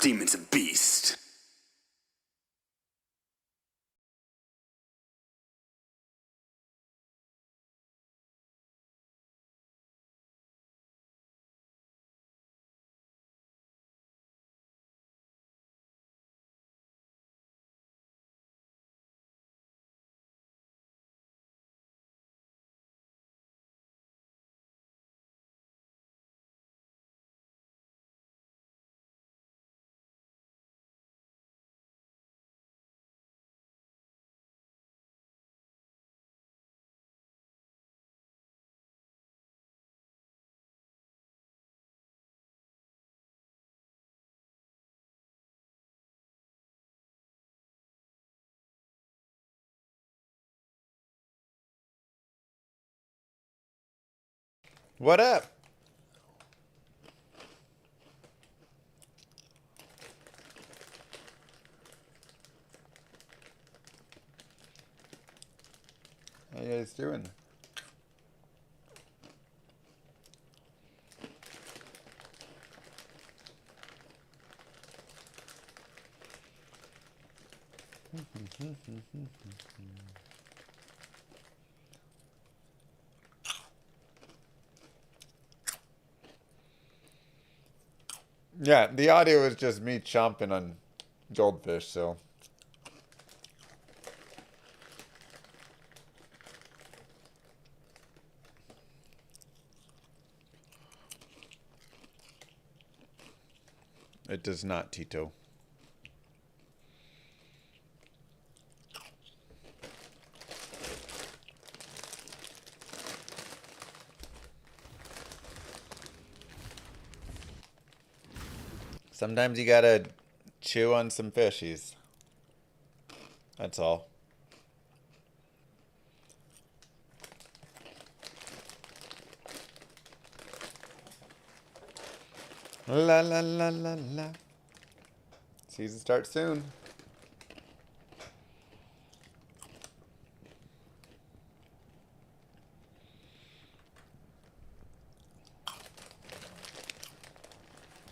demon's a beast. What up? How you guys doing? Yeah, the audio is just me chomping on goldfish, so. It does not, Tito. Sometimes you gotta chew on some fishies. That's all. La la la la la. Season starts soon.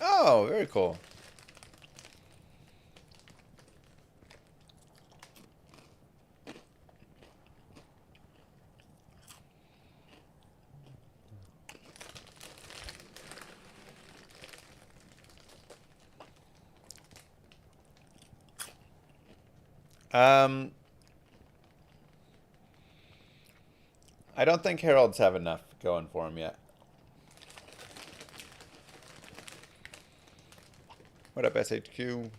Oh, very cool. I don't think Heralds have enough going for him yet. What up, SHQ?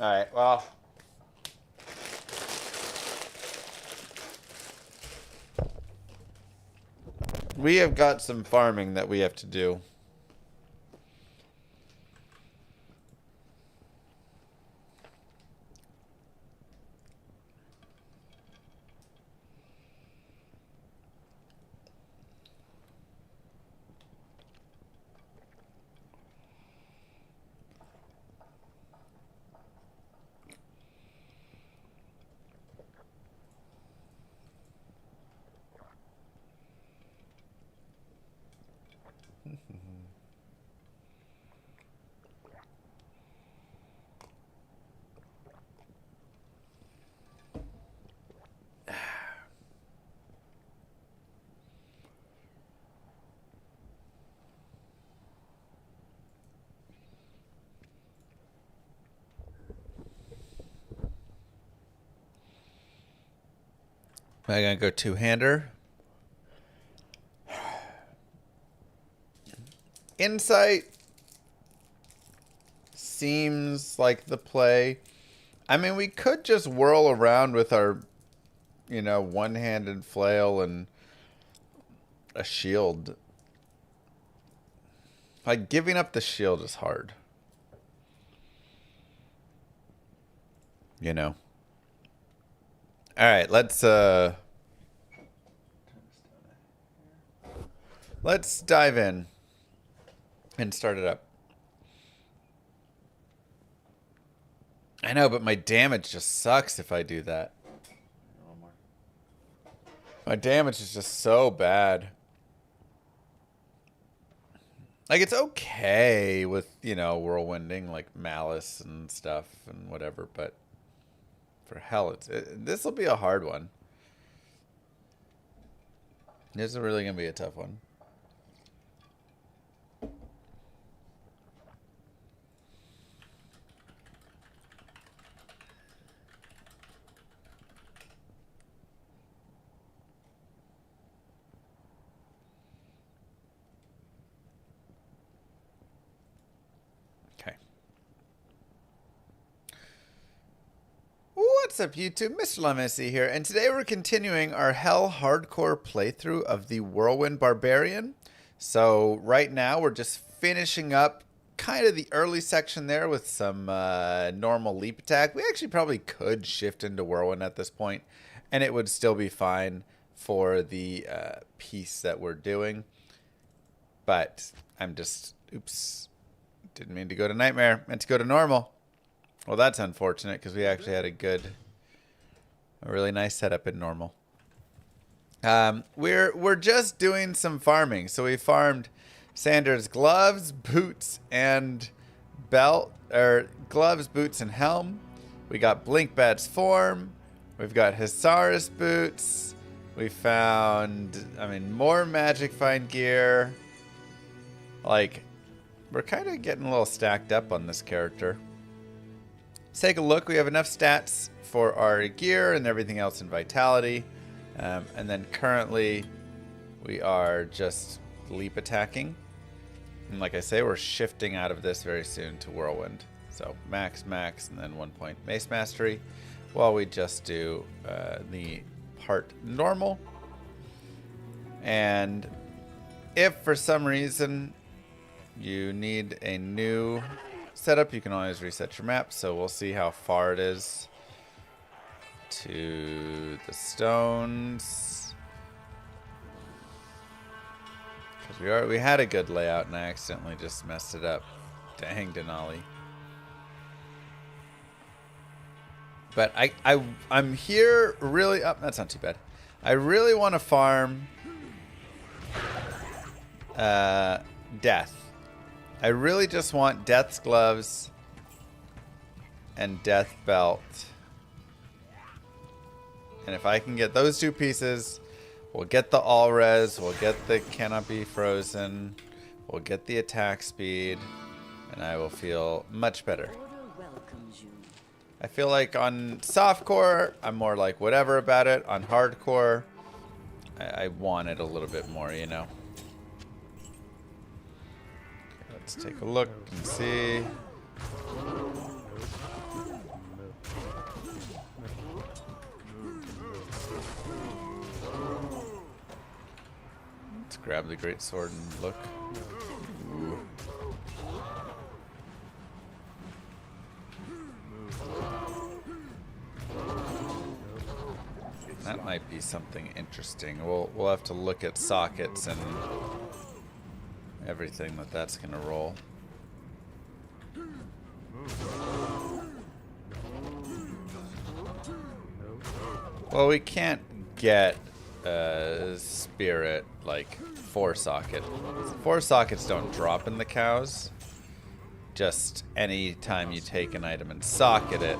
Alright, well. We have got some farming that we have to do. Am I gonna go two-hander? Insight seems like the play. I mean, we could just whirl around with our, one-handed flail and a shield. Like, giving up the shield is hard. Alright, let's dive in and start it up. I know, but my damage just sucks if I do that. My damage is just so bad. Like, it's okay with, you know, whirlwinding, like malice and stuff and whatever, but for hell, this will be a hard one. This is really going to be a tough one. What's up, YouTube? Mr. Llama here, and today we're continuing our Hell Hardcore playthrough of the Whirlwind Barbarian. So right now we're just finishing up kind of the early section there with some normal leap attack. We actually probably could shift into Whirlwind at this point, and it would still be fine for the piece that we're doing. But I'm just, oops, didn't mean to go to Nightmare, meant to go to Normal. Well, that's unfortunate because we actually had a really nice setup in Normal. We're just doing some farming. So we farmed Sanders' gloves, boots, and belt, or gloves, boots, and helm. We got Blinkbat's form. We've got Hisaris boots. We found, more Magic Find gear. Like, we're kind of getting a little stacked up on this character. Let's take a look. We have enough stats for our gear and everything else in Vitality. And then currently we are just leap attacking. And like I say, we're shifting out of this very soon to Whirlwind. So max, and then 1 point Mace Mastery. While we just do the part normal. And if for some reason you need a new setup, you can always reset your map. So we'll see how far it is to the stones, because we had a good layout and I accidentally just messed it up. Dang, Denali. But I'm here really up. That's not too bad. I really want to farm Death. I really just want Death's gloves and Death belt. And if I can get those two pieces, we'll get the all res, we'll get the cannot be frozen, we'll get the attack speed, and I will feel much better. I feel like on softcore, I'm more like whatever about it. On hardcore, I want it a little bit more, you know. Let's take a look and see. Let's grab the great sword and look. Ooh. That might be something interesting. We'll have to look at sockets and everything that's gonna roll. Well, we can't get spirit like 4 socket. 4 sockets don't drop in the cows. Just any time you take an item and socket it,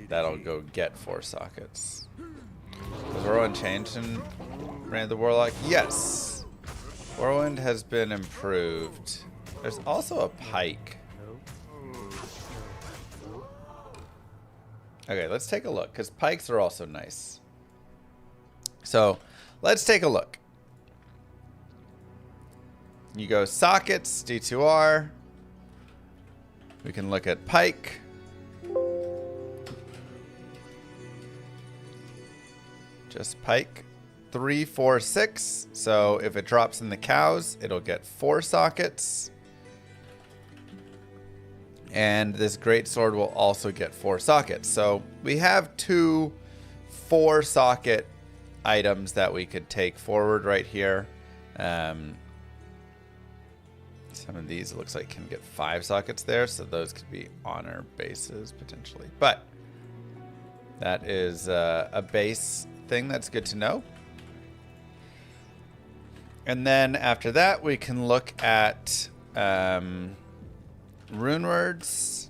that'll go get 4 sockets. Was Whirlwind changed in Reign of the Warlock? Yes. Whirlwind has been improved. There's also a pike. Okay, let's take a look, because pikes are also nice. So, let's take a look. You go sockets, D2R. We can look at pike. Just pike. 3, 4, 6. So if it drops in the cows, it'll get 4 sockets. And this great sword will also get 4 sockets. So we have 2 4-socket items that we could take forward right here. Some of these, it looks like, can get 5 sockets there. So those could be honor bases potentially. But that is a base thing that's good to know. And then after that, we can look at rune words.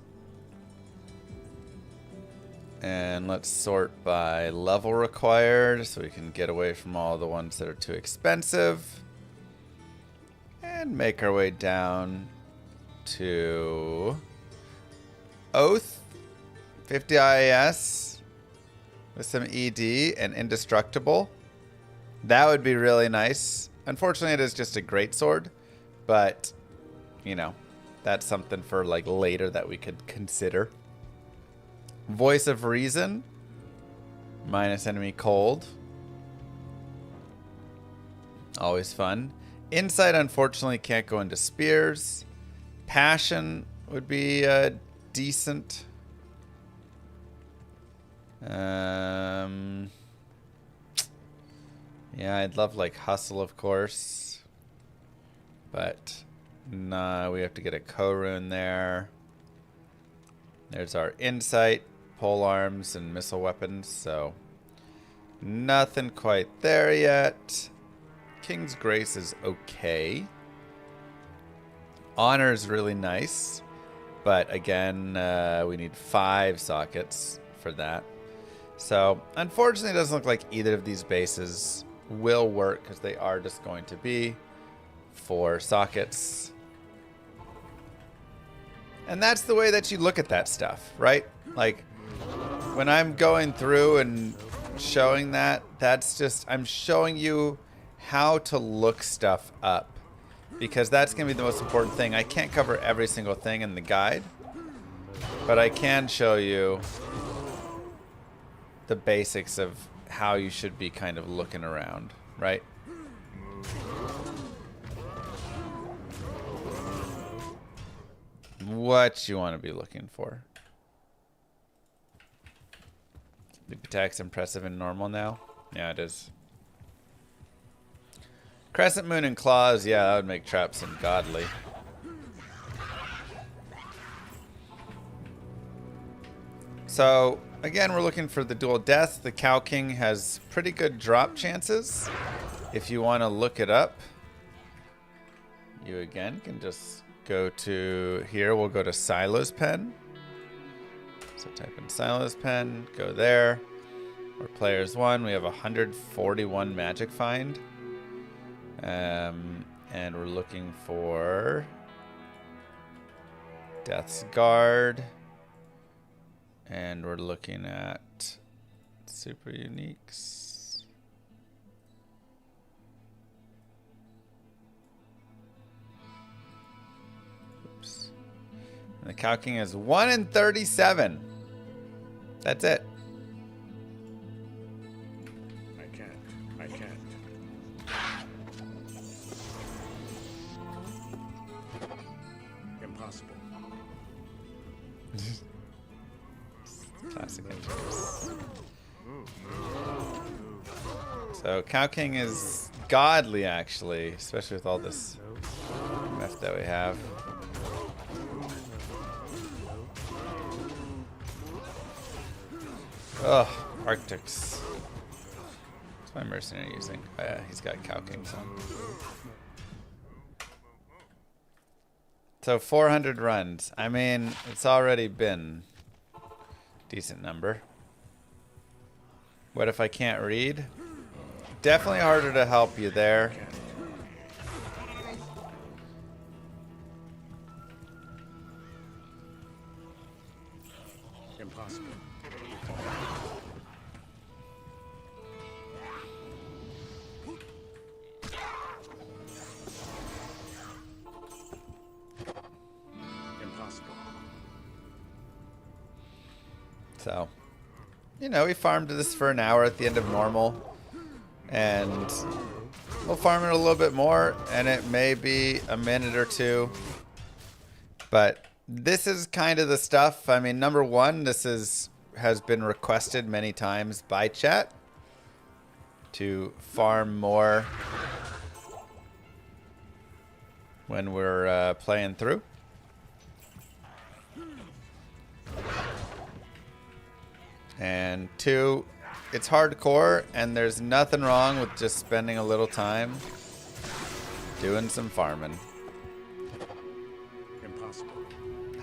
And let's sort by level required so we can get away from all the ones that are too expensive. And make our way down to Oath, 50 IAS with some ED and Indestructible. That would be really nice. Unfortunately, it is just a greatsword, but, you know, that's something for like later that we could consider. Voice of Reason, minus enemy cold. Always fun. Insight, unfortunately, can't go into spears. Passion would be decent. Yeah, I'd love like Hustle, of course. But nah, we have to get a co-rune there. There's our Insight, pole arms, and missile weapons. So nothing quite there yet. King's Grace is okay. Honor is really nice. But again, we need 5 sockets for that. So unfortunately, it doesn't look like either of these bases will work because they are just going to be 4 sockets. And that's the way that you look at that stuff, right? Like when I'm going through and showing that, that's just, I'm showing you how to look stuff up because that's going to be the most important thing. I can't cover every single thing in the guide, but I can show you the basics of how you should be kind of looking around, right? What you want to be looking for. Leap attack's impressive and normal now. Yeah, it is. Crescent Moon and Claws, yeah, that would make traps ungodly. So, again, we're looking for the dual death. The Cow King has pretty good drop chances. If you want to look it up, you again can just go to here. We'll go to Silo's Pen. So type in Silo's Pen, go there. We're players 1. We have 141 magic find. And we're looking for Death's Guard. And we're looking at super uniques. Oops. And the Cow King is 1 in 37. That's it. I can't. Impossible. Classic engineers. So Cow King is godly, actually, especially with all this meth that we have. Ugh, Arctics. What's my mercenary using? Oh yeah, he's got Cow Kings on. So 400 runs. I mean, it's already been a decent number. What if I can't read? Definitely harder to help you there. Impossible. Impossible. So, you know, we farmed this for an hour at the end of normal. And we'll farm it a little bit more, and it may be a minute or two. But this is kind of the stuff. I mean, number one, this has been requested many times by chat to farm more when we're playing through. And two, it's hardcore, and there's nothing wrong with just spending a little time Doing some farming. Impossible.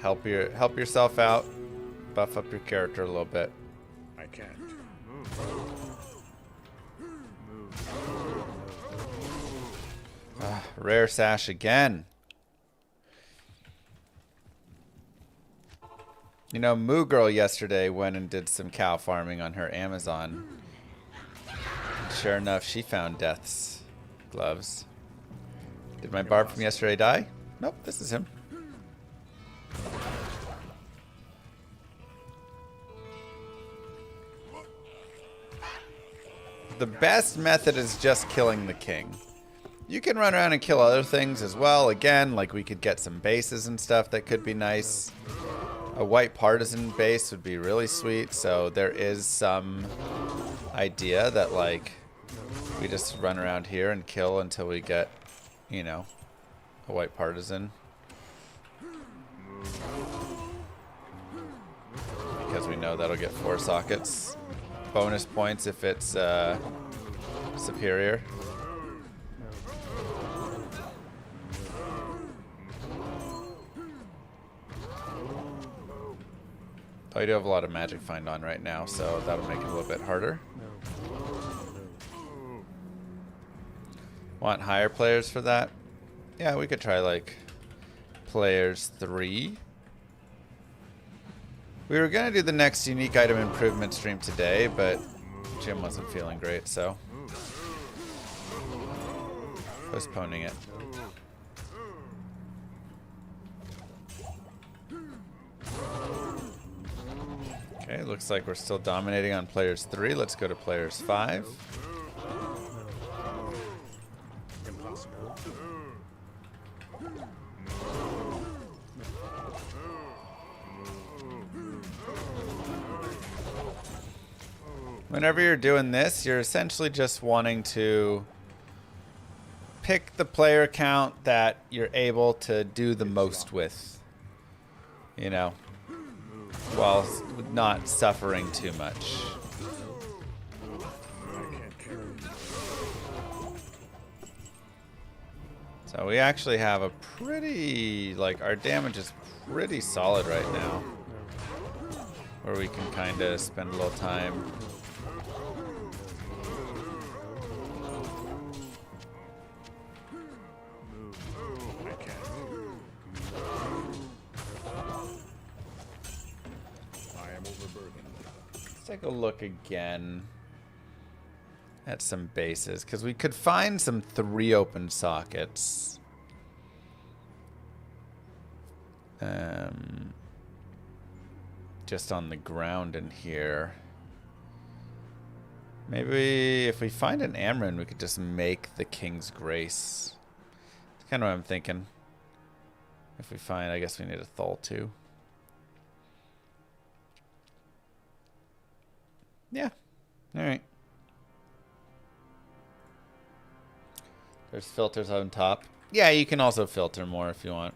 Help yourself out. Buff up your character a little bit. I can't. Rare sash again. You know, Moo Girl yesterday went and did some cow farming on her Amazon. Sure enough, she found Death's gloves. Did my barb from yesterday die? Nope, this is him. The best method is just killing the king. You can run around and kill other things as well. Again, like we could get some bases and stuff that could be nice. A white partisan base would be really sweet. So there is some idea that like we just run around here and kill until we get, you know, a white partisan. Because we know that'll get 4 sockets. Bonus points if it's superior. Oh, I do have a lot of magic find on right now, so that'll make it a little bit harder. Want higher players for that? Yeah, we could try like players 3. We were going to do the next unique item improvement stream today, but Jim wasn't feeling great, so postponing it. Okay, looks like we're still dominating on players 3. Let's go to players 5. Impossible. Whenever you're doing this, you're essentially just wanting to pick the player count that you're able to do the most with, you know, while not suffering too much. I can't carry. So we actually have a pretty, like, our damage is pretty solid right now, where we can kind of spend a little time. Take a look again at some bases, because we could find some 3 open sockets. Just on the ground in here. Maybe if we find an Amryn, we could just make the King's Grace. That's kind of what I'm thinking. If we find, I guess we need a Thul too. Yeah. All right. There's filters on top. Yeah, you can also filter more if you want.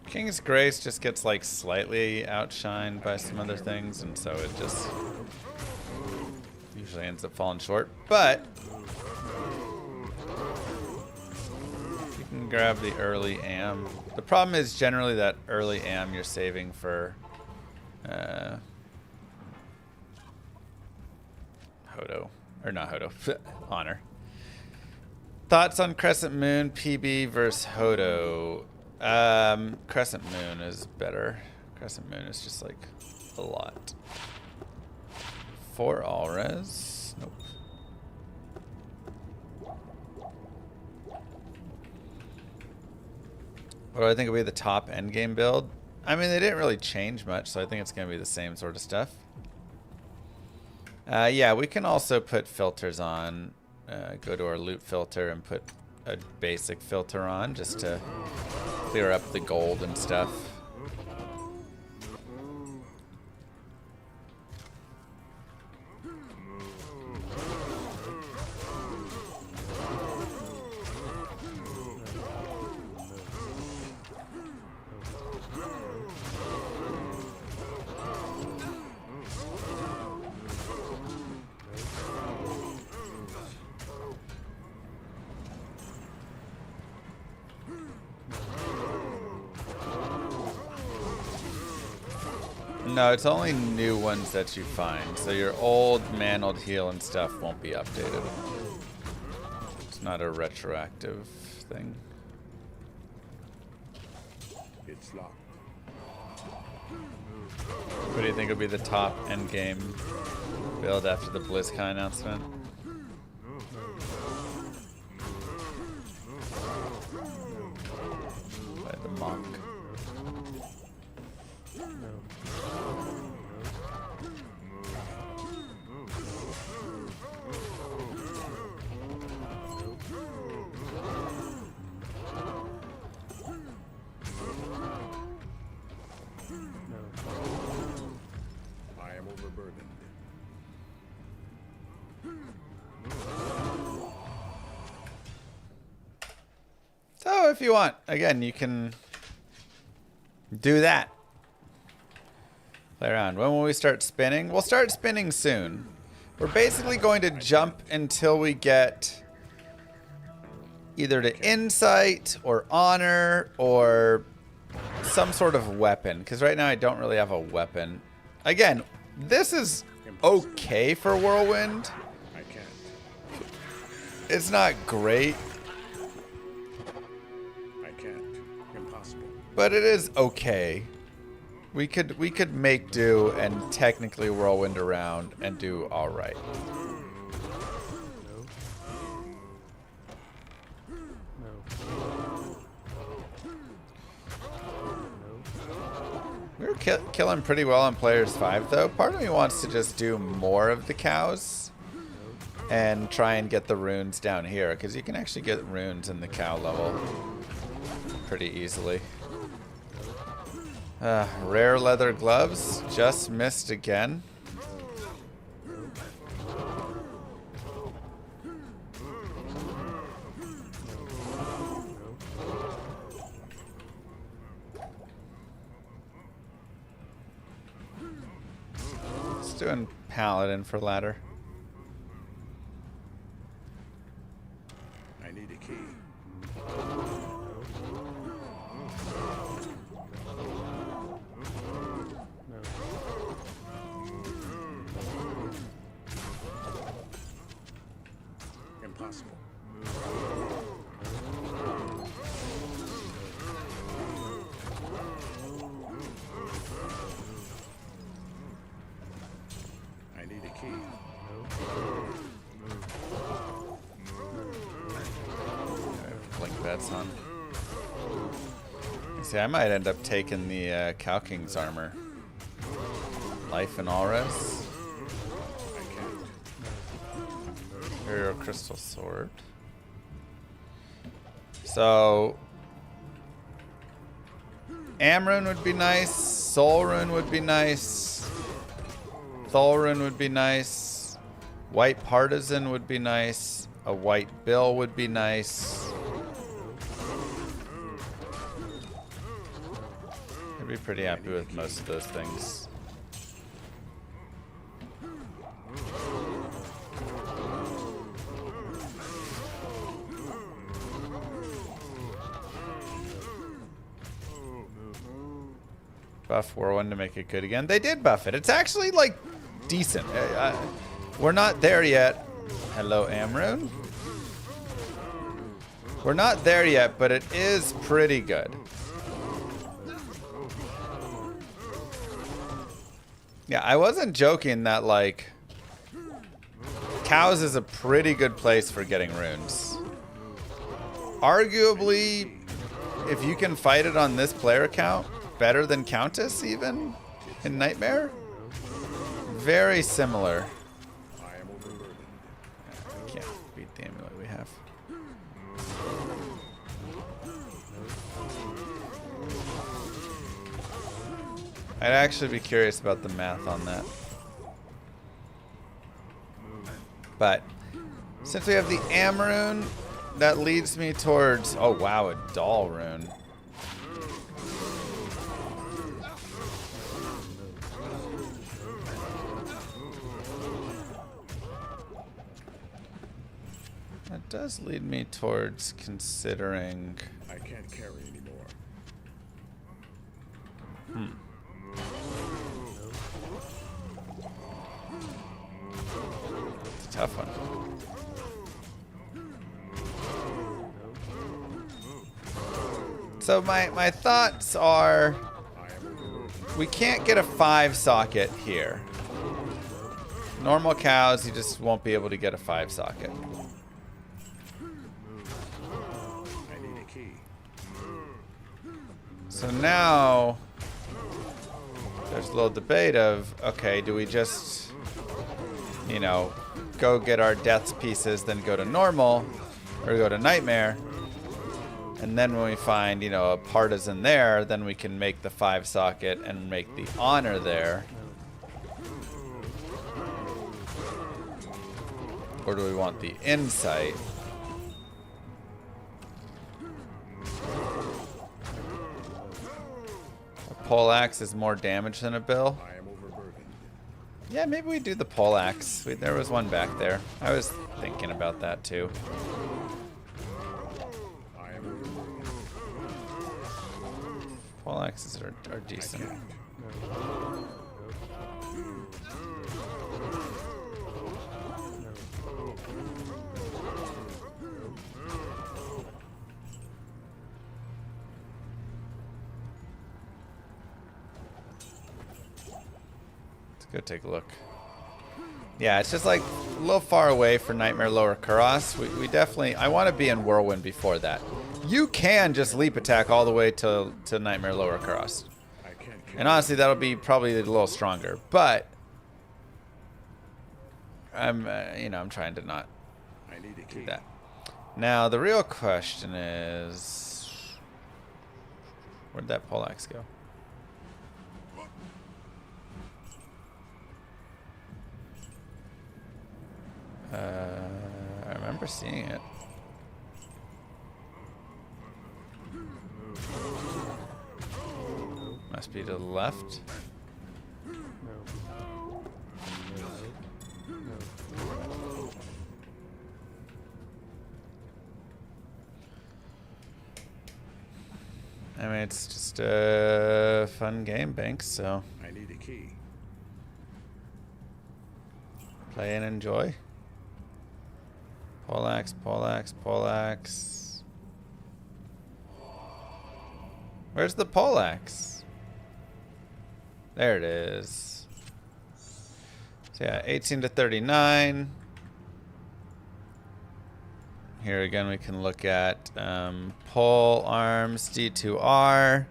King's Grace just gets like slightly outshined by some other things, and so it just usually ends up falling short. But you can grab the early am. The problem is generally that early am you're saving for Hodo. Or not Hodo. Honor. Thoughts on Crescent Moon PB versus Hodo? Crescent Moon is better. Crescent Moon is just like a lot. 4 all res. Nope. What do I think will be the top endgame build? I mean, they didn't really change much, so I think it's going to be the same sort of stuff. Yeah, we can also put filters on. Go to our loot filter and put a basic filter on just to clear up the gold and stuff. No, it's only new ones that you find. So your old mantled heal and stuff won't be updated. It's not a retroactive thing. It's locked. What do you think will be the top end game build after the BlizzCon announcement? By the monk. I am overburdened. So if you want, again, you can do that. Play around. When will we start spinning? We'll start spinning soon. We're basically going to jump until we get either to insight or honor or some sort of weapon. Because right now I don't really have a weapon. Again, this is okay for Whirlwind. I can't. It's not great, I can't. Impossible. but it is okay. We could make do and technically Whirlwind around and do all right. We're killing pretty well on Players 5, though. Part of me wants to just do more of the cows and try and get the runes down here, because you can actually get runes in the cow level pretty easily. Rare leather gloves. Just missed again. Doing paladin for ladder. I need a key. Impossible. I need a key. Blink bets on. See, I might end up taking the Cow King's armor. Life and Auras. I can't. Imperial Crystal Sword. So Amrune would be nice. Soul Rune would be nice. Thol Rune would be nice. White Partisan would be nice. A White Bill would be nice. I'd be pretty happy with most of those things. Buff Whirlwind to make it good again. They did buff it. It's actually, like, decent. We're not there yet. Hello, Amrune. We're not there yet, but it is pretty good. Yeah, I wasn't joking that, like, cows is a pretty good place for getting runes. Arguably, if you can fight it on this player account, better than Countess even in Nightmare. Very similar. I am overburdened. I can't beat the amulet we have. I'd actually be curious about the math on that. But since we have the Amrune, that leads me towards, oh wow, a doll rune. That does lead me towards considering. I can't carry anymore. tough one. So my thoughts are, we can't get a 5 socket here. Normal cows, you just won't be able to get a 5 socket. I need a key. So now there's a little debate of, okay, do we just, you know, go get our deaths pieces, then go to normal, or go to nightmare, and then when we find, you know, a partisan there, then we can make the 5 socket and make the honor there. Or do we want the insight? A poleaxe is more damage than a bill. I am overburdened. Yeah, maybe we do the poleaxe. There was one back there. I was thinking about that too. I am overburdened. Poleaxes are decent. Let's go take a look. Yeah, it's just like a little far away for Nightmare Lower Karas. We definitely, I want to be in Whirlwind before that. You can just leap attack all the way to Nightmare Lower Karas. And honestly, that'll be probably a little stronger. But I'm, you know, I'm trying to not do that. Now, the real question is, where'd that poleaxe go? I remember seeing it. Must be to the left. I mean, it's just a fun game, Banks, so I need a key. play and enjoy. Poleaxe, poleaxe, poleaxe. Where's the poleaxe? There it is. So yeah, 18 to 39. Here again, we can look at pole arms, D2R.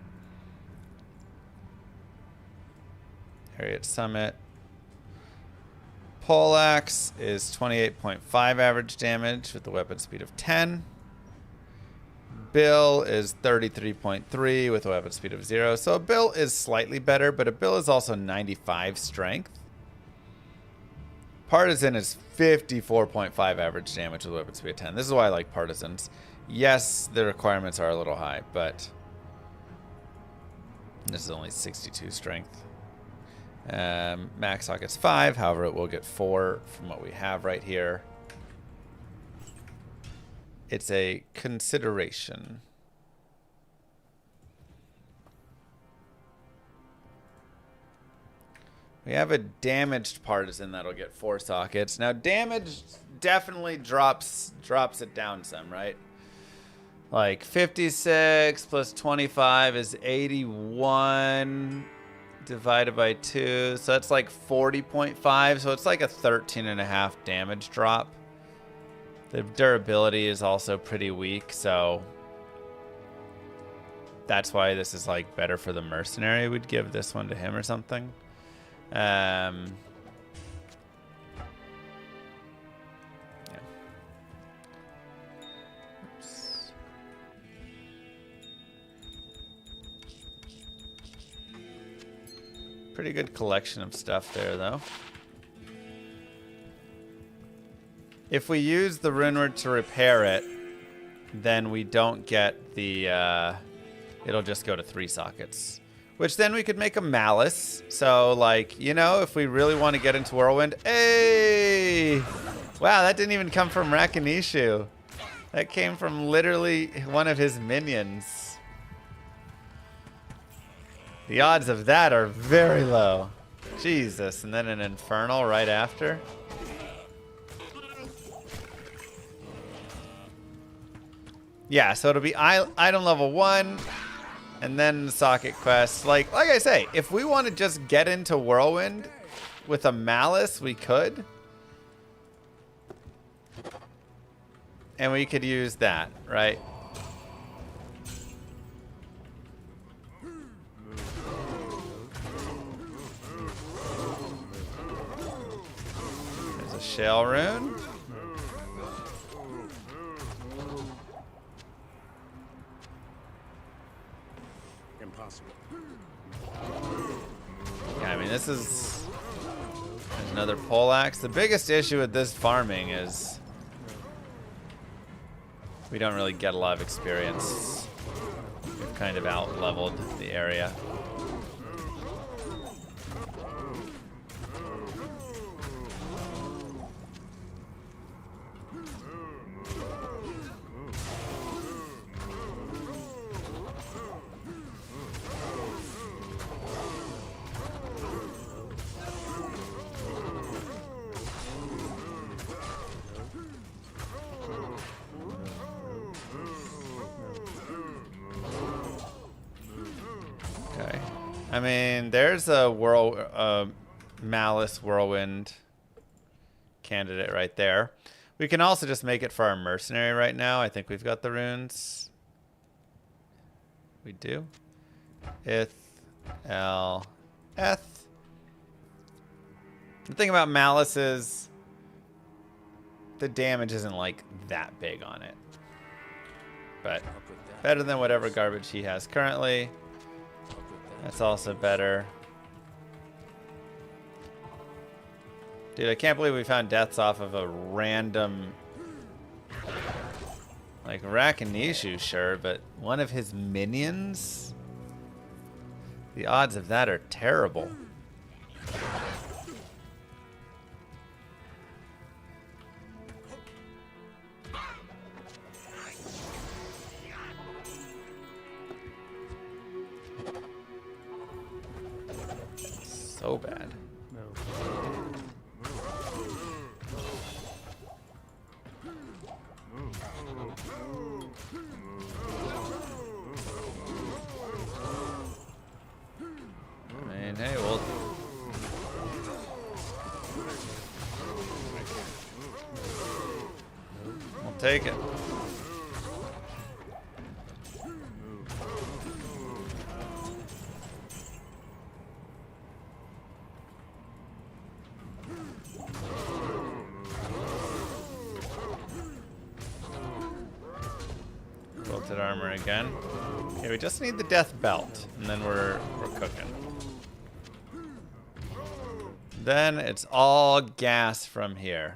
Harriet Summit. Poleaxe is 28.5 average damage with a weapon speed of 10. Bill is 33.3 with a weapon speed of 0. So a Bill is slightly better, but a Bill is also 95 strength. Partisan is 54.5 average damage with a weapon speed of 10. This is why I like Partisans. Yes, the requirements are a little high, but this is only 62 strength. Max socket's 5, however it will get 4 from what we have right here. It's a consideration. We have a damaged partisan that'll get 4 sockets. Now damage definitely drops it down some, right? Like 56 plus 25 is 81 divided by 2. So that's like 40.5. So it's like a 13.5 damage drop. The durability is also pretty weak, so that's why this is like better for the mercenary. We'd give this one to him or something. Yeah. Oops. Pretty good collection of stuff there, though. If we use the rune word to repair it, then we don't get the, it'll just go to 3 sockets. Which then we could make a malice. So, like, you know, if we really want to get into Whirlwind. Hey! Wow, that didn't even come from Rakinishu. That came from literally one of his minions. The odds of that are very low. Jesus, and then an Infernal right after. Yeah, so it'll be item level 1, and then socket quest. Like I say, if we want to just get into Whirlwind with a malice, we could. And we could use that, right? There's a shell rune. Impossible. Yeah, I mean, this is another poleaxe. The biggest issue with this farming is we don't really get a lot of experience. We've kind of out-leveled the area. Okay. I mean, there's a Malice Whirlwind candidate right there. We can also just make it for our mercenary right now. I think we've got the runes. We do. Ith, L, Eth. The thing about Malice is the damage isn't like that big on it. But better than whatever garbage he has currently. That's also better. Dude, I can't believe we found deaths off of a random... Like, Rakanishu, sure, but one of his minions? The odds of that are terrible. So bad. I mean, hey, we'll take it. Quilted armor again. Okay, we just need the death belt, and then we're cooking. Then it's all gas from here.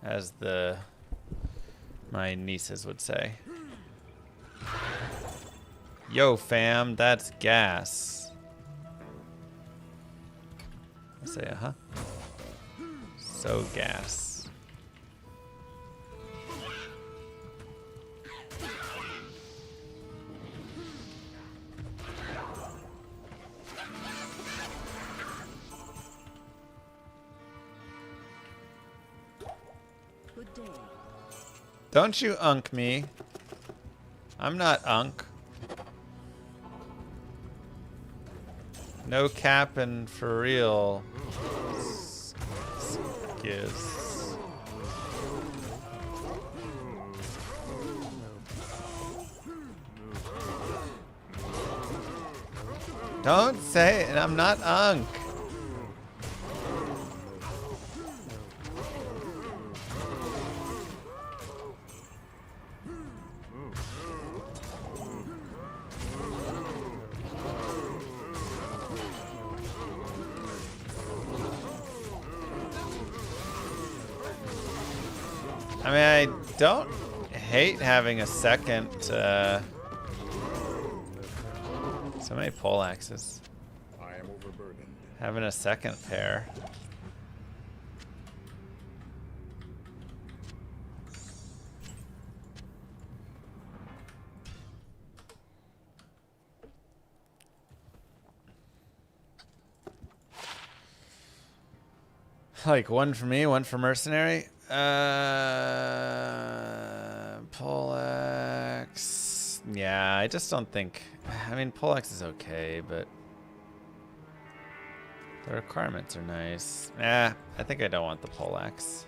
As my nieces would say. Yo fam, that's gas. I say, uh-huh. So gas. Don't you unk me. I'm not unk. No capping for real. Gives. Don't say it, I'm not unk. I mean, I don't hate having a second, so many poleaxes. I am overburdened. Having a second pair. Like one for me, one for mercenary. Poleaxe. Yeah, I just don't think. I mean, Poleaxe is okay, but the requirements are nice. I think I don't want the Poleaxe.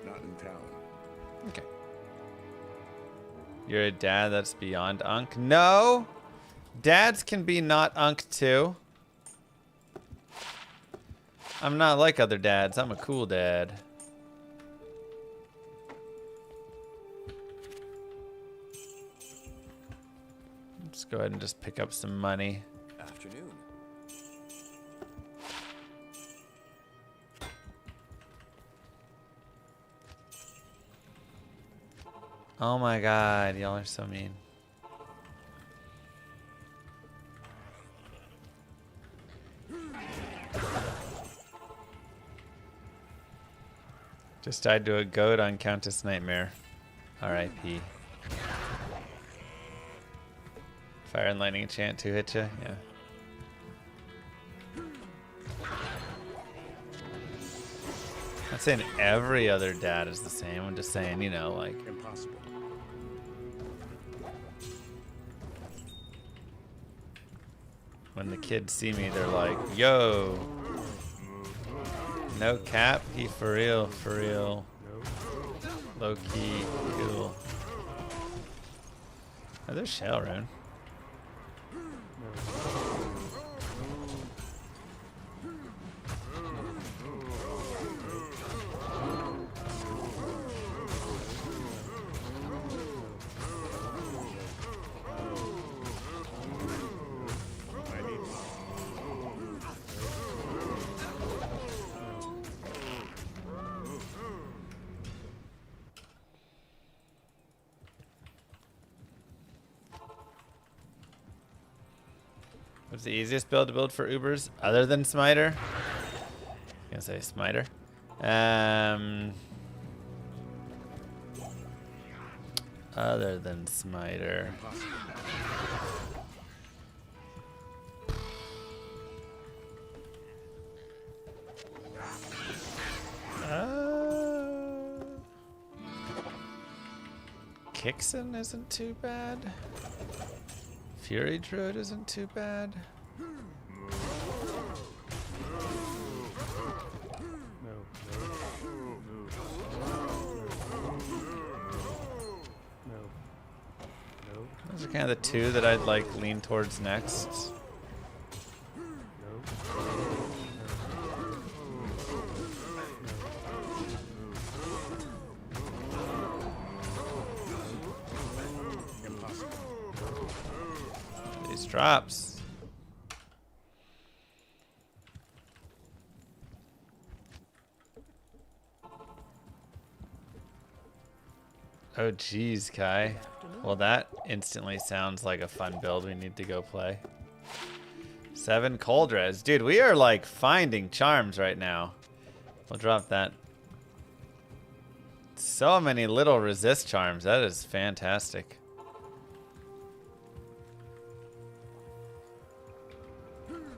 Not in town. Okay. You're a dad that's beyond Unk? No! Dads can be not Unk too. I'm not like other dads. I'm a cool dad. Let's go ahead and just pick up some money. Afternoon. Oh my god, y'all are so mean. Just died to a goat on Countess Nightmare. R.I.P. Fire and lightning enchant to hit ya? Yeah. Not saying every other dad is the same. I'm just saying, you know, like. Impossible. When the kids see me, they're like, yo. No cap, he for real, for real. Low key, cool. Oh, there's Shell Rune. What's the easiest build to build for Ubers other than Smiter? I'm gonna say Smiter. Other than Smiter. Kixen isn't too bad. Fury Druid isn't too bad. Those are kind of the two that I'd like lean towards next. These drops. Oh geez, Kai. Well, that instantly sounds like a fun build we need to go play. 7 cold res. Dude, we are like finding charms right now. We'll drop that. So many little resist charms. That is fantastic.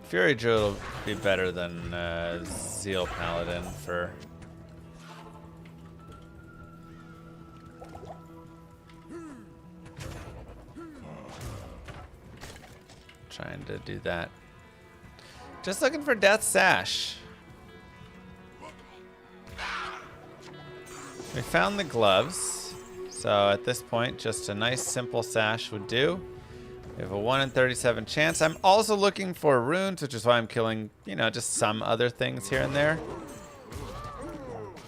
Fury Druid will be better than Zeal Paladin for... Trying to do that. Just looking for Death Sash. We found the gloves. So at this point, just a nice simple sash would do. We have a 1 in 37 chance. I'm also looking for runes, which is why I'm killing, you know, just some other things here and there.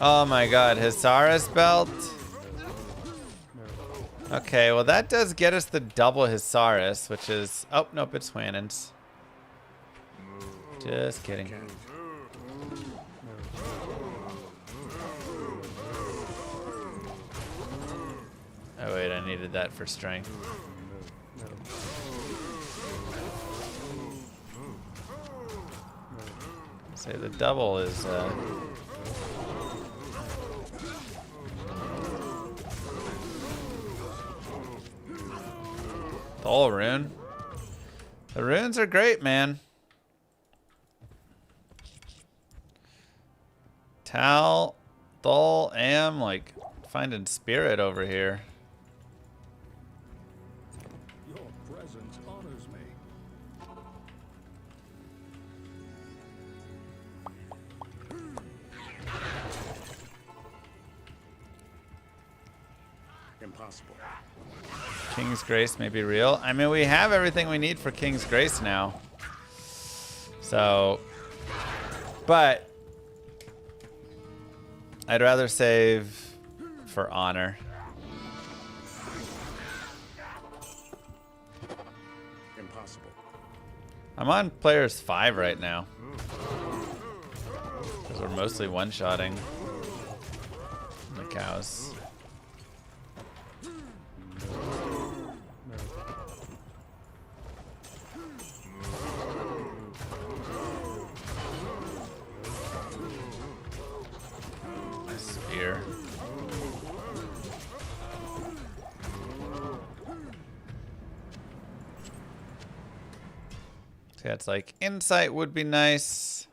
Oh my god, Hisaris belt. Okay, well that does get us the double Hisaris, which is... Oh, nope, it's Wannon's. Just kidding. Oh wait, I needed that for strength. Say the double is... The whole rune. The runes are great, man. Tal, Thol, Am, like finding spirit over here. Your presence honors me. Impossible. King's Grace may be real. I mean, we have everything we need for King's Grace now. So, but I'd rather save for honor. Impossible. I'm on players 5 right now. Because we're mostly one-shotting the cows. Spear. So it's like insight would be nice.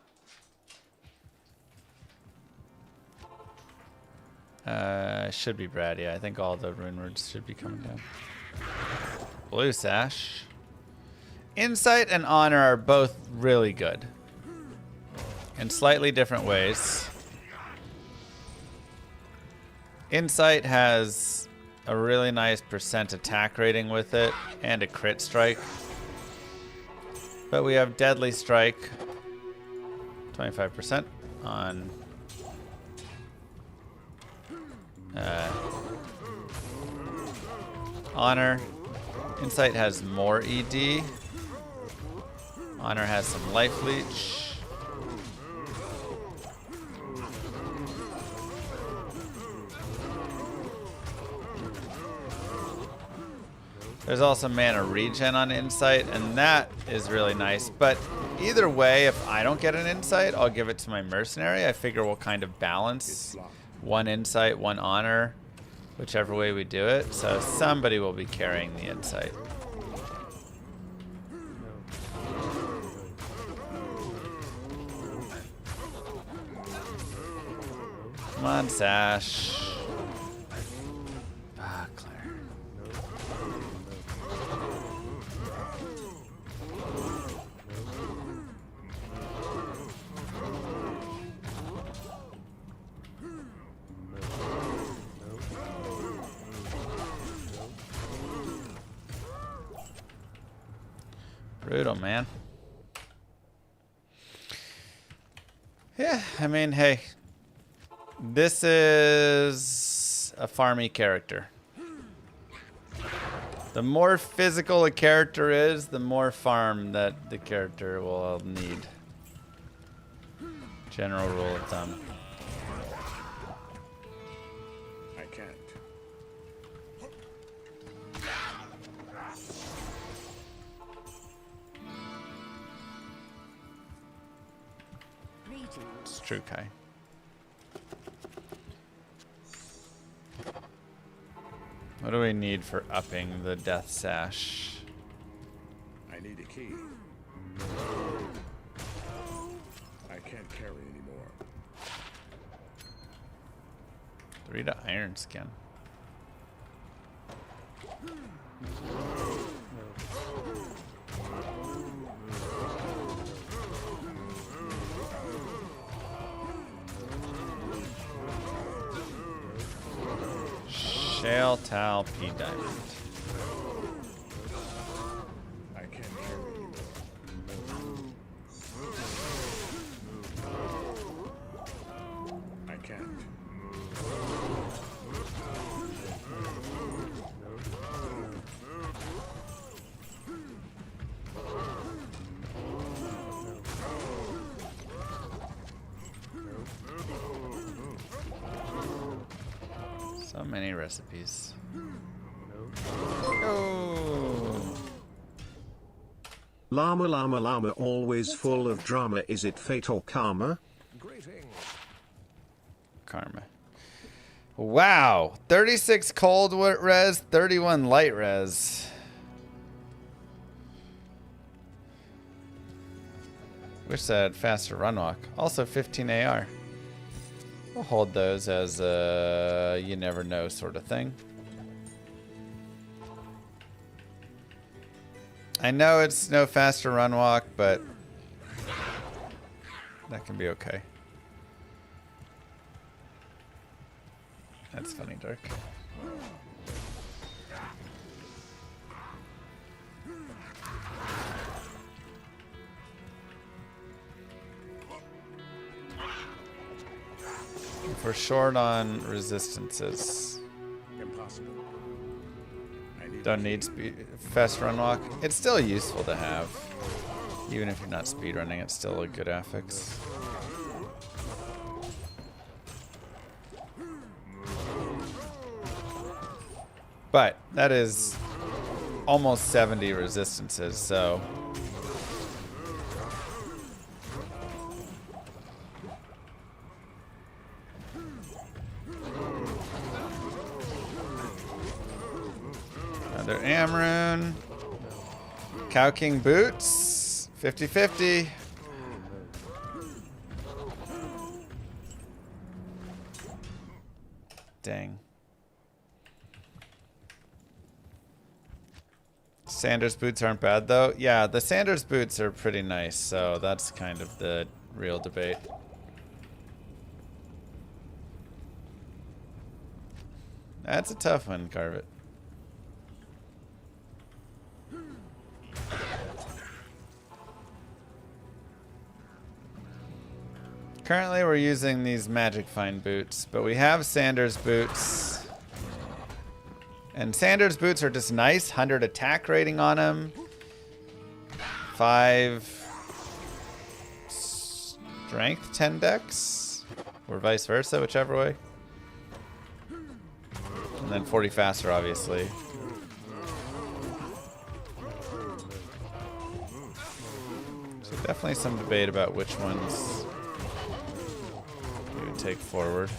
Should be Brad, yeah. I think all the rune words should be coming down. Blue sash. Insight and honor are both really good. In slightly different ways. Insight has a really nice % attack rating with it and a crit strike. But we have Deadly Strike, 25% on Honor. Insight has more ED. Honor has some Life Leech. There's also mana regen on Insight, and that is really nice. But either way, if I don't get an Insight, I'll give it to my Mercenary. I figure we'll kind of balance one Insight, one Honor, whichever way we do it. So somebody will be carrying the Insight. Come on, Sash. Ah, Claire. Brutal, man. Yeah, I mean, hey. This is a farmy character. The more physical a character is, the more farm that the character will need. General rule of thumb. I can't. It's true, Kai. What do we need for upping the Death Sash? I need a key. I can't carry anymore. 3 to Iron Skin. Shale Tal P Diamond. I can't carry anymore. I can't. So many recipes. Oh. Llama always full of drama. Is it fate or karma? Greetings. Karma. Wow. 36 cold res, 31 light res. Wish that had faster run walk. Also 15 AR. We'll hold those as a you never know sort of thing. I know it's no faster run walk, but that can be okay. That's funny, Dark. If we're short on resistances, Impossible. don't need speed, fast run walk. It's still useful to have. Even if you're not speedrunning, it's still a good affix. But that is almost 70 resistances, so another Amrune. Cow King boots. 50-50. Dang. Sanders boots aren't bad though. Yeah, the Sanders boots are pretty nice, so that's kind of the real debate. That's a tough one, Carvet. Currently we're using these Magic Find boots, but we have Sanders boots. And Sanders boots are just nice. 100 attack rating on them. 5 strength, 10 dex. Or vice versa, whichever way. And then 40 faster, obviously. So definitely some debate about which ones we would take forward.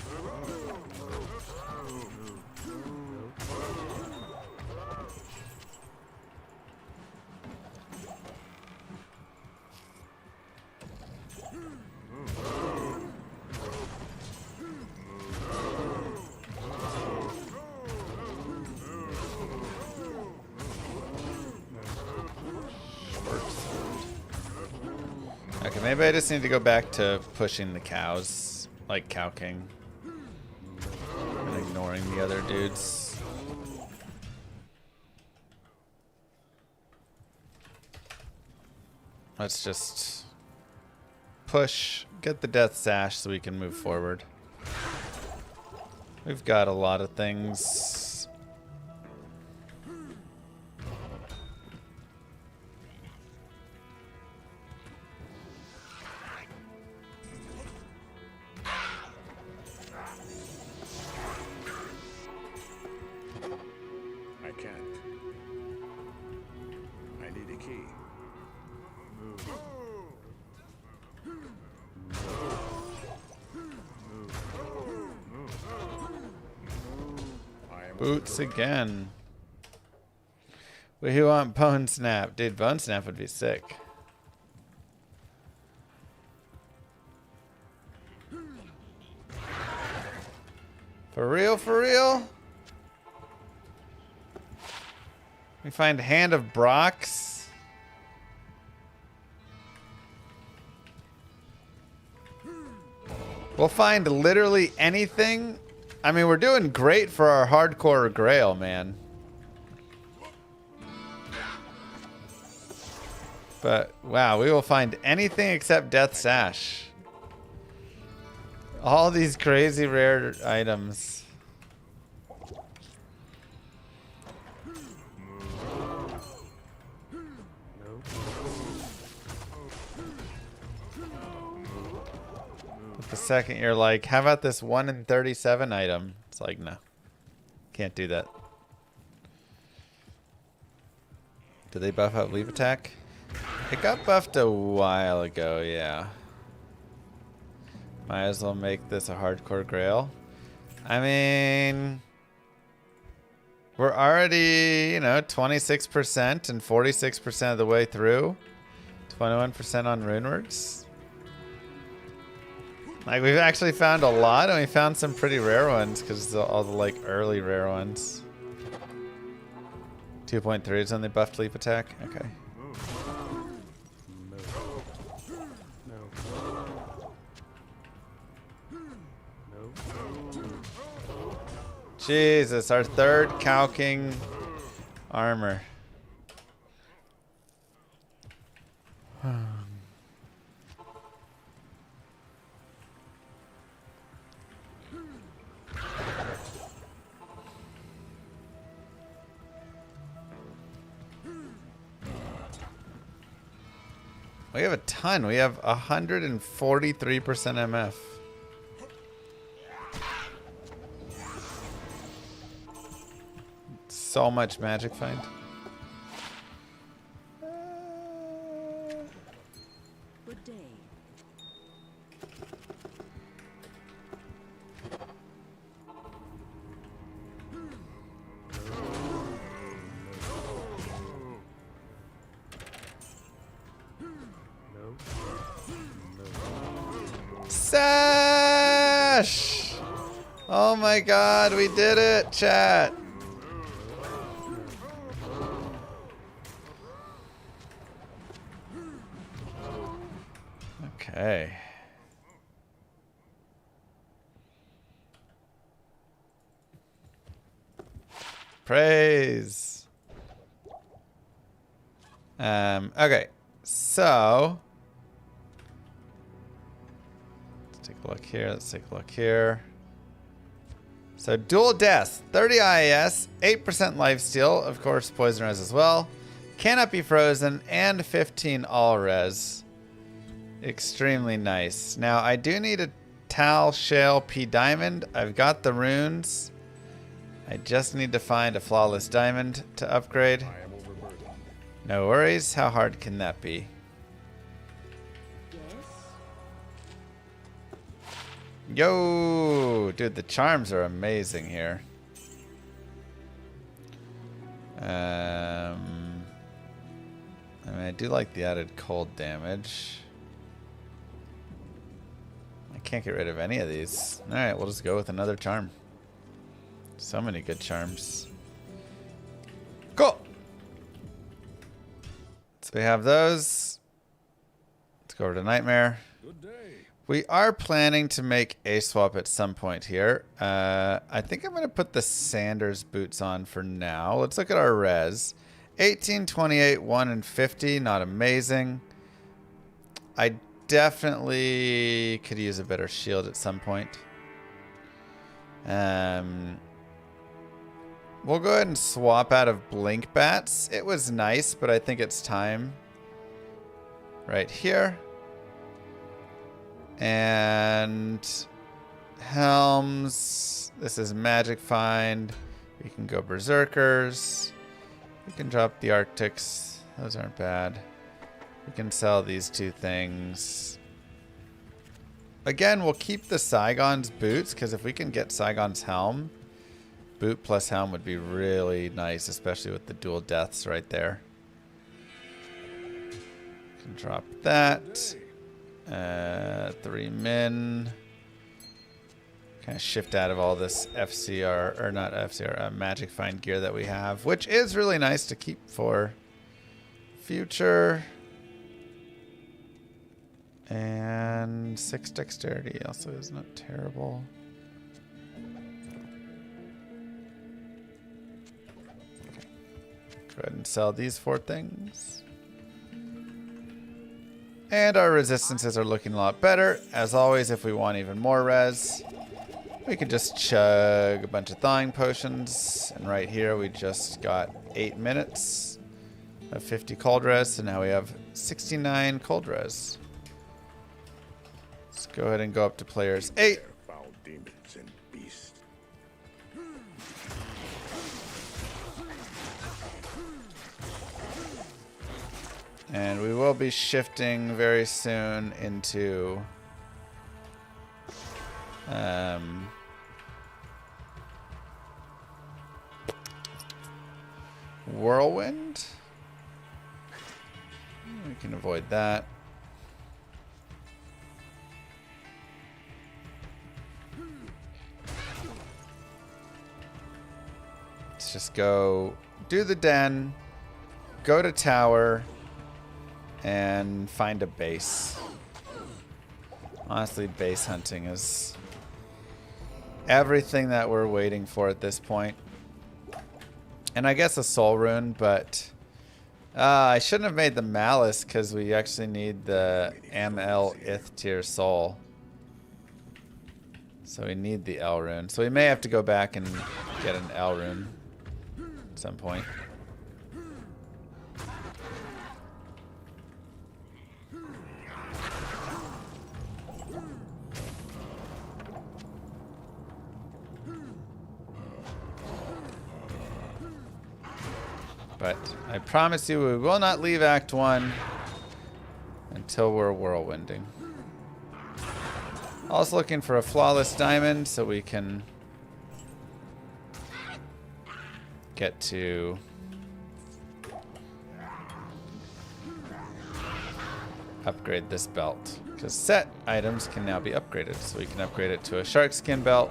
Okay, maybe I just need to go back to pushing the cows, like Cow King, and ignoring the other dudes. Let's just push, get the Death Sash so we can move forward. We've got a lot of things. I can't. I need a key. Boots again. We want Bone Snap. Dude, Bone Snap would be sick. For real, for real? We find Hand of Brox. We'll find literally anything. I mean, we're doing great for our hardcore grail, man. But, wow, we will find anything except Death Sash. All these crazy rare items. The second you're like, how about this 1 in 37 item? It's like, no. Can't do that. Did they buff up leap attack? It got buffed a while ago, yeah. Might as well make this a hardcore grail. I mean, we're already, you know, 26% and 46% of the way through. 21% on Runeworks. Like, we've actually found a lot, and we found some pretty rare ones, because all the, like, early rare ones. 2.3 is on the buffed leap attack? Okay. Jesus, our third calking armor. We have a ton. We have 143% MF. So much magic find. Good day. Sash! Oh my god, we did it, chat. Okay. Praise. Okay. So let's take a look here. Let's take a look here. So dual deaths, 30 IAS, 8% lifesteal, of course poison res as well. Cannot be frozen, and 15 all res. Extremely nice. Now I do need a Tal Shale P Diamond. I've got the runes. I just need to find a flawless diamond to upgrade. I am overburdened. No worries. How hard can that be? Yes. Yo, dude, the charms are amazing here. I mean, I do like the added cold damage. I can't get rid of any of these. All right, we'll just go with another charm. So many good charms. Cool. So we have those. Let's go over to Nightmare. Good day. We are planning to make a swap at some point here. I think I'm going to put the Sanders boots on for now. Let's look at our res. 18, 28, 1, and 50. Not amazing. I definitely could use a better shield at some point. We'll go ahead and swap out of Blink Bats. It was nice, but I think it's time. Right here. And Helms. This is Magic Find. We can go Berserkers. We can drop the Arctics. Those aren't bad. We can sell these two things. Again, we'll keep the Saigon's boots, because if we can get Saigon's helm, boot plus helm would be really nice, especially with the dual deaths right there. Can drop that. 3 min. Kind of shift out of all this FCR, or not FCR, Magic Find gear that we have, which is really nice to keep for future. And 6 dexterity also is not terrible. Go ahead and sell these 4 things. And our resistances are looking a lot better. As always, if we want even more res, we can just chug a bunch of thawing potions. And right here, we just got 8 minutes of 50 cold res. So now we have 69 cold res. Let's go ahead and go up to players 8. Foul demons and beasts. And we will be shifting very soon into Whirlwind. We can avoid that. Let's just go do the den, go to tower, and find a base. Honestly, base hunting is everything that we're waiting for at this point. And I guess a soul rune, but I shouldn't have made the malice because we actually need the ML ith tier soul. So we need the L rune. So we may have to go back and get an L rune at some point. But I promise you we will not leave Act 1 until we're whirlwinding. Also looking for a flawless diamond so we can get to upgrade this belt. Because set items can now be upgraded. So we can upgrade it to a shark skin belt.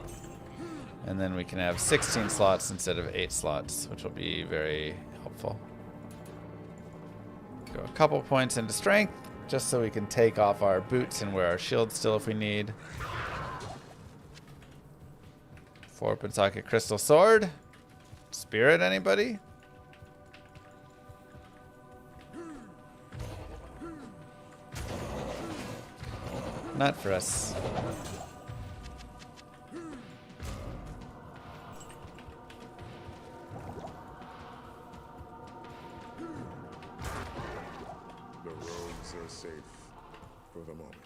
And then we can have 16 slots instead of 8 slots, which will be very helpful. Go a couple points into strength, just so we can take off our boots and wear our shield still if we need. 4 Pensake Crystal Sword. Spirit, anybody? Not for us. The roads are safe for the moment.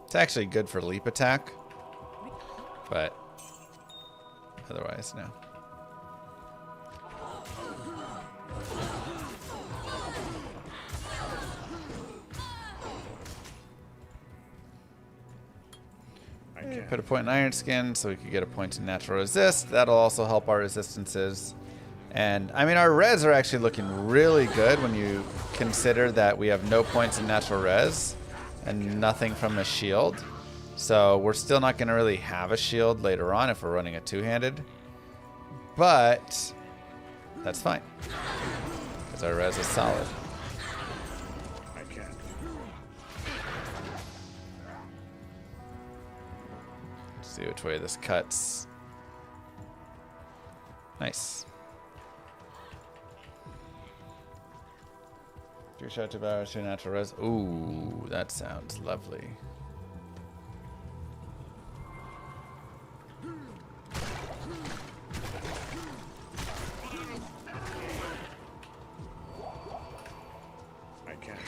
It's actually good for leap attack, but otherwise, no. Put a point in Iron Skin so we could get a point in Natural Resist. That'll also help our resistances. And, I mean, our res are actually looking really good when you consider that we have no points in Natural Res and nothing from a shield. So we're still not going to really have a shield later on if we're running a two-handed. But that's fine, because our res is solid. I can't. See which way this cuts. Nice. 3 shot, 2 power, 2 natural res. Ooh, that sounds lovely. I can't.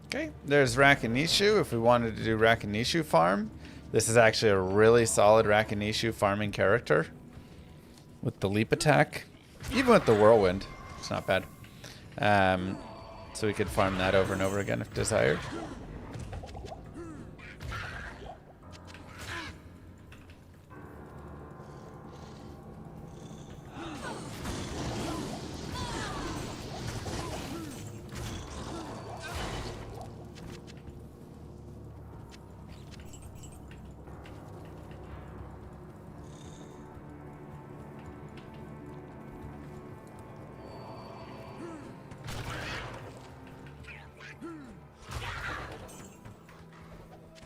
Okay, there's Rakinishu. If we wanted to do Rakinishu farm, this is actually a really solid Rakinishu farming character with the leap attack. Even with the whirlwind, it's not bad. So we could farm that over and over again if desired.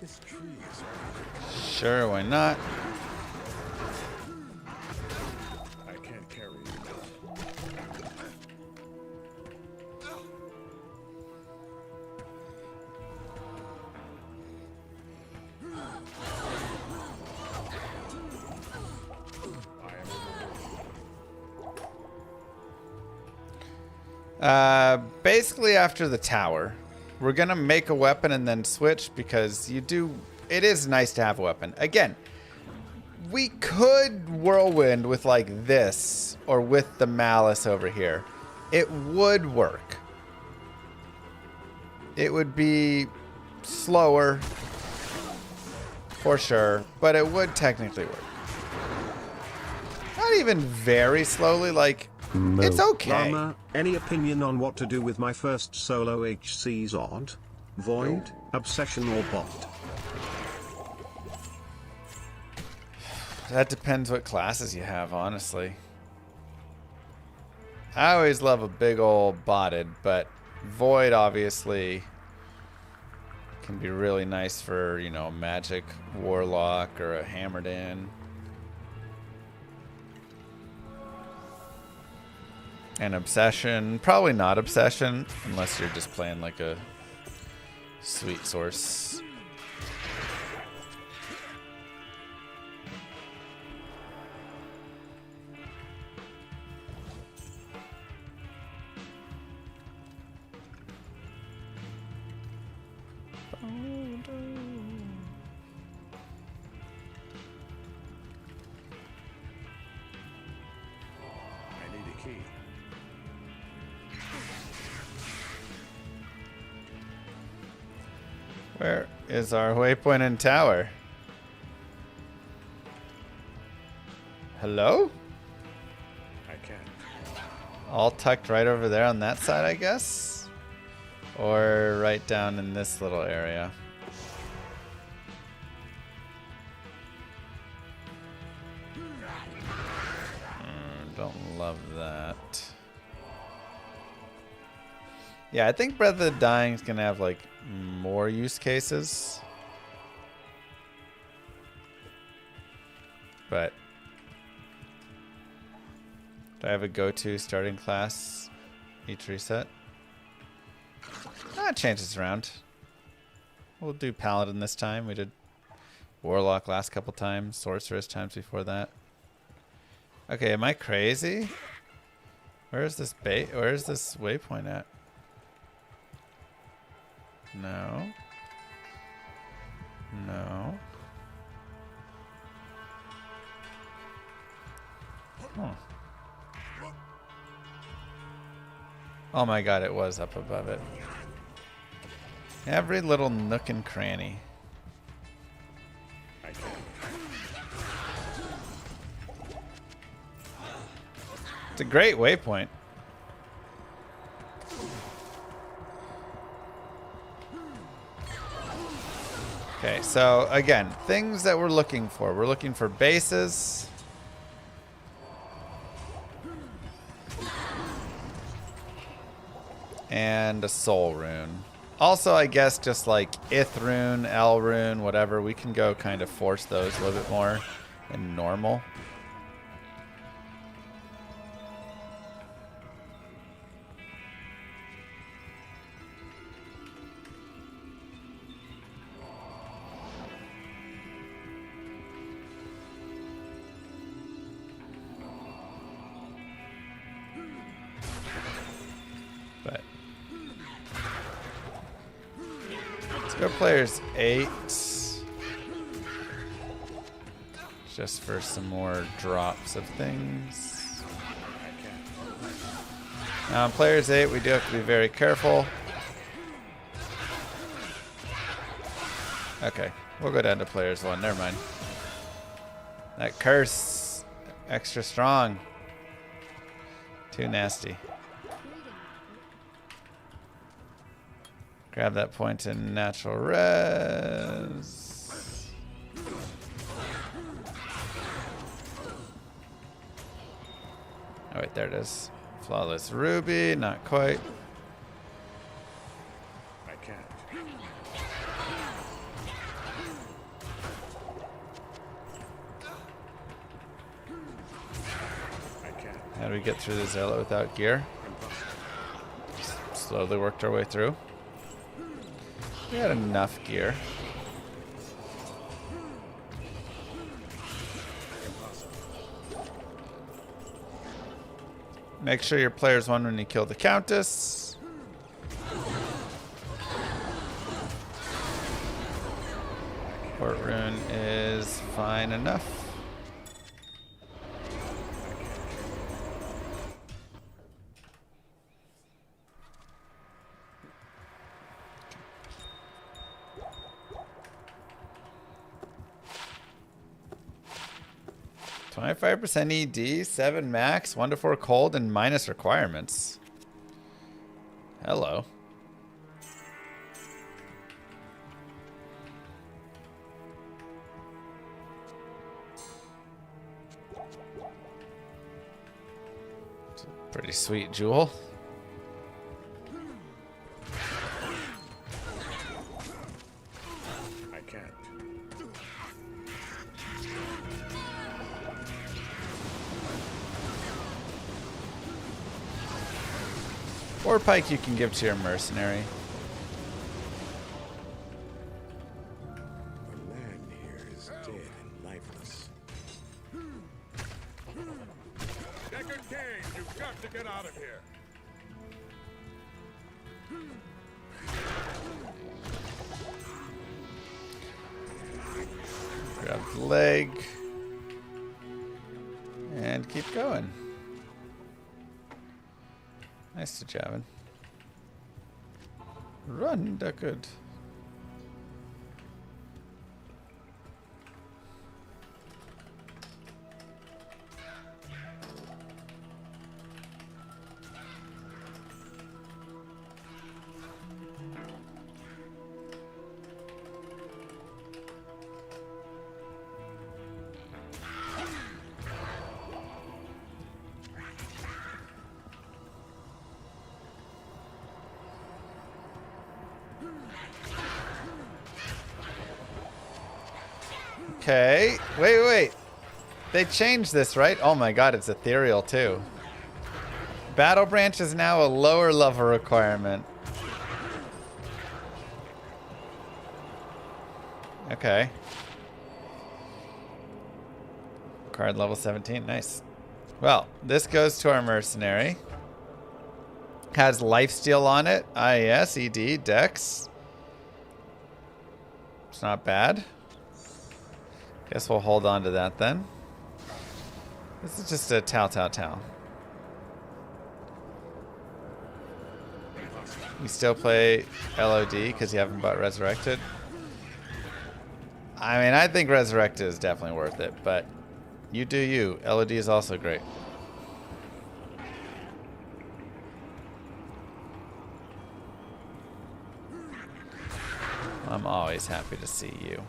This tree is Sure, why not? I can't carry you. Basically after the tower, we're gonna make a weapon and then switch, because you do it is nice to have a weapon. Again, we could whirlwind with like this or with the malice over here. It would work. It would be slower for sure, but it would technically work. Not even very slowly, like it's okay. Llama, any opinion on what to do with my first solo HC Zod? Void, Obsession or Bot? That depends what classes you have, honestly. I always love a big old botted, but Void obviously can be really nice for, you know, a magic warlock or a hammered in. And Obsession, probably not Obsession, unless you're just playing like a sweet source. I need a key. Where is our waypoint and tower? Hello? I can't. All tucked right over there on that side, I guess? Or right down in this little area? Don't love that. Yeah, I think Breath of the Dying is going to have, like, more use cases. But do I have a go-to starting class each reset? Ah, it changes around. We'll do Paladin this time. We did Warlock last couple times. Sorceress times before that. Okay, am I crazy? Where's this where's this waypoint at? No. No. Huh. Oh my god, it was up above it. Every little nook and cranny. I can't. It's a great waypoint. Okay, so again, things that we're looking for. We're looking for bases. And a soul rune. Also, I guess just like Ith rune, L rune, whatever, we can go kind of force those a little bit more than normal. But let's go players 8. Just for some more drops of things. Now on players 8, we do have to be very careful. Okay, we'll go down to players 1. Never mind. That curse, extra strong. Too nasty. Grab that point in natural res. Oh wait, there it is. Flawless ruby, not quite. I can't. I can't. How do we get through the Zealot without gear? Just slowly worked our way through. We had enough gear. Make sure your player's 1 when you kill the Countess. Or Short rune is fine enough. %ED, 7 max, 1 to 4 cold, and minus requirements. Hello. It's a pretty sweet jewel. I can't. Or pike you can give to your mercenary. The land here is dead and lifeless. Deckard Cain, you've got to get out of here. Grab the leg. And keep going. Nice to Javin. Run, Deckard. Okay. Wait. They changed this, right? Oh my god, it's ethereal too. Battle Branch is now a lower level requirement. Okay. Card level 17, nice. Well, this goes to our mercenary. Has lifesteal on it. IES, ED, Dex. It's not bad. Guess we'll hold on to that then. This is just a Tau. You still play LOD because you haven't bought Resurrected? I mean, I think Resurrected is definitely worth it, but you do you. LOD is also great. I'm always happy to see you.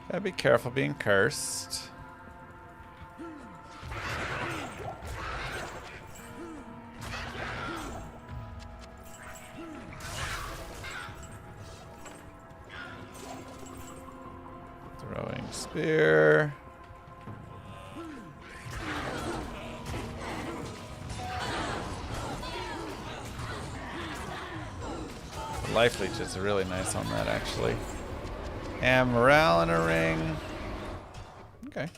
Gotta be careful being cursed. Throwing spear. The life leech is really nice on that, actually. And morale in a ring. Okay.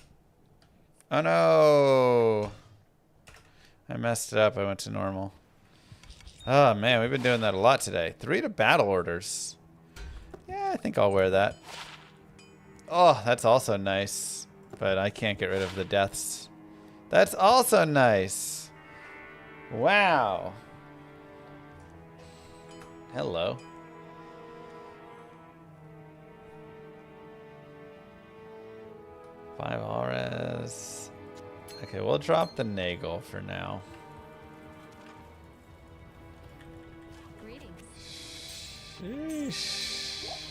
Oh no! I messed it up. I went to normal. Oh man, we've been doing that a lot today. 3 to battle orders. Yeah, I think I'll wear that. Oh, that's also nice. But I can't get rid of the deaths. That's also nice. Wow. Hello. 5 auras. Okay, we'll drop the Nagel for now. Sheesh.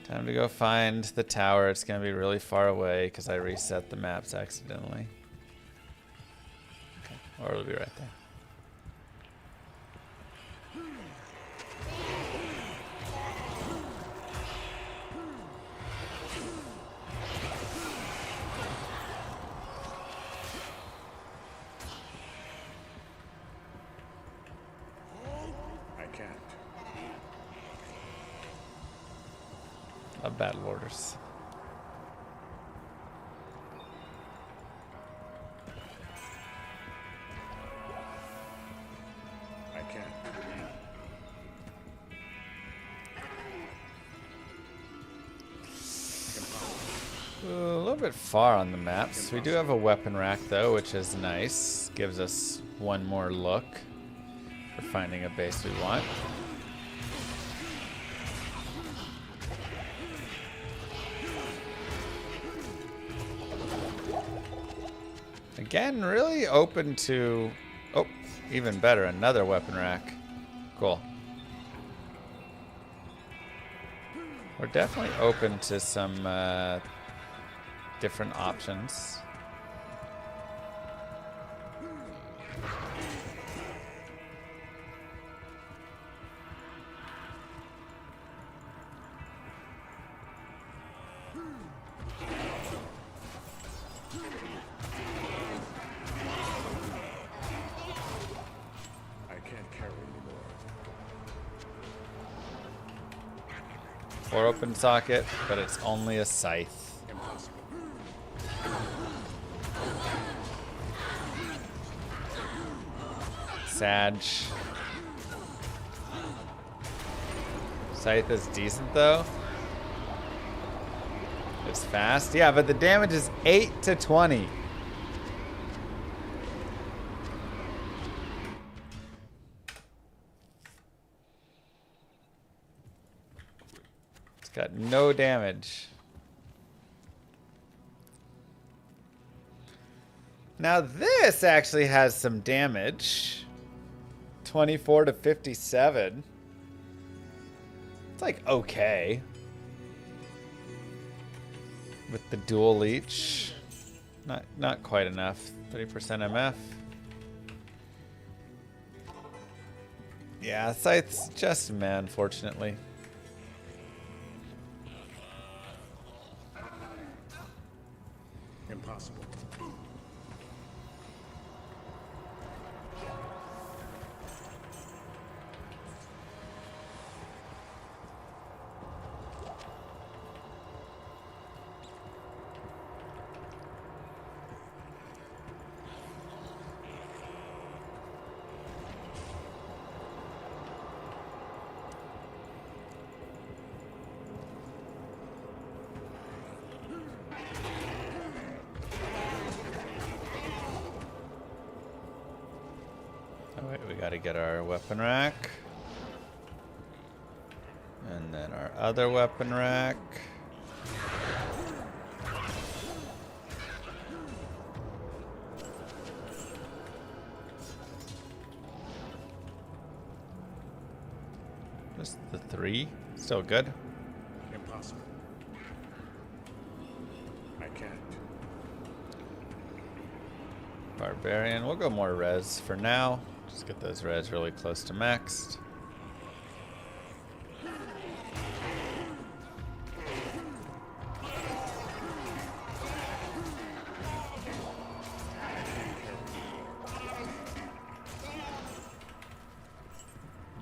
Time to go find the tower. It's gonna be really far away because I reset the maps accidentally. Okay, or it'll be right there. battle orders. I can't. A little bit far on the maps. We do have a weapon rack though, which is nice. Gives us one more look for finding a base we want. Again, really open to... Oh, even better, another weapon rack. Cool. We're definitely open to some different options. Or open socket, but it's only a scythe. Sag. Scythe is decent though. It's fast. Yeah, but the damage is 8 to 20. Got no damage. Now this actually has some damage. 24 to 57. It's like okay. With the dual leech. Not quite enough. 30% MF. Yeah, Scythe's just a man, unfortunately. Impossible. Alright, we gotta get our weapon rack. And then our other weapon rack. Just the 3. Still good. Impossible. I can't. Barbarian. We'll go more res for now. Just get those res really close to maxed.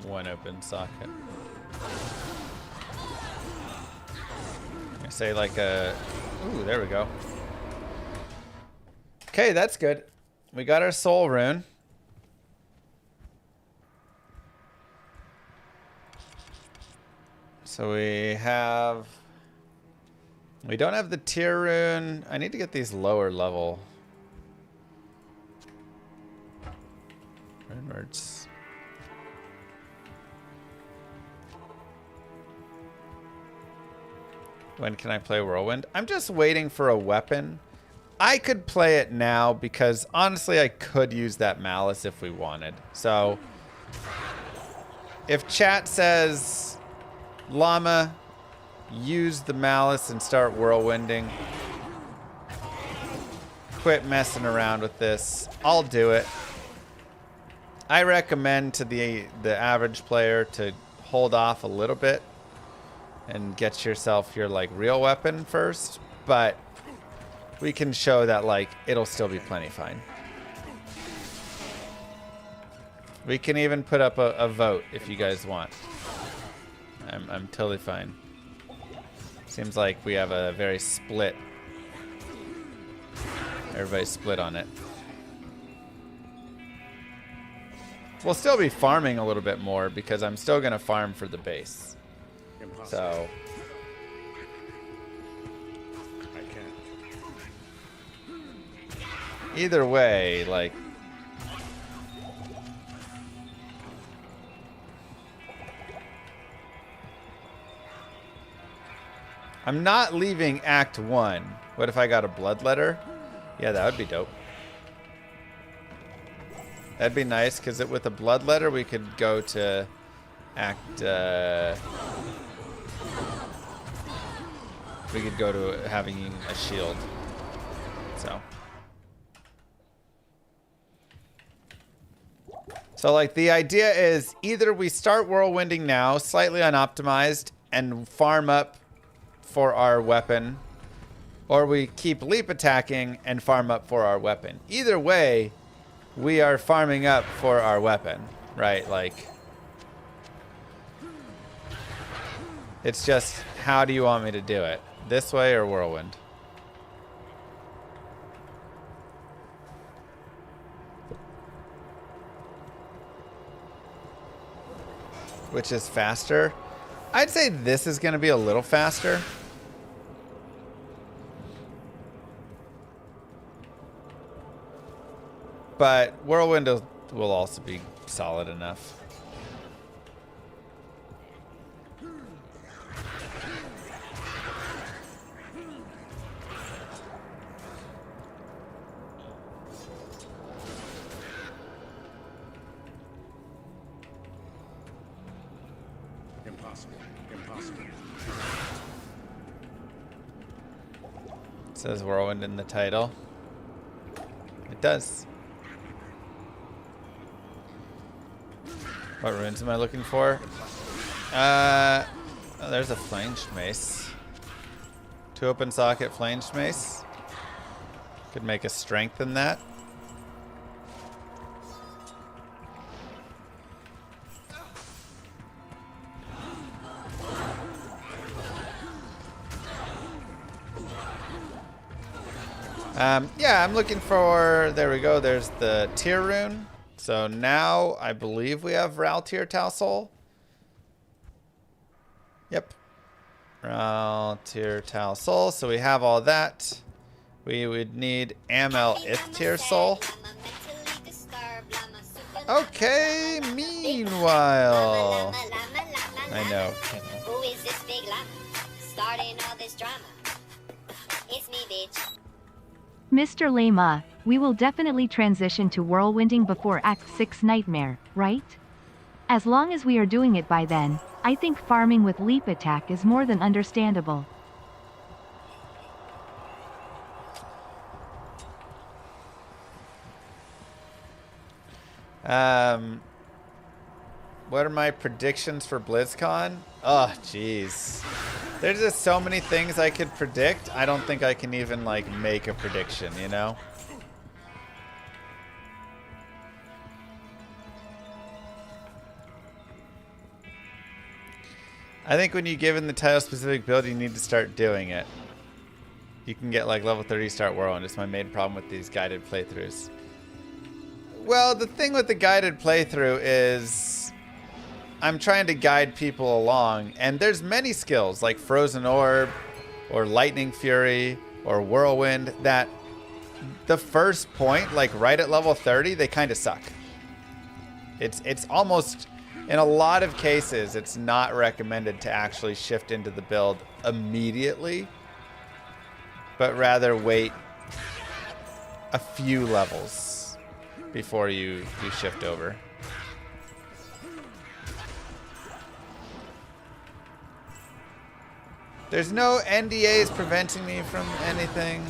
One open socket. I say like a... Ooh, there we go. Okay, that's good. We got our soul rune. So we don't have the tier rune. I need to get these lower level rune words. When can I play Whirlwind? I'm just waiting for a weapon. I could play it now because honestly I could use that malice if we wanted. So if chat says Llama, use the malice and start whirlwinding. Quit messing around with this. I'll do it. I recommend to the average player to hold off a little bit and get yourself your like real weapon first, but we can show that like it'll still be plenty fine. We can even put up a vote if you guys want. I'm totally fine. Seems like we have a very split. Everybody's split on it. We'll still be farming a little bit more because I'm still going to farm for the base. Impossible. So, I can't. either way, like, I'm not leaving Act 1. What if I got a bloodletter? Yeah, that would be dope. That'd be nice, because with a bloodletter, we could go to Act... we could go to having a shield. So, like, the idea is either we start whirlwinding now, slightly unoptimized, and farm up for our weapon, or we keep leap attacking and farm up for our weapon. Either way, we are farming up for our weapon, right? Like, it's just, how do you want me to do it? This way or whirlwind? Which is faster? I'd say this is going to be a little faster. But whirlwind will also be solid enough. Impossible. Impossible. It says whirlwind in the title. It does. What runes am I looking for? Oh, there's a flanged mace. 2 open socket flanged mace. Could make a strength in that. Yeah, I'm looking for, there we go, there's the tier rune. So now I believe we have Raltier Tassel. Yep. Raltier Tassel. So we have all that. We would need Amel Ithtir Soul. Okay, meanwhile. I know. Who is this big llama? Starting all this drama. It's me, bitch. Mr. Llama, we will definitely transition to whirlwinding before Act 6 Nightmare, right? As long as we are doing it by then, I think farming with leap attack is more than understandable. What are my predictions for BlizzCon? Oh, jeez. There's just so many things I could predict. I don't think I can even, like, make a prediction, you know? I think when you give in the title-specific build, you need to start doing it. You can get, like, level 30 start whirlwind. It's my main problem with these guided playthroughs. Well, the thing with the guided playthrough is I'm trying to guide people along, and there's many skills like Frozen Orb or Lightning Fury or Whirlwind that the first point, like right at level 30, they kind of suck. It's almost, in a lot of cases, it's not recommended to actually shift into the build immediately, but rather wait a few levels before you shift over. There's no NDAs preventing me from anything.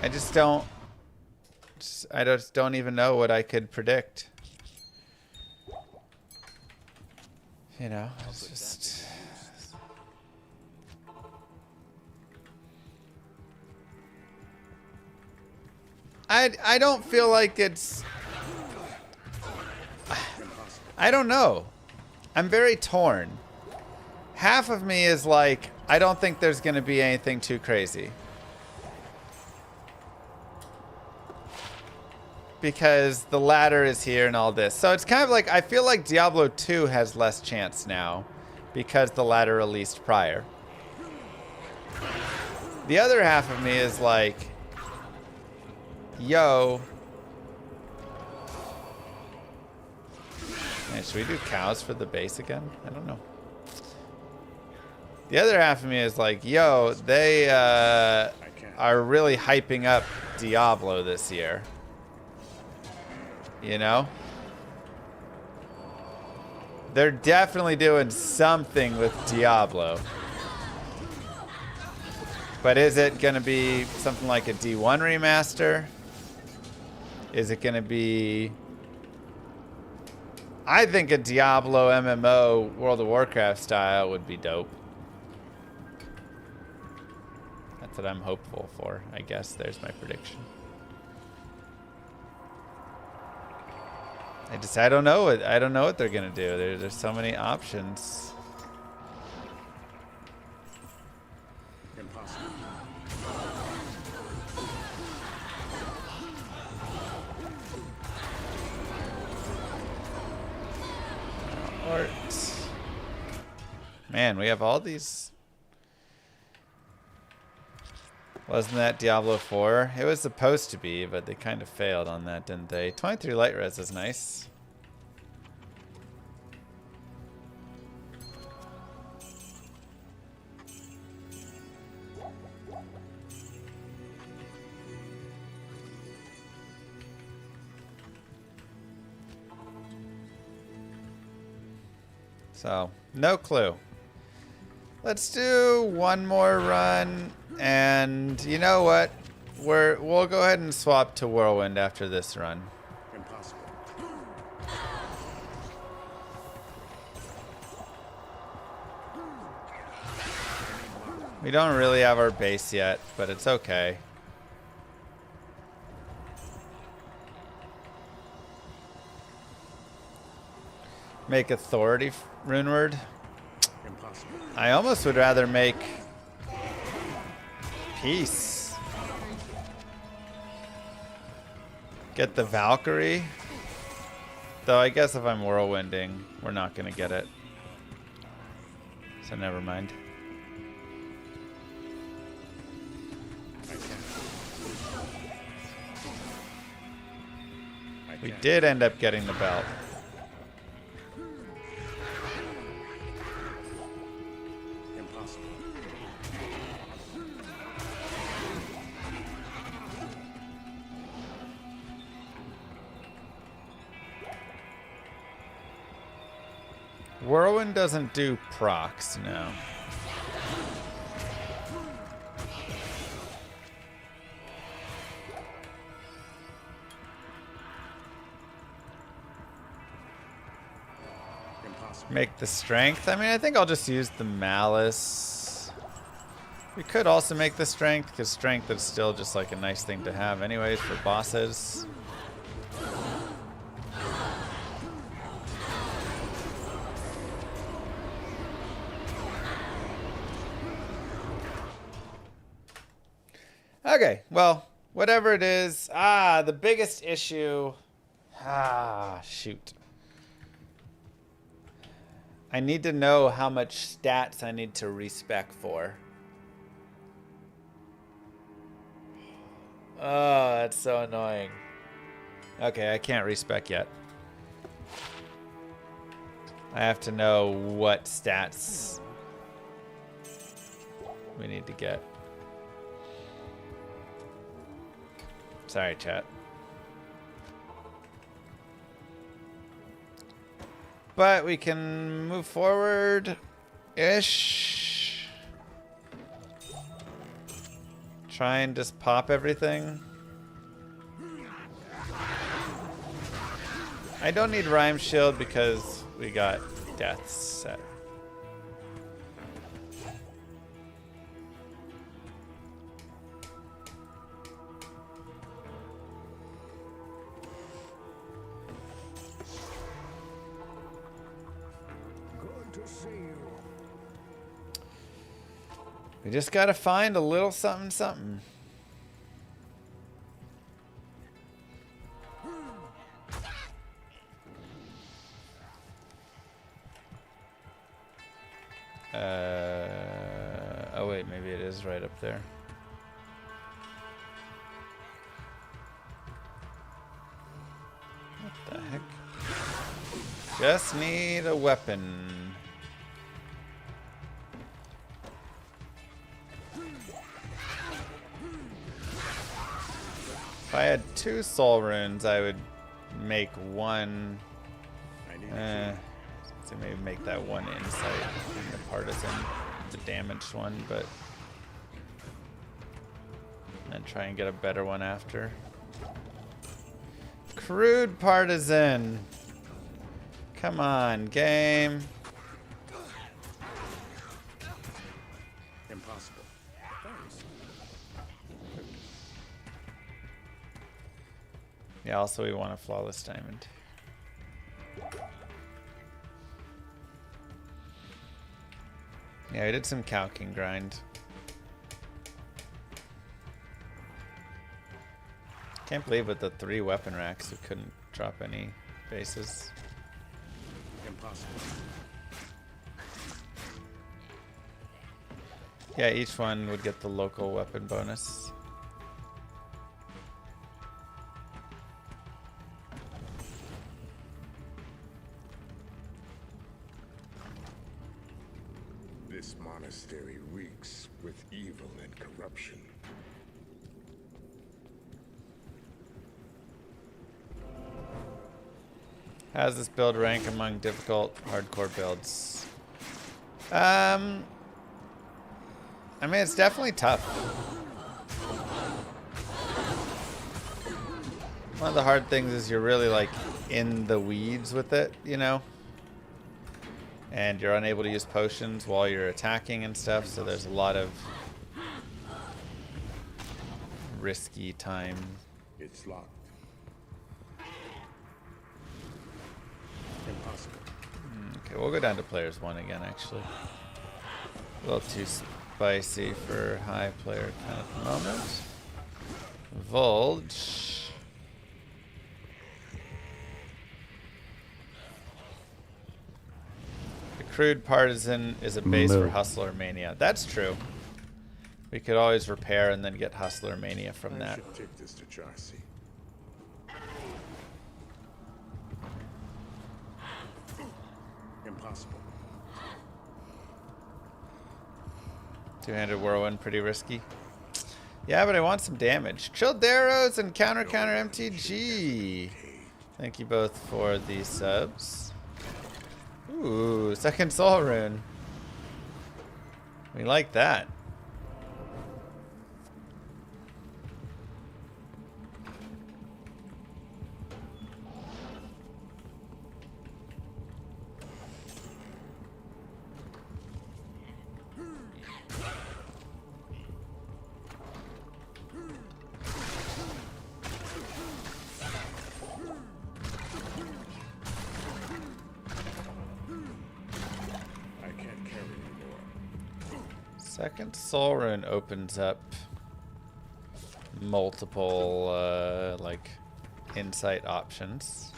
I just don't even know what I could predict. You know, it's just I don't feel like it's I don't know. I'm very torn. Half of me is like, I don't think there's going to be anything too crazy. Because the ladder is here and all this. So it's kind of like, I feel like Diablo 2 has less chance now because the ladder released prior. The other half of me is like, yo. Man, should we do cows for the base again? I don't know. The other half of me is like, yo, they are really hyping up Diablo this year. You know? They're definitely doing something with Diablo. But is it going to be something like a D1 remaster? Is it going to be... I think a Diablo MMO World of Warcraft style would be dope. That's what I'm hopeful for, I guess. There's my prediction. I don't know what they're gonna do. There's so many options. Impossible. Art. Man, we have all these. Wasn't that Diablo 4? It was supposed to be, but they kind of failed on that, didn't they? 23 light res is nice. So, no clue. Let's do one more run, and you know what? We'll go ahead and swap to Whirlwind after this run. Impossible. We don't really have our base yet, but it's okay. Make Authority runeward. Impossible. I almost would rather make Peace. Get the Valkyrie. Though I guess if I'm whirlwinding, we're not going to get it. So never mind. We did end up getting the belt. Impossible. Whirlwind doesn't do procs, no. Make the strength. I mean, I think I'll just use the malice. We could also make the strength, because strength is still just like a nice thing to have anyways for bosses. Okay, well, whatever it is. The biggest issue. Shoot. I need to know how much stats I need to respec for. Oh, that's so annoying. Okay, I can't respec yet. I have to know what stats we need to get. Sorry, chat. But we can move forward-ish. Try and just pop everything. I don't need Rhyme Shield because we got Death set. We just gotta find a little something something. Oh wait, maybe it is right up there. What the heck? Just need a weapon. If I had 2 soul runes, I would make one. So maybe make that one insight in the partisan, the damaged one, but then try and get a better one after. Crude partisan. Come on, game. Impossible. Yeah, also we want a flawless diamond. Yeah, I did some calcing grind. Can't believe with the 3 weapon racks we couldn't drop any bases. Impossible. Yeah, each one would get the local weapon bonus. This monastery reeks with evil and corruption. How does this build rank among difficult hardcore builds? I mean, it's definitely tough. One of the hard things is you're really like in the weeds with it, you know? And you're unable to use potions while you're attacking and stuff, so there's a lot of risky time. It's locked. Impossible. Okay, we'll go down to players 1 again, actually. A little too spicy for high player kind of moment. Vulge. The crude partisan is a base for Hustler Mania. That's true. We could always repair and then get Hustler Mania from I that. should take this to Charcy. Impossible. Two-handed whirlwind, pretty risky. Yeah, but I want some damage. Chilled arrows and counter MTG. Thank you both for the subs. Ooh, second soul rune. We like that. Second soul rune opens up multiple like insight options.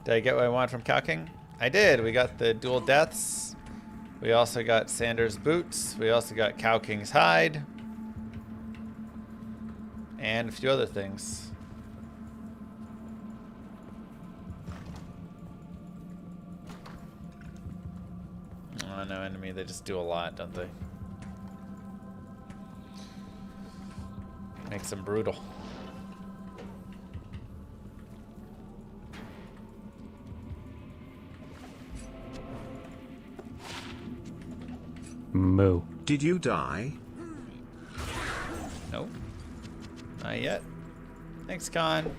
Did I get what I want from calcing? I did. We got the dual deaths. We also got Sanders' boots. We also got Calking's hide. And a few other things. Oh, no enemy. They just do a lot, don't they? Makes them brutal. Moo. Did you die? Nope. Not yet. Thanks, Con.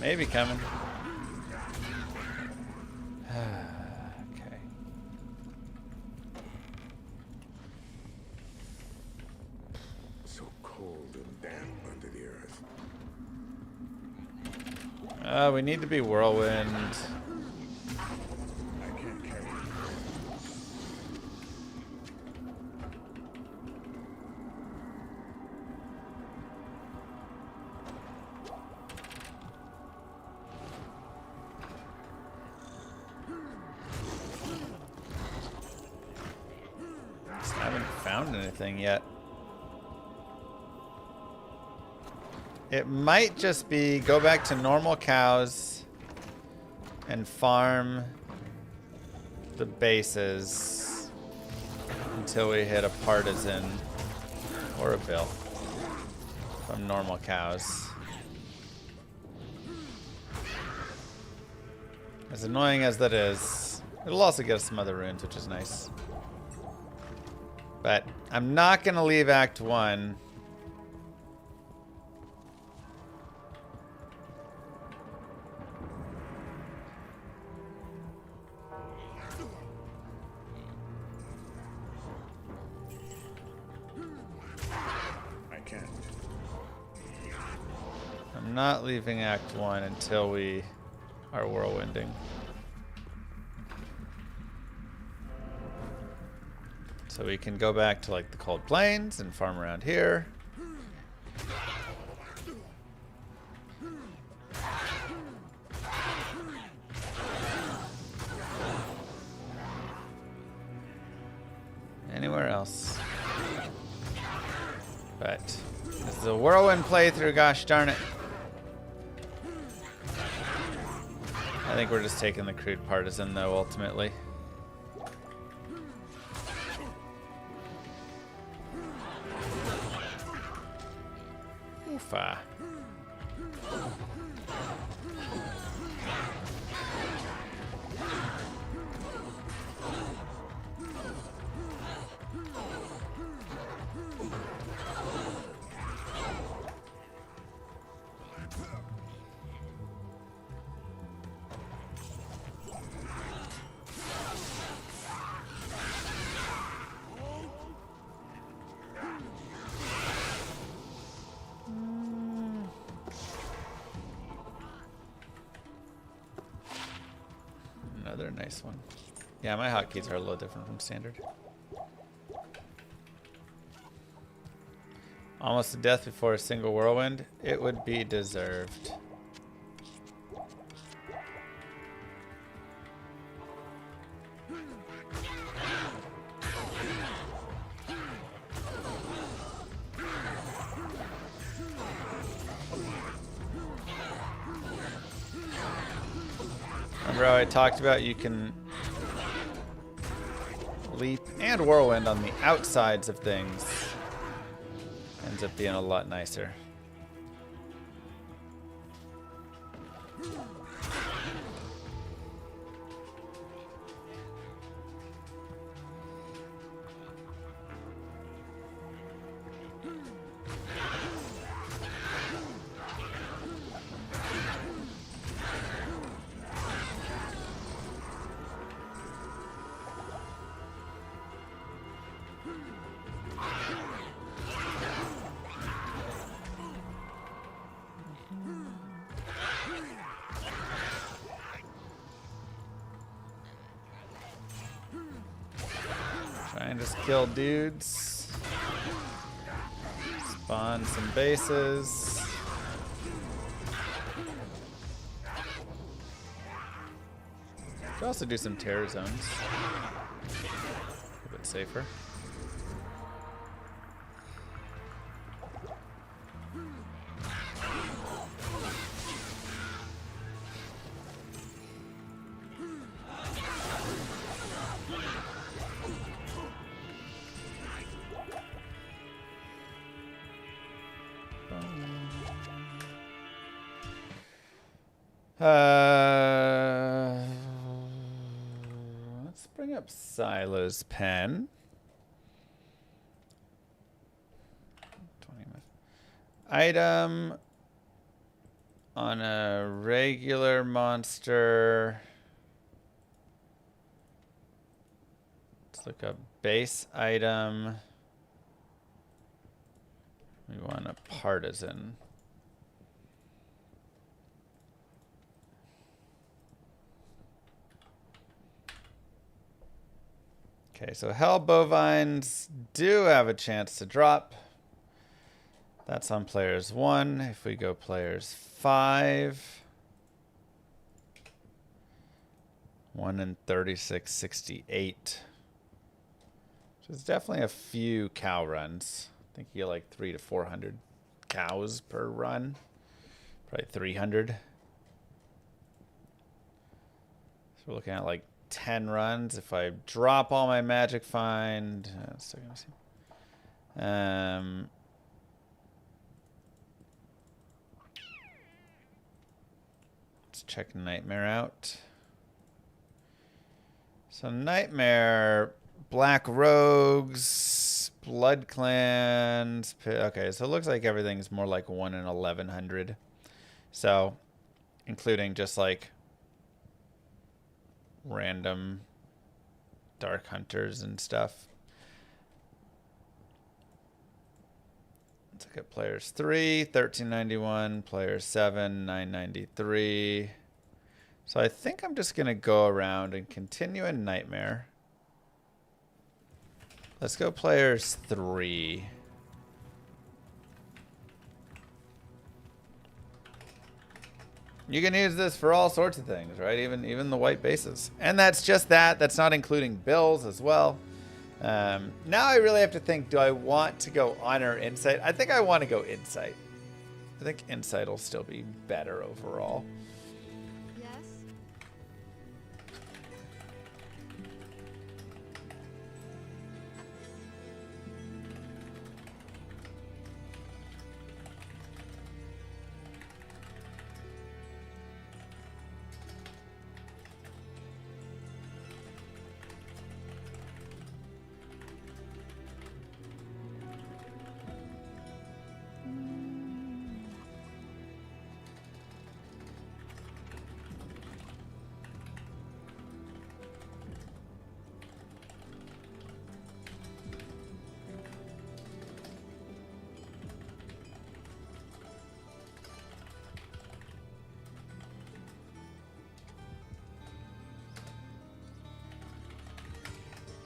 Maybe coming. Okay. So cold and damp under the earth. We need to be whirlwind. I can't carry it. Just haven't found anything yet. It might just be go back to normal cows and farm the bases until we hit a partisan or a bill from normal cows. As annoying as that is, it'll also get us some other runes, which is nice. But I'm not going to leave Act 1. I can't. I'm not leaving Act 1 until we are whirlwinding. So we can go back to like the cold plains and farm around here. Anywhere else. But this is a whirlwind playthrough, gosh darn it. I think we're just taking the crude partisan though, ultimately. Oofa. Another nice one. Yeah, my hotkeys are a little different from standard. Almost to death before a single whirlwind. It would be deserved. Remember how I talked about you can leap and whirlwind on the outsides of things. Ends up being a lot nicer. Try and just kill dudes. Spawn some bases. Could also do some terror zones. A bit safer. Let's bring up Silo's pen. 20 item on a regular monster. Let's look up base item. We want a partisan. Okay, so hell bovines do have a chance to drop. That's on players 1. If we go players 5, 1 in 36.68. Which is definitely a few cow runs. I think you get like 300 to 400 cows per run. Probably 300. So we're looking at like 10 runs. If I drop all my magic find, still gonna see. Let's check Nightmare out. So Nightmare, Black Rogues, Blood Clans. Okay, so it looks like everything's more like 1 in 1100. So, including just like random Dark Hunters and stuff. Let's look at players 3, 1391, players 7, 993. So I think I'm just going to go around and continue in Nightmare. Let's go players 3. You can use this for all sorts of things, right? Even the white bases. And that's just that. That's not including bills as well. Now I really have to think, do I want to go Honor or Insight? I think I want to go Insight. I think Insight will still be better overall.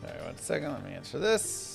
Alright, 1 second, let me answer this.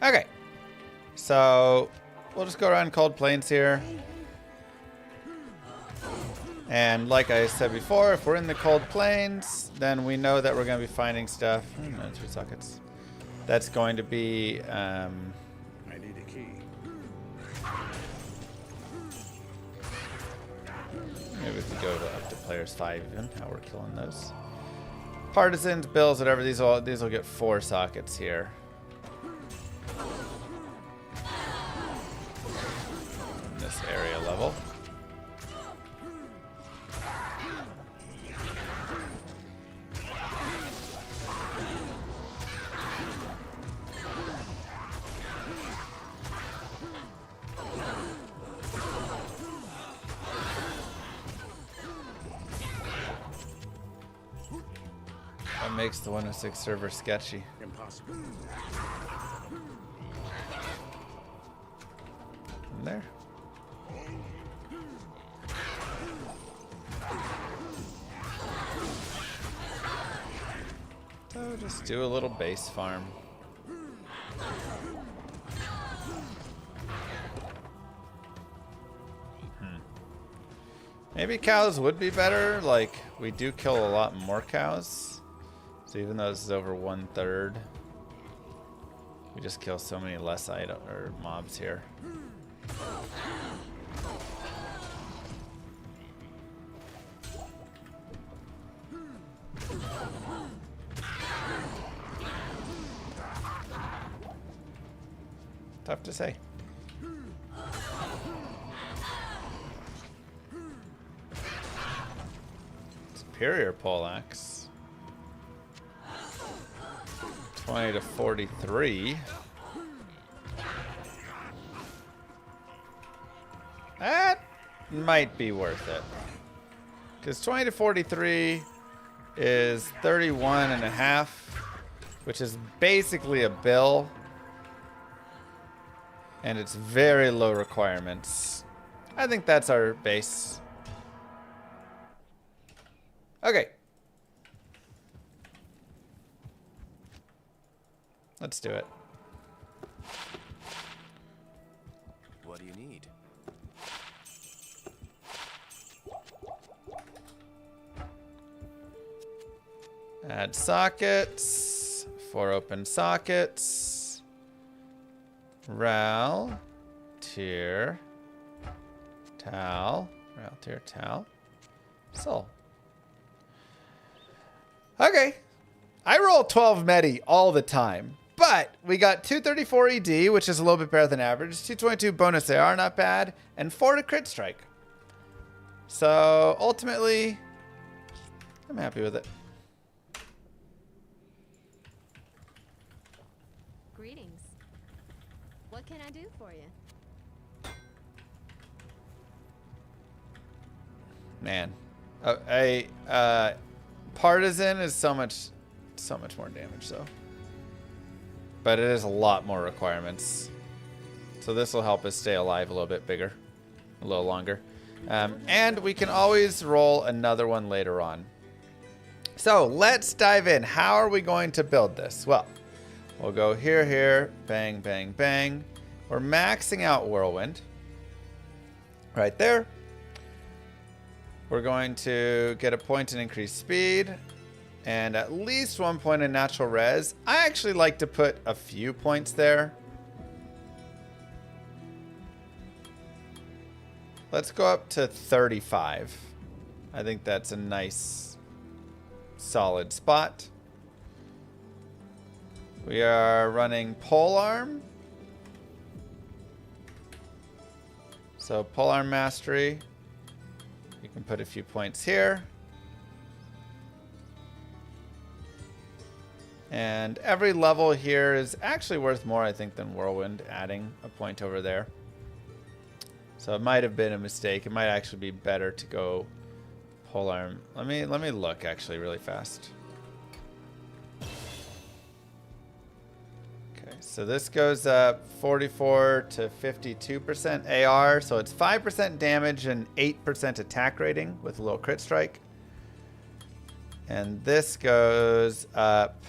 Okay, so we'll just go around Cold Plains here. And like I said before, if we're in the Cold Plains, then we know that we're going to be finding stuff. No, 2 sockets. That's going to be... I need a key. maybe we could go up to players 5 even, how we're killing those. Partisans, bills, whatever, these will get 4 sockets here. Area level. That makes the 106 server sketchy. Impossible. In there. So just do a little base farm. Maybe cows would be better. Like, we do kill a lot more cows. So even though this is over 1/3, we just kill so many less mobs here. Tough to say. Superior poleaxe. 20 to 43. That might be worth it. Because 20 to 43 is 31.5, which is basically a bill. And it's very low requirements. I think that's our base. Okay. Let's do it. What do you need? Add sockets. 4 open sockets. Ral, tier, tal, ral, tier, tal, soul. Okay. I roll 12 medi all the time, but we got 234 ED, which is a little bit better than average, 222 bonus AR, not bad, and 4 to crit strike. So ultimately, I'm happy with it. Greetings. What can I do for you? Man, partisan is so much more damage though, but it is a lot more requirements. So this will help us stay alive a little bit bigger, a little longer, and we can always roll another one later on. So let's dive in. How are we going to build this? Well, we'll go here, here, bang, bang, bang. We're maxing out Whirlwind right there. We're going to get a point in increased speed and at least 1 point in natural res. I actually like to put a few points there. Let's go up to 35. I think that's a nice, solid spot. We are running polearm. So polearm mastery. You can put a few points here. And every level here is actually worth more, I think, than Whirlwind, adding a point over there. So it might have been a mistake. It might actually be better to go polearm. Let me look actually really fast. So this goes up 44 to 52% AR. So it's 5% damage and 8% attack rating with a little crit strike. And this goes up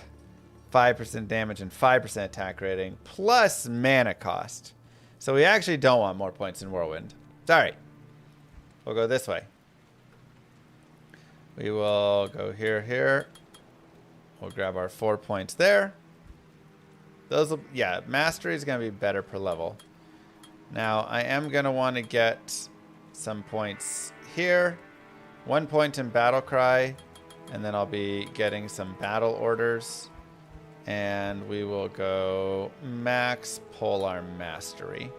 5% damage and 5% attack rating plus mana cost. So we actually don't want more points in Whirlwind. Sorry. We'll go this way. We will go here, here. We'll grab our 4 points there. Those will, yeah, mastery is going to be better per level. Now, I am going to want to get some points here. 1 point in battle cry, and then I'll be getting some battle orders. And we will go max polearm mastery.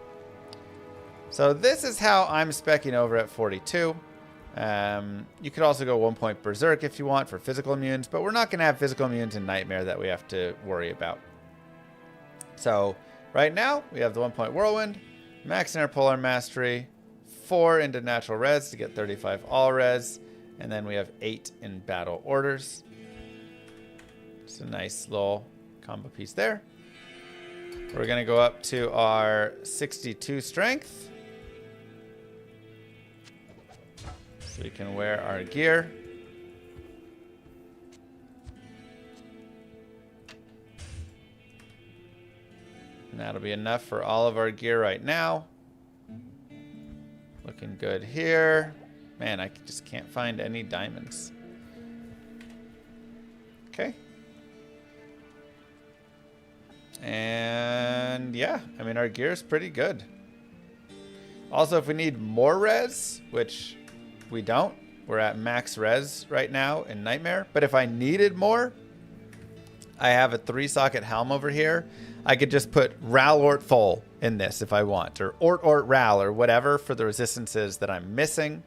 So this is how I'm speccing over at 42. You could also go 1 point berserk if you want for physical immunes, but we're not going to have physical immunes in Nightmare that we have to worry about. So right now we have the 1 point whirlwind, maxing our polearm mastery, 4 into natural res to get 35 all res, and then we have 8 in battle orders. It's a nice little combo piece there. We're going to go up to our 62 strength. So we can wear our gear. And that'll be enough for all of our gear right now. Looking good here. Man, I just can't find any diamonds. Okay. And yeah, I mean, our gear is pretty good. Also, if we need more res, which we don't, we're at max res right now in Nightmare. But if I needed more, I have a 3-socket helm over here. I could just put Ral Ort Thol in this if I want, or Ort Ral, or whatever for the resistances that I'm missing.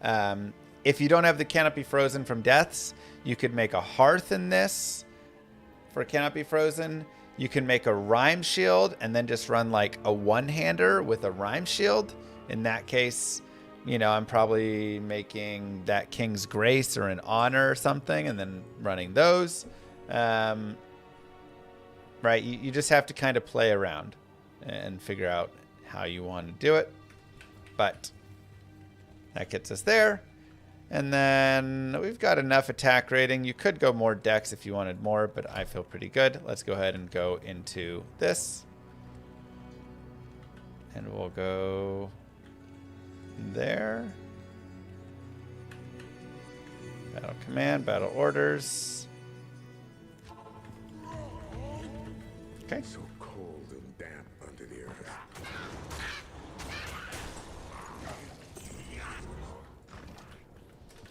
If you don't have the Canopy Frozen from Deaths, you could make a Hearth in this for Canopy Frozen. You can make a Rhyme Shield and then just run like a one-hander with a Rhyme Shield. In that case, you know, I'm probably making that King's Grace or an Honor or something and then running those. Right, you just have to kind of play around and figure out how you want to do it. But that gets us there. And then we've got enough attack rating. You could go more dex if you wanted more, but I feel pretty good. Let's go ahead and go into this. And we'll go there. Battle command, battle orders. Okay. So cold and damp under the earth.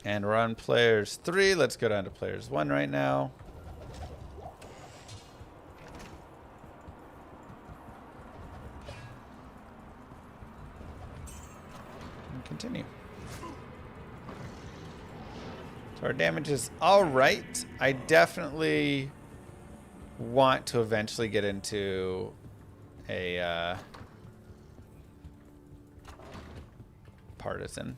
And we're on players 3. Let's go down to players 1 right now. And continue. So our damage is all right. I definitely want to eventually get into a partisan.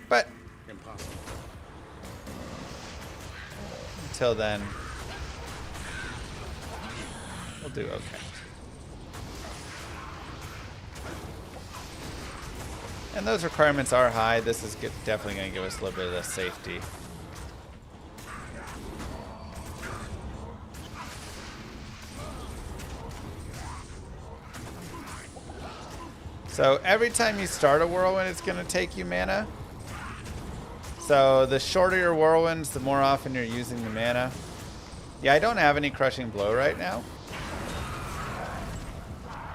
But Impossible. until then, we'll do okay. And those requirements are high. This is definitely going to give us a little bit of the safety. So every time you start a whirlwind, it's going to take you mana. So the shorter your whirlwinds, the more often you're using the mana. Yeah, I don't have any crushing blow right now.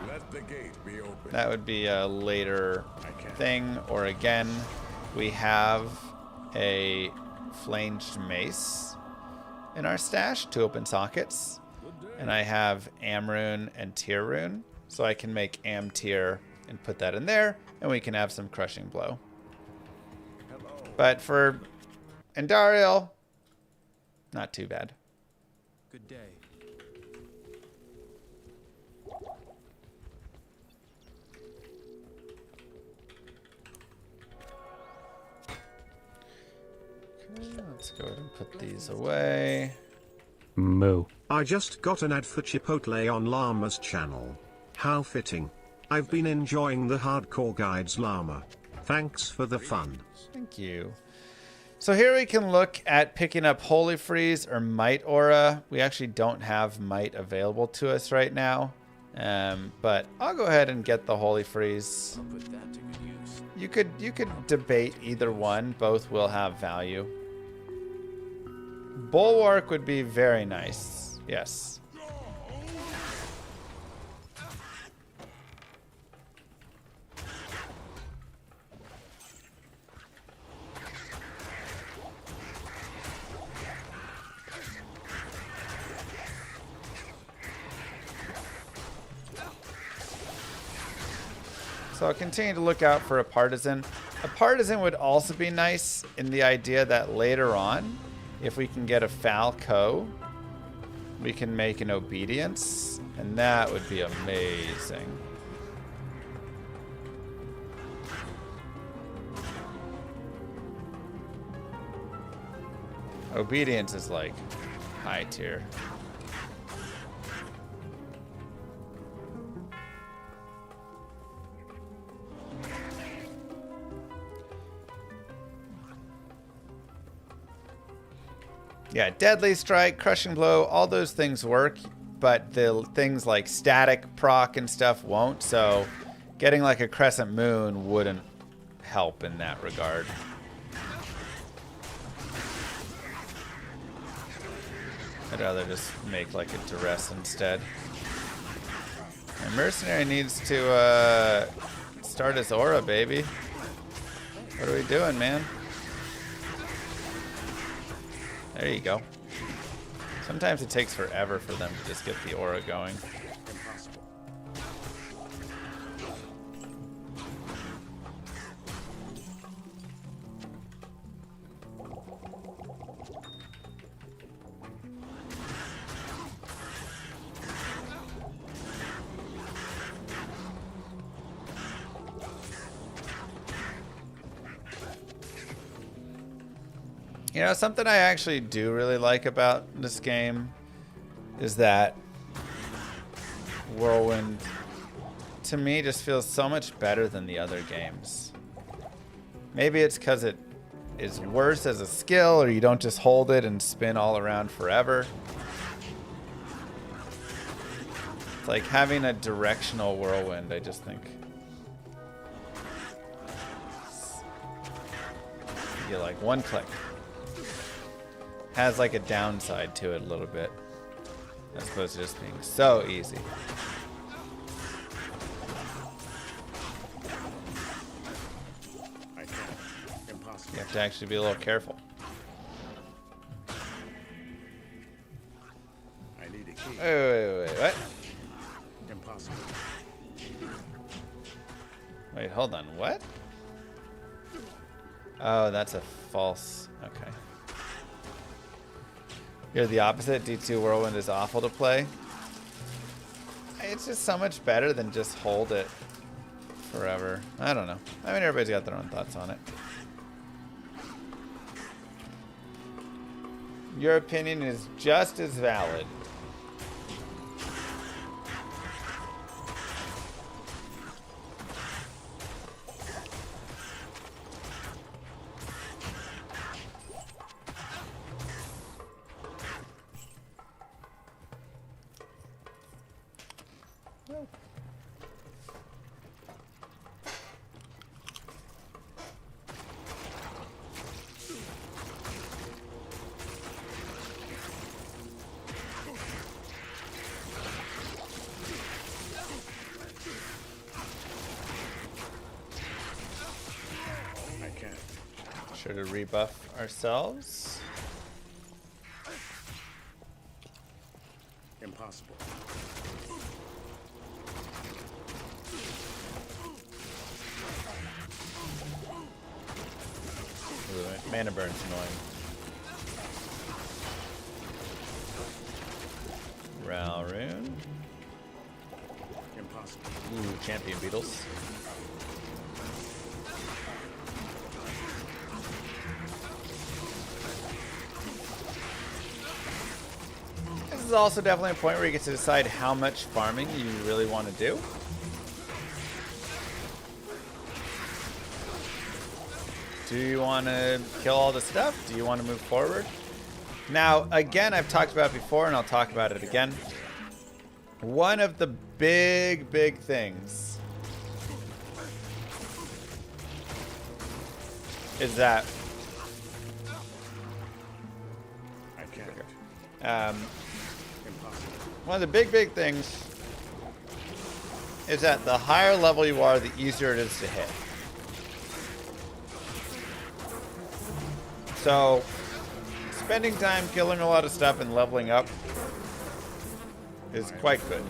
Let the gate be open. That would be a later thing. Or again, we have a flanged mace in our stash, 2 open sockets. And I have Amrune and Tear Rune. So I can make Am Tear and put that in there, and we can have some crushing blow. But for Andariel, not too bad. Good day. Okay, let's go ahead and put these away. Moo. I just got an ad for Chipotle on Llama's channel. How fitting. I've been enjoying the hardcore guides, Llama. Thanks for the fun. Thank you. So here we can look at picking up Holy Freeze or Might Aura. We actually don't have Might available to us right now. But I'll go ahead and get the Holy Freeze. I'll put that to good use. You could debate either one. Both will have value. Bulwark would be very nice. Yes. So I'll continue to look out for a partisan. A partisan would also be nice in the idea that later on, if we can get a Falco, we can make an Obedience, and that would be amazing. Obedience is like high tier. Yeah, Deadly Strike, Crushing Blow, all those things work, but the things like Static Proc and stuff won't. So getting like a crescent moon wouldn't help in that regard. I'd rather just make like a duress instead. And mercenary needs to start his aura, baby. What are we doing, man? There you go. Sometimes it takes forever for them to just get the aura going. You know, something I actually do really like about this game is that Whirlwind, to me, just feels so much better than the other games. Maybe it's because it is worse as a skill, or you don't just hold it and spin all around forever. It's like having a directional Whirlwind, I just think. You like one click. Has like a downside to it a little bit, as opposed to just being so easy. I can't. Impossible. You have to actually be a little careful. I need a key. Wait, what? Impossible. Wait, hold on, what? Oh, that's a false, okay. You're the opposite. D2 Whirlwind is awful to play. It's just so much better than just hold it forever. I don't know. I mean, everybody's got their own thoughts on it. Your opinion is just as valid. Sure to rebuff ourselves. Impossible. Ooh, mana burn's annoying. Ralrune. Impossible. Ooh, champion beetles. This is also definitely a point where you get to decide how much farming you really want to do. Do you want to kill all the stuff? Do you want to move forward? Now, again, I've talked about it before, and I'll talk about it again. One of the big things is that I can't. Impossible. one of the big things is that the higher level you are, the easier it is to hit. So, spending time killing a lot of stuff and leveling up is quite good.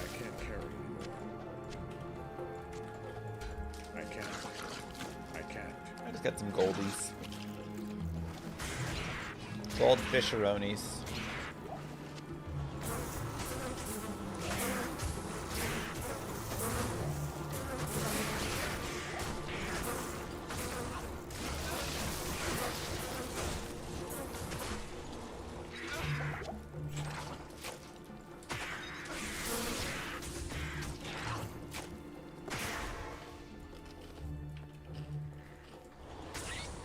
I can't carry anymore. I can't. I can't. I just got some goldies. Gold fisheronis.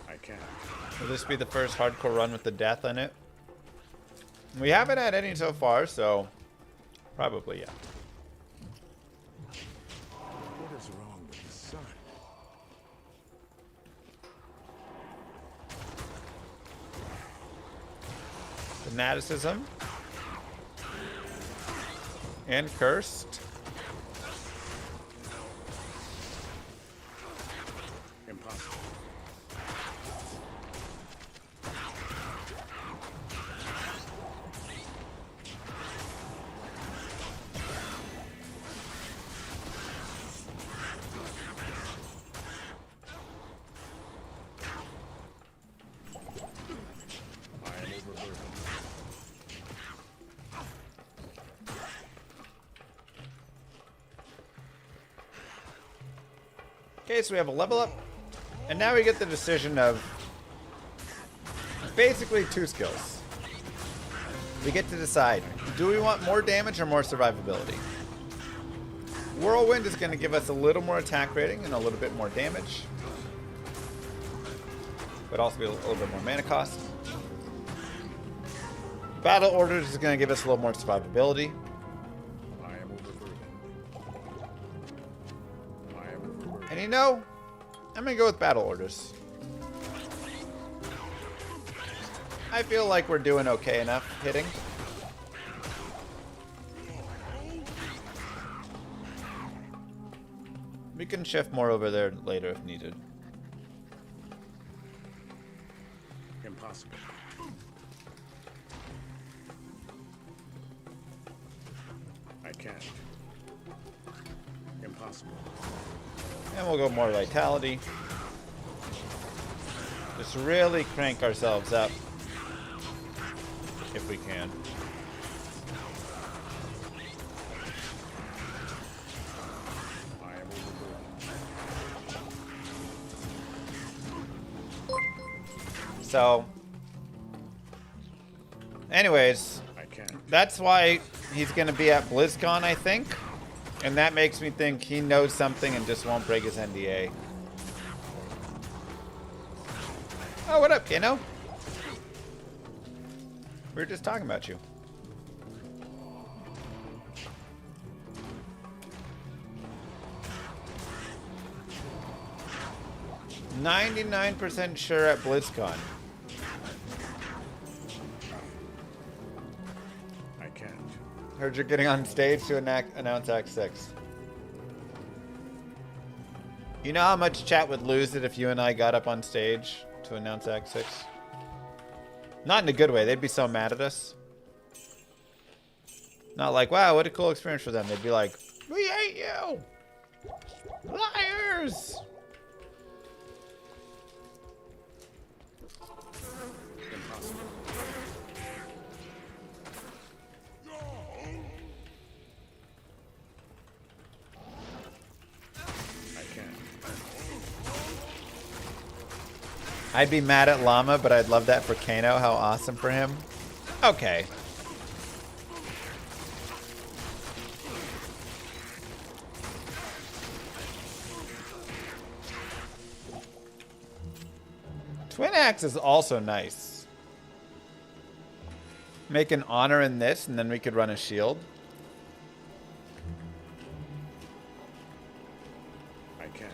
I can't. Will this be the first hardcore run with the death in it? We haven't had any so far, so probably, yeah. Fanaticism. And Cursed. Impossible. I am overburdened. Okay, so we have a level up. And now we get the decision of basically 2 skills. We get to decide, do we want more damage or more survivability? Whirlwind is going to give us a little more attack rating and a little bit more damage. But also be a little bit more mana cost. Battle Orders is going to give us a little more survivability. I am overburdened. I am overburdened. And you know, I'm going to go with Battle Orders. I feel like we're doing okay enough hitting. We can shift more over there later if needed. Impossible. I can't. Impossible. And we'll go more Vitality. Just really crank ourselves up. If we can. I am overburdened. So, anyways, I can't. that's why he's going to be at BlizzCon, I think. And that makes me think he knows something and just won't break his NDA. Oh, what up, Kano? We were just talking about you. "99% sure at BlizzCon." I can't. Heard you're getting on stage to announce Act 6. You know how much chat would lose it if you and I got up on stage to announce Act 6? Not in a good way. They'd be so mad at us. Not like, wow, what a cool experience for them. They'd be like, we hate you! Liars! Impossible. I can't. I'd be mad at Llama, but I'd love that for Kano. How awesome for him. Okay. Twin Axe is also nice. Make an honor in this, and then we could run a shield. I can't.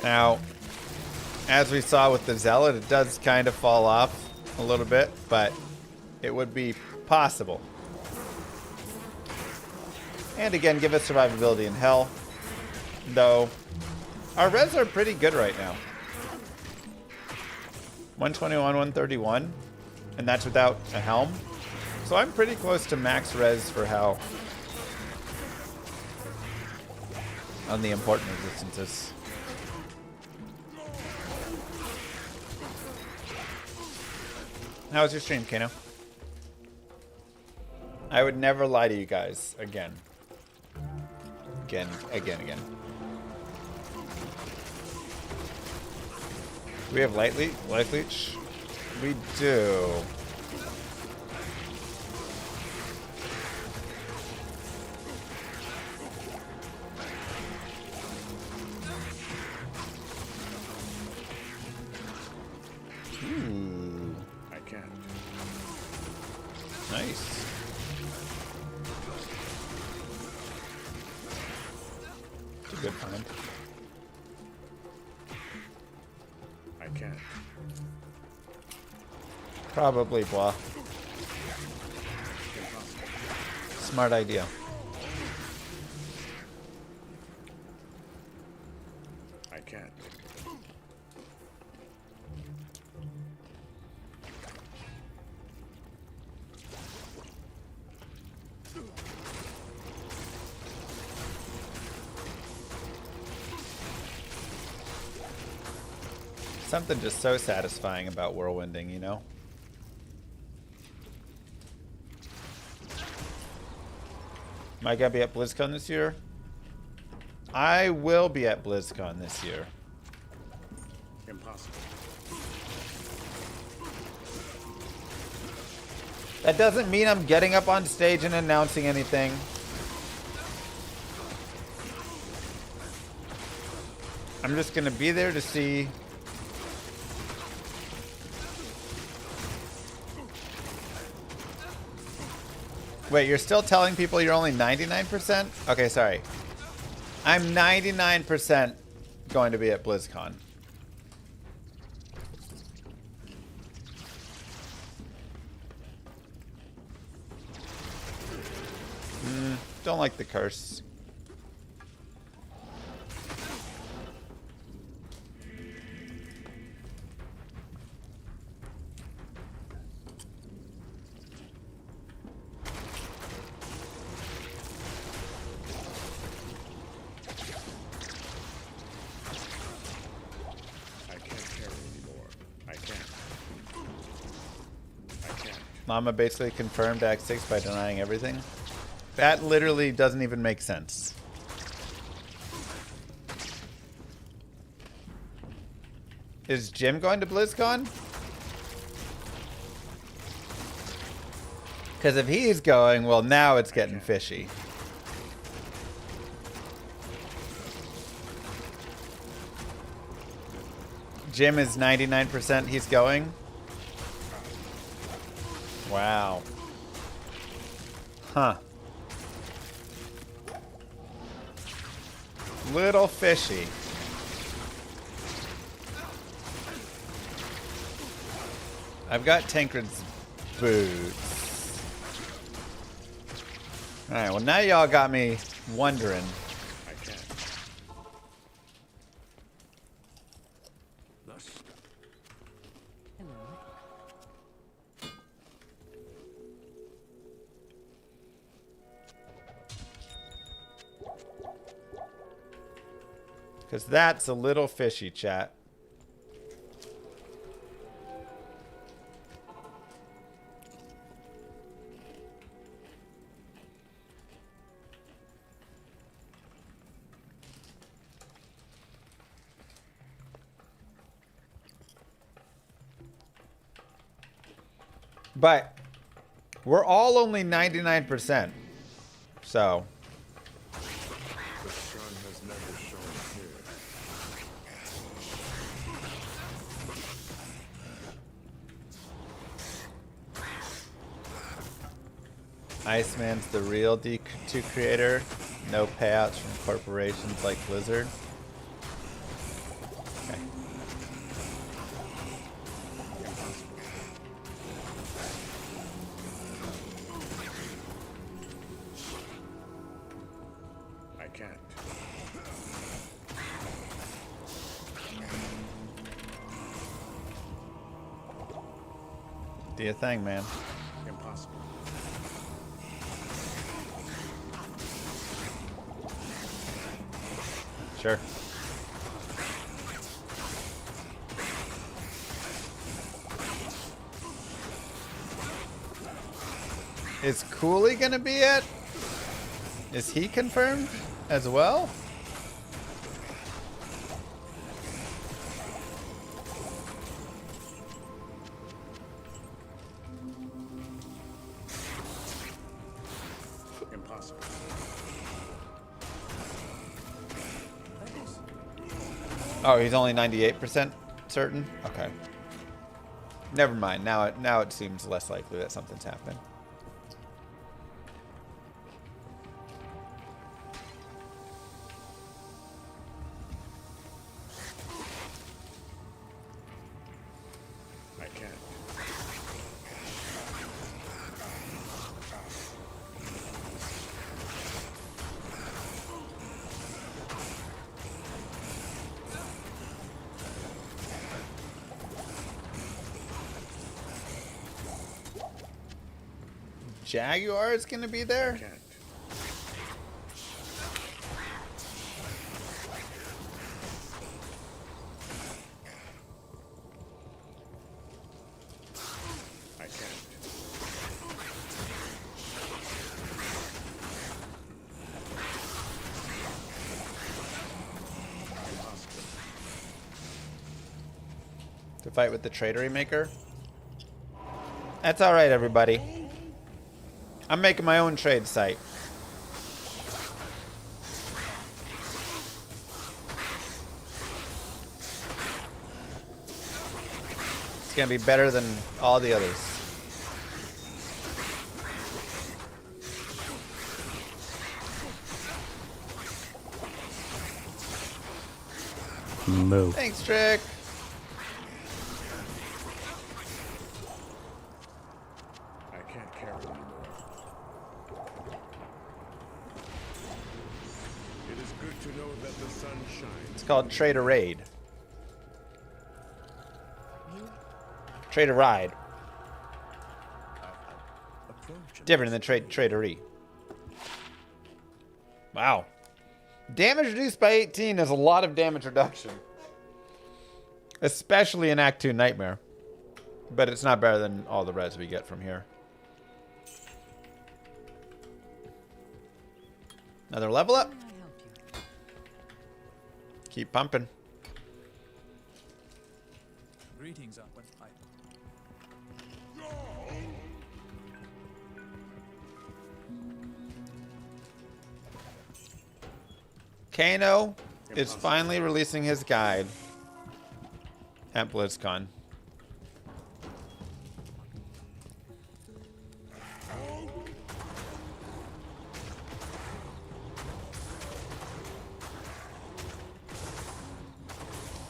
Now, as we saw with the Zealot, it does kind of fall off a little bit, but it would be possible. And again, give us survivability in hell. Though, our res are pretty good right now. 121, 131, and that's without a helm. So I'm pretty close to max res for hell on the important resistances. How was your stream, Kano? I would never lie to you guys again. Again. Do we have life leech? We do. Ooh, I can't. nice. It's a good find. I can't. Probably blah. Impossible. Smart idea. I can't. Something just so satisfying about whirlwinding, you know? Am I gonna be at BlizzCon this year? I will be at BlizzCon this year. Impossible. That doesn't mean I'm getting up on stage and announcing anything. I'm just gonna be there to see. Wait, you're still telling people you're only 99%? Okay, sorry. I'm 99% going to be at BlizzCon. Don't like the curse. Llama basically confirmed Act 6 by denying everything. That literally doesn't even make sense. Is Jim going to BlizzCon? Because if he's going, well, now it's getting fishy. Jim is 99% he's going. Wow. Huh. Little fishy. I've got Tancred's boots. Alright, well now y'all got me wondering. I can't. Because that's a little fishy, chat. But we're all only 99%. So The sun has never shone here. Iceman's the real D2 creator. No payouts from corporations like Blizzard. Okay. I can't. Do your thing, man. Impossible. Sure. Is Cooley gonna be it? Is he confirmed as well? Impossible. Oh, he's only 98% certain? Okay. Never mind. Now it seems less likely that something's happening. Jaguar is gonna be there? Can't. I can't. Impossible. To fight with the Tradery Maker? That's alright, everybody. I'm making my own trade site. It's gonna be better than all the others. Move. Thanks, Trick. I can't carry anymore. It is good to know that the sun shines. It's called Trader Raid. Trader Ride. Different than the Tradery. Wow. Damage reduced by 18 is a lot of damage reduction. Especially in Act 2 Nightmare. But it's not better than all the res we get from here. Another level up. Keep pumping. Greetings, Aquan. Kano is finally releasing his guide at BlizzCon.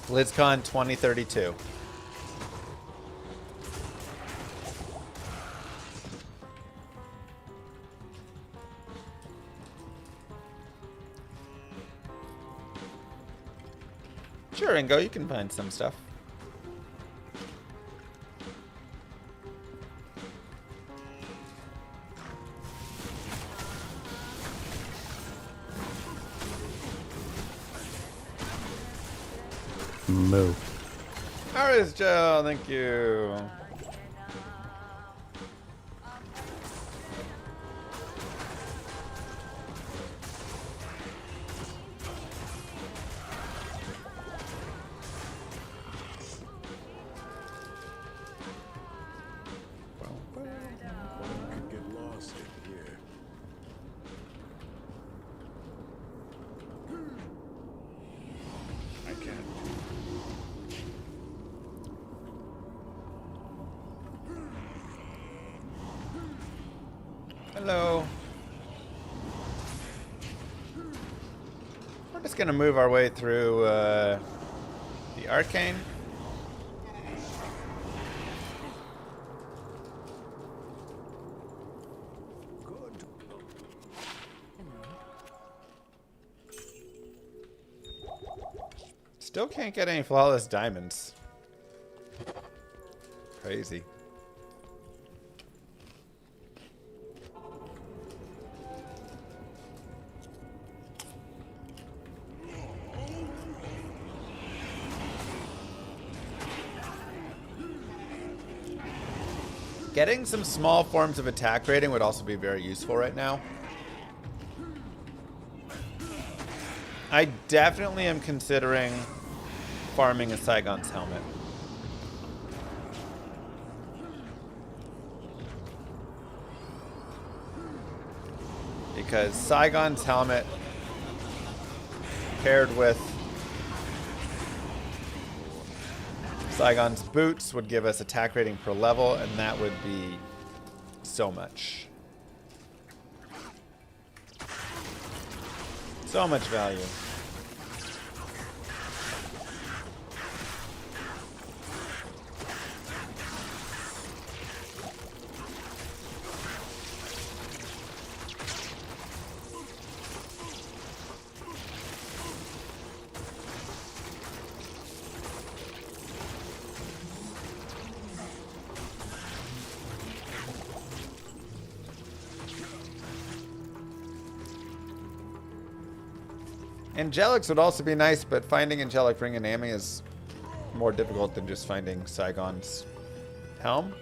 BlizzCon 2032. Sure, Ingo, you can find some stuff. Move. Harris Joe, thank you. One could get lost in here. I can't. Hello. We're just gonna move our way through the arcane. Still can't get any flawless diamonds. Crazy. Getting some small forms of attack rating would also be very useful right now. I definitely am considering farming a Saigon's helmet. Because Saigon's helmet paired with Saigon's boots would give us attack rating per level, and that would be so much. So much value. Angelics would also be nice, but finding Angelic Ring and Ami is more difficult than just finding Saigon's helm.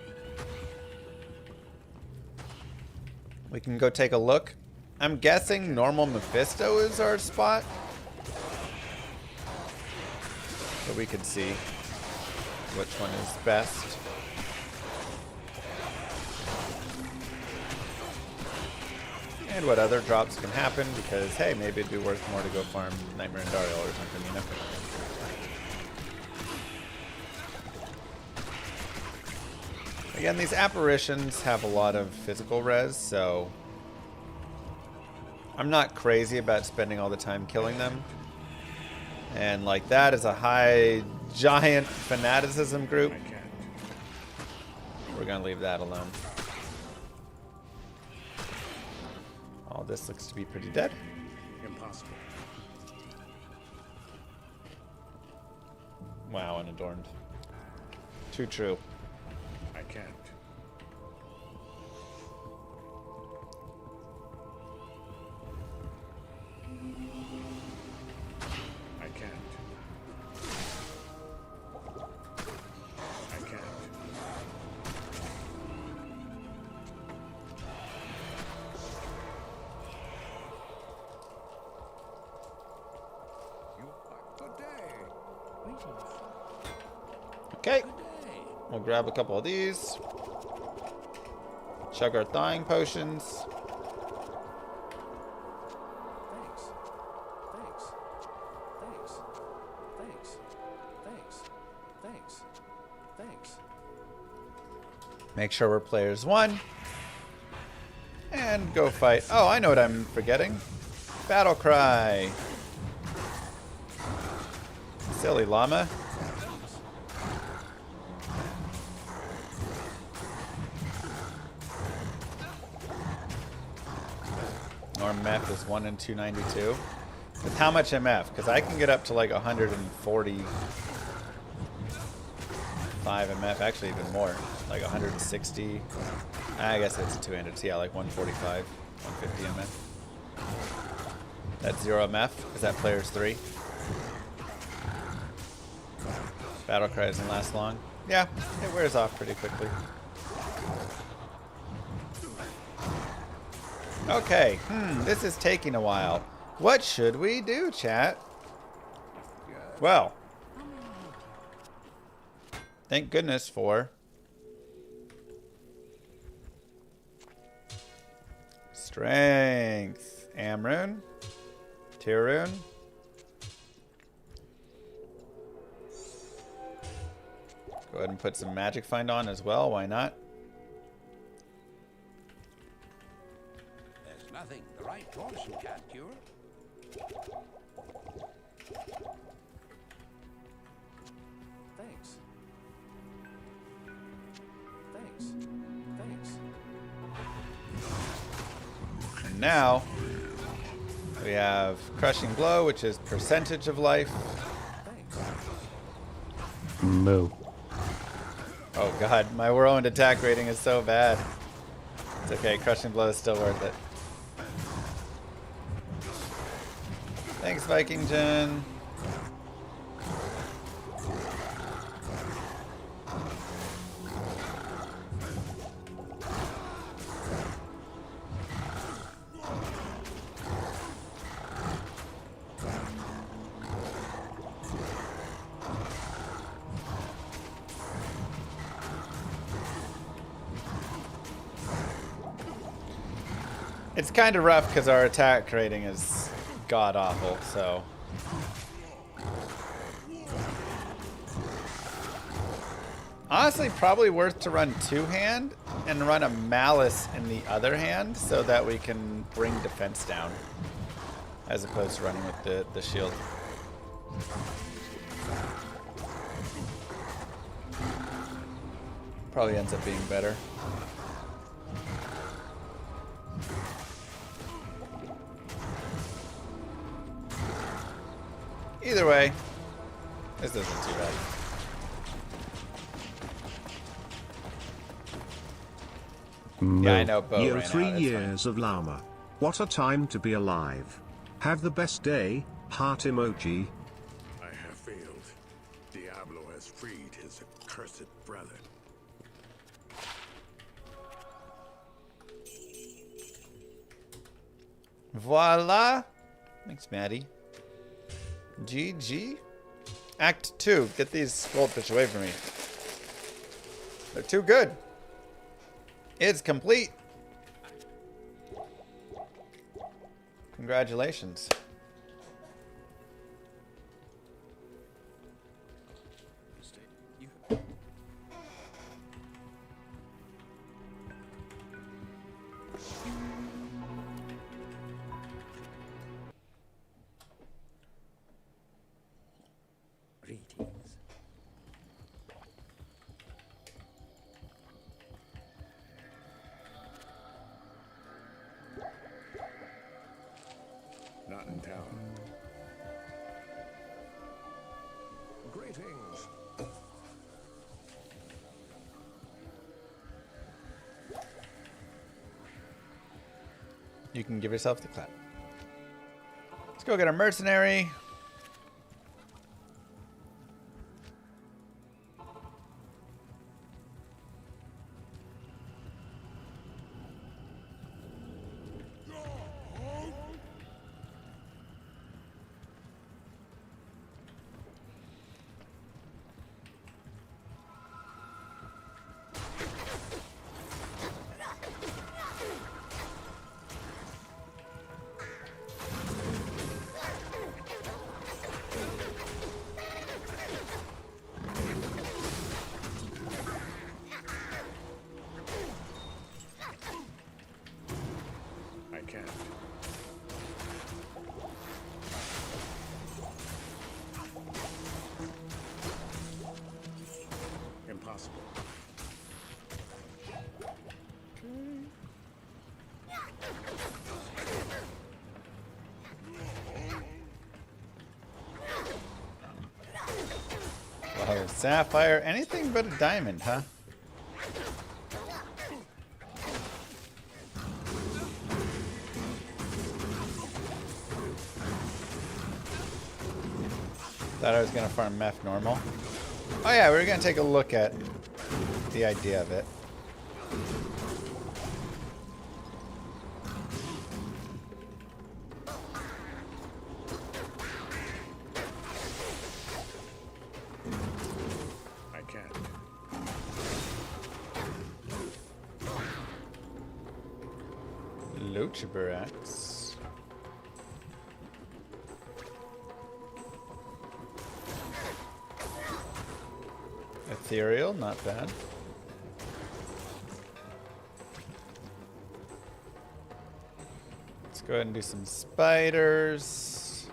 We can go take a look. I'm guessing normal Mephisto is our spot. So we can see which one is best. And what other drops can happen, because hey, maybe it'd be worth more to go farm Nightmare and Dario or something, you know? Again, these apparitions have a lot of physical res, so I'm not crazy about spending all the time killing them. And like that is a high giant fanaticism group. We're gonna leave that alone. All this looks to be pretty dead. Impossible. Wow, unadorned. Too true. I can't. I can't. I can't. Good day. Okay. We'll grab a couple of these. Chug our thawing potions. Thanks. Thanks. Thanks. Thanks. Thanks. Thanks. Thanks. Make sure we're players 1. And go fight. Oh, I know what I'm forgetting. Battle cry. Silly llama. Norm MF is 1 and 292. With how much MF? Because I can get up to like 145 MF, actually even more. Like 160. I guess it's a two-handed. So yeah, like 145, 150 MF. That's 0 MF. Is that players 3? Battle cry doesn't last long. Yeah, it wears off pretty quickly. Okay, this is taking a while. What should we do, chat? Well, thank goodness for strength. Amrune, Tirune. Go ahead and put some magic find on as well. Why not? There's nothing the right torsion can't cure. Thanks. Thanks. Thanks. And now we have Crushing Blow, which is percentage of life. Thanks. Moo. Oh god, my whirlwind attack rating is so bad. It's okay, Crushing Blow is still worth it. Thanks, Viking Jin. It's kind of rough because our attack rating is god awful, so. Honestly, probably worth to run two-hand and run a Malice in the other hand so that we can bring defense down as opposed to running with the shield. Probably ends up being better. Either way, this isn't too bad. Yeah, I know Bo Year ran 3 out, that's years fine. of Llama. What a time to be alive. Have the best day. Heart emoji. I have failed. Diablo has freed his accursed brother. Voila. Thanks, Maddie. GG. Act 2. Get these goldfish away from me. They're too good. It's complete. Congratulations. Greetings. Not in town. Greetings. You can give yourself the clap. Let's go get a mercenary. I can't. Impossible. Oh, sapphire. Anything but a diamond, huh? Thought I was gonna farm meth normal. Oh yeah, we were gonna take a look at the idea of it. I can't. Lochibarax. Ethereal, not bad. Let's go ahead and do some spiders.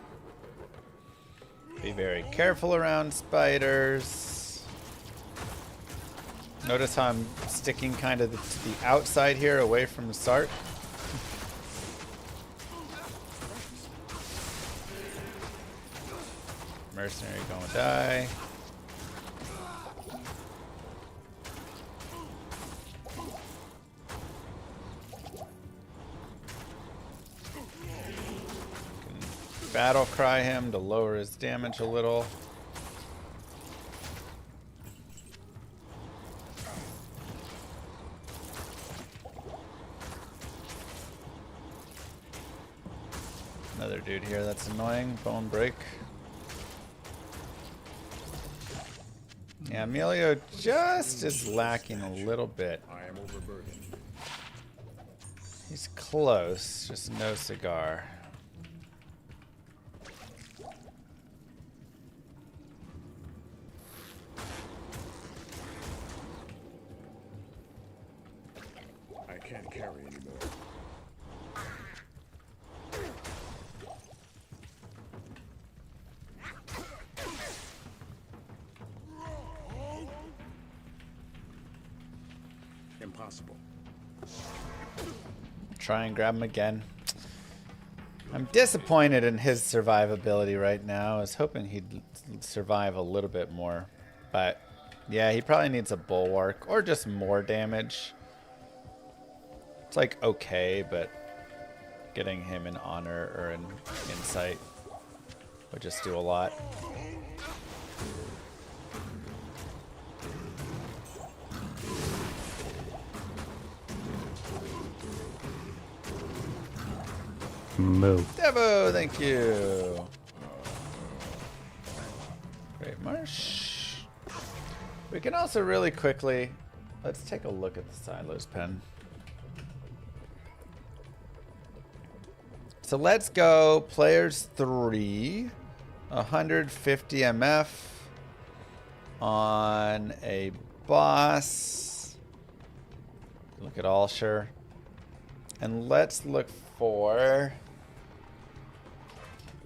Be very careful around spiders. Notice how I'm sticking kind of to the outside here, away from the start. Mercenary gonna die. Battle cry him to lower his damage a little. Another dude here that's annoying. Bone break. Yeah, Emilio just is lacking a little bit. I am overburdened. He's close, just no cigar. I can't carry anymore. Impossible. Try and grab him again. I'm disappointed in his survivability right now. I was hoping he'd survive a little bit more. But yeah, he probably needs a bulwark or just more damage. It's like okay, but getting him in honor or in insight would just do a lot. Move. Devo, thank you. Great Marsh. We can also really quickly, let's take a look at the silos pen. So let's go players 3, 150 MF on a boss. Look at Allsure. And let's look for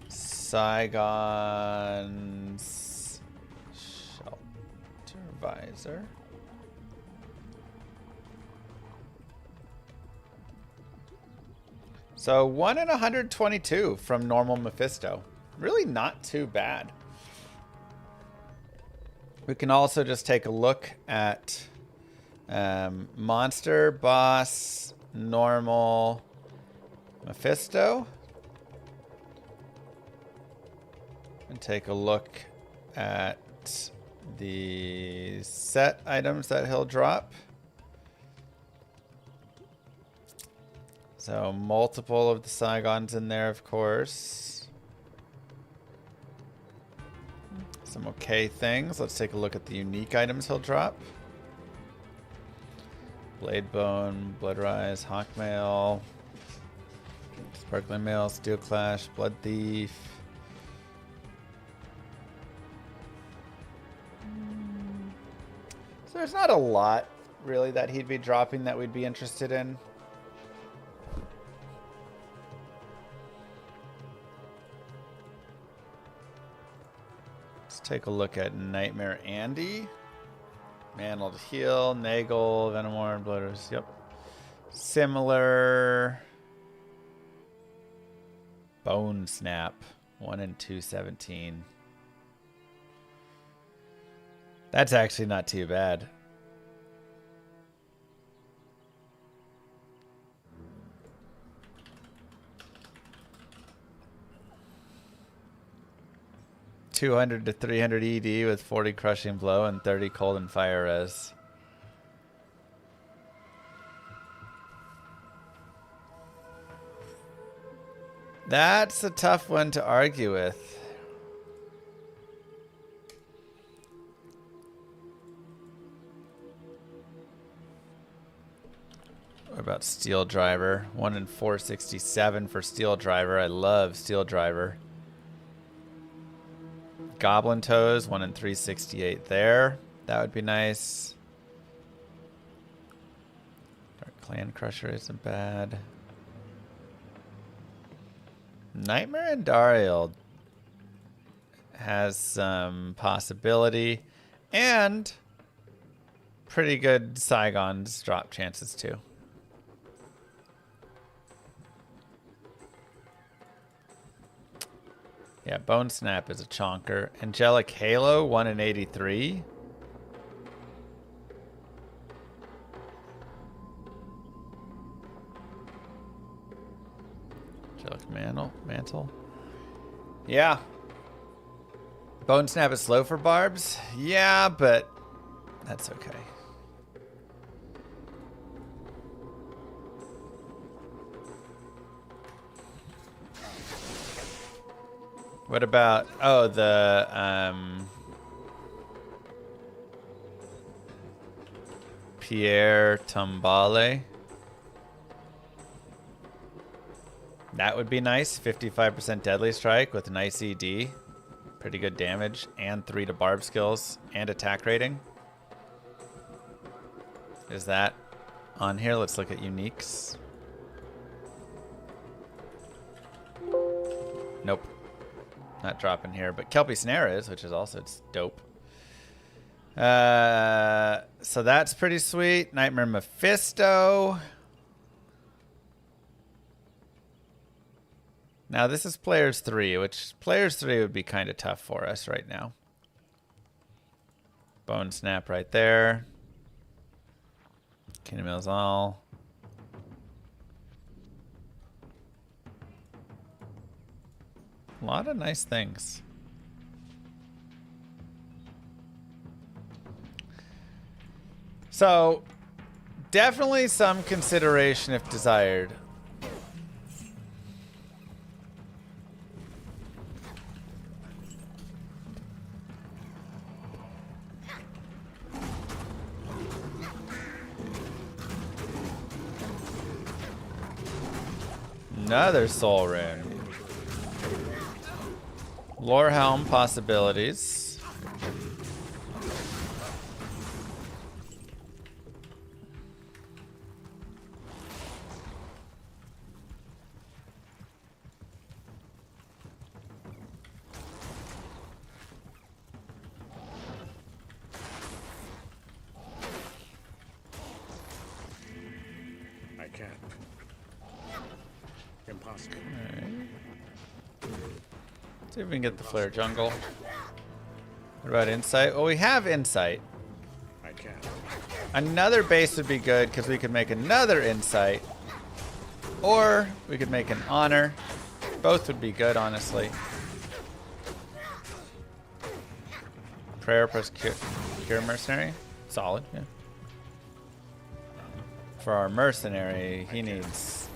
Saigon's Shelter Visor. So 1 in 122 from normal Mephisto. Really not too bad. We can also just take a look at monster, boss, normal, Mephisto. And take a look at the set items that he'll drop. So multiple of the Saigons in there, of course. Some okay things. Let's take a look at the unique items he'll drop. Blade Bone, Blood Rise, Hawkmail, Sparkling Mail, Steel Clash, Blood Thief. So there's not a lot really that he'd be dropping that we'd be interested in. Let's take a look at Nightmare Andy. Mantled Heal, Nagel, Venomorn, Blooders. Yep. Similar. Bone Snap. 1 in 217. That's actually not too bad. $200 to $300 ED with 40 Crushing Blow and 30 Cold and Fire Res. That's a tough one to argue with. What about Steel Driver? 1 in 467 for Steel Driver. I love Steel Driver. Goblin Toes, 1 in 368 there. That would be nice. Dark Clan Crusher isn't bad. Nightmare and Dariel has some possibility. And pretty good Saigons drop chances too. Yeah, Bone Snap is a chonker. Angelic Halo, 1 in 83. Angelic Mantle. Yeah. Bone Snap is slow for barbs. Yeah, but that's okay. What about, oh, the, Pierre Tombale. That would be nice. 55% Deadly Strike with nice ED. Pretty good damage. And 3 to barb skills. And attack rating. Is that on here? Let's look at uniques. Nope. Not dropping here, but Kelpie Snare is, which is also dope. So that's pretty sweet. Nightmare Mephisto. Now this is Players 3, which Players 3 would be kind of tough for us right now. Bone Snap right there. Kingdom Mills all. A lot of nice things. So, definitely some consideration if desired. Another soul rune. Lore helm possibilities. I can't. Impossible. See if we can get the flare jungle. What about insight? Well, we have insight. I can't. Another base would be good because we could make another insight. Or we could make an honor. Both would be good, honestly. Prayer plus cure mercenary. Solid, yeah. For our mercenary, he needs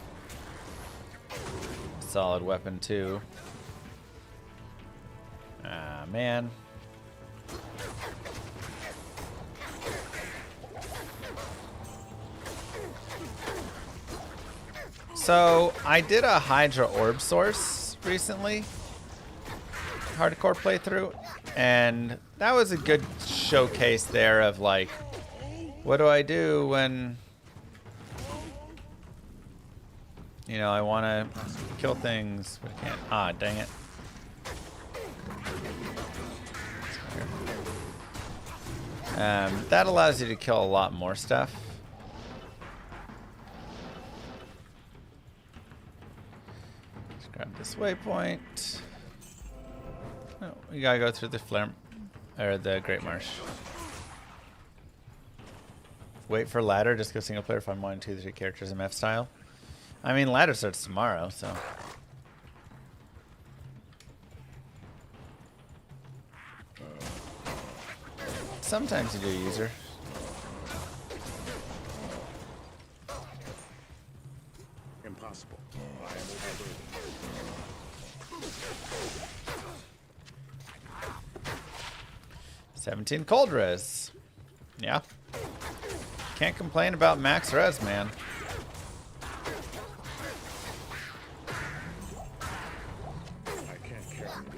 a solid weapon too. Ah, man. So, I did a Hydra orb source recently. Hardcore playthrough. And that was a good showcase there of like, what do I do when, you know, I want to kill things, but I can't. Ah, dang it. That allows you to kill a lot more stuff. Let's grab this waypoint. Oh, we gotta go through the flare, or the Great Marsh. Wait for ladder. Just go single player if I'm 1, 2, 3 characters MF style. I mean, ladder starts tomorrow, so. Sometimes you do user. Impossible. 17 cold res. Yeah. Can't complain about max res, man.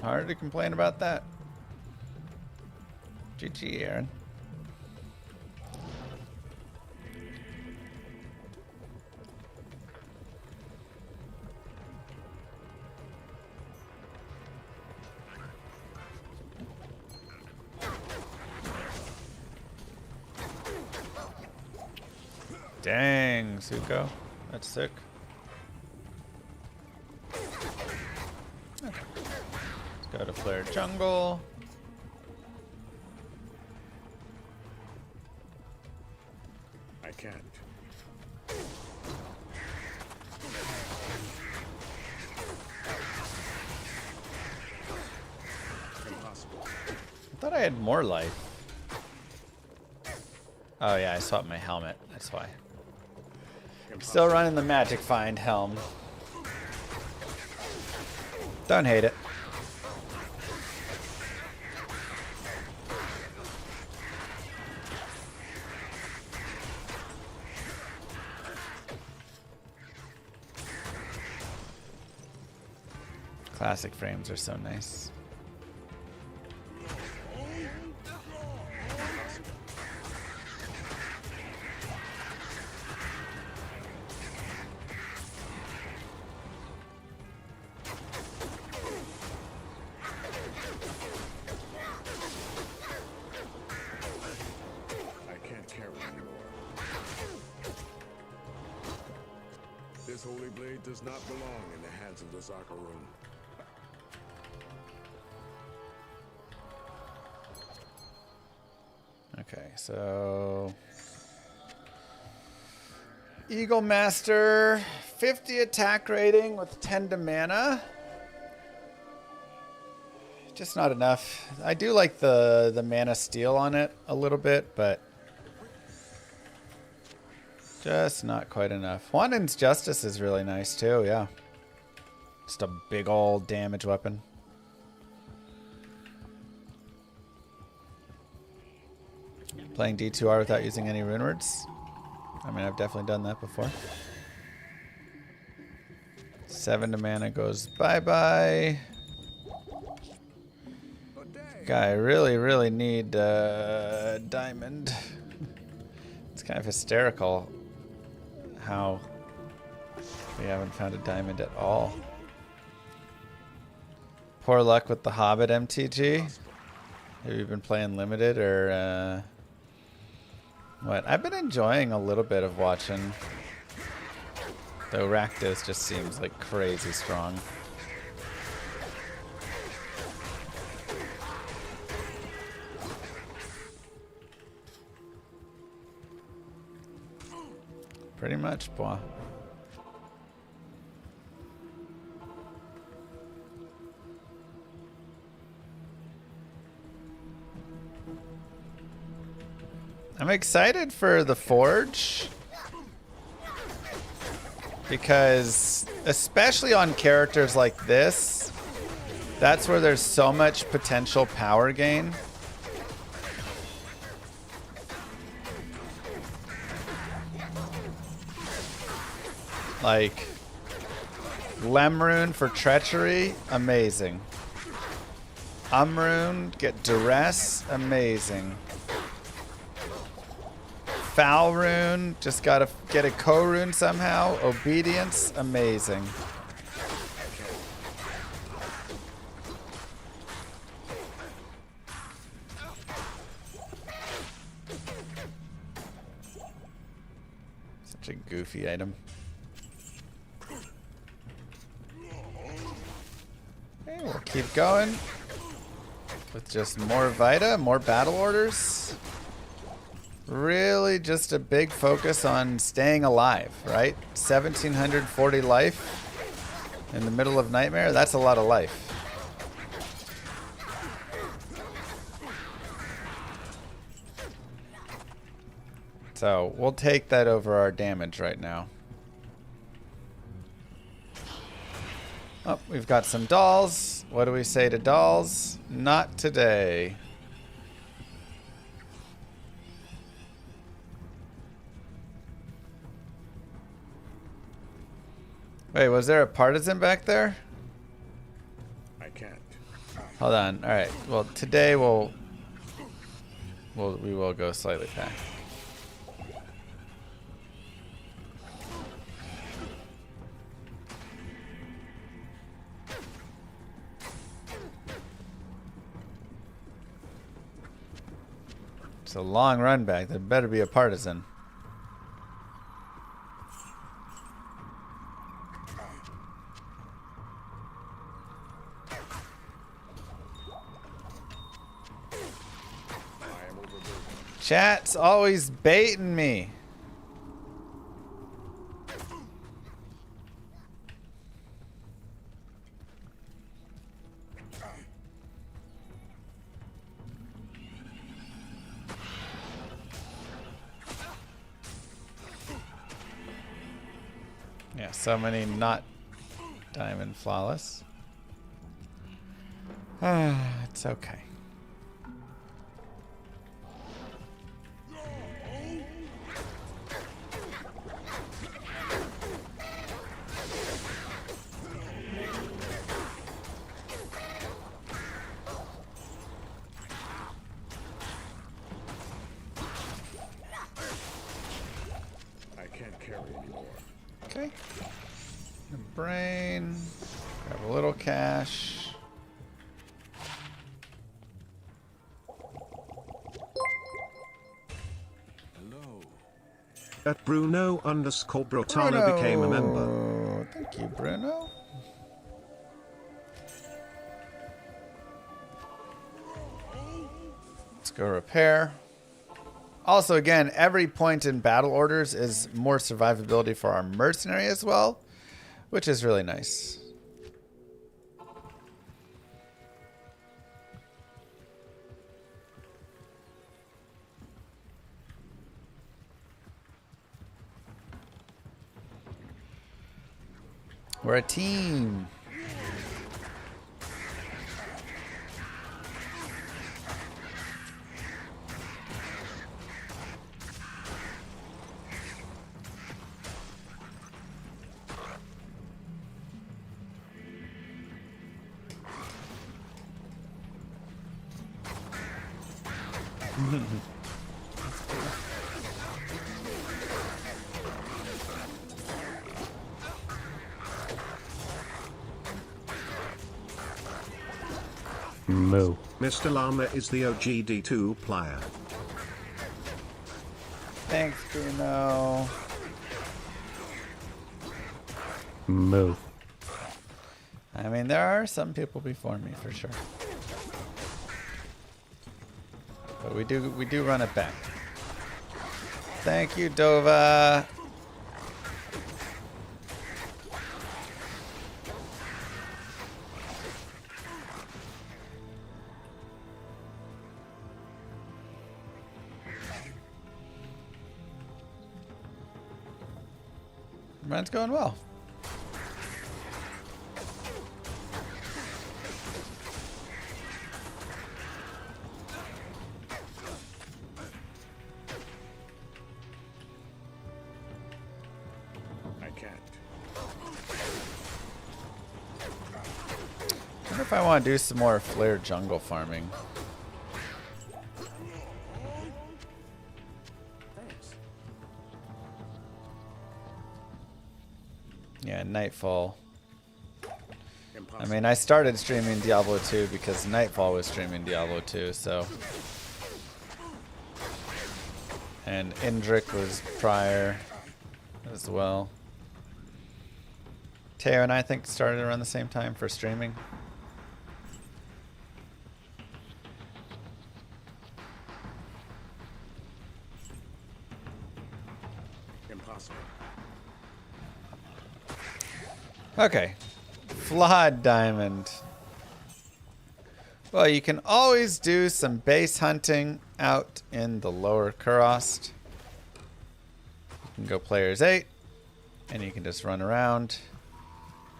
Hard to complain about that. GG, Aaron. Dang, Suko. That's sick. Okay. Let's go to Flare Jungle. I can't. Impossible. I thought I had more life. Oh yeah, I swapped my helmet. That's why. Still running the Magic Find helm. Don't hate it. Classic frames are so nice. This holy blade does not belong in the hands of the Zakaroon. Okay, so Eagle Master, 50 attack rating with 10 to mana. Just not enough. I do like the mana steal on it a little bit, but just not quite enough. Juanin's Justice is really nice too, yeah. Just a big old damage weapon. Playing D2R without using any rune words. I mean, I've definitely done that before. 7 to mana goes bye-bye. Guy, I really need diamond. It's kind of hysterical how we haven't found a diamond at all. Poor luck with the Hobbit MTG. Have you been playing limited or what? I've been enjoying a little bit of watching. Though Rakdos just seems like crazy strong. Pretty much, boy. I'm excited for the Forge. Because, especially on characters like this, that's where there's so much potential power gain. Like, Lemrune for treachery, amazing. Umrune, get duress, amazing. Foul rune, just gotta get a co-rune somehow. Obedience, amazing. Such a goofy item. Okay, we'll keep going with just more Vita, more battle orders. Really just a big focus on staying alive, right? 1740 life in the middle of Nightmare, that's a lot of life. So we'll take that over our damage right now. Oh, we've got some dolls. What do we say to dolls? Not today. Wait, was there a partisan back there? I can't. Hold on. All right. Well, today we will go slightly back. It's a long run back. There better be a partisan. Chat's always baiting me. Yeah, so many not diamond flawless. It's okay. Okay. The brain. Grab a little cash. Hello. At Bruno_Brotana became a member. Thank you, Bruno. Let's go repair. Also, again, every point in battle orders is more survivability for our mercenary as well, which is really nice. We're a team. Moo. Mr. Llama is the OG D2 player. Thanks, Bruno. Moo. I mean, there are some people before me for sure. But we do run it back. Thank you, Dova. Run's going well. I can't. I wonder if I want to do some more flare jungle farming. Thanks. Yeah, Nightfall. I Impossible. mean, I started streaming Diablo 2 because Nightfall was streaming Diablo 2, so. And Indrik was prior as well. Teo and I think started around the same time for streaming. Impossible. Okay. Flawed diamond. Well, you can always do some base hunting out in the lower Kurost. You can go players 8, and you can just run around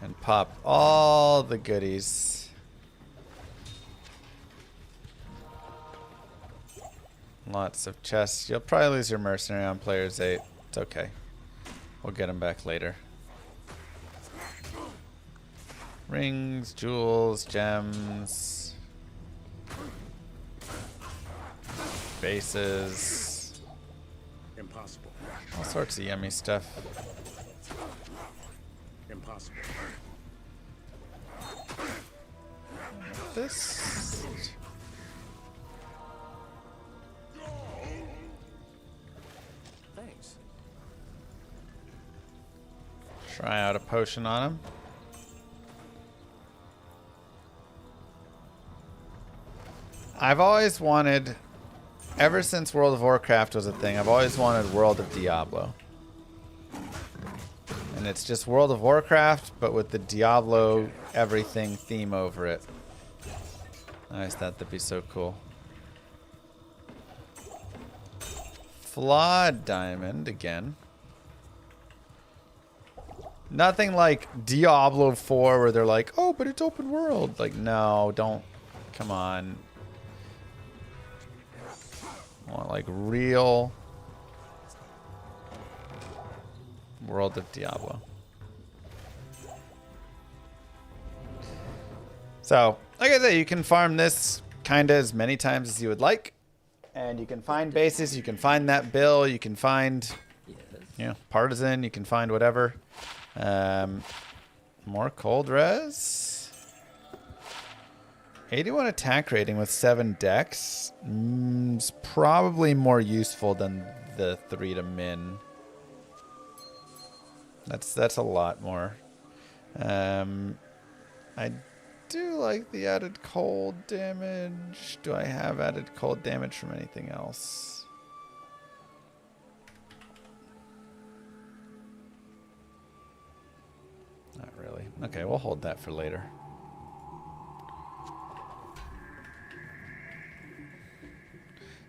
and pop all the goodies. Lots of chests. You'll probably lose your mercenary on players 8. It's okay. We'll get them back later. Rings, jewels, gems, bases, Impossible. all sorts of yummy stuff. Impossible. This. Thanks. Try out a potion on him. I've always wanted, ever since World of Warcraft was a thing, I've always wanted World of Diablo. And it's just World of Warcraft, but with the Diablo everything theme over it. I always thought that'd be so cool. Flawed diamond again. Nothing like Diablo 4 where they're like, oh, but it's open world. Like, no, don't. Come on. I want like real World of Diablo. So, like I said, you can farm this kind of as many times as you would like. And you can find bases, you can find that bill, you can find, you know, partisan, you can find whatever. More cold res. 81 attack rating with 7 dex is probably more useful than the 3 to min. That's a lot more. I do like the added cold damage. Do I have added cold damage from anything else? Not really. Okay, we'll hold that for later.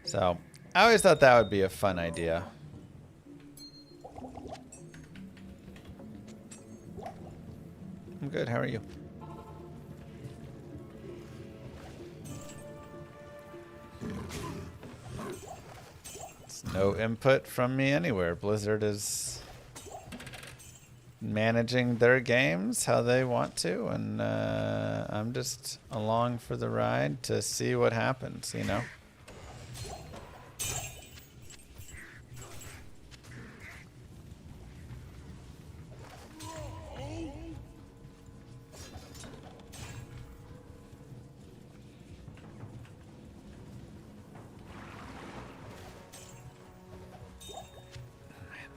So, I always thought that would be a fun idea. good. How are you? It's no input from me anywhere. Blizzard is managing their games how they want to, and I'm just along for the ride to see what happens, you know?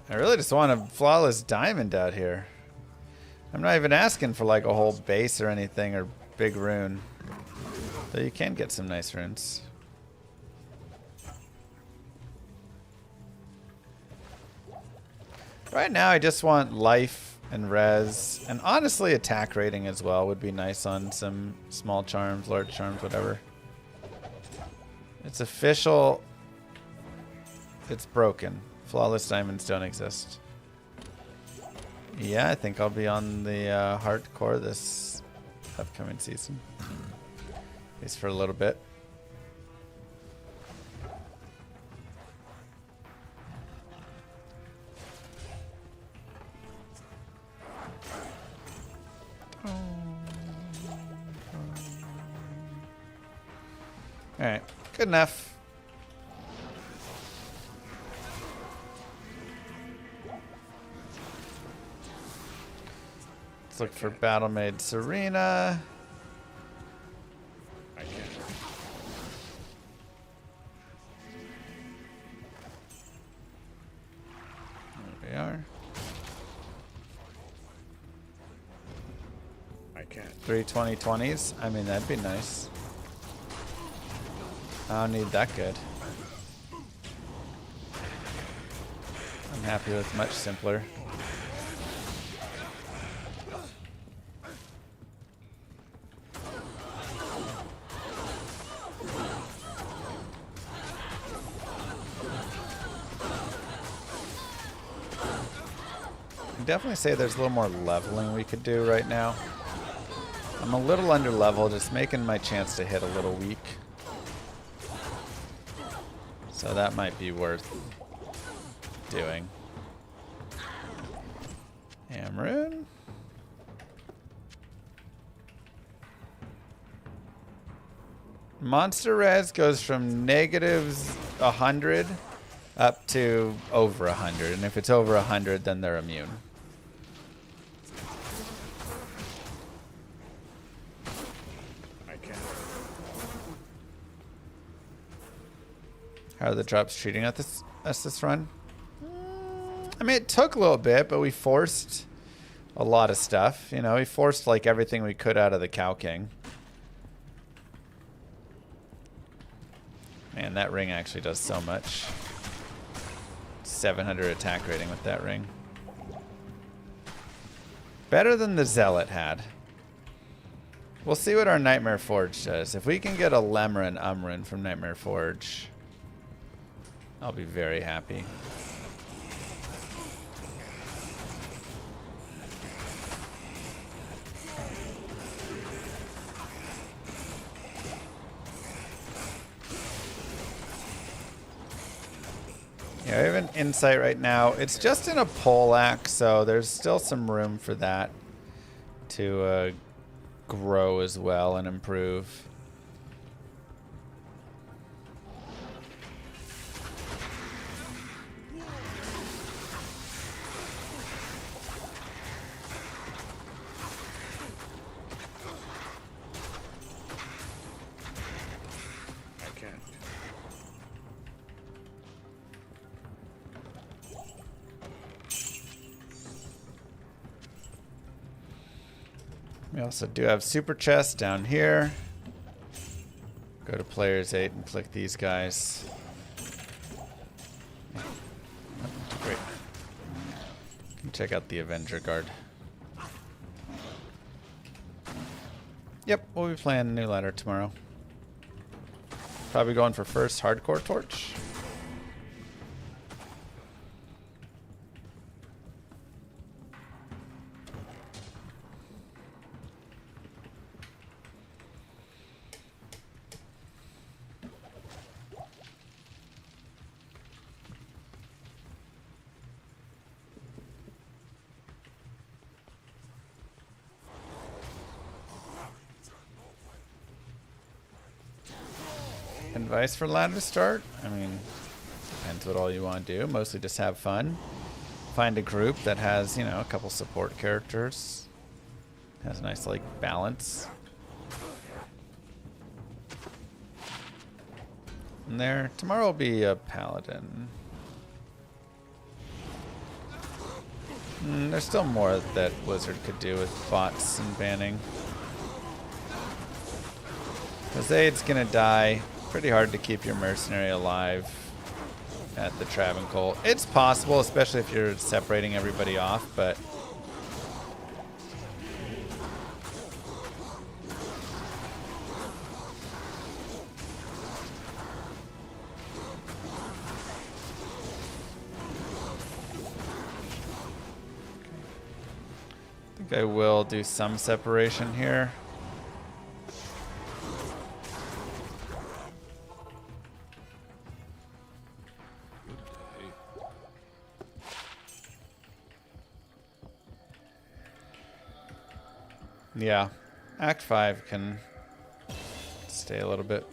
I really just want a flawless diamond out here. I'm not even asking for like a whole base or anything or big rune. Though you can get some nice runes. Right now I just want life and res. And honestly attack rating as well would be nice on some small charms, large charms, whatever. It's official. It's broken. Flawless diamonds don't exist. Yeah, I think I'll be on the hardcore this upcoming season. At least for a little bit. Alright, good enough. Let's look for Battle Maid Serena. I can't. There we are. I can't. 3 2020s. I mean, that'd be nice. I don't need that good. I'm happy with much simpler. Definitely say there's a little more leveling we could do right now. I'm a little under level, just making my chance to hit a little weak. So that might be worth doing. Amrune. Monster res goes from -100 up to over 100, and if it's over 100, then they're immune. How are the drops treating us this run? I mean, it took a little bit, but we forced a lot of stuff. You know, we forced like everything we could out of the Cow King. Man, that ring actually does so much. 700 attack rating with that ring. Better than the Zealot had. We'll see what our Nightmare Forge does. If we can get a Lemur and Umrun from Nightmare Forge, I'll be very happy. Yeah, I have an insight right now. It's just in a poleaxe, so there's still some room for that to grow as well and improve. We also do have super chests down here. Go to players 8 and click these guys. Great. You can check out the Avenger Guard. Yep, we'll be playing New Ladder tomorrow. Probably going for first hardcore torch. advice for ladder start? I mean, depends what all you want to do. Mostly just have fun. Find a group that has, you know, a couple support characters. Has a nice, like, balance. And there, tomorrow will be a paladin. There's still more that Blizzard could do with bots and banning. Zaid's gonna die. Pretty hard to keep your mercenary alive at the Travancore. It's possible, especially if you're separating everybody off, but I think I will do some separation here. Yeah, Act 5 can stay a little bit.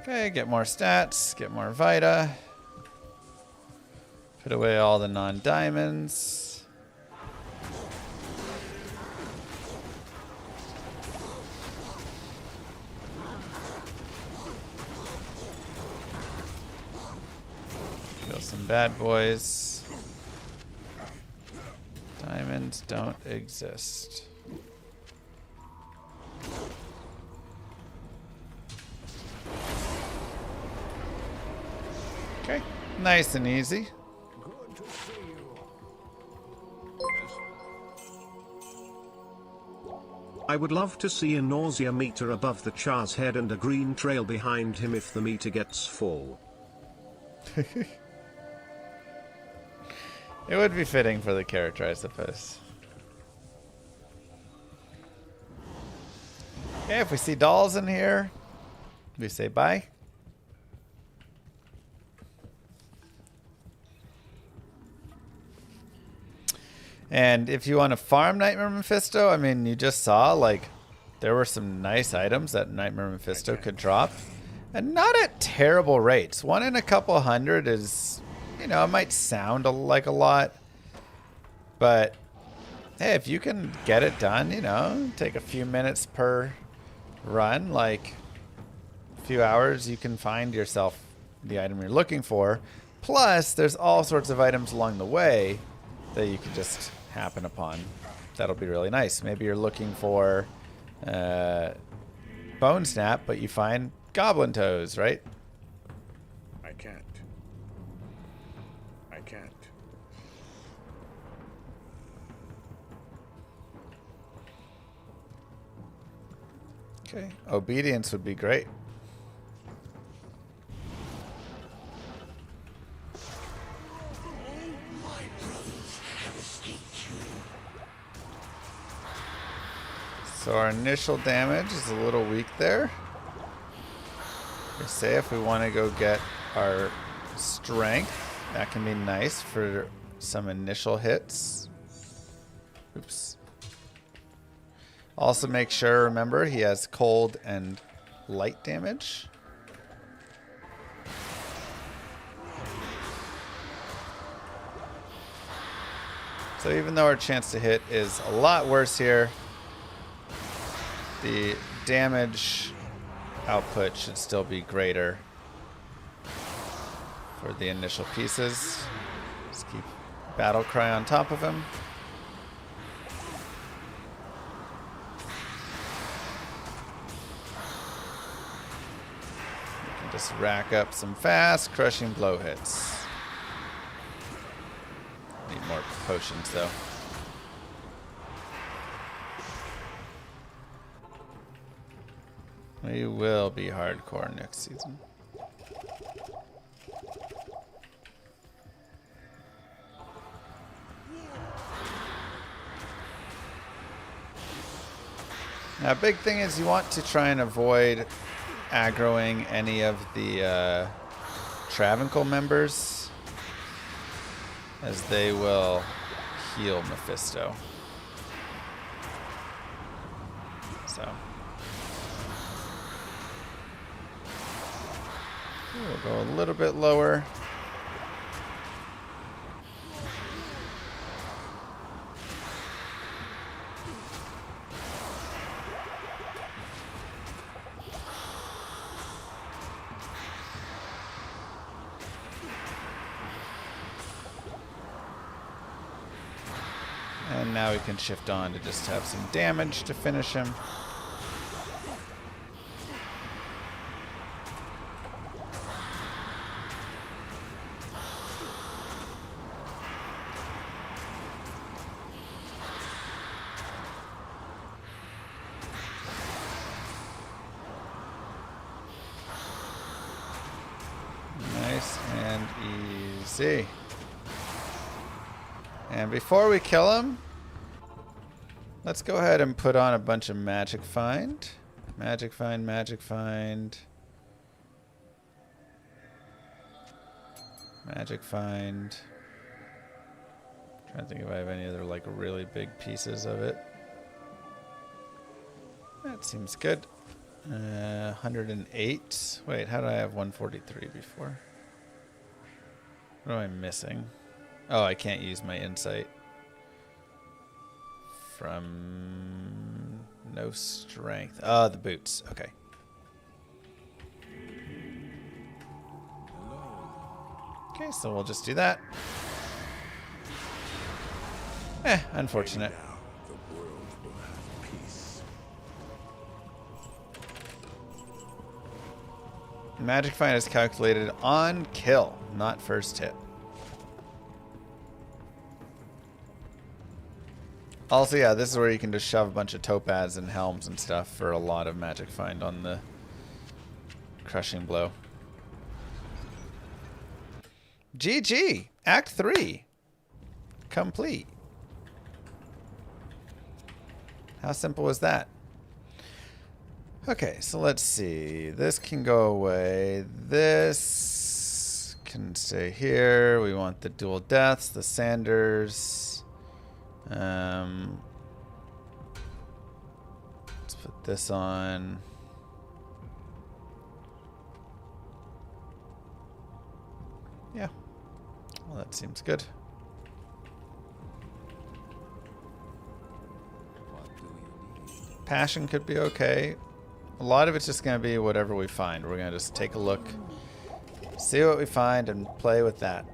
Okay, get more stats, get more Vita. Put away all the non-diamonds. Kill some bad boys. Diamonds don't exist. Okay, nice and easy. Good to see you. I would love to see a nausea meter above the char's head and a green trail behind him if the meter gets full. It would be fitting for the character, I suppose. Okay, if we see dolls in here, we say bye. And if you want to farm Nightmare Mephisto, I mean, you just saw, like, there were some nice items that Nightmare Mephisto could drop. And not at terrible rates. 1 in a couple hundred is, you know, it might sound like a lot. But, hey, if you can get it done, you know, take a few minutes per run, like a few hours, you can find yourself the item you're looking for. Plus, there's all sorts of items along the way that you can just happen upon. That'll be really nice. Maybe you're looking for Bone Snap, but you find Goblin Toes, right? I can't. I can't. Okay, obedience would be great. So our initial damage is a little weak there. We say if we want to go get our strength, that can be nice for some initial hits. Oops. Also make sure, remember, he has cold and light damage. So even though our chance to hit is a lot worse here, the damage output should still be greater for the initial pieces. Just keep Battle Cry on top of him. You can just rack up some fast, crushing blow hits. Need more potions though. We will be hardcore next season. Now, big thing is you want to try and avoid aggroing any of the Travancore members, as they will heal Mephisto. So. We'll go a little bit lower. And now we can shift on to just have some damage to finish him. Nice and easy. And before we kill him, let's go ahead and put on a bunch of magic find. Magic find, magic find. Magic find. Trying to think if I have any other like really big pieces of it. That seems good. 108. Wait, how did I have 143 before? What am I missing? Oh, I can't use my insight. From no strength. Oh, the boots. Okay. Okay, so we'll just do that. Unfortunate. Now the world will have peace. Magic find is calculated on kill, not first hit. Also, yeah, this is where you can just shove a bunch of topaz and helms and stuff for a lot of magic find on the crushing blow. GG! Act 3. Complete. How simple was that? Okay, so let's see. This can go away. This can stay here. We want the dual deaths, the Sanders. Let's put this on. Yeah. Well, that seems good. Passion could be okay. A lot of it's just going to be whatever we find. We're going to just take a look, see what we find, and play with that.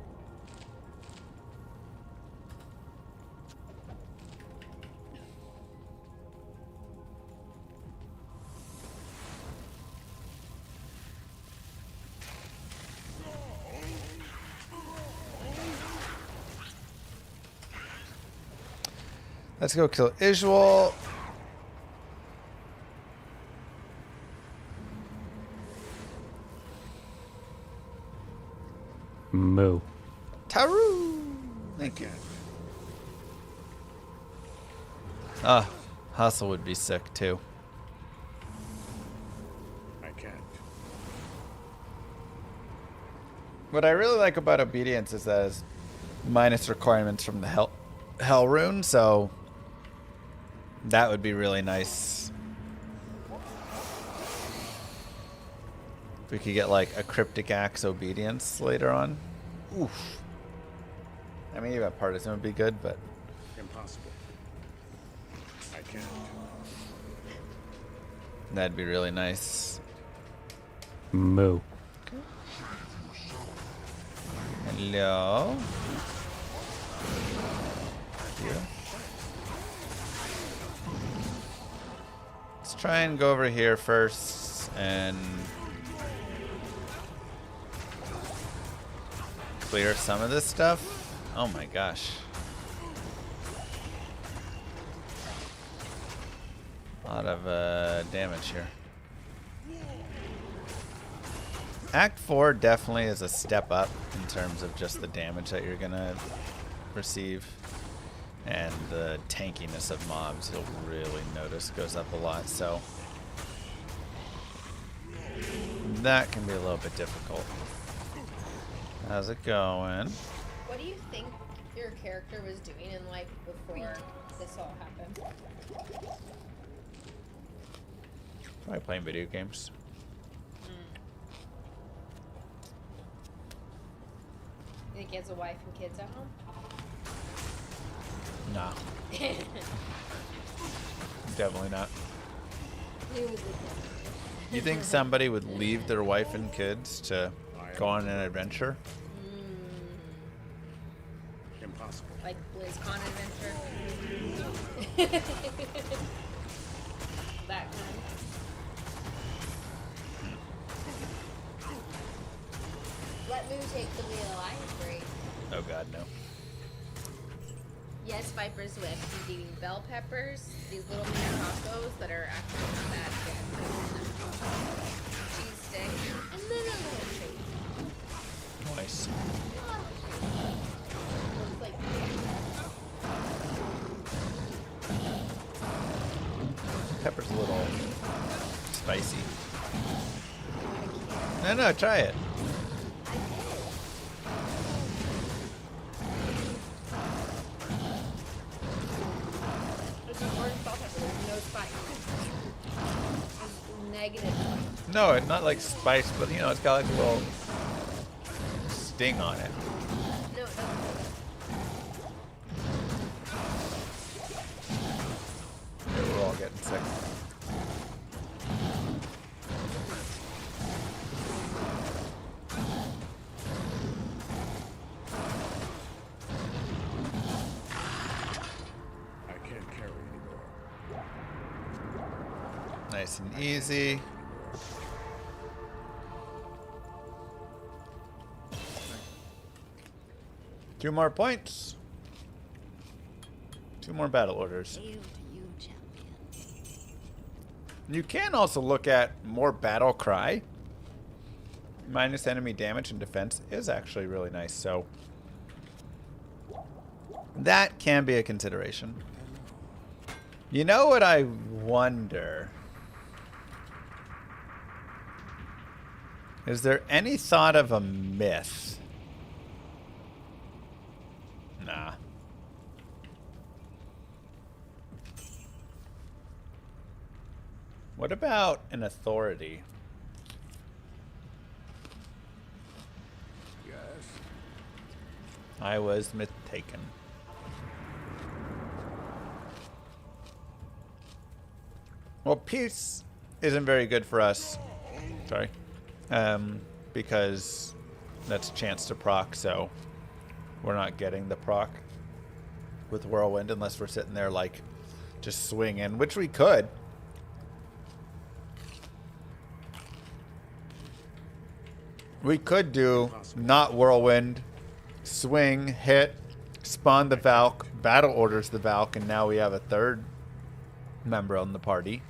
Let's go kill Isual. Moo. Taru. Thank you. Ah, Hustle would be sick too. I can't. What I really like about Obedience is that it's minus requirements from the Hell rune, so that would be really nice. If we could get like a Cryptic Axe Obedience later on. Oof. I mean, even Partisan would be good, but Impossible. I can't. that'd be really nice. Moo. Hello. Yeah. Let's try and go over here first and clear some of this stuff. Oh my gosh. A lot of damage here. Act 4 definitely is a step up in terms of just the damage that you're gonna receive. And the tankiness of mobs you'll really notice goes up a lot, so that can be a little bit difficult. How's it going? What do you think your character was doing in life before this all happened? Probably playing video games. You think he has a wife and kids at home? Nah. Definitely not. He was You think somebody would leave their wife and kids to go on an adventure? Impossible. like BlizzCon adventure. That kind. Let Moo take the wheel. I agree. Oh god, no. Yes, Viper's Whip. He's eating bell peppers, these little mini tacos that are actually not bad yet. Cheese stick, and then a little treat. Nice. Looks like Pepper's a little spicy. No, try it. There's an orange bell pepper. There's no spice. There's negative spice. No, it's not like spice, but you know, it's got like a little sting on it. No, it doesn't. We're all getting sick. I can't carry anymore. Nice and easy. Two more points. Two more battle orders. You can also look at more battle cry. Minus enemy damage and defense is actually really nice, so that can be a consideration. You know what I wonder? Is there any thought of a myth? Nah. What about an authority? Yes. I was mistaken. Well, peace isn't very good for us. Sorry. Because that's a chance to proc, so we're not getting the proc with Whirlwind unless we're sitting there like just swinging, which we could. We could do not Whirlwind, swing, hit, spawn the Valk, battle orders the Valk, and now we have a third member on the party.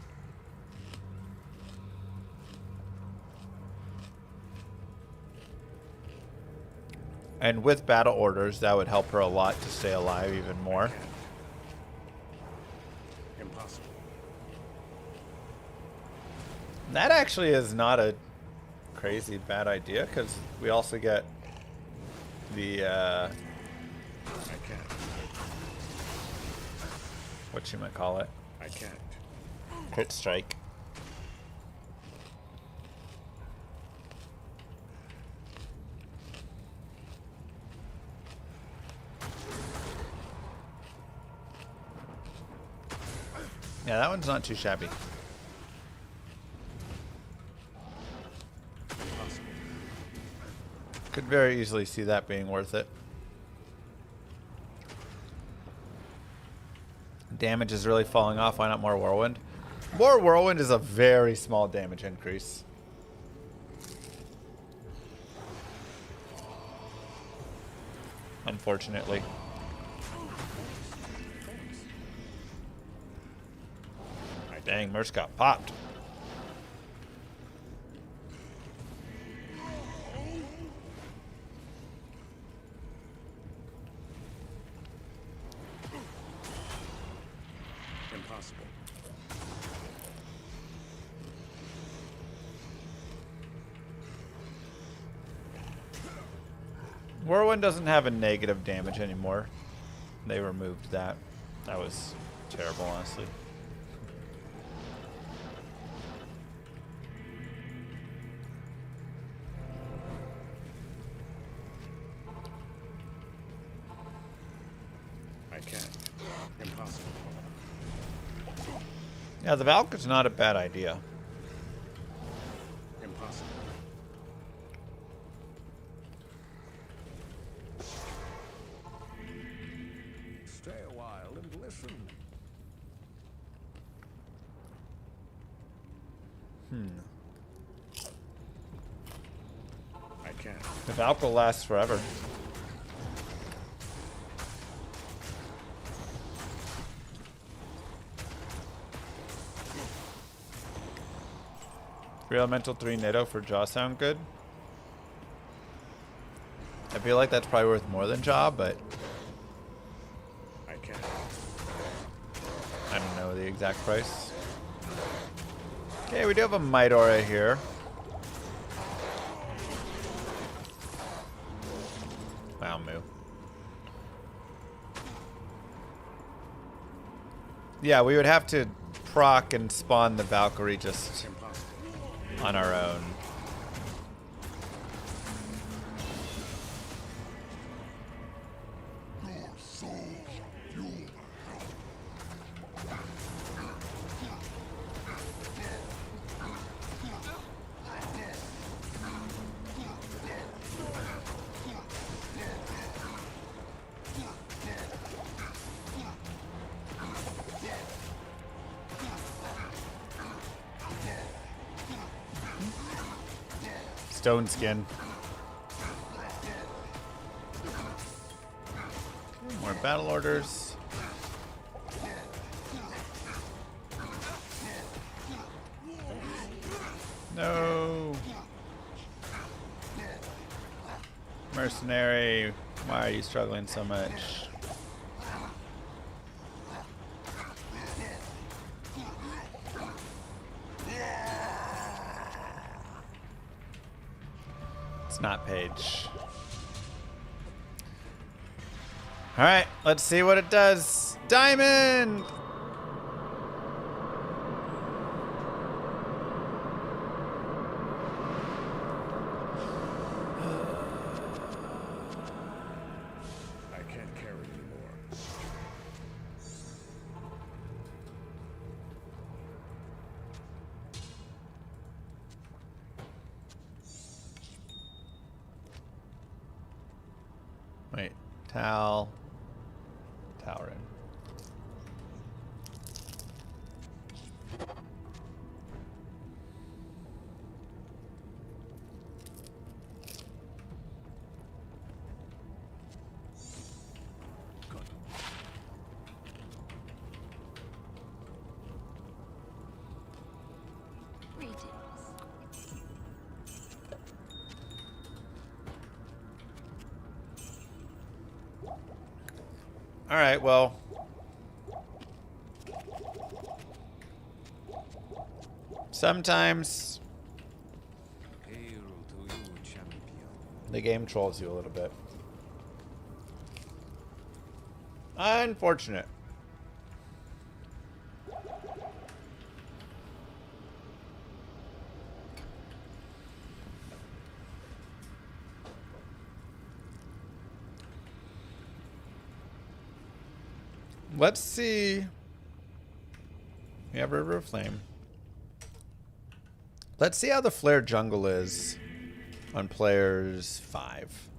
And with battle orders, that would help her a lot to stay alive even more. Impossible. That actually is not a crazy bad idea, because we also get the I can't. what you might call it, I can't. crit strike. Yeah, that one's not too shabby. Impossible. Could very easily see that being worth it. Damage is really falling off. Why not more Whirlwind? More Whirlwind is a very small damage increase. Unfortunately. Dang, Merce got popped. Impossible. Whirlwind doesn't have a negative damage anymore. They removed that. That was terrible, honestly. Impossible. Yeah, the Valk is not a bad idea. Impossible. Stay a while and listen. I can't. The Valk will last forever. Three Elemental, 3 NATO for Jaw sound good. I feel like that's probably worth more than Jaw, but I can't. I don't know the exact price. Okay, we do have a Might Aura here. Wow, Moo. Yeah, we would have to proc and spawn the Valkyrie just on our own. Stone skin. Okay, more battle orders. No. Mercenary, why are you struggling so much? It's not Paige. All right, let's see what it does. Diamond! I can't carry anymore. Wait, Tal. Talrin. All right, well. Sometimes the game trolls you a little bit. Unfortunate. Let's see. We have River of Flame. Let's see how the Flare jungle is on players 5.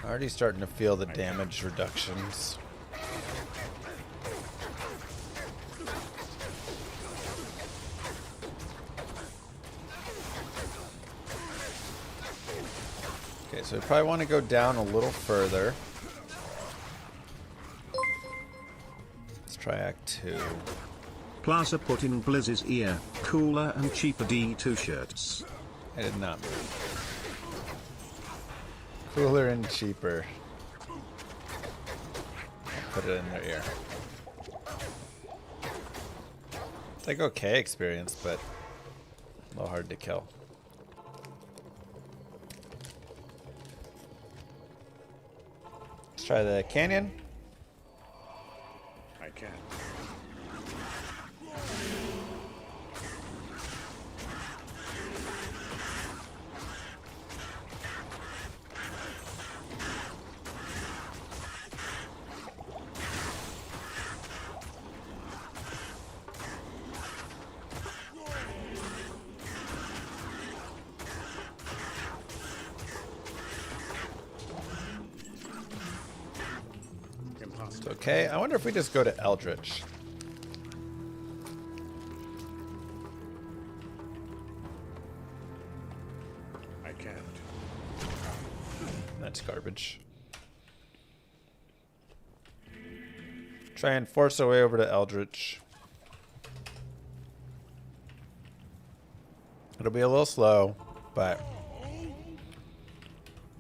Already starting to feel the damage reductions. Okay, so we probably want to go down a little further. Let's try Act 2. Plaza put in Blizz's ear, cooler and cheaper D2 shirts. I did not move. Cooler and cheaper. put it in their ear. It's like okay experience, but a little hard to kill. Let's try the canyon. I can't. It's okay. I wonder if we just go to Eldritch. I can't. That's garbage. Try and force our way over to Eldritch. It'll be a little slow, but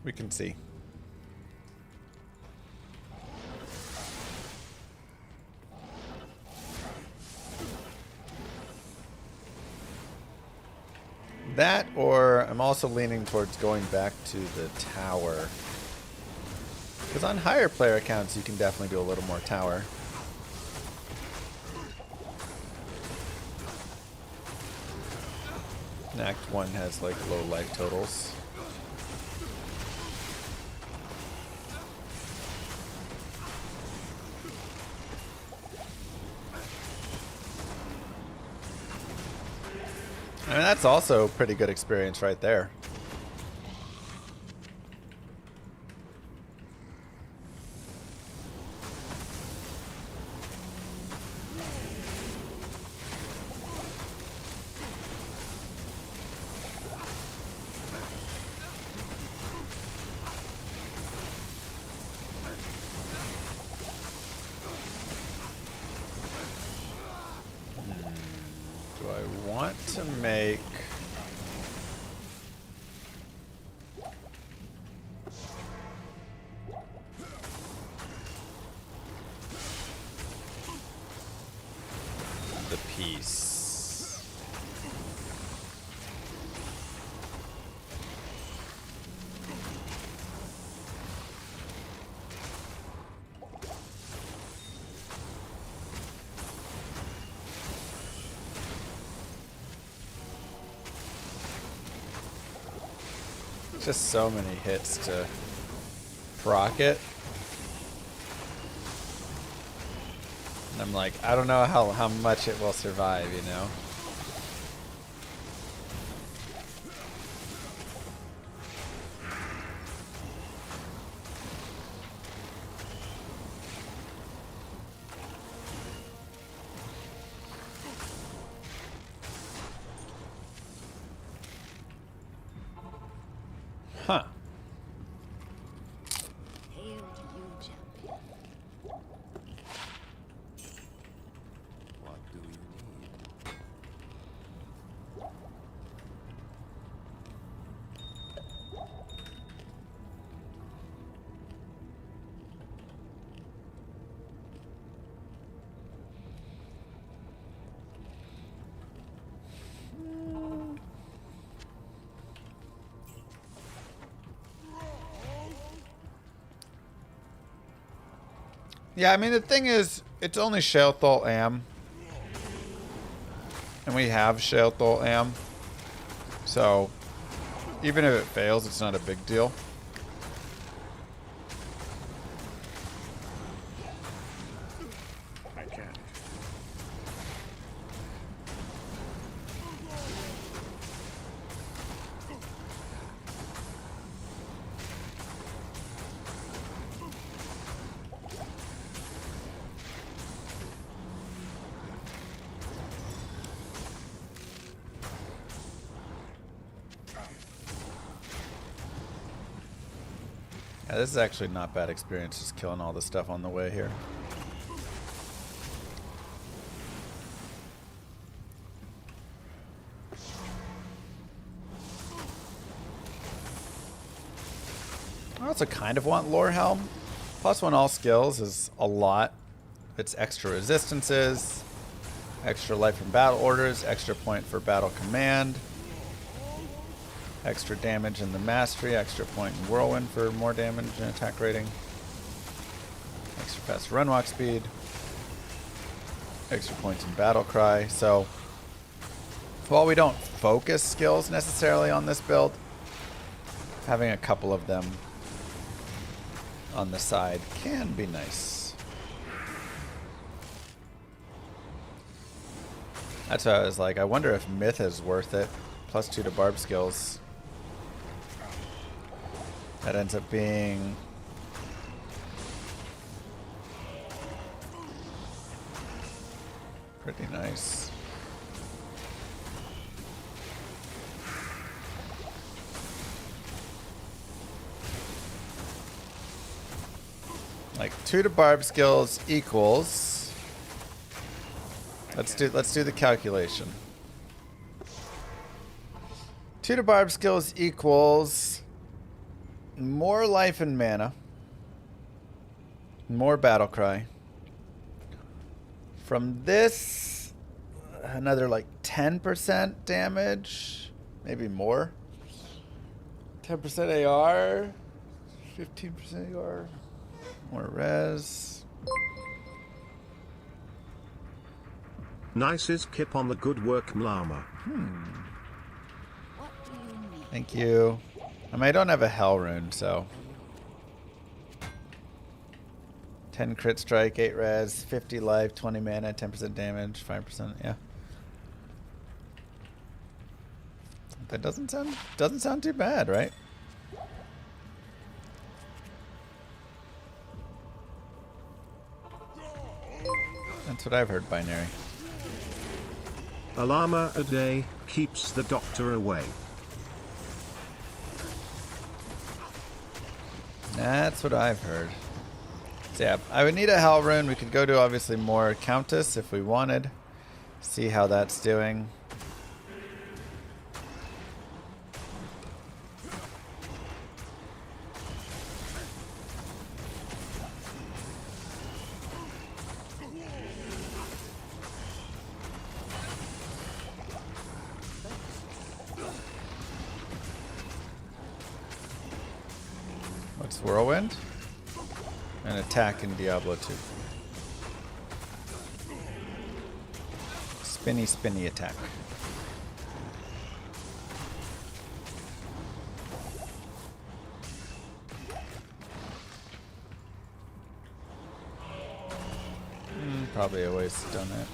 we can see. That, or I'm also leaning towards going back to the tower. Because on higher player accounts, you can definitely do a little more tower. And Act 1 has like low life totals. I mean, that's also a pretty good experience right there. Do I want to make... the piece? Just so many hits to proc it. And I'm like, I don't know how much it will survive, you know? Huh. Hail to you, champion. What do you need? Yeah, I mean, the thing is, it's only Shalethal Am. And we have Shalethal Am. So, even if it fails, it's not a big deal. I can't. Yeah, this is actually not bad experience, just killing all the stuff on the way here. I also kind of want Lore Helm, +1 all skills is a lot. It's extra resistances, extra life from battle orders, extra point for battle command, extra damage in the mastery, extra point in whirlwind for more damage and attack rating, extra fast run walk speed, extra points in battle cry. So while we don't focus skills necessarily on this build, having a couple of them on the side can be nice. That's why I was like, I wonder if Myth is worth it. +2 to barb skills. That ends up being pretty nice. Like 2 to barb skills equals. Let's do the calculation. 2 to barb skills equals more life and mana, more battle cry. From this, another like 10% damage, maybe more. 10% AR, 15% AR. More res. Nice's kip on the good work, Llama. Thank you. I mean, I don't have a hell rune, so 10 crit strike, 8 res, 50 life, 20 mana, 10% damage, 5%. Yeah, that doesn't sound too bad, right? That's what I've heard, Binary. A llama a day keeps the doctor away. That's what I've heard. So yeah, I would need a hell rune. We could go to obviously more Countess if we wanted. See how that's doing. What's Whirlwind? An attack in Diablo 2. Spinny, spinny attack. Probably a waste done it.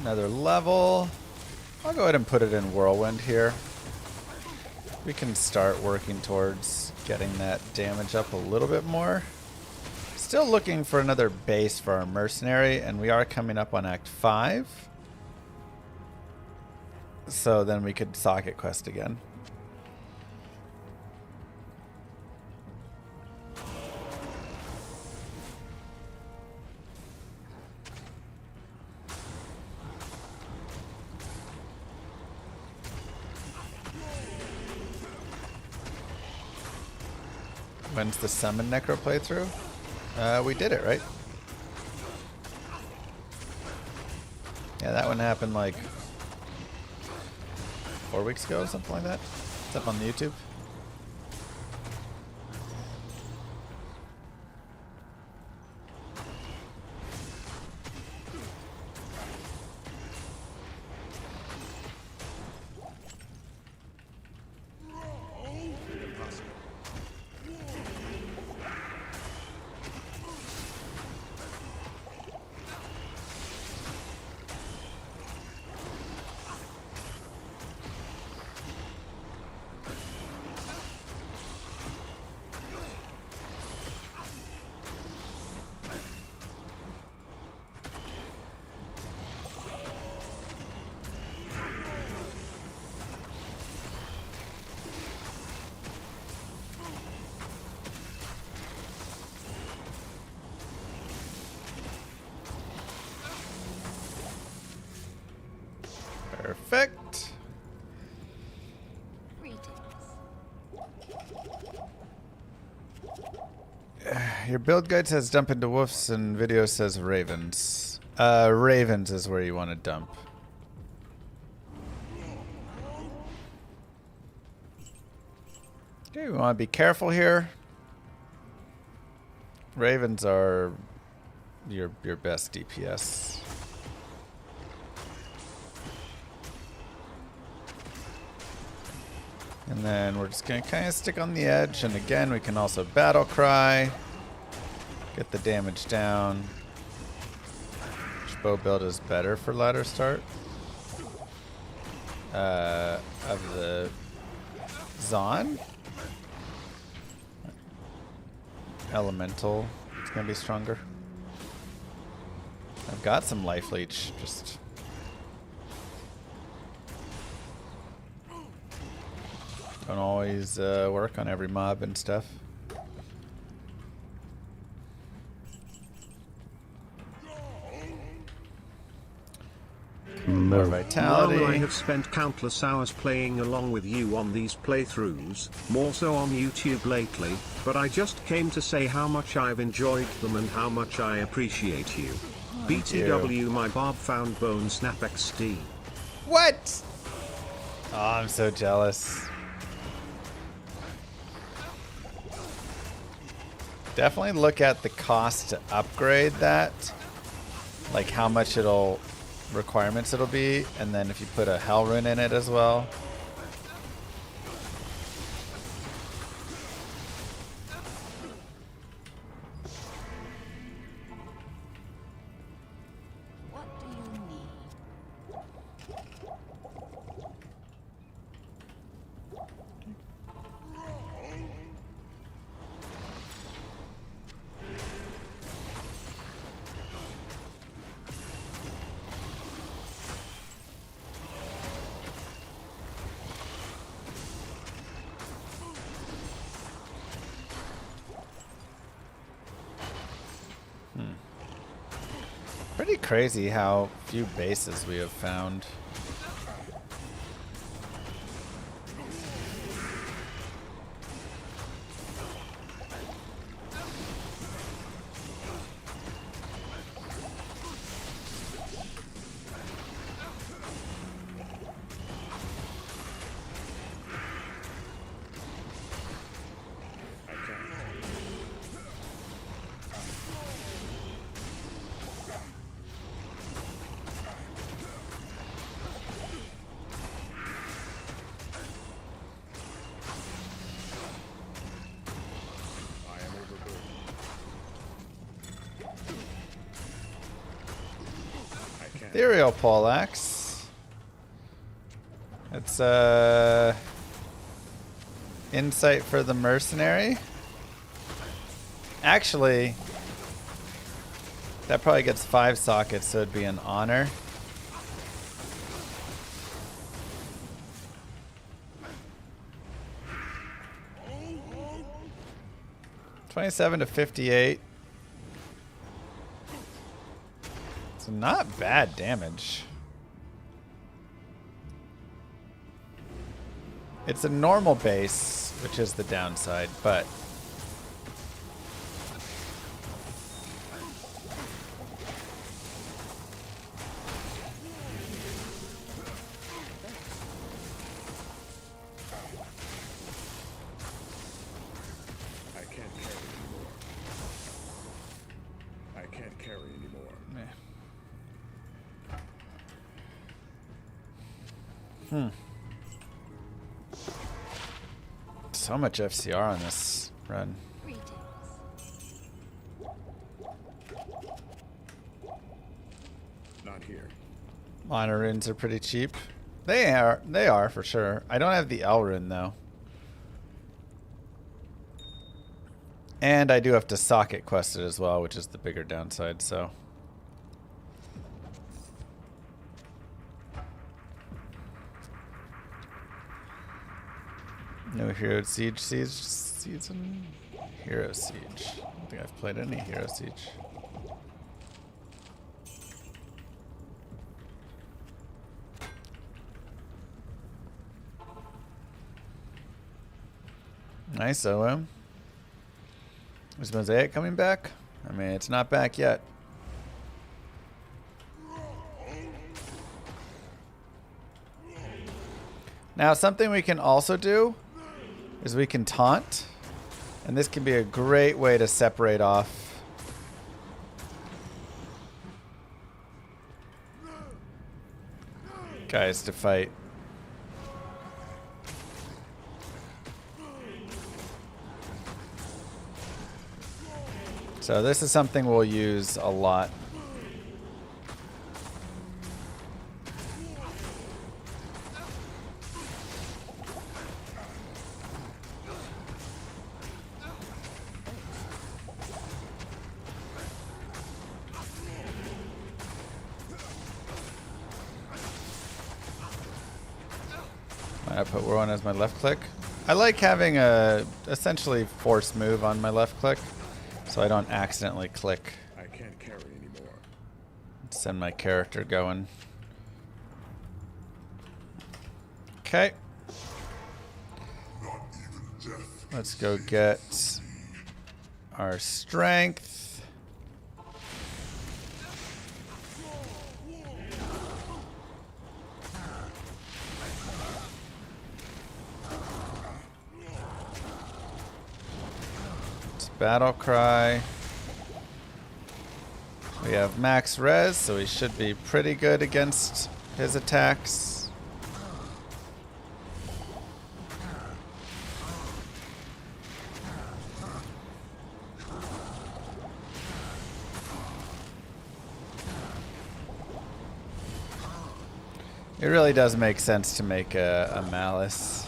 Another level. I'll go ahead and put it in Whirlwind here. We can start working towards getting that damage up a little bit more. Still looking for another base for our mercenary, and we are coming up on Act 5. So then we could socket quest again. When's the summon necro playthrough? We did it, right? Yeah, that one happened like 4 weeks ago, something like that. It's up on the YouTube. Your build guide says dump into wolves and video says ravens. Ravens is where you want to dump. Okay, we want to be careful here. Ravens are your best DPS. And then we're just going to kind of stick on the edge. And again, we can also battle cry. Get the damage down. Which bow build is better for ladder start? Of the Zon? Elemental. It's going to be stronger. I've got some life leech. Just... don't always work on every mob and stuff. More vitality. Llama, I have spent countless hours playing along with you on these playthroughs, more so on YouTube lately, but I just came to say how much I've enjoyed them and how much I appreciate you. BTW, my Bob found bone snap XD. What? Oh, I'm so jealous. Definitely look at the cost to upgrade that, like how much requirements it'll be, and then if you put a hell rune in it as well. What do you need? Pretty crazy how few bases we have found. Ethereal Poleaxe. It's insight for the mercenary. Actually, that probably gets 5 sockets, so it'd be an honor. $27 to $58. Not bad damage. It's a normal base, which is the downside, but I can't carry anymore. I can't carry anymore. So much FCR on this run. Not here. Honor runes are pretty cheap. They are for sure. I don't have the L rune though. And I do have to socket quest it as well, which is the bigger downside, so. No Hero Siege season? Hero Siege. I don't think I've played any Hero Siege. Nice OM. Is Mosaic coming back? I mean, it's not back yet. Now, something we can also do is we can taunt. And this can be a great way to separate off guys to fight. So this is something we'll use a lot. I put one as my left click. I like having a essentially force move on my left click, so I don't accidentally click. I can't carry anymore. Send my character going. Okay. Let's go get our strength. Battle cry. We have max res, so we should be pretty good against his attacks. It really does make sense to make a malice.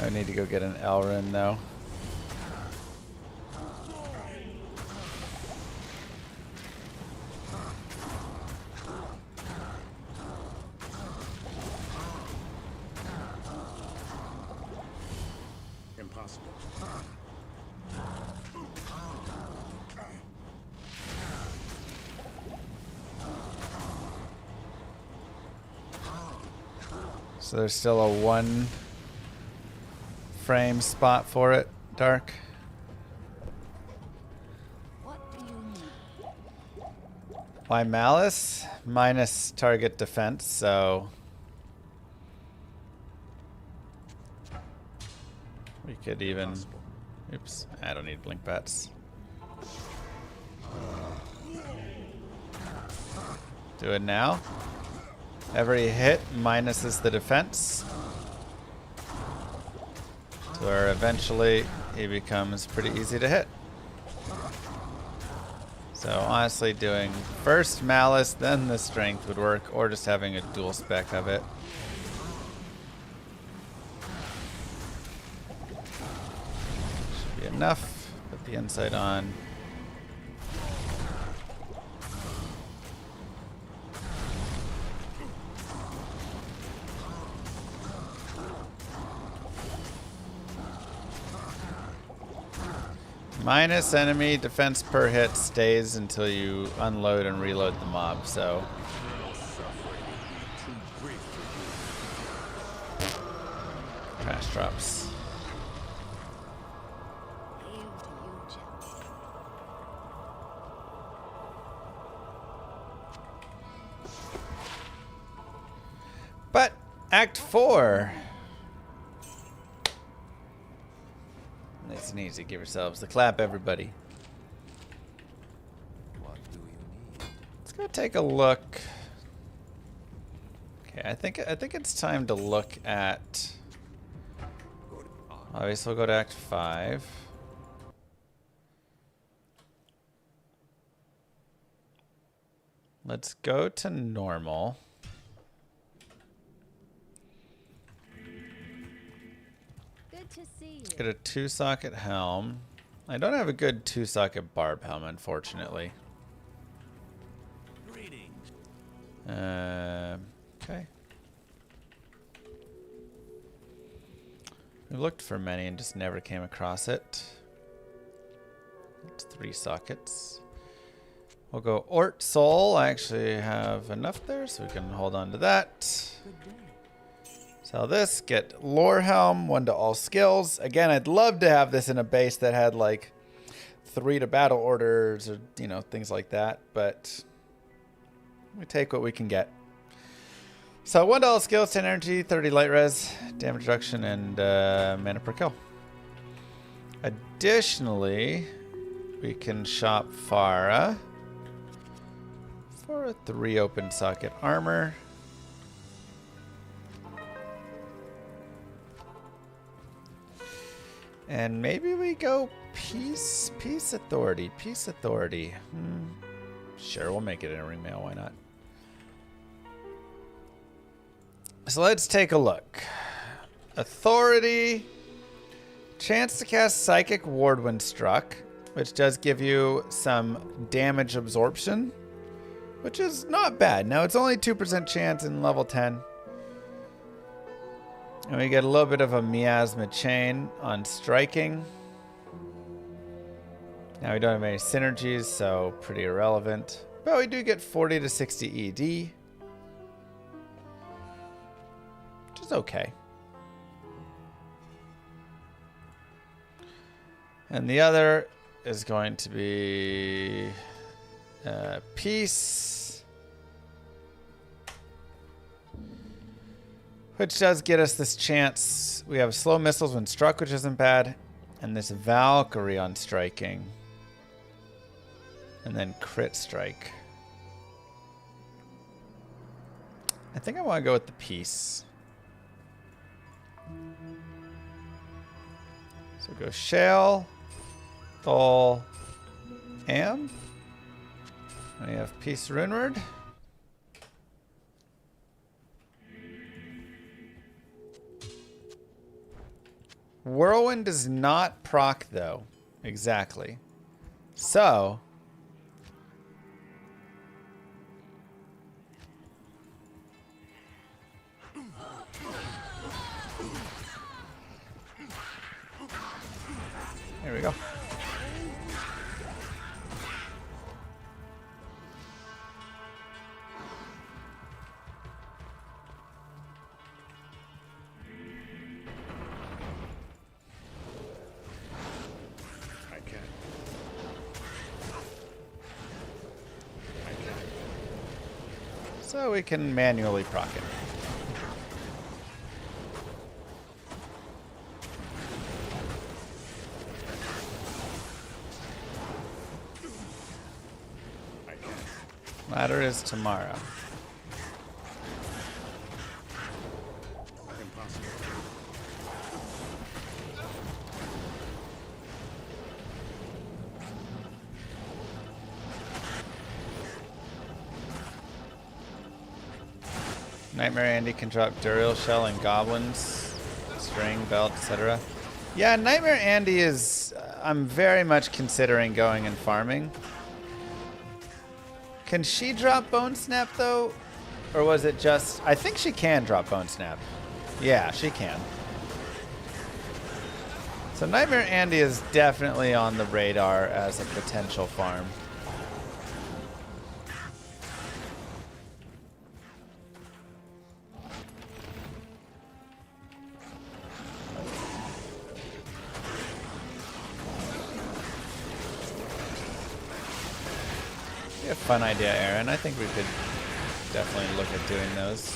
I need to go get an Elrin though. Impossible. So there's still a 1 frame spot for it, Dark. What do you need? Why malice? Minus target defense, so we could even. Oops, I don't need blink bats. Do it now. Every hit minuses the defense. To where eventually he becomes pretty easy to hit. So honestly doing first malice, then the strength would work, or just having a dual spec of it. Should be enough. Put the insight on. Minus enemy defense per hit stays until you unload and reload the mob, so. Crash drops. But Act 4. Nice and easy. Give yourselves the clap, everybody. What do you need? Let's go take a look. Okay, I think it's time to look at. Obviously, we'll go to Act 5. Let's go to normal. To see you. Get a 2-socket helm. I don't have a good 2-socket barb helm, unfortunately. Okay. We looked for many and just never came across it. It's 3 sockets. We'll go Ort Soul. I actually have enough there, so we can hold on to that. Sell this, get Lore Helm, 1 to all skills. Again, I'd love to have this in a base that had like 3 to battle orders or, you know, things like that, but we take what we can get. So 1 to all skills, 10 energy, 30 light res, damage reduction, and mana per kill. Additionally, we can shop Farah for a 3 open socket armor. And maybe we go Peace Authority. Sure, we'll make it in a ring mail, why not? So let's take a look. Authority. Chance to cast Psychic Ward when struck, which does give you some damage absorption, which is not bad. Now it's only 2% chance in level 10. And we get a little bit of a miasma chain on striking. Now we don't have any synergies, so pretty irrelevant. But we do get 40 to 60 ED, which is okay. And the other is going to be Peace, which does get us this chance. We have slow missiles when struck, which isn't bad, and this Valkyrie on striking, and then crit strike. I think I want to go with the Peace. So go Shale, Thol, Am. We have Peace Runeward. Whirlwind does not proc though. Exactly. So here we go. So we can manually proc it. Ladder is tomorrow. Nightmare Andy can drop Duriel Shell and Goblins, String, Belt, etc. Yeah, Nightmare Andy is... I'm very much considering going and farming. Can she drop Bone Snap though? Or was it just... I think she can drop Bone Snap. Yeah, she can. So Nightmare Andy is definitely on the radar as a potential farm. A fun idea, Aaron. I think we could definitely look at doing those.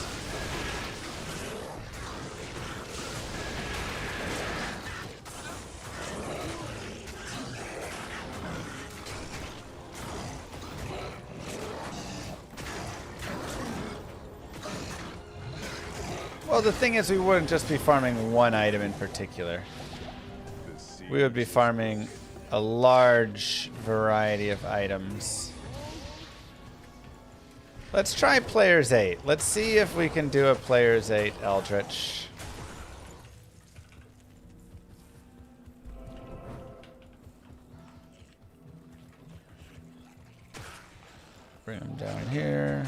Well, the thing is, we wouldn't just be farming one item in particular. We would be farming a large variety of items. Let's try Players 8. Let's see if we can do a Players 8 Eldritch. Bring him down here.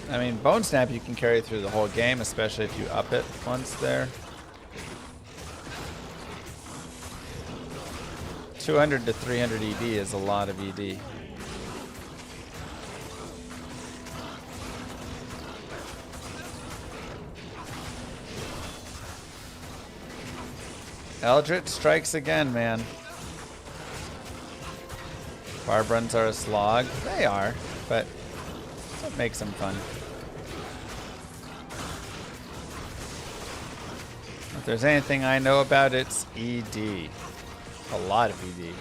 I mean, Bone Snap you can carry through the whole game, especially if you up it once there. 200 to 300 ED is a lot of ED. Eldritch strikes again, man. Barb runs are a slog. They are, but that's what makes them fun. If there's anything I know about, it's ED. A lot of ED.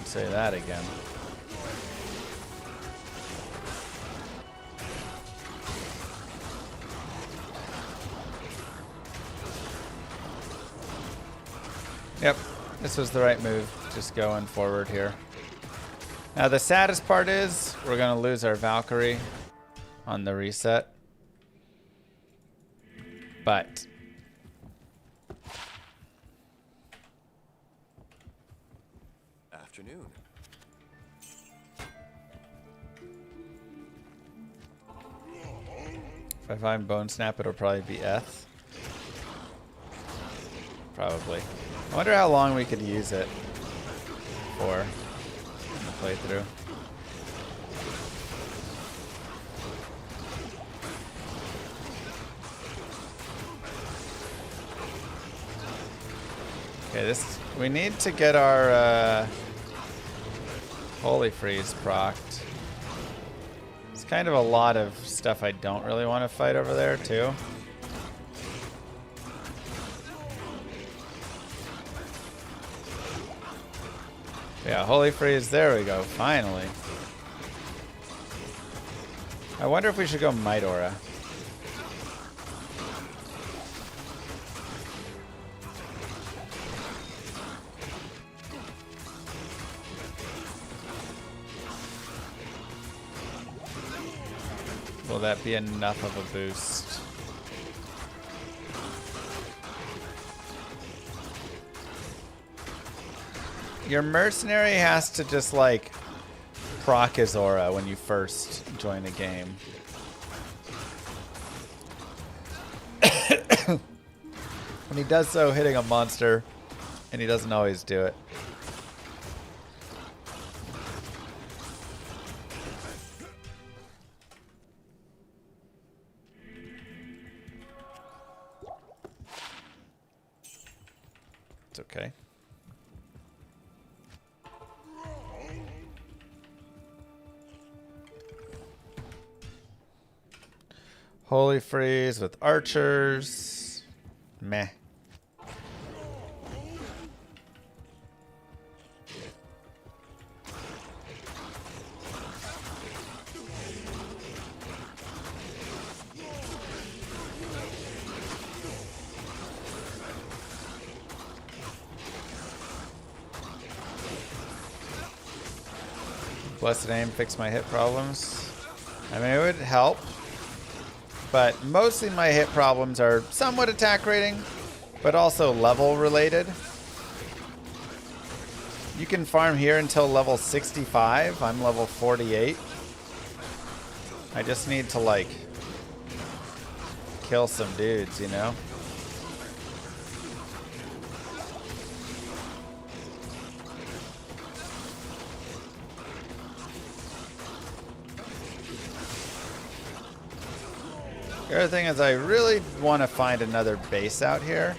Say that again. Yep, this was the right move. Just going forward here. Now the saddest part is we're gonna lose our Valkyrie on the reset. But Afternoon. if I find Bone Snap, it'll probably be Eth. Probably. I wonder how long we could use it for in the playthrough. Okay, this we need to get our Holy Freeze procced. It's kind of a lot of stuff I don't really want to fight over there too. Yeah, Holy Freeze, there we go, finally. I wonder if we should go Might Aura. Will that be enough of a boost? Your mercenary has to just like proc his aura when you first join a game. When he does so hitting a monster, and he doesn't always do it. It's okay. Holy Freeze with archers. Meh. Blessed Aim fix my hit problems. I mean, it would help. But mostly my hit problems are somewhat attack rating, but also level related. You can farm here until level 65. I'm level 48. I just need to like kill some dudes, you know? The other thing is I really want to find another base out here.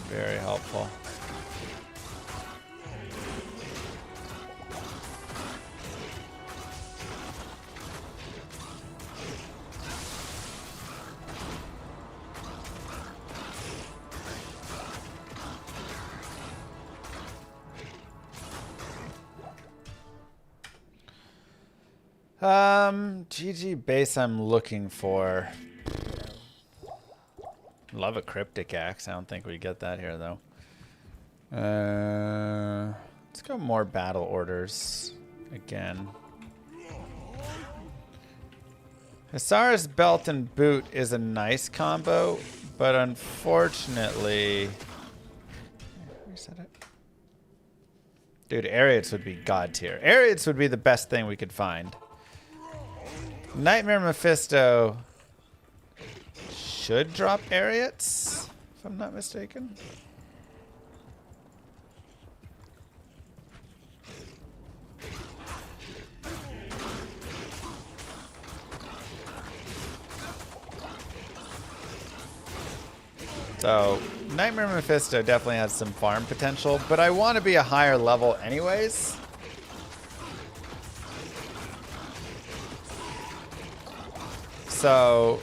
Very helpful. GG base I'm looking for. Love a cryptic axe. I don't think we get that here though. Let's go more battle orders again. Hisara's belt and boot is a nice combo, but unfortunately, reset it. Dude, Ariats would be god tier. Ariats would be the best thing we could find. Nightmare Mephisto should drop Ariats, if I'm not mistaken. So, Nightmare Mephisto definitely has some farm potential, but I want to be a higher level anyways. So,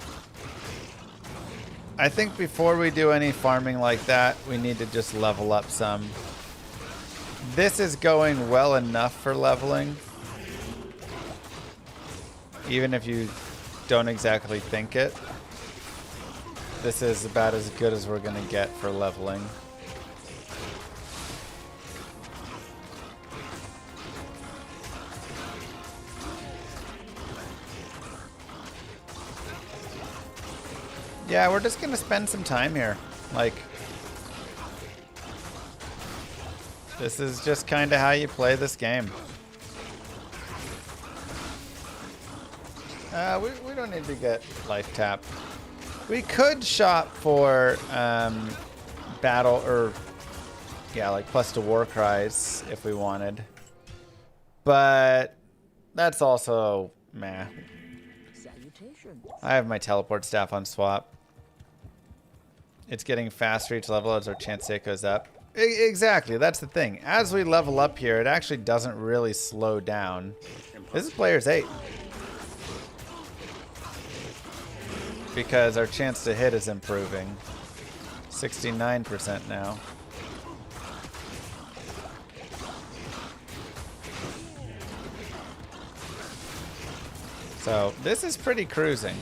I think before we do any farming like that, we need to just level up some. This is going well enough for leveling, even if you don't exactly think it. This is about as good as we're gonna get for leveling. Yeah, we're just gonna spend some time here. Like, this is just kind of how you play this game. We don't need to get life tap. We could shop for battle or like plus to war cries if we wanted, but that's also meh. I have my teleport staff on swap. It's getting faster each level as our chance state goes up. Exactly, that's the thing. As we level up here, it actually doesn't really slow down. This is player's 8. Because our chance to hit is improving. 69% now. So this is pretty cruising.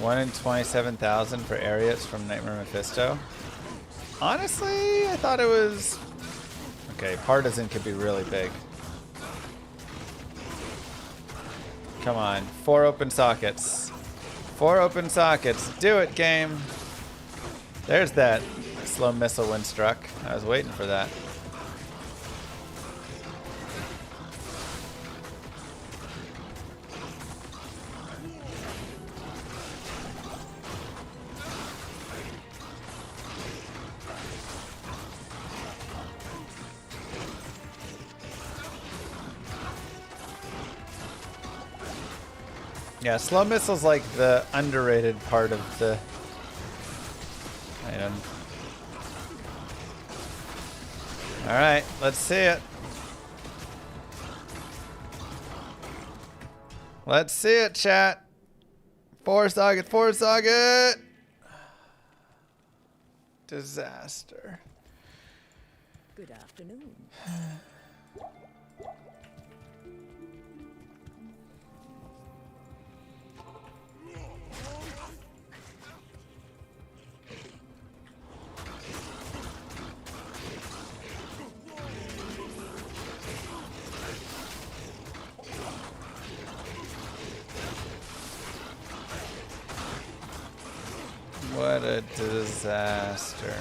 One in 27,000 for Ariats from Nightmare Mephisto. Honestly, I thought it was... Okay, Partisan could be really big. Come on, 4 open sockets. 4 open sockets. Do it, game. There's that slow missile wind struck. I was waiting for that. Yeah, slow missile's like the underrated part of the item. Alright, let's see it. Let's see it, chat. 4 socket, 4 socket. Disaster. Good afternoon. What a disaster.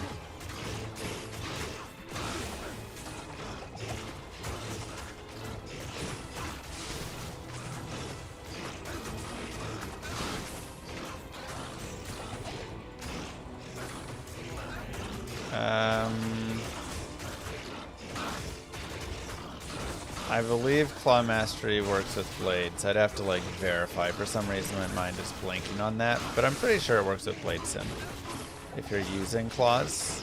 I believe Claw Mastery works with blades. I'd have to like verify. For some reason my mind is blanking on that, but I'm pretty sure it works with Blade Sim if you're using claws.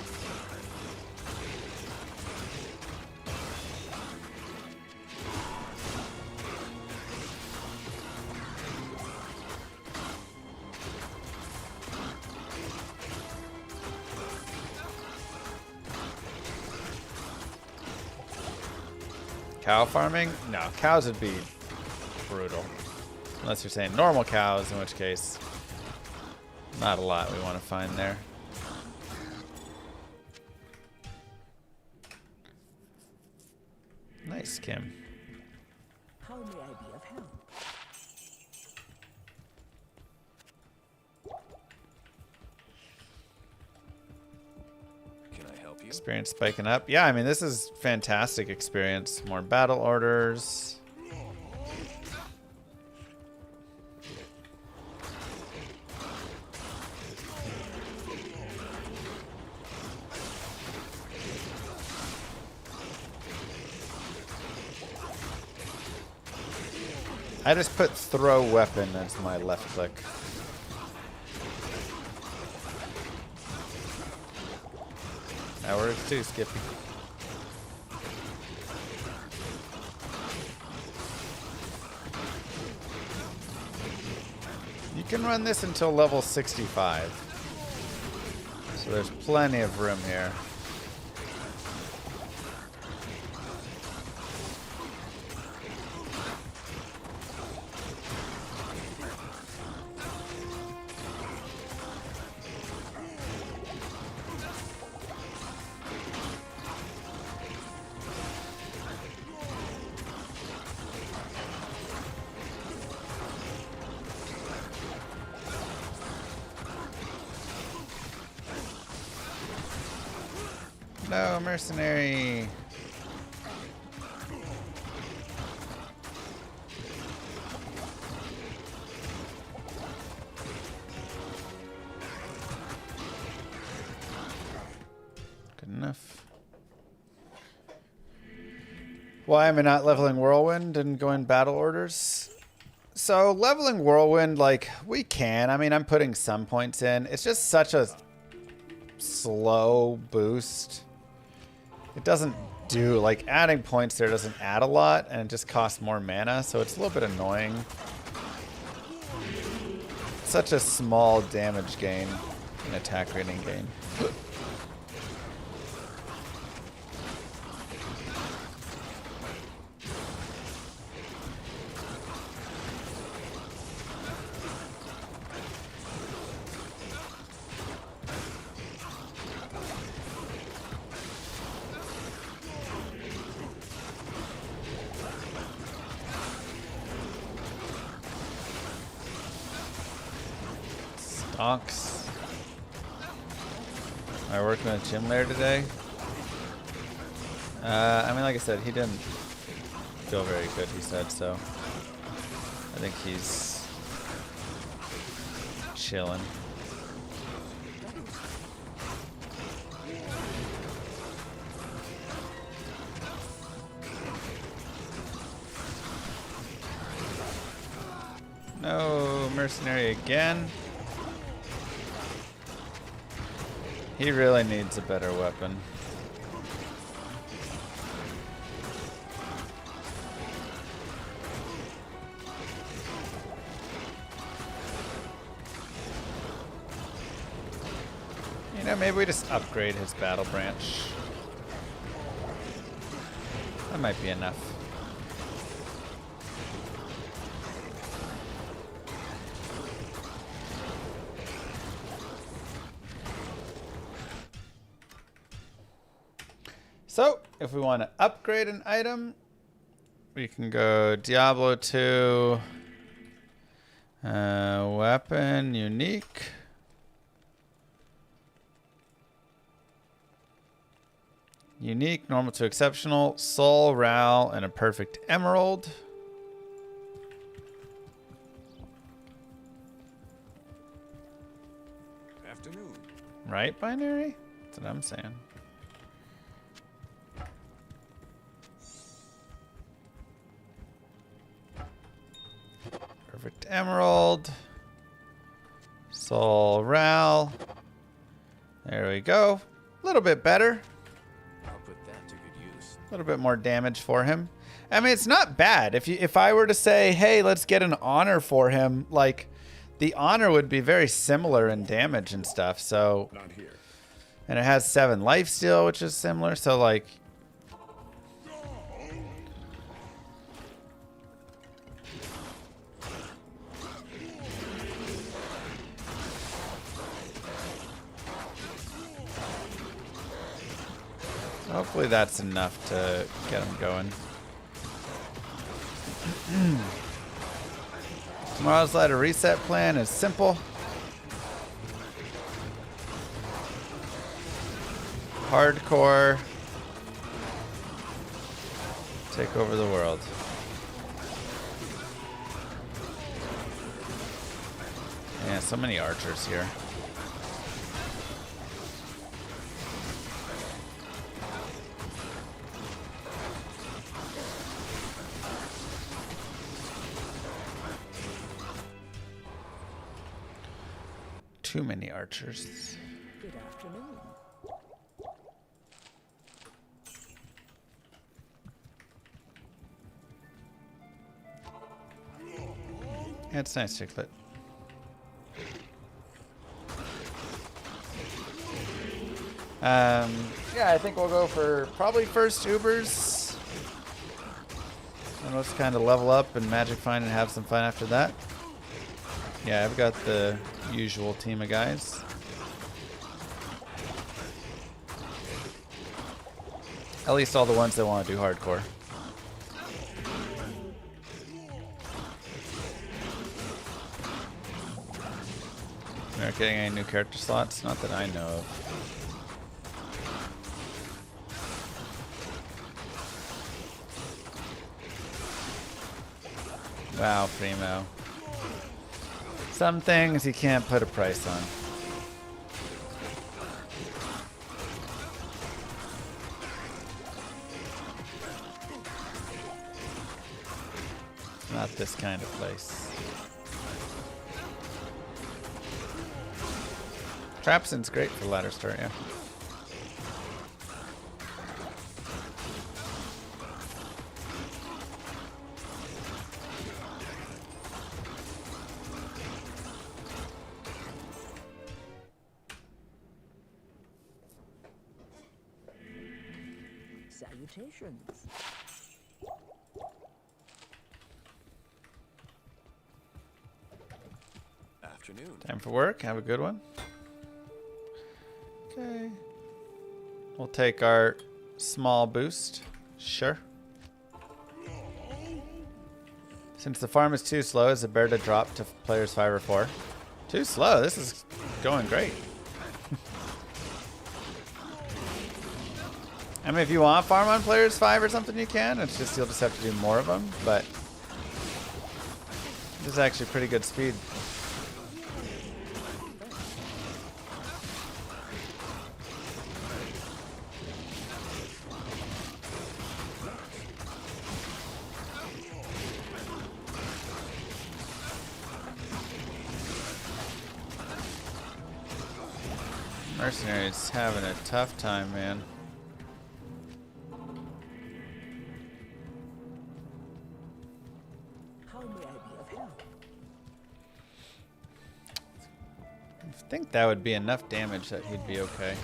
Cow farming? No, cows would be brutal. Unless you're saying normal cows, in which case, not a lot we want to find there. Nice, Kim. How may I be of help? Can I help you? Experience spiking up. Yeah, I mean, this is fantastic experience. More battle orders. I just put throw weapon as my left click. That works too, Skippy. You can run this until level 65. So there's plenty of room here. No, mercenary. Good enough. Why am I not leveling Whirlwind and going battle orders? So leveling Whirlwind, like, we can. I mean, I'm putting some points in. It's just such a slow boost. It doesn't do, like, adding points there doesn't add a lot, and it just costs more mana, so it's a little bit annoying. Such a small damage gain and attack rating gain. Stonks. Am I working with Jim Lair today? I mean, like I said, he didn't feel very good, he said, so I think he's chilling. No, mercenary again. He really needs a better weapon. You know, maybe we just upgrade his battle branch. That might be enough. So, if we want to upgrade an item, we can go Diablo 2, weapon, unique. Unique, normal to exceptional, soul, Ral, and a perfect emerald. Afternoon. Right, binary? That's what I'm saying. Perfect emerald. Soul Ral. There we go. A little bit better. I'll put that to good use. A little bit more damage for him. I mean, it's not bad. If I were to say, hey, let's get an honor for him, like, the honor would be very similar in damage and stuff. So, Not here. and it has 7 lifesteal, which is similar. So, like, hopefully that's enough to get him going. Tomorrow's ladder reset plan is simple. Hardcore. Take over the world. Yeah, so many archers here. Too many archers. Good afternoon. Yeah, it's nice, Chicklet. Yeah, I think we'll go for probably first Ubers. And let's kind of level up and magic find and have some fun after that. Yeah, I've got the usual team of guys. At least all the ones that want to do hardcore. We're not getting any new character slots, not that I know of. Wow, Primo. Some things you can't put a price on. Not this kind of place. Trapson's great for ladder start, yeah. Salutations. Afternoon. Time for work. Have a good one. Okay. We'll take our small boost. Sure. Since the farm is too slow, is it better to drop to players 5 or 4? Too slow. This is going great. I mean, if you want farm on players 5 or something, you can. It's just you'll just have to do more of them. But this is actually pretty good speed. Mercenaries having a tough time, man. How may I be of help? I think that would be enough damage that he'd be okay.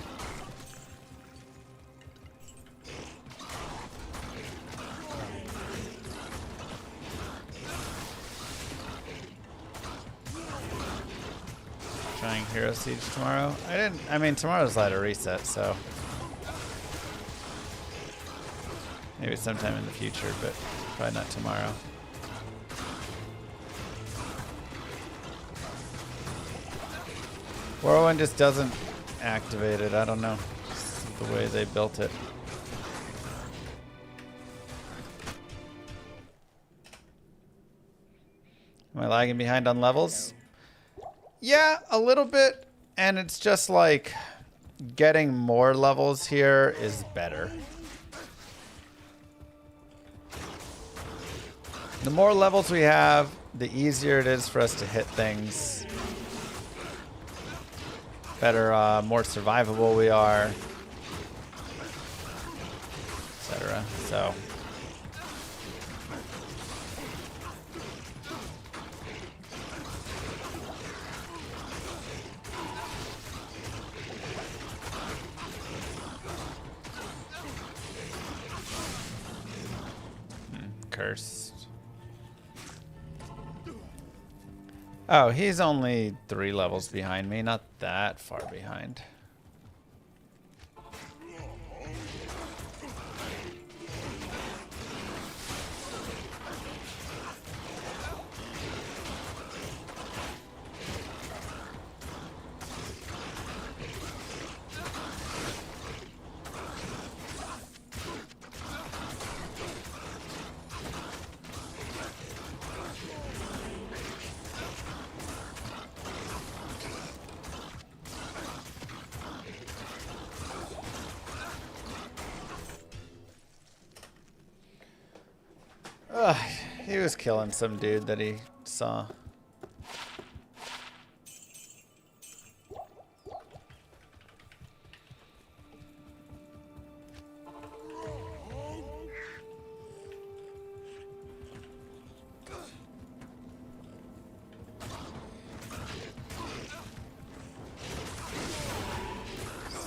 Trying Hero Siege tomorrow. I mean, tomorrow's ladder reset, so maybe sometime in the future, but probably not tomorrow. Whirlwind just doesn't activate it. I don't know. Just the way they built it. Am I lagging behind on levels? Yeah, a little bit. And it's just like getting more levels here is better. The more levels we have, the easier it is for us to hit things. Better, more survivable we are, etc. So. Cursed. Oh, he's only 3 levels behind me, not that far behind. Ugh, he was killing some dude that he saw.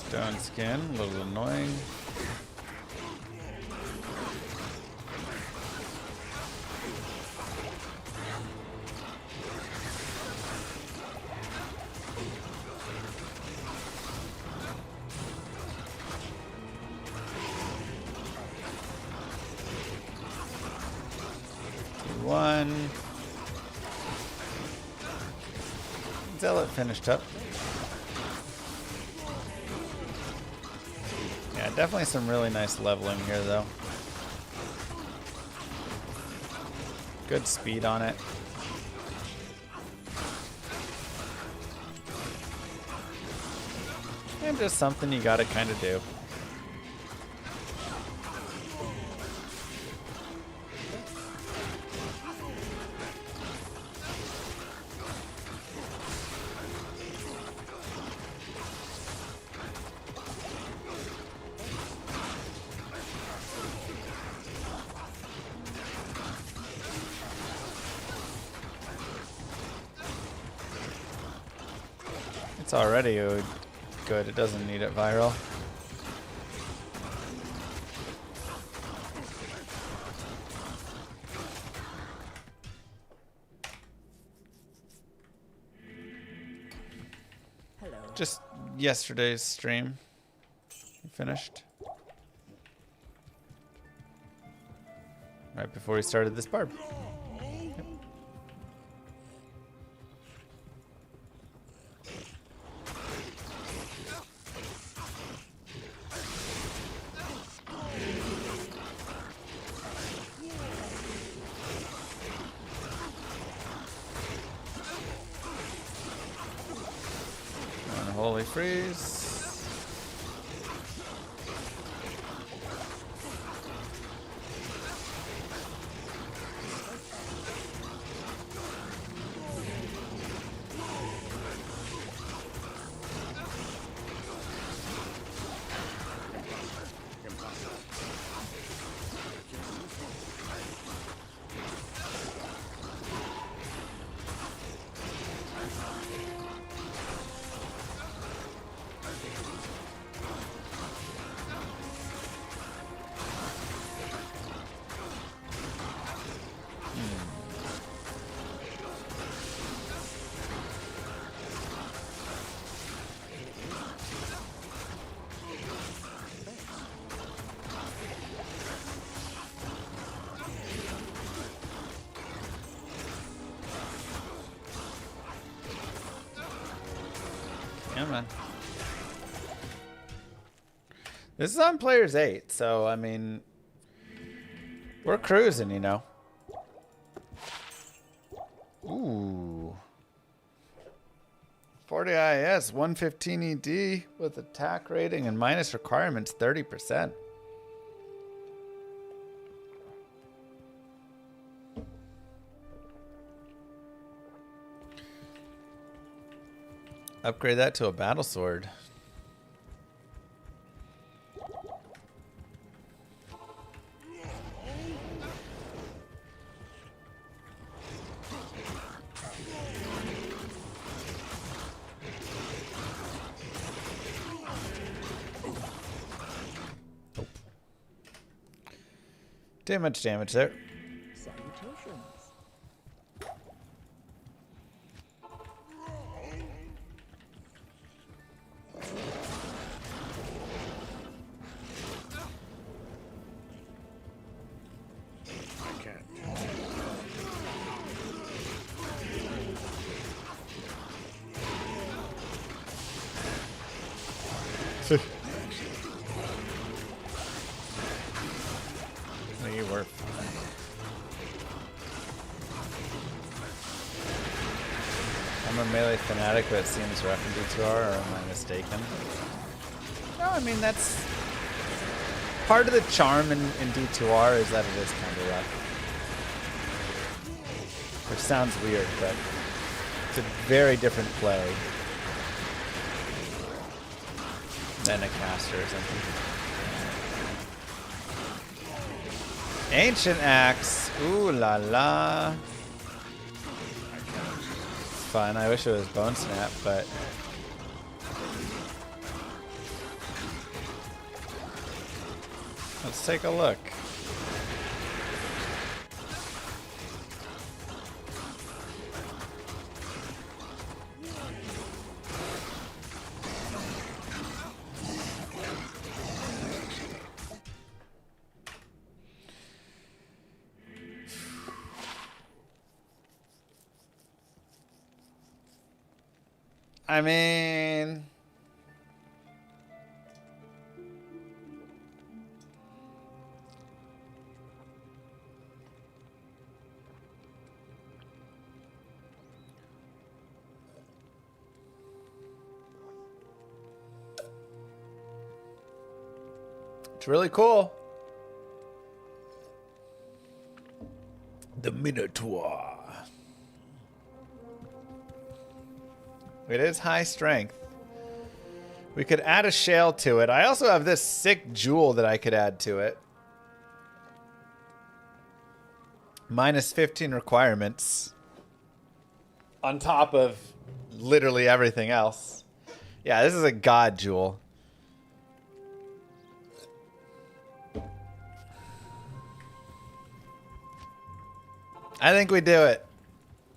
Stone skin, a little annoying. One. Zealot finished up. Yeah, definitely some really nice leveling here, though. Good speed on it. And just something you gotta kind of do. It's already good. It doesn't need it viral. Hello. Just yesterday's stream. Finished. Right before we started this barb. Yep. Unholy freeze. Yeah, man. This is on players 8, so I mean, we're cruising, you know. Ooh. 40 IS, 115 ED with attack rating and minus requirements 30%. Upgrade that to a battle sword. Nope. Too much damage there. Salutations. You were. I'm a melee fanatic, but it seems rough in D2R, or am I mistaken? No, I mean, that's part of the charm in D2R is that it is kind of rough. Which sounds weird, but it's a very different play than a caster or something. Ancient Axe. Ooh la la. Fun. I wish it was Bone Snap, but let's take a look. I mean, it's really cool. The Minotaur. It is high strength. We could add a shale to it. I also have this sick jewel that I could add to it. Minus 15 requirements. On top of literally everything else. Yeah, this is a god jewel. I think we do it.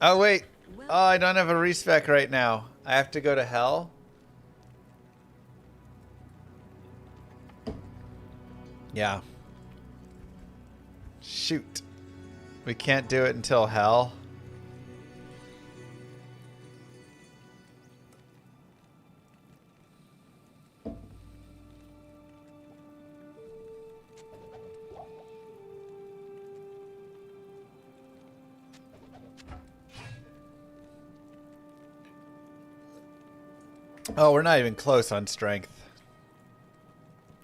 Oh, wait. Oh, I don't have a respec right now. I have to go to hell. Yeah. Shoot. We can't do it until hell. Oh, we're not even close on strength.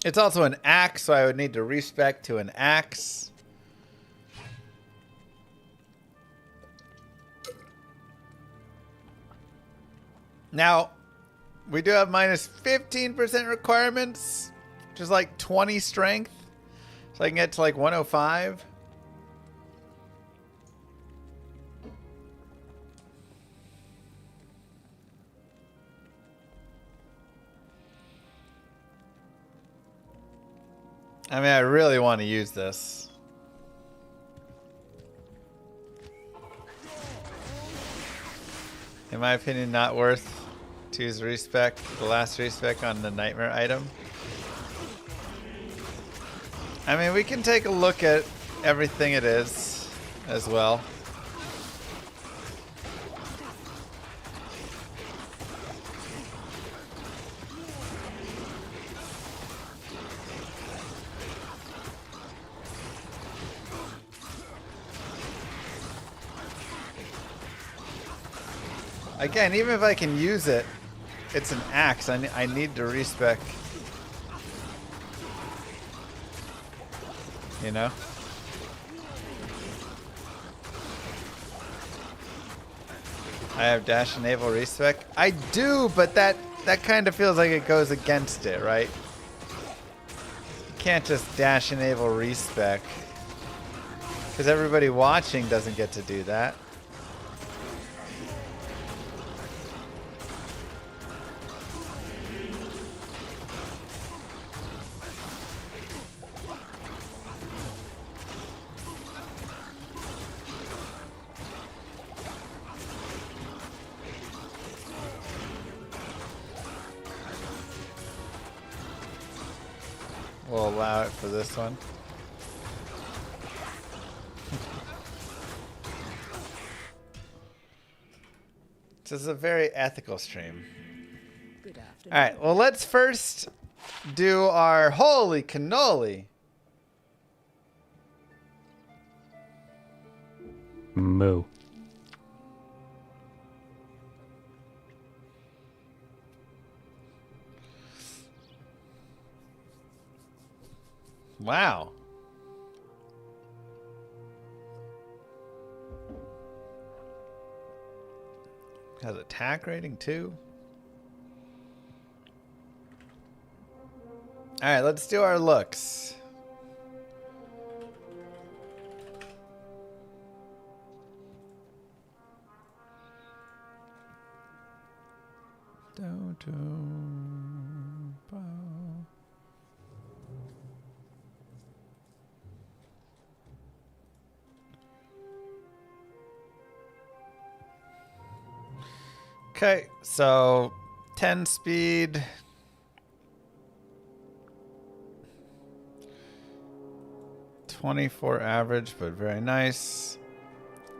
It's also an axe, so I would need to respec to an axe. Now, we do have minus 15% requirements, which is like 20 strength. So I can get to like 105. I mean, I really want to use this. In my opinion, not worth to use respec, the last respec on the nightmare item. I mean, we can take a look at everything it is as well. Again, even if I can use it, it's an axe. I need to respec. You know? I have dash enable respec. I do, but that kind of feels like it goes against it, right? You can't just dash enable respec. Because everybody watching doesn't get to do that. We'll allow it for this one. This is a very ethical stream. Good afternoon. Alright, well let's first do our holy cannoli. Moo. Wow. Has attack rating too. All right, let's do our looks. Okay, so 10 speed. $24 average, but very nice.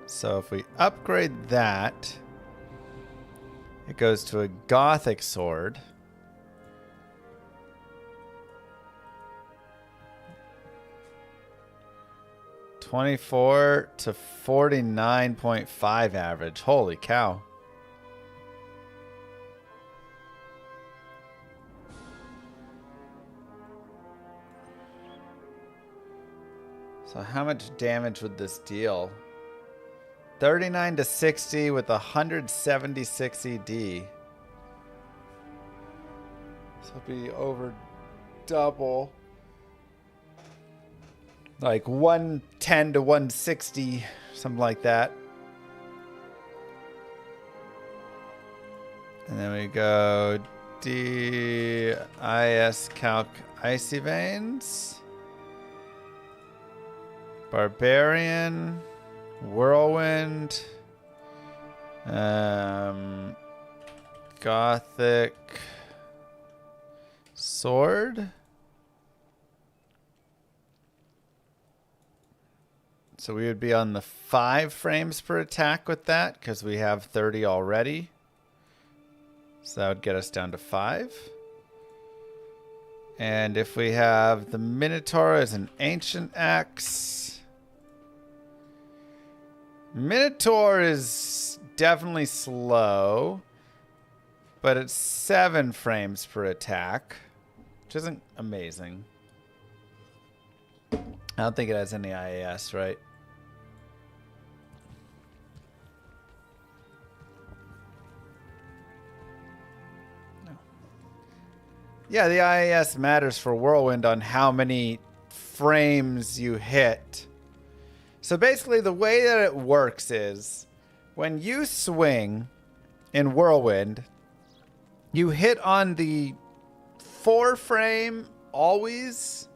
So if we upgrade that, it goes to a Gothic sword. $24 to 49.5 average. Holy cow. So how much damage would this deal? 39 to 60 with 176 ED. So it'll be over double. Like 110 to 160, something like that. And then we go DIS calc icy veins. Barbarian, whirlwind, Gothic sword. So we would be on the 5 frames per attack with that because we have 30 already. So that would get us down to 5. And if we have the Minotaur as an ancient axe. Minotaur is definitely slow, but it's 7 frames per attack, which isn't amazing. I don't think it has any IAS, right? No. Yeah, the IAS matters for Whirlwind on how many frames you hit. So basically the way that it works is when you swing in Whirlwind, you hit on the 4 frame always.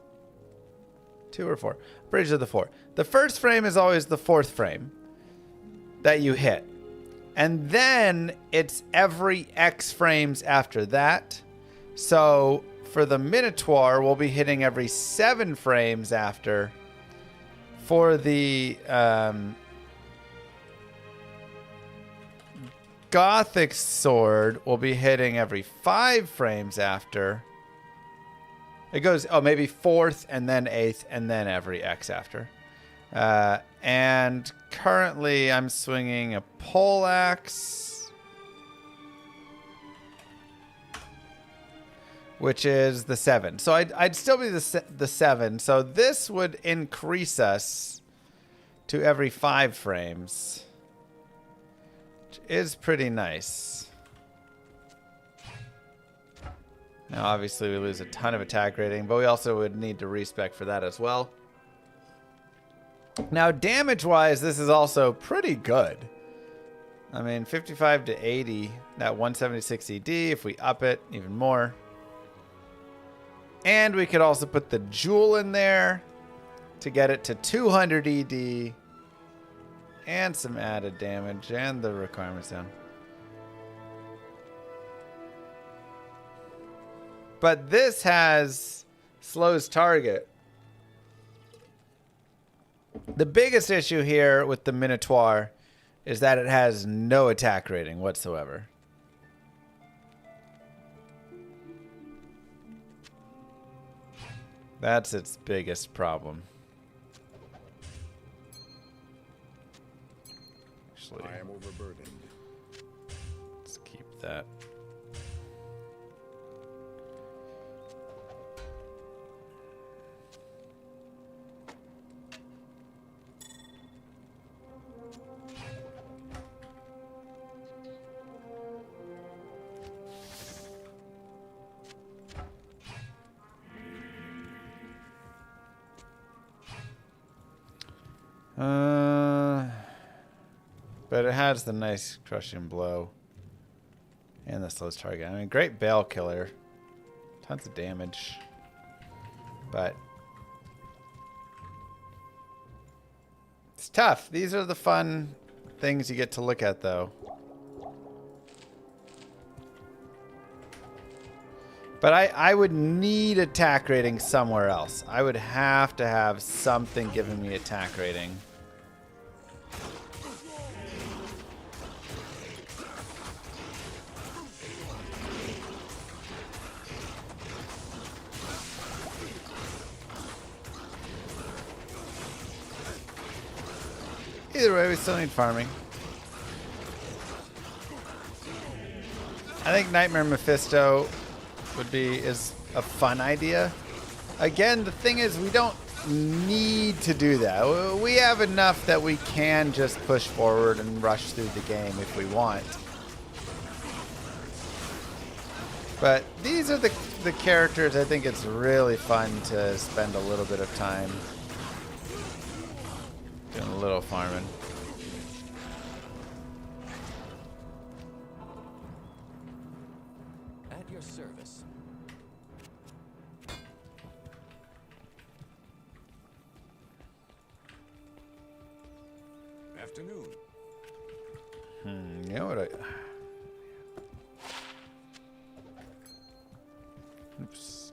2 or 4? Pretty sure the 4. The first frame is always the 4th frame that you hit. And then it's every X frames after that. So for the Minotaur, we'll be hitting every 7 frames after. For the Gothic sword, we'll be hitting every 5 frames after. It goes, oh, maybe 4th and then 8th and then every X after. And currently I'm swinging a poleaxe, which is the 7. So I'd still be the 7. So this would increase us to every 5 frames, which is pretty nice. Now, obviously, we lose a ton of attack rating, but we also would need to respec for that as well. Now, damage-wise, this is also pretty good. I mean, 55 to 80, that 176 ED, if we up it even more. And we could also put the jewel in there to get it to 200 ED and some added damage and the requirements down. But this has slows target. The biggest issue here with the Minotaur is that it has no attack rating whatsoever. That's its biggest problem. Actually, I am overburdened. let's keep that. But it has the nice crushing blow. And the slows target. I mean, great bale killer. Tons of damage. But it's tough. These are the fun things you get to look at, though. But I would need attack rating somewhere else. I would have to have something giving me attack rating. Either way, we still need farming. I think Nightmare Mephisto is a fun idea. Again, the thing is, we don't need to do that. We have enough that we can just push forward and rush through the game if we want. But these are the characters I think it's really fun to spend a little bit of time doing a little farming. At your service. Afternoon. You know what Oops.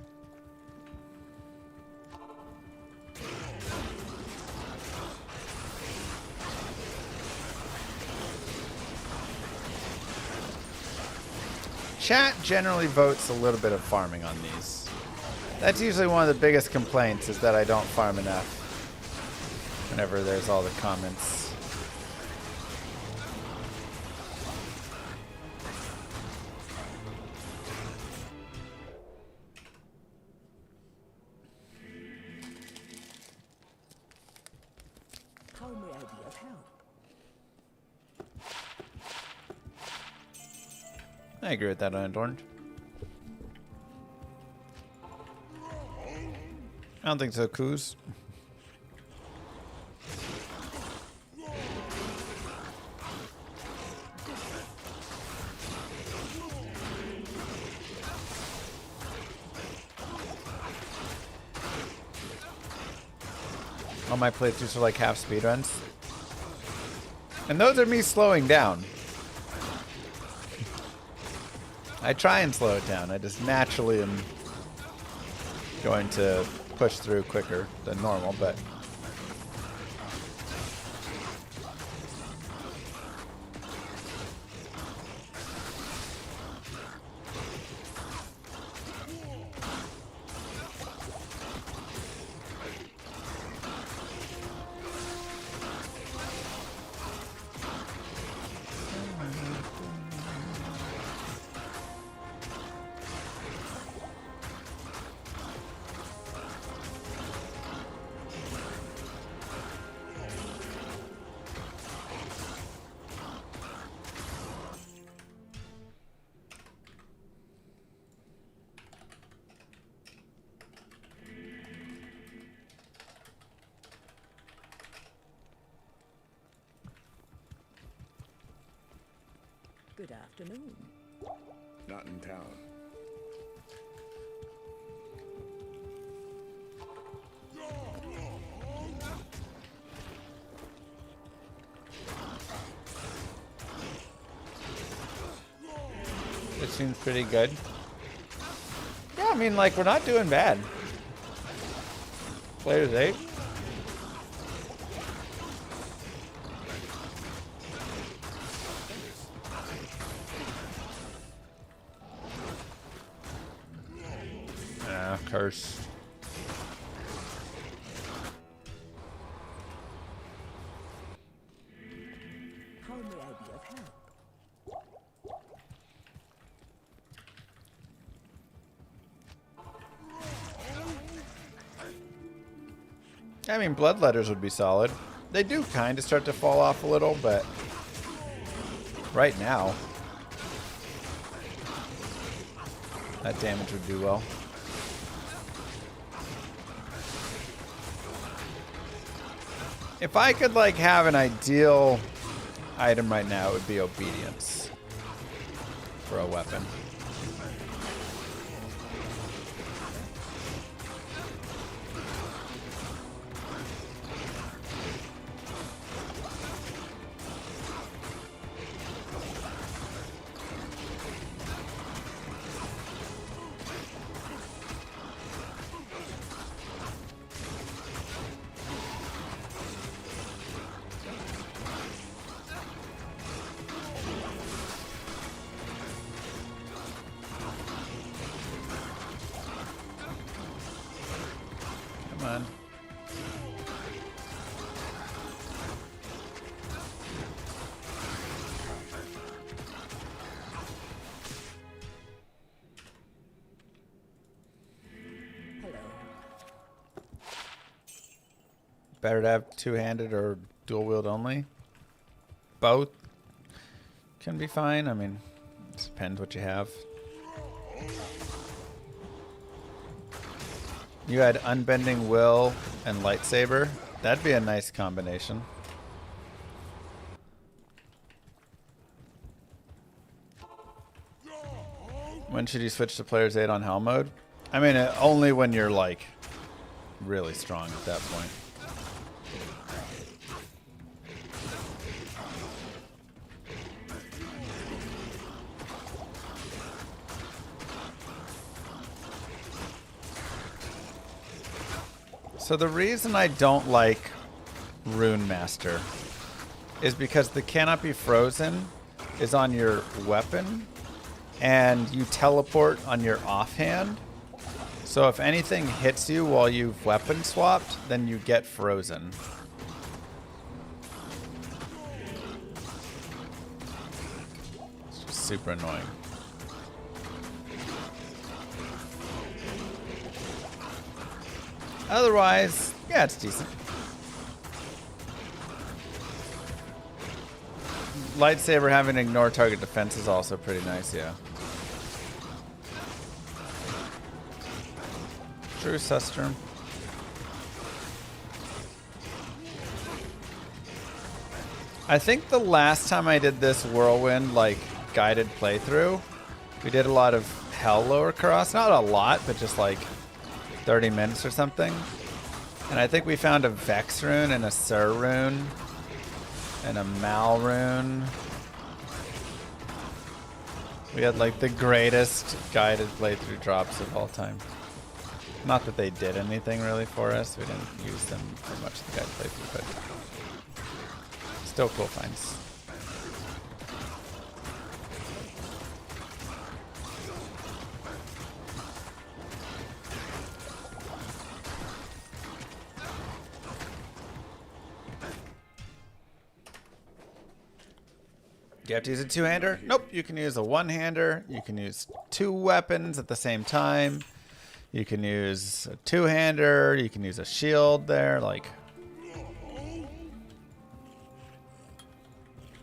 Chat generally votes a little bit of farming on these. That's usually one of the biggest complaints, is that I don't farm enough whenever there's all the comments. How may I be of help? I agree with that, Unadorned. I don't think so, Coos. All my playthroughs are like half speedruns. And those are me slowing down. I try and slow it down. I just naturally am going to push through quicker than normal, but Good afternoon. Not in town. it seems pretty good. Yeah, I mean, like, we're not doing bad. Players 8. Curse. How may I be of help? I mean, bloodletters would be solid. They do kind of start to fall off a little, but right now, that damage would do well. If I could like have an ideal item right now, it would be obedience for a weapon. Come on. Better to have two-handed or dual wield only. Both can be fine. I mean, it depends what you have. You had unbending will and lightsaber. That'd be a nice combination. When should you switch to player's aid on hell mode? I mean, only when you're like really strong at that point. So the reason I don't like Rune Master is because the cannot be frozen is on your weapon and you teleport on your offhand. So if anything hits you while you've weapon swapped, then you get frozen. It's just super annoying. Otherwise, yeah, it's decent. Lightsaber having ignore target defense is also pretty nice, yeah. True, Sustrum. I think the last time I did this whirlwind, like, guided playthrough, we did a lot of Hell Lower Cross. Not a lot, but just like 30 minutes or something. And I think we found a Vex rune and a Sur rune and a Mal rune. We had like the greatest guided playthrough drops of all time. Not that they did anything really for us. We didn't use them for much of the guided playthrough, but still cool finds. You have to use a two-hander? Nope, you can use a one-hander. You can use two weapons at the same time. You can use a two-hander. You can use a shield there, like...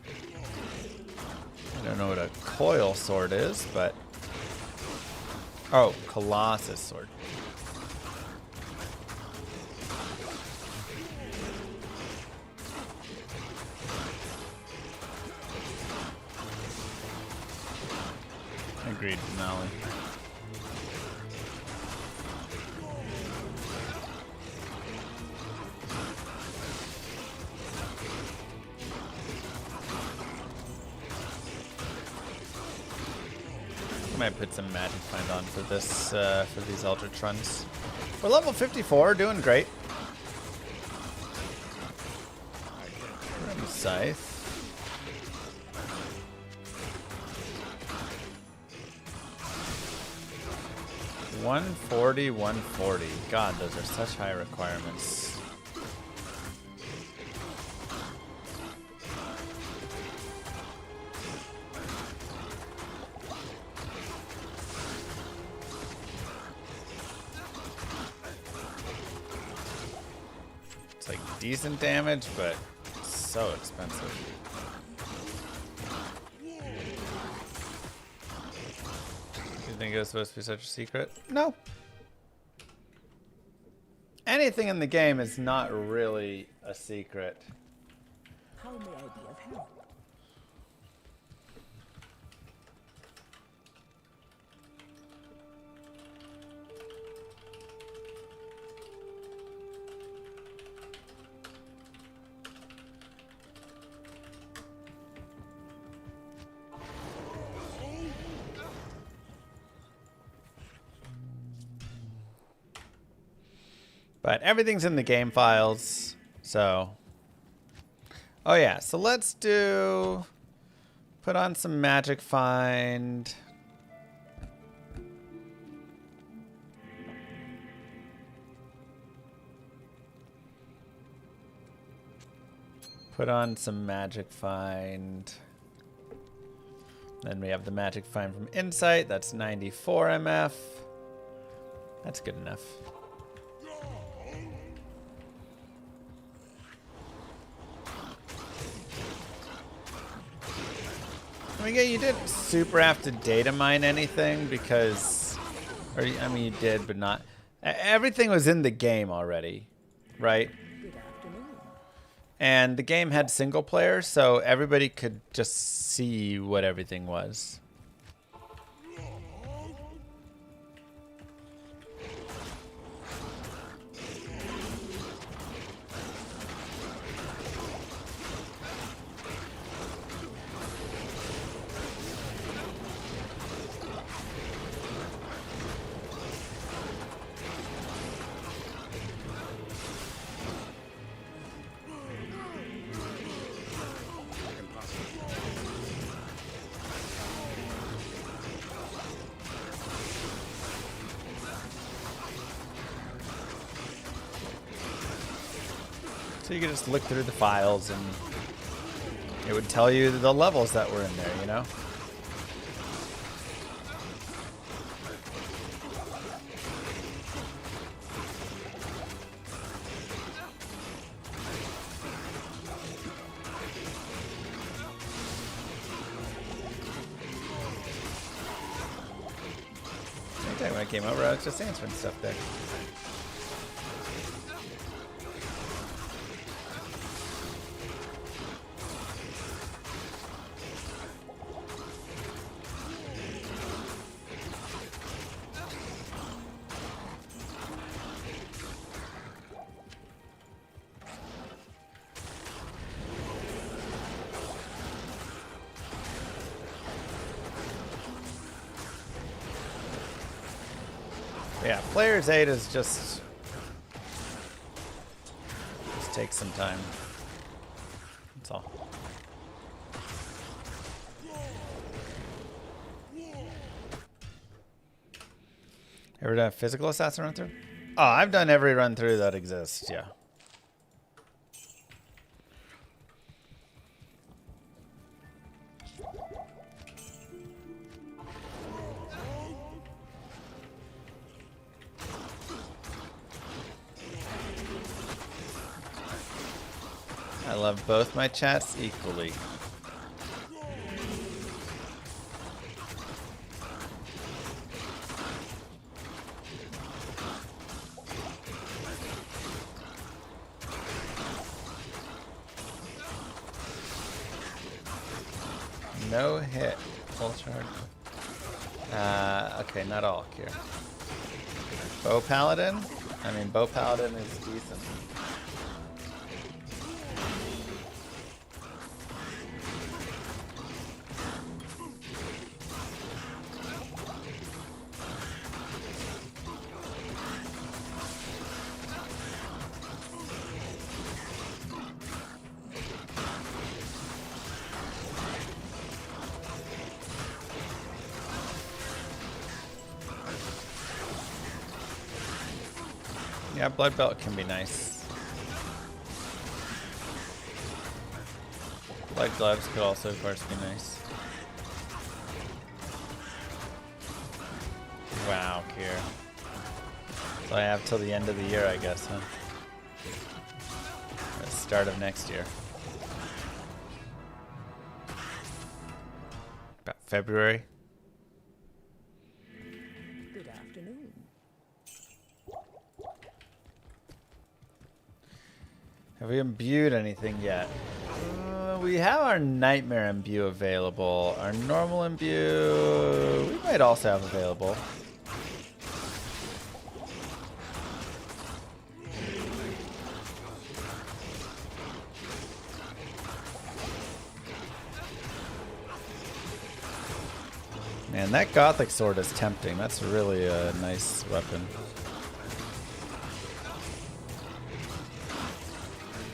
I don't know what a coil sword is, but... Oh, Colossus sword. Agreed, Denali. I might put some magic find on for this, for these Ultratrons. We're level 54, doing great. Scythe. 140, 140. God, those are such high requirements. It's like decent damage, but so expensive. You think it was supposed to be such a secret? No. Anything in the game is not really a secret. How may I be of help? But everything's in the game files, so. Oh yeah, so let's do, put on some magic find. Put on some magic find. Then we have the magic find from Insight, that's 94 MF. That's good enough. I mean, yeah, you didn't super have to data mine anything because, or I mean, you did, but not. Everything was in the game already, right? Good afternoon. And the game had single player, so everybody could just see what everything was. So you could just look through the files and it would tell you the levels that were in there, you know? Anytime when I came over, I was just answering stuff there. Yeah, Player's Aid is just takes some time. That's all. Ever done a physical assassin run through? Oh, I've done every run through that exists, yeah. I love both my chats equally. No hit. Full charge. Okay, not all here. Bow Paladin? I mean, Bow Paladin is decent. Yeah, Blood Belt can be nice. Blood Gloves could also, of course, be nice. Wow, Kier. So I have till the end of the year, I guess, huh? Or the start of next year. About February. Good afternoon. Have we imbued anything yet? We have our Nightmare Imbue available. Our normal Imbue, we might also have available. Man, that Gothic sword is tempting. That's really a nice weapon.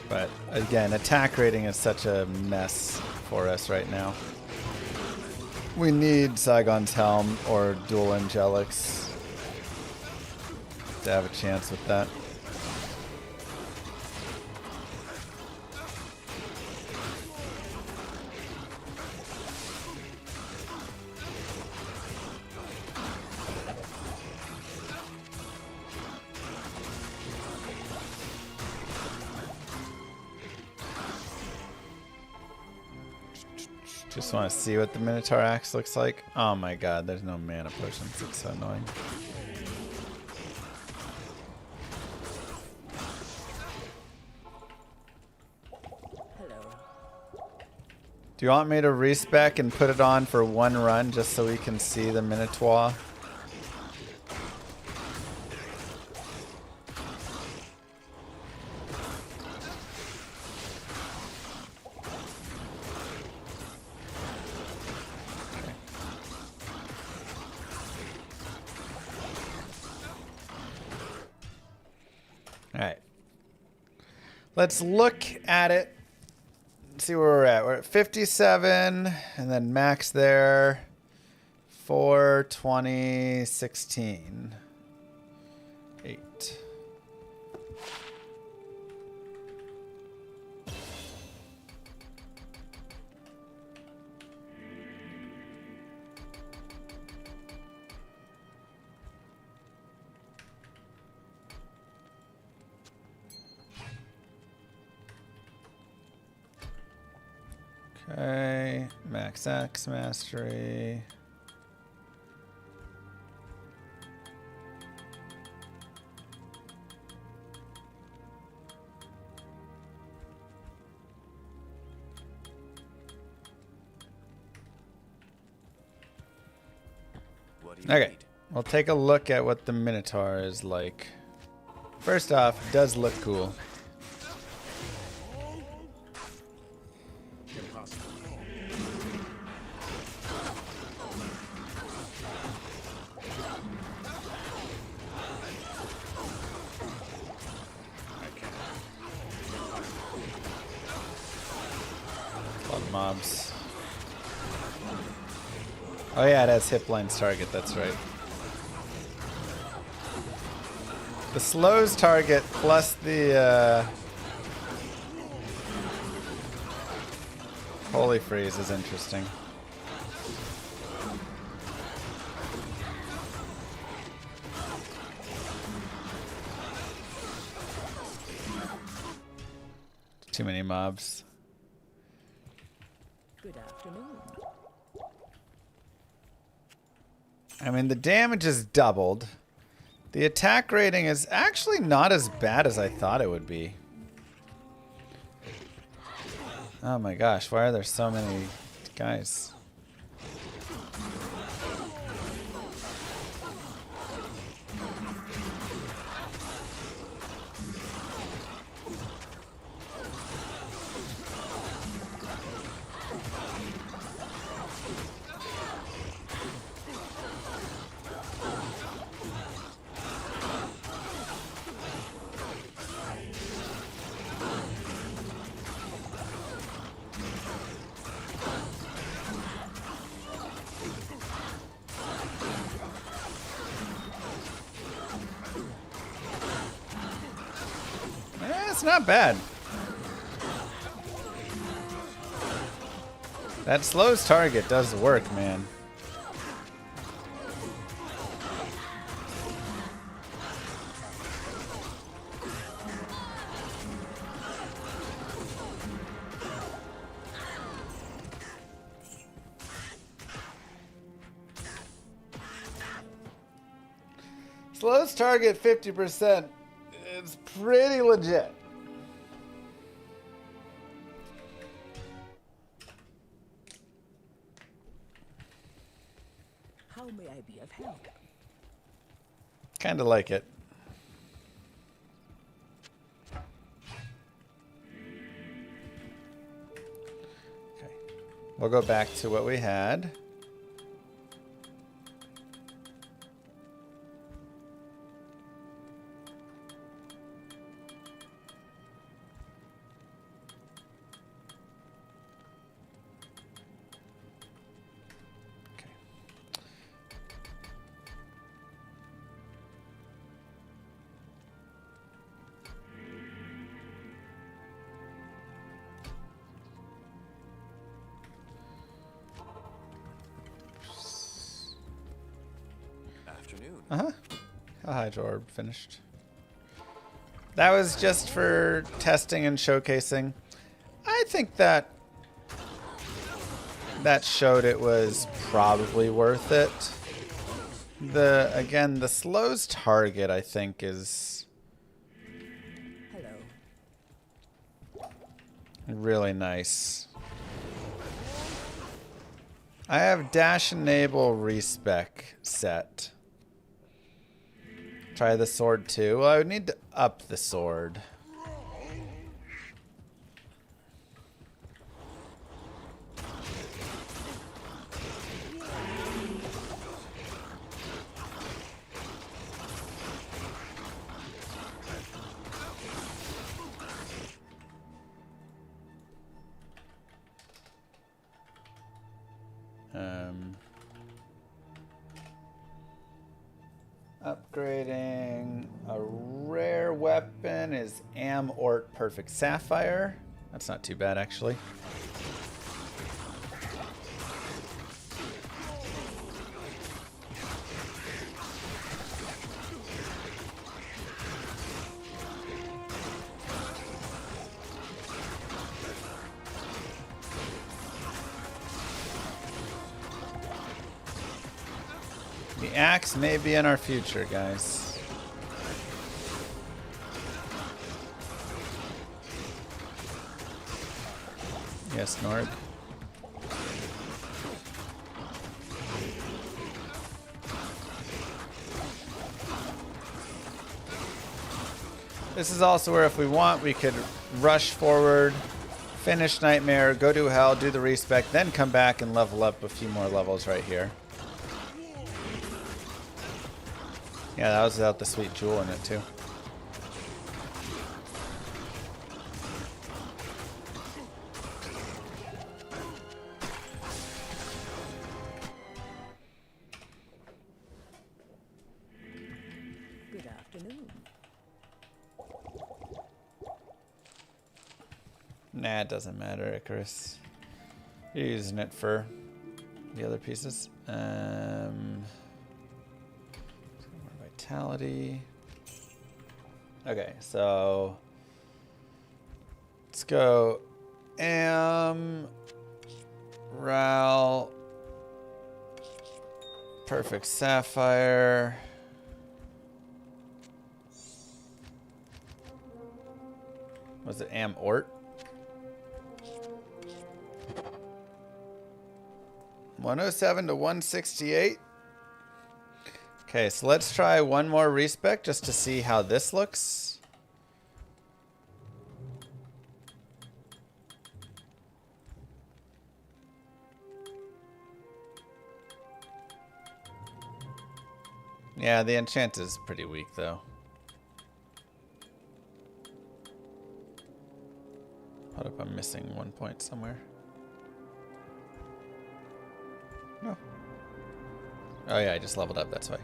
But again, attack rating is such a mess for us right now. We need Saigon's Helm or Dual Angelics to have a chance with that. Just want to see what the Minotaur Axe looks like. Oh my god, there's no mana potions. It's so annoying. Hello. Do you want me to respec and put it on for one run just so we can see the Minotaur? Alright. Let's look at it. See where we're at. We're at 57, and then max there. 4, 20, 16. 8. Okay, max X mastery. What do you Okay, need? we'll take a look at what the Minotaur is like. First off, it does look cool. Mobs. Oh yeah, it has hit blinds target, that's right. The slows target plus the Holy Freeze is interesting. Too many mobs. Good afternoon. I mean, the damage is doubled. The attack rating is actually not as bad as I thought it would be. Oh my gosh, why are there so many guys? It's not bad. That slows target does work, man. Slows target 50%. It's pretty legit. How may I be of help? Kind of like it. Okay. We'll go back to what we had. Afternoon. Uh-huh. A Hydro Orb finished. That was just for testing and showcasing. I think that showed it was probably worth it. Again, the slows target, I think, is Hello. really nice. I have dash enable respec set. Try the sword too. Well, I would need to up the sword. Upgrading a rare weapon is Ort Perfect Sapphire. That's not too bad, actually. The axe may be in our future, guys. Yes, Nord. This is also where, if we want, we could rush forward, finish Nightmare, go to Hell, do the respec, then come back and level up a few more levels right here. Yeah, that was without the sweet jewel in it, too. Good afternoon. Nah, it doesn't matter, Icarus. You're using it for the other pieces. Vitality. Okay, so let's go Ral, Perfect Sapphire. Was it Ort? 107 to 168. Okay, so let's try one more respec just to see how this looks. Yeah, the enchant is pretty weak, though. Hold up, I'm missing 1 point somewhere. No. Oh yeah, I just leveled up, that's why.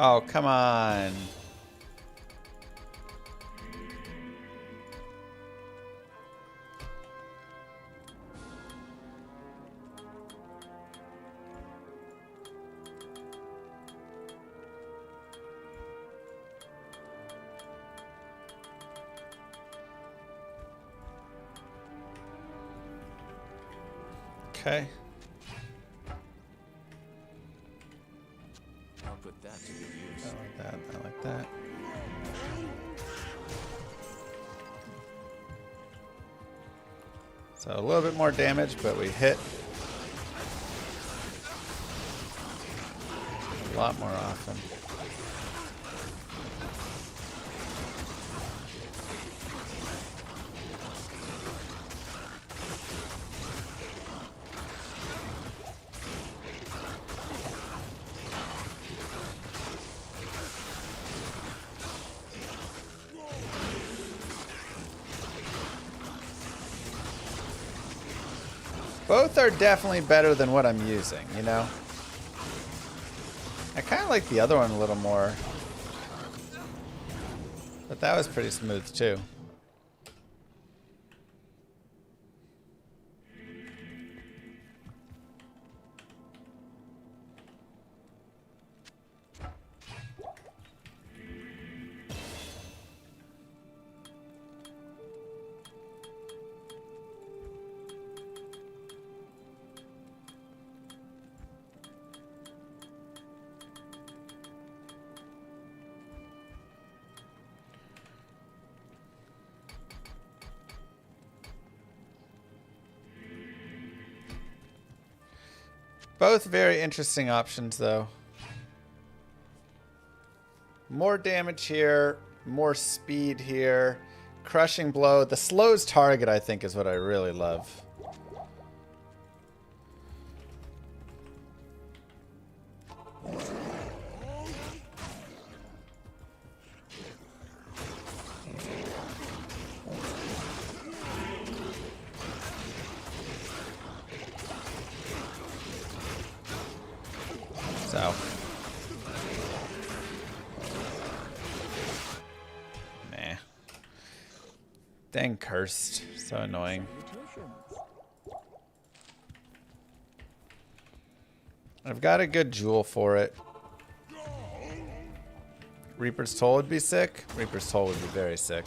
Oh, come on. Okay. I'll put that to good use. I like that. I like that. So a little bit more damage, but we hit a lot more often. Both are definitely better than what I'm using, you know? I kind of like the other one a little more. But that was pretty smooth too. Both very interesting options, though. More damage here, more speed here, crushing blow. The slows target, I think, is what I really love. So. Nah. Dang cursed. So annoying. I've got a good jewel for it. Reaper's Toll would be sick. Reaper's Toll would be very sick.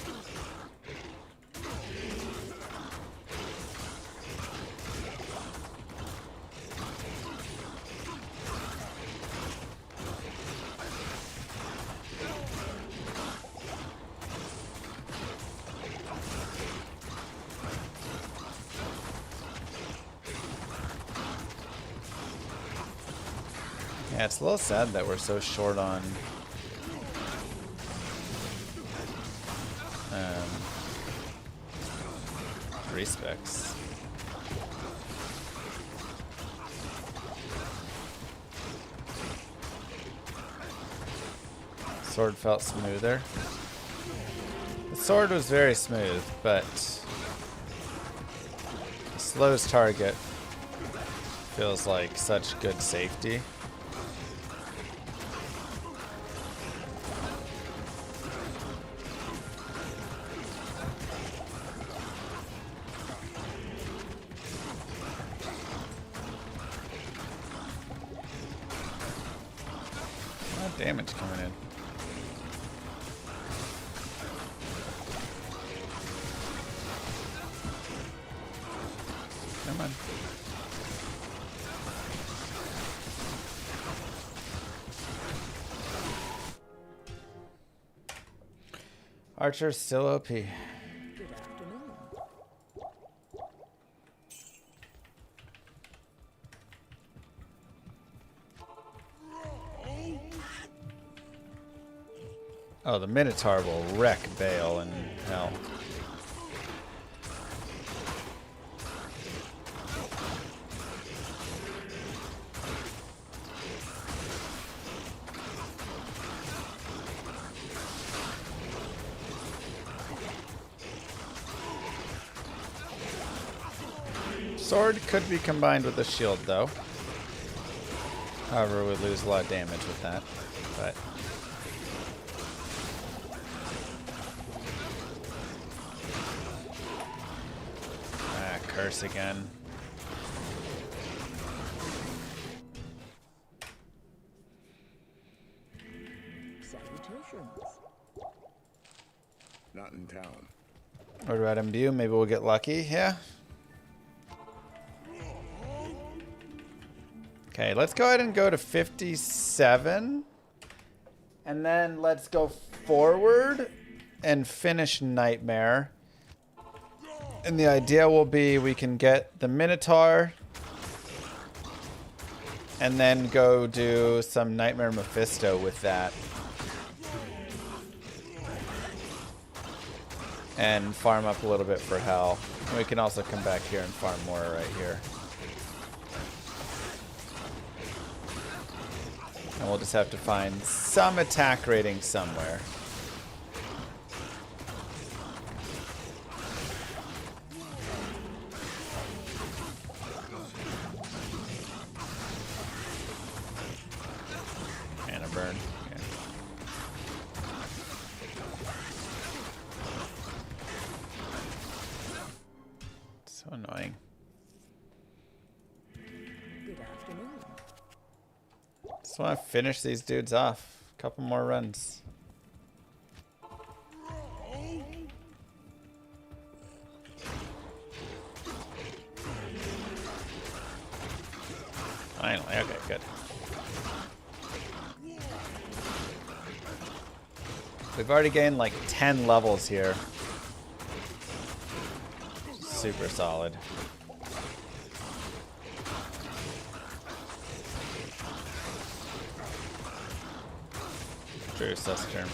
Yeah, it's a little sad that we're so short on respecs. Sword felt smoother. The sword was very smooth, but the slows target feels like such good safety. Damage coming in. Come on. Archer's still OP. Good afternoon. Oh, the Minotaur will wreck Bale in hell. Sword could be combined with the shield, though. However, we'd lose a lot of damage with that. But curse again. Salutations. Not in town. What about imbue? Maybe we'll get lucky. Yeah. Okay, let's go ahead and go to 57. And then let's go forward and finish Nightmare. And the idea will be we can get the Minotaur and then go do some Nightmare Mephisto with that. And farm up a little bit for Hell. And we can also come back here and farm more right here. And we'll just have to find some attack rating somewhere. And a burn. Okay. So annoying. Good afternoon. Just want to finish these dudes off. A couple more runs. Finally, okay, good. We've already gained like 10 levels here. Super solid. True, that's turn.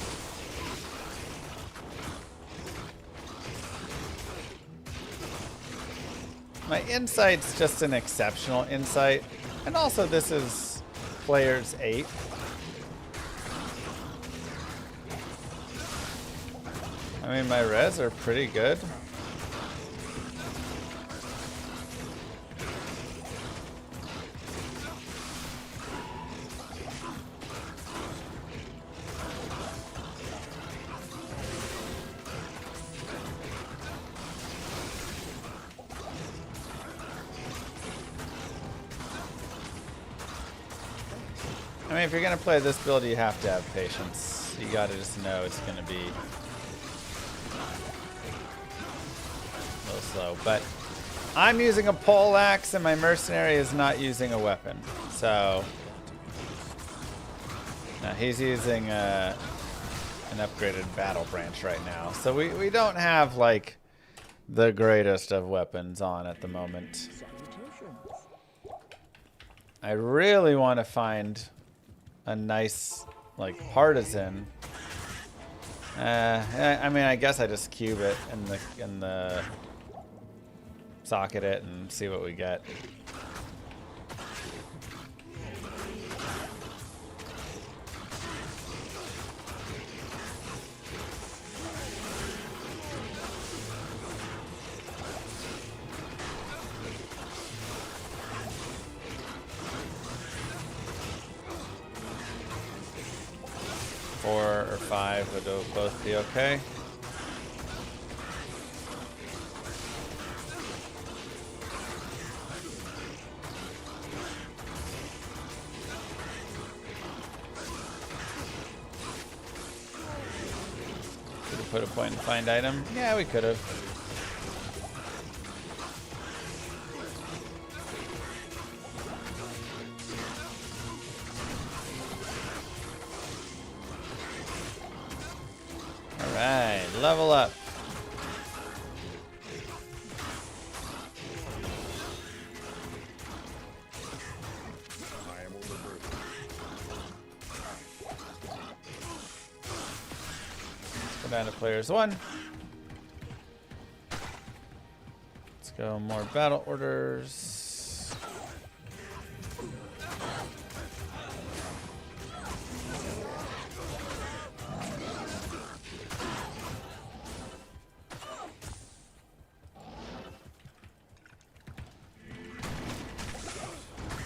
My insight's just an exceptional insight. And also this is player's 8. I mean, my res are pretty good. I mean, if you're gonna play this build, you have to have patience. You gotta just know it's gonna be a little slow. But I'm using a pole axe, and my mercenary is not using a weapon. So now he's using an upgraded battle branch right now. So we don't have like the greatest of weapons on at the moment. Salutations. I really want to find a nice, like, partisan. I mean, I guess I just cube it in the socket it and see what we get. Four or five would both be okay. Could have put a point and find item. Yeah, we could have. Alright, level up. I am overburdened. Go down to players 1. Let's go more battle orders.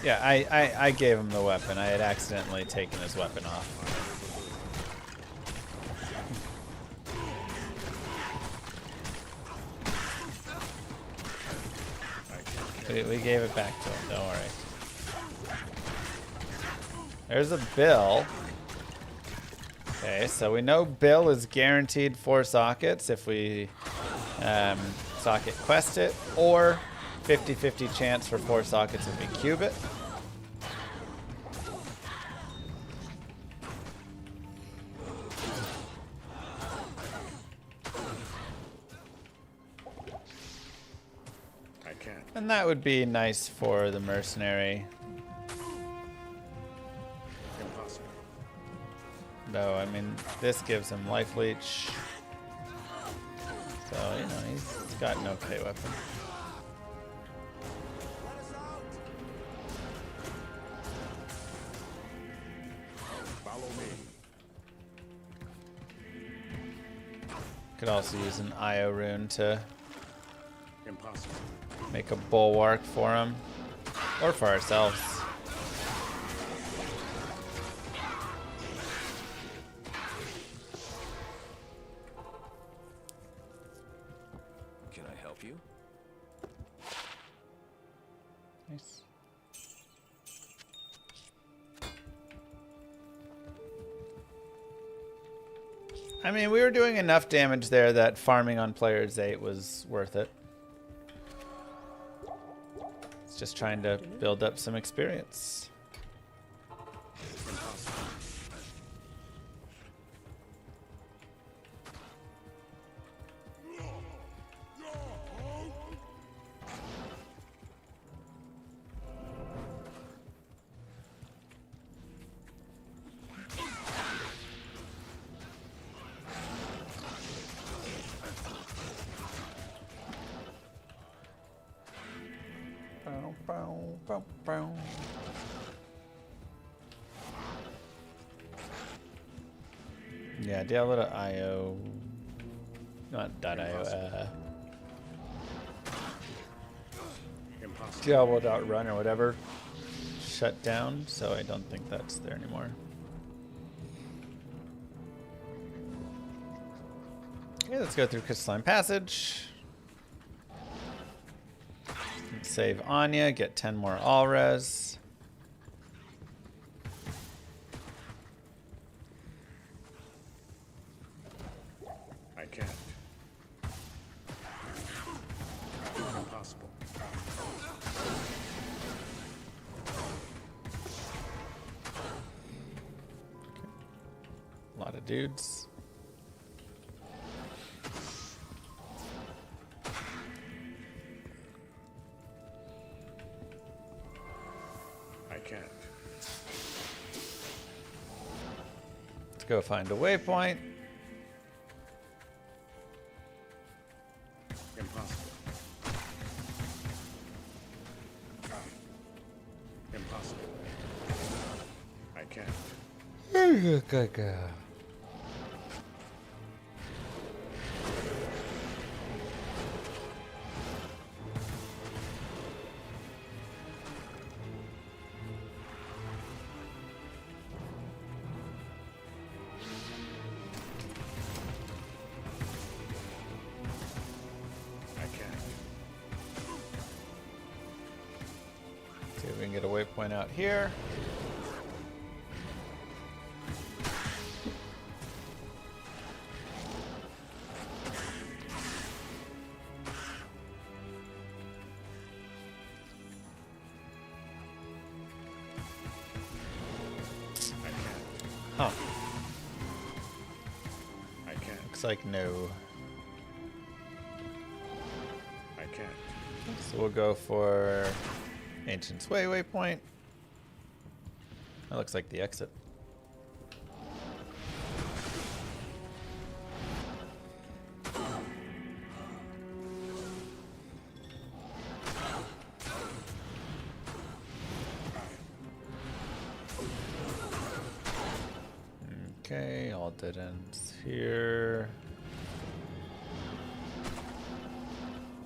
Yeah, I gave him the weapon. I had accidentally taken his weapon off. We gave it back to him, don't worry. There's a Bill. Okay, so we know Bill is guaranteed 4 sockets if we socket quest it, or 50-50 chance for 4 sockets if we cube it. And that would be nice for the mercenary. Impossible. Though, I mean, this gives him life leech. So, you know, he's got an okay weapon. Follow me. Could also use an IO rune to Impossible. make a bulwark for him. Or for ourselves. Can I help you? Nice. I mean, we were doing enough damage there that farming on players 8 was worth it. It's just trying to build up some experience. Yeah, Diablo.io. Not .io. Diablo.run or whatever shut down, so I don't think that's there anymore. Okay, let's go through Crystalline Passage. Save Anya, get 10 more all-res. I can't. Impossible. A lot of dudes. I can't. Let's go find a waypoint. Impossible. Impossible. I can't. See if we can get a waypoint out here. Huh. I can't. Looks like no. I can't. So we'll go for Ancient's Way waypoint. That looks like the exit. Okay, all dead ends here.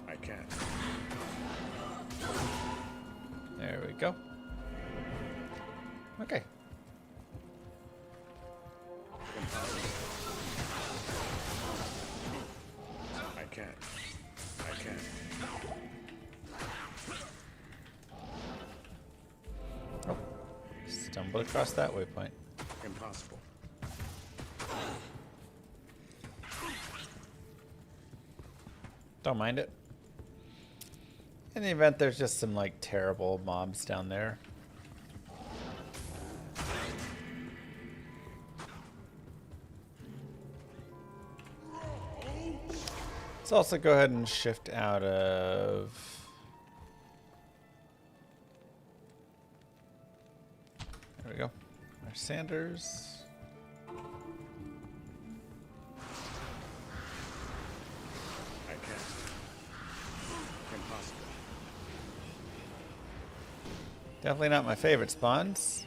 I can't. There we go. Okay. I can't. I can't. Oh, stumbled across that waypoint. Impossible. Don't mind it. In the event there's just some like terrible mobs down there. Let's also go ahead and shift out of Sanders. I can't. Impossible. Definitely not my favorite spawns.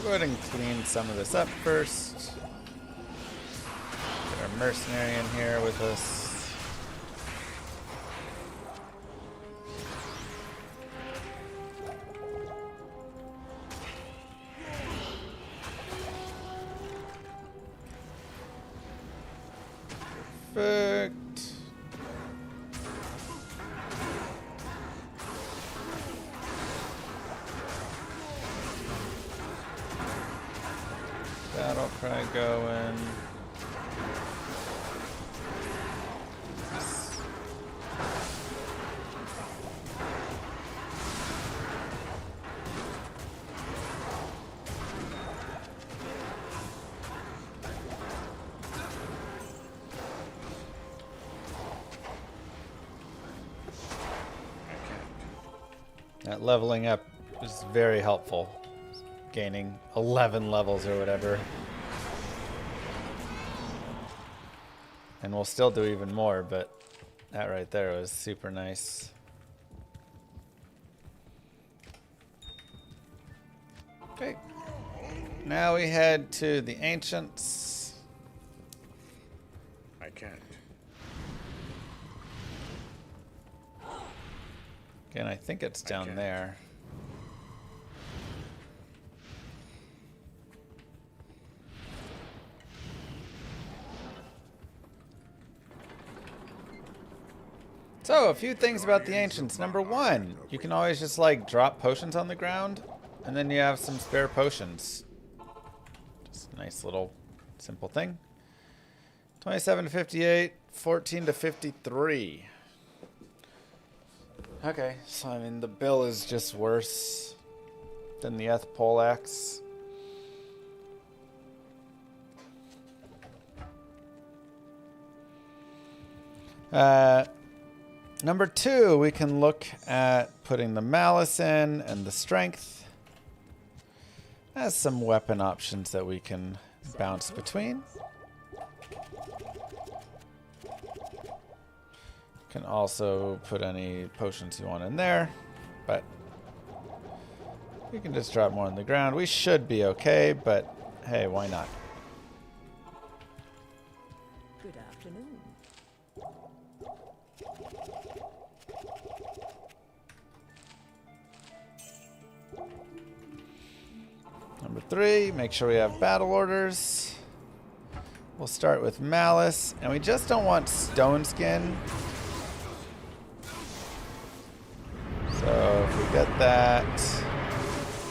We'll go ahead and clean some of this up first. Get our mercenary in here with us. Perfect. Battle cry going. That leveling up is very helpful. Gaining 11 levels or whatever. And we'll still do even more, but that right there was super nice. Okay. Now we head to the Ancients. I can't. Again, I think it's down there. So, a few things about the Ancients. Number one, you can always just like drop potions on the ground, and then you have some spare potions. Just a nice little simple thing. 27 to 58, 14 to 53. Okay, so I mean the bill is just worse than the Eth Poleaxe. Number two, we can look at putting the Malice in and the Strength as some weapon options that we can bounce between. Can also put any potions you want in there, but you can just drop more on the ground. We should be okay, but hey, why not? Good afternoon. Number three, make sure we have battle orders. We'll start with Malice, and we just don't want Stone Skin. So if we get that,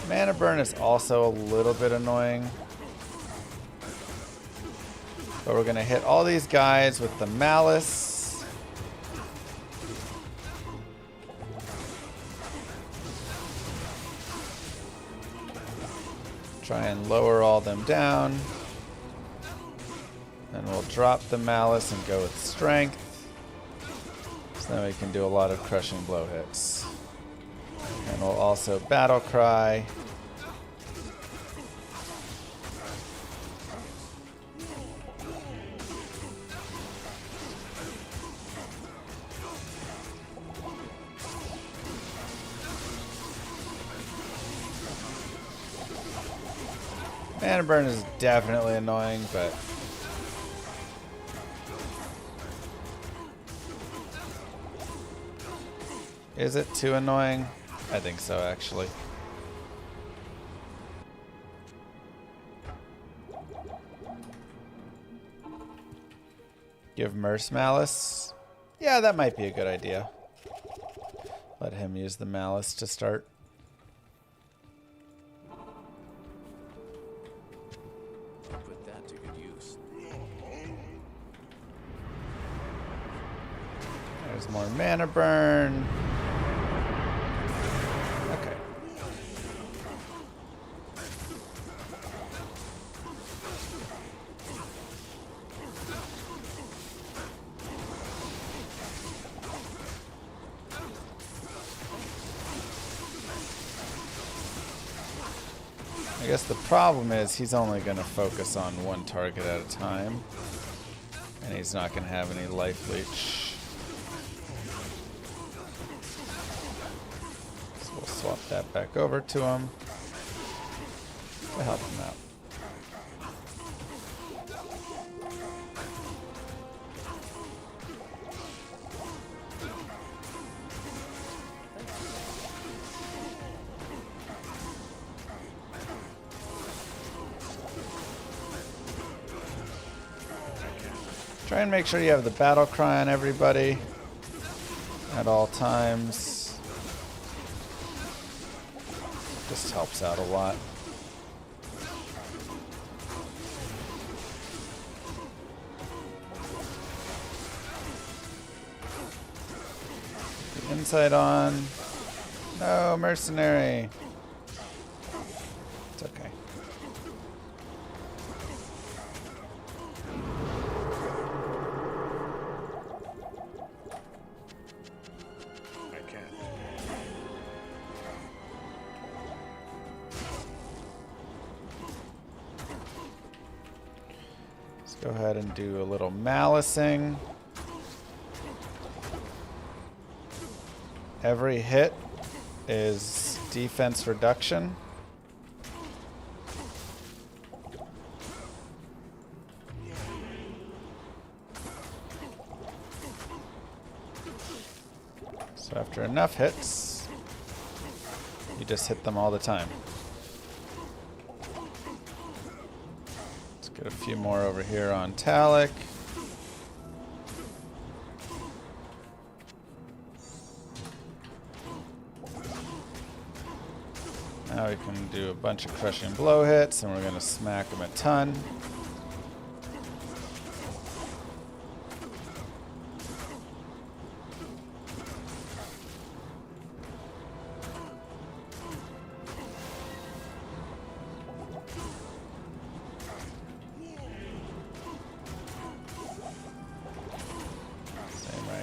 Mana Burn is also a little bit annoying. But we're gonna hit all these guys with the Malice. Try and lower all them down. Then we'll drop the Malice and go with Strength. So then we can do a lot of crushing blow hits. And we'll also Battle Cry. Mana Burn is definitely annoying, but is it too annoying? I think so, actually. Give Merce Malice. Yeah, that might be a good idea. Let him use the Malice to start. Put that to good use. There's more Mana Burn. I guess the problem is he's only going to focus on one target at a time. And he's not going to have any life leech. So we'll swap that back over to him to help him out. Try and make sure you have the battle cry on everybody at all times. Just helps out a lot. The insight on. No, mercenary. It's okay. Go ahead and do a little malicing. Every hit is defense reduction. So after enough hits, you just hit them all the time. Get a few more over here on Talik. Now we can do a bunch of crushing blow hits, and we're going to smack him a ton.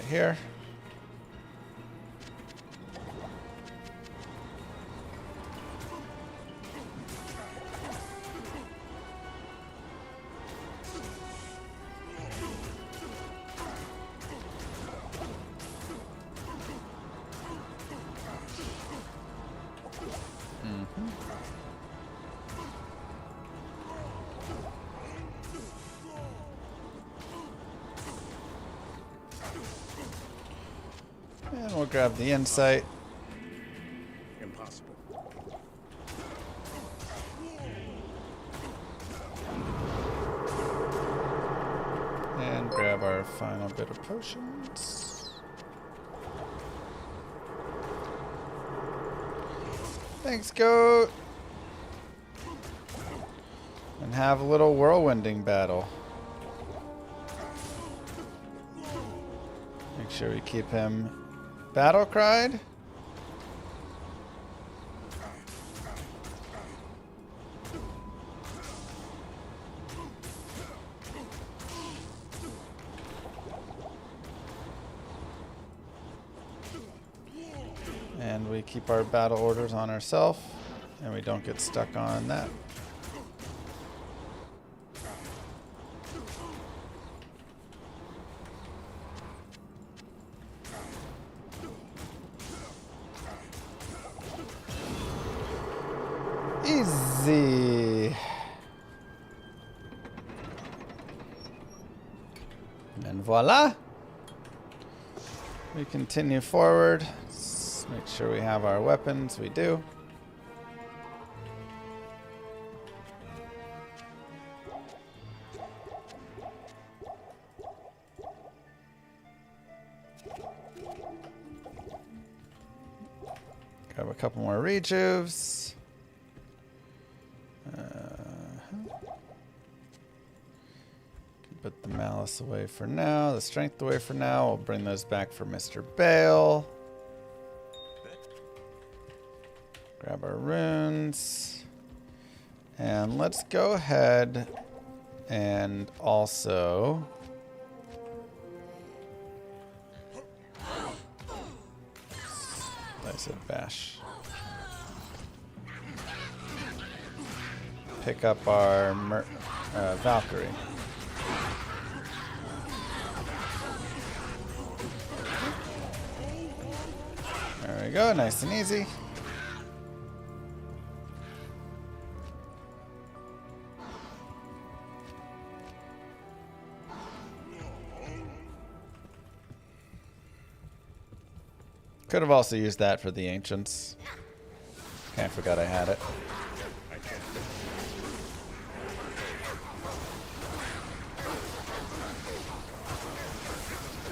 Here. And we'll grab the insight. Impossible. And grab our final bit of potions. Thanks, goat. And have a little whirlwinding battle. Make sure we keep him battle cried. And we keep our battle orders on ourselves, and we don't get stuck on that. Easy. And voila. We continue forward. Let's make sure we have our weapons. We do. Grab a couple more rejuves. Put the malice away for now, the strength away for now. We'll bring those back for Mr. Bale. Grab our runes. And let's go ahead and also... I said bash. pick up our Valkyrie. There we go, nice and easy. Could have also used that for the ancients. Okay, I forgot I had it.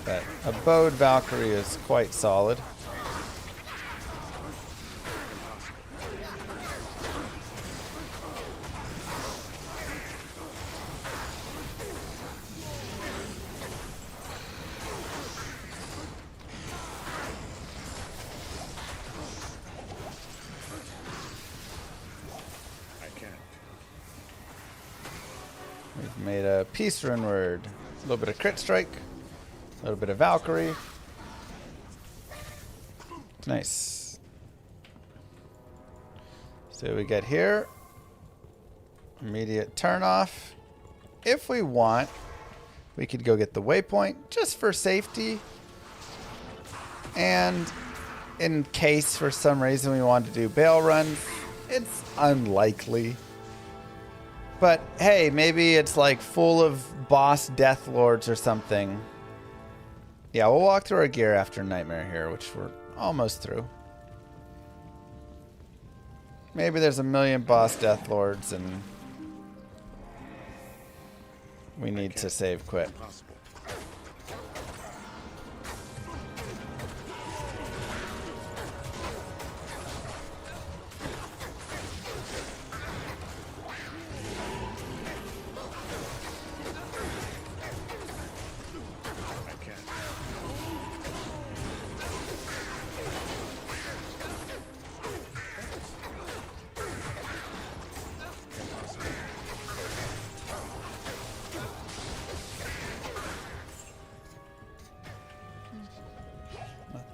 But a bowed Valkyrie is quite solid. We've made a Peace Rune Word. A little bit of Crit Strike. A little bit of Valkyrie. Nice. So what we get here. Immediate turn off. If we want, we could go get the waypoint just for safety. And in case for some reason we want to do bail runs, it's unlikely. But hey, maybe it's like full of boss death lords or something. Yeah, we'll walk through our gear after Nightmare here, which we're almost through. Maybe there's a million boss death lords and we need to save quit.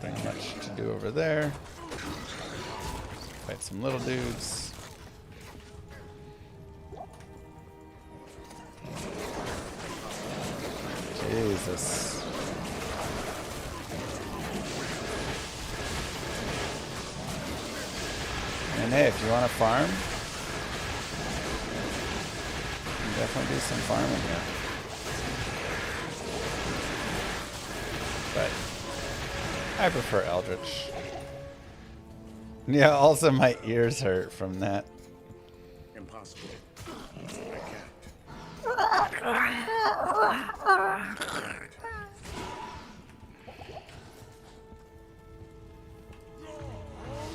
Nothing much to do over there. Fight some little dudes. Jesus. And hey, if you want to farm, you can definitely do some farming here. But I prefer Eldritch. Yeah, also my ears hurt from that. Impossible.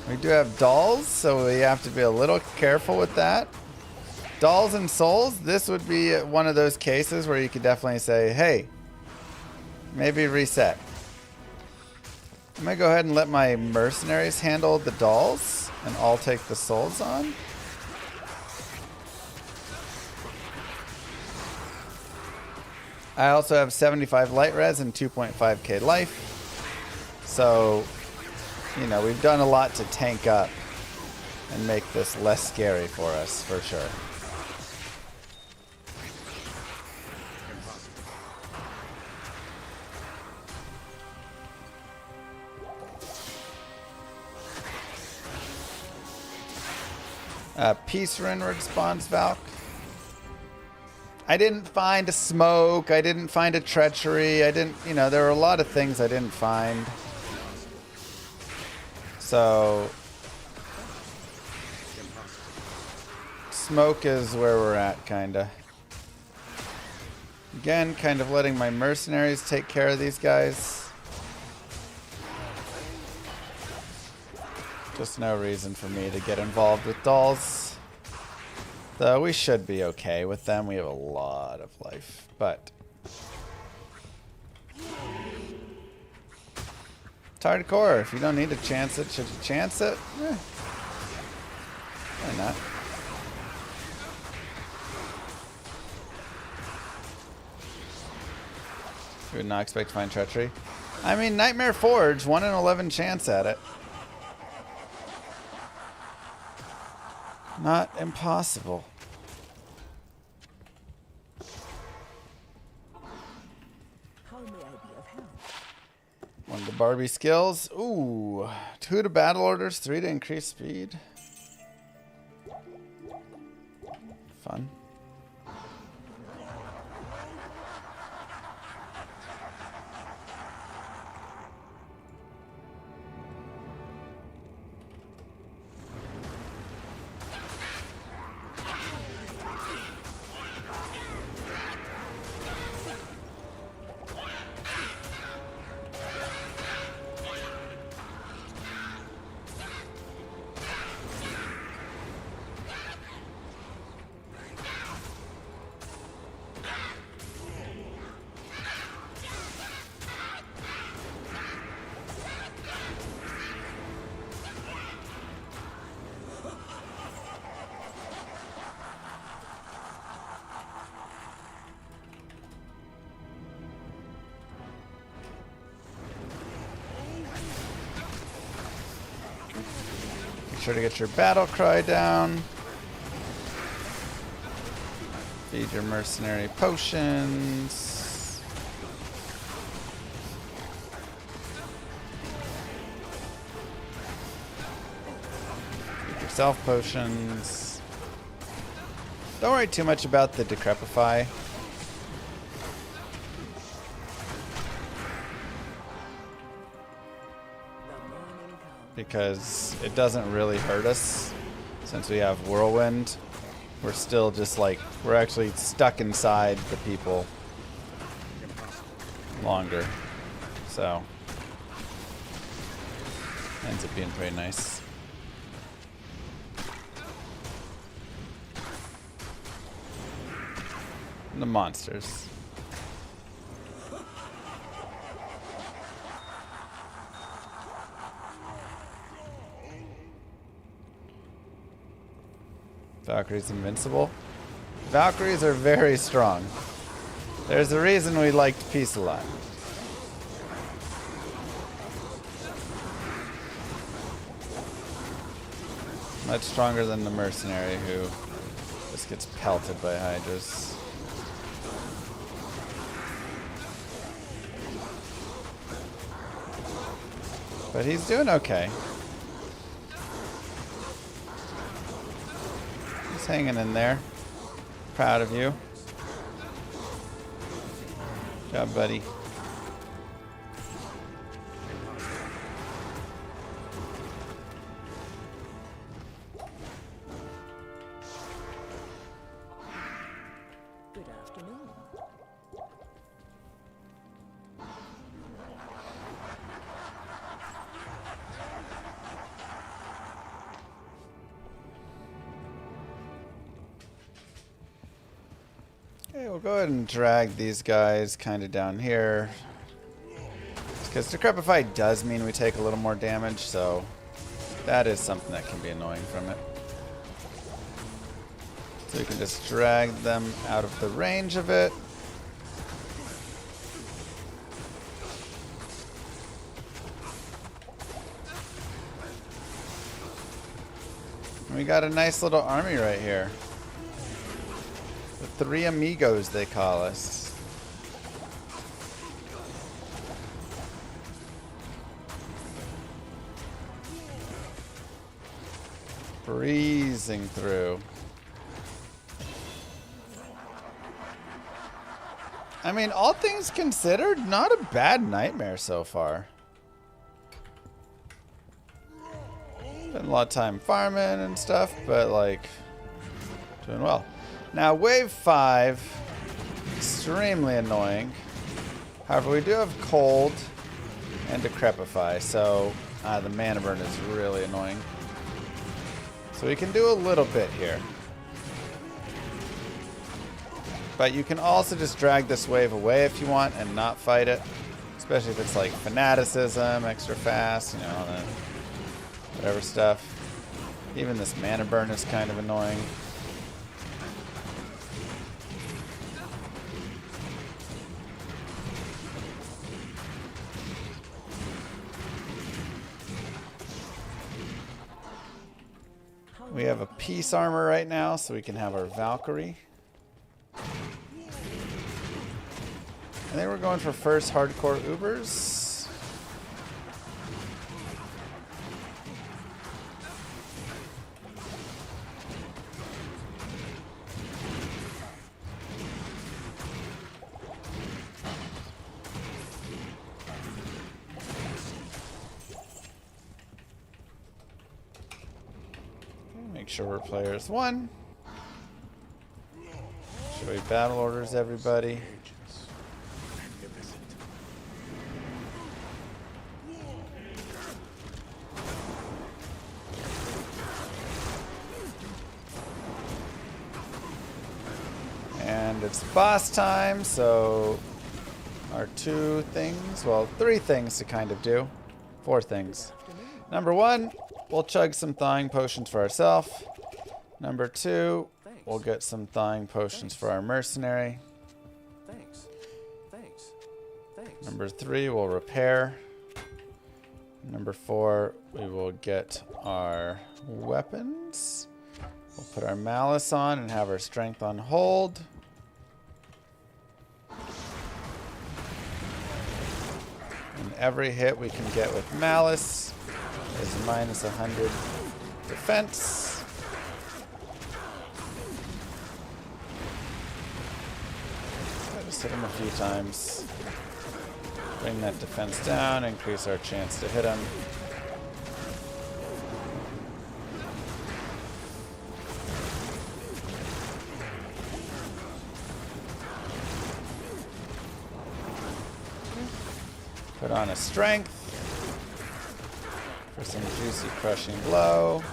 We do have dolls, so we have to be a little careful with that. Dolls and souls, this would be one of those cases where you could definitely say, hey, maybe reset. I'm going to go ahead and let my mercenaries handle the dolls, and I'll take the souls on. I also have 75 light res and 2.5k life. So, you know, we've done a lot to tank up and make this less scary for us, for sure. Peace Rune spawns Valk. I didn't find a smoke. I didn't find a treachery. I didn't, you know, there were a lot of things I didn't find. So, smoke is where we're at, kinda. Again, kind of letting my mercenaries take care of these guys. Just no reason for me to get involved with dolls. Though we should be okay with them. We have a lot of life. But it's hardcore. If you don't need to chance it, should you chance it? Why not? You would not expect to find treachery. I mean, Nightmare Forge, 1 in 11 chance at it. Not impossible. Barbie skills. Ooh. 2 to battle orders, 3 to increase speed. Fun. Make sure to get your battle cry down. Feed your mercenary potions. Feed yourself potions. Don't worry too much about the decrepify. Because it doesn't really hurt us since we have whirlwind. We're still just like, we're actually stuck inside the people longer. So, ends up being pretty nice. And the monsters. Valkyrie's invincible. Valkyries are very strong. There's a reason we liked Peace a lot. Much stronger than the mercenary who just gets pelted by hydras. But he's doing okay. He's hanging in there. Proud of you. Good job, buddy. Good afternoon. Okay, we'll go ahead and drag these guys kind of down here. Because Decrepify does mean we take a little more damage, so that is something that can be annoying from it. So you can just drag them out of the range of it. And we got a nice little army right here. The three amigos, they call us. Breezing through. I mean, all things considered, not a bad nightmare so far. Spent a lot of time farming and stuff, but like, doing well. Now, wave 5, extremely annoying. However, we do have cold and decrepify, so the mana burn is really annoying. So we can do a little bit here. But you can also just drag this wave away if you want and not fight it. Especially if it's like fanaticism, extra fast, you know, the whatever stuff. Even this mana burn is kind of annoying. We have a peace armor right now, so we can have our Valkyrie. I think we're going for first hardcore Ubers. Make sure we're players 1. Should we battle orders everybody? And it's boss time, so our 2 things, well, 3 things to kind of do. 4 things. Number 1, we'll chug some thawing potions for ourselves. Number 2, we'll get some thawing potions for our mercenary. Thanks. Number 3, we'll repair. Number 4, we will get our weapons. We'll put our malice on and have our strength on hold. And every hit we can get with malice is minus 100 defense. So just hit him a few times. Bring that defense down, increase our chance to hit him. Put on a strength for some juicy crushing blow.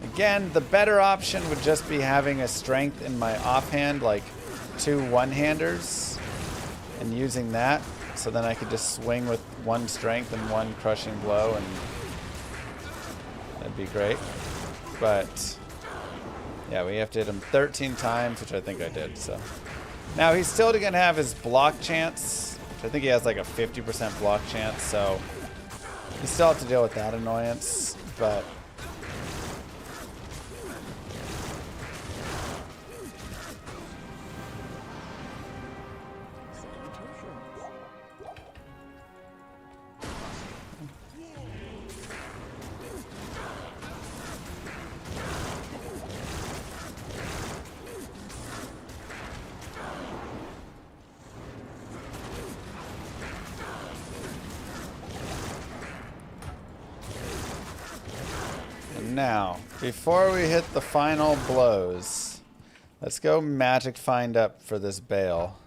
Again, the better option would just be having a strength in my offhand, like 2 one-handers, and using that, so then I could just swing with 1 strength and 1 crushing blow, and that'd be great. But yeah, we have to hit him 13 times, which I think I did. So now he's still going to have his block chance, which I think he has like a 50% block chance. So you still have to deal with that annoyance, but now, before we hit the final blows, let's go magic find up for this bale.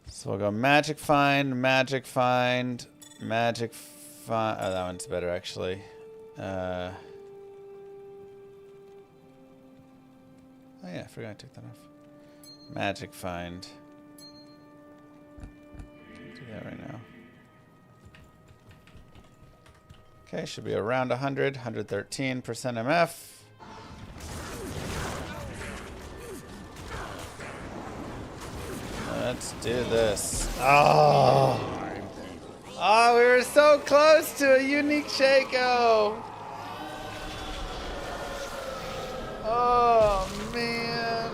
So we'll go magic find, magic find, magic find. Oh, that one's better actually. Oh yeah, I forgot to take that off. Magic find. Can't do that right now. Okay, should be around 100, 113% MF. Let's do this. Oh! Oh, we were so close to a unique Shaco! Oh, man.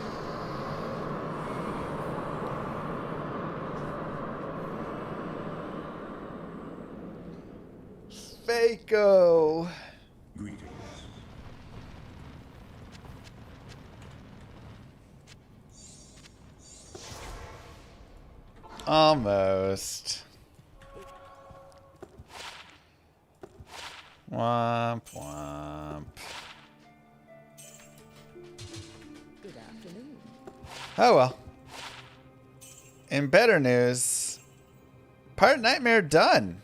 Faco. Greetings. Almost. Womp womp. Good afternoon. Oh well. In better news, Part Nightmare done.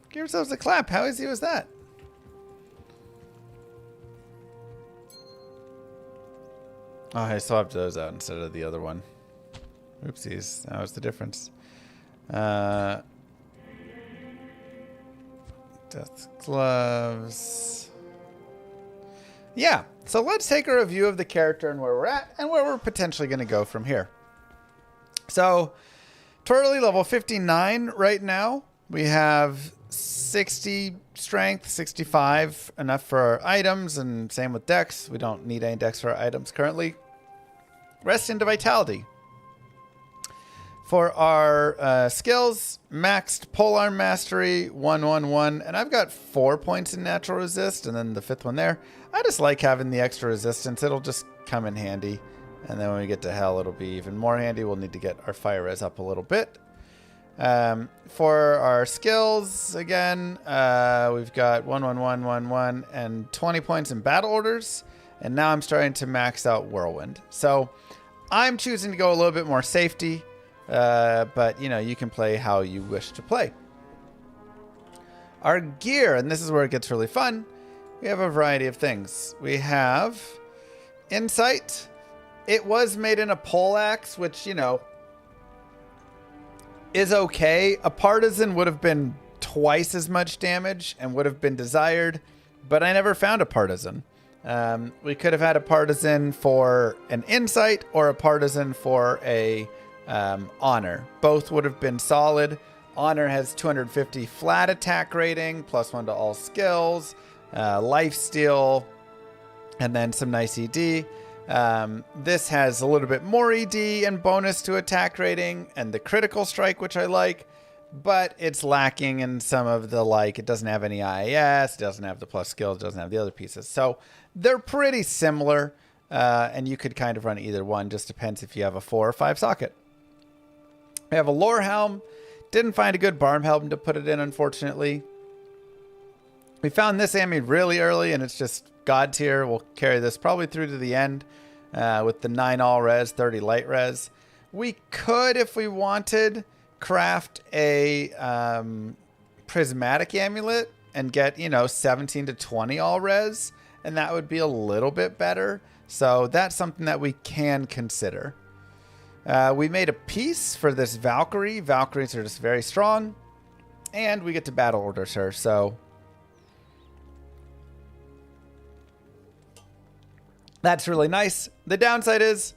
Give yourselves a clap. How easy was that? Oh, I swapped those out instead of the other one. Oopsies. That was the difference. Death gloves. Yeah. So let's take a review of the character and where we're at and where we're potentially going to go from here. So, Twirly level 59 right now. We have 60 strength, 65, enough for our items, and same with dex. We don't need any dex for our items currently. Rest into vitality. For our skills, maxed polearm mastery, 111, and I've got 4 points in natural resist, and then the 5th one there. I just like having the extra resistance. It'll just come in handy. And then when we get to hell, it'll be even more handy. We'll need to get our fire res up a little bit. For our skills, again, we've got 1, 1, 1, 1, 1, and 20 points in battle orders. And now I'm starting to max out Whirlwind. So I'm choosing to go a little bit more safety. But, you know, you can play how you wish to play. Our gear, and this is where it gets really fun. We have a variety of things. We have Insight. It was made in a poleaxe, which, you know, is okay. A partisan would have been twice as much damage and would have been desired, but I never found a partisan. We could have had a partisan for an Insight or a partisan for a honor. Both would have been solid. Honor has 250 flat attack rating, +1 to all skills, lifesteal, and then some nice ED. This has a little bit more ED and bonus to attack rating and the critical strike, which I like, but it's lacking in some of the, like, it doesn't have any IAS, it doesn't have the plus skills, it doesn't have the other pieces. So they're pretty similar, and you could kind of run either one, just depends if you have a 4 or 5 socket. We have a lore helm. Didn't find a good barm helm to put it in, unfortunately. We found this Ami really early, and it's just God tier. We'll carry this probably through to the end with the 9 all res, 30 light res. We could, if we wanted, craft a prismatic amulet and get, you know, 17 to 20 all res, and that would be a little bit better. So that's something that we can consider. We made a piece for this Valkyrie. Valkyries are just very strong. And we get to battle order her, so that's really nice. The downside is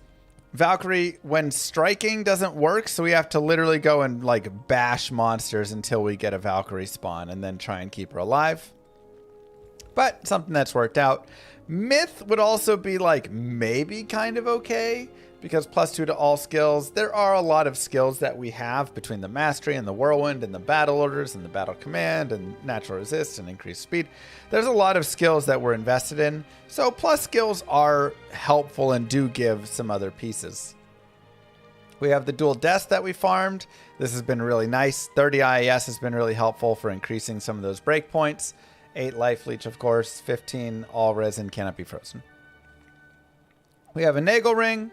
Valkyrie, when striking, doesn't work, so we have to literally go and, like, bash monsters until we get a Valkyrie spawn and then try and keep her alive. But something that's worked out. Myth would also be, like, maybe kind of okay, because +2 to all skills. There are a lot of skills that we have between the mastery and the whirlwind and the battle orders and the battle command and natural resist and increased speed. There's a lot of skills that we're invested in. So plus skills are helpful and do give some other pieces. We have the dual deaths that we farmed. This has been really nice. 30 IAS has been really helpful for increasing some of those breakpoints. 8 life leech, of course. 15 all resin cannot be frozen. We have a Nagel ring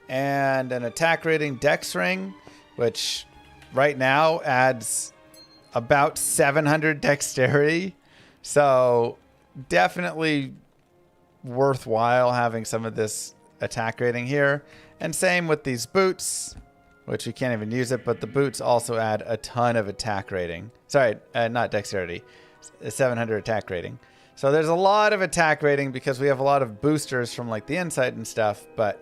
and an attack rating dex ring, which right now adds about 700 dexterity. So definitely worthwhile having some of this attack rating here. And same with these boots, which we can't even use it, but the boots also add a ton of attack rating. Sorry, not dexterity, 700 attack rating. So there's a lot of attack rating because we have a lot of boosters from, like, the Insight and stuff, but,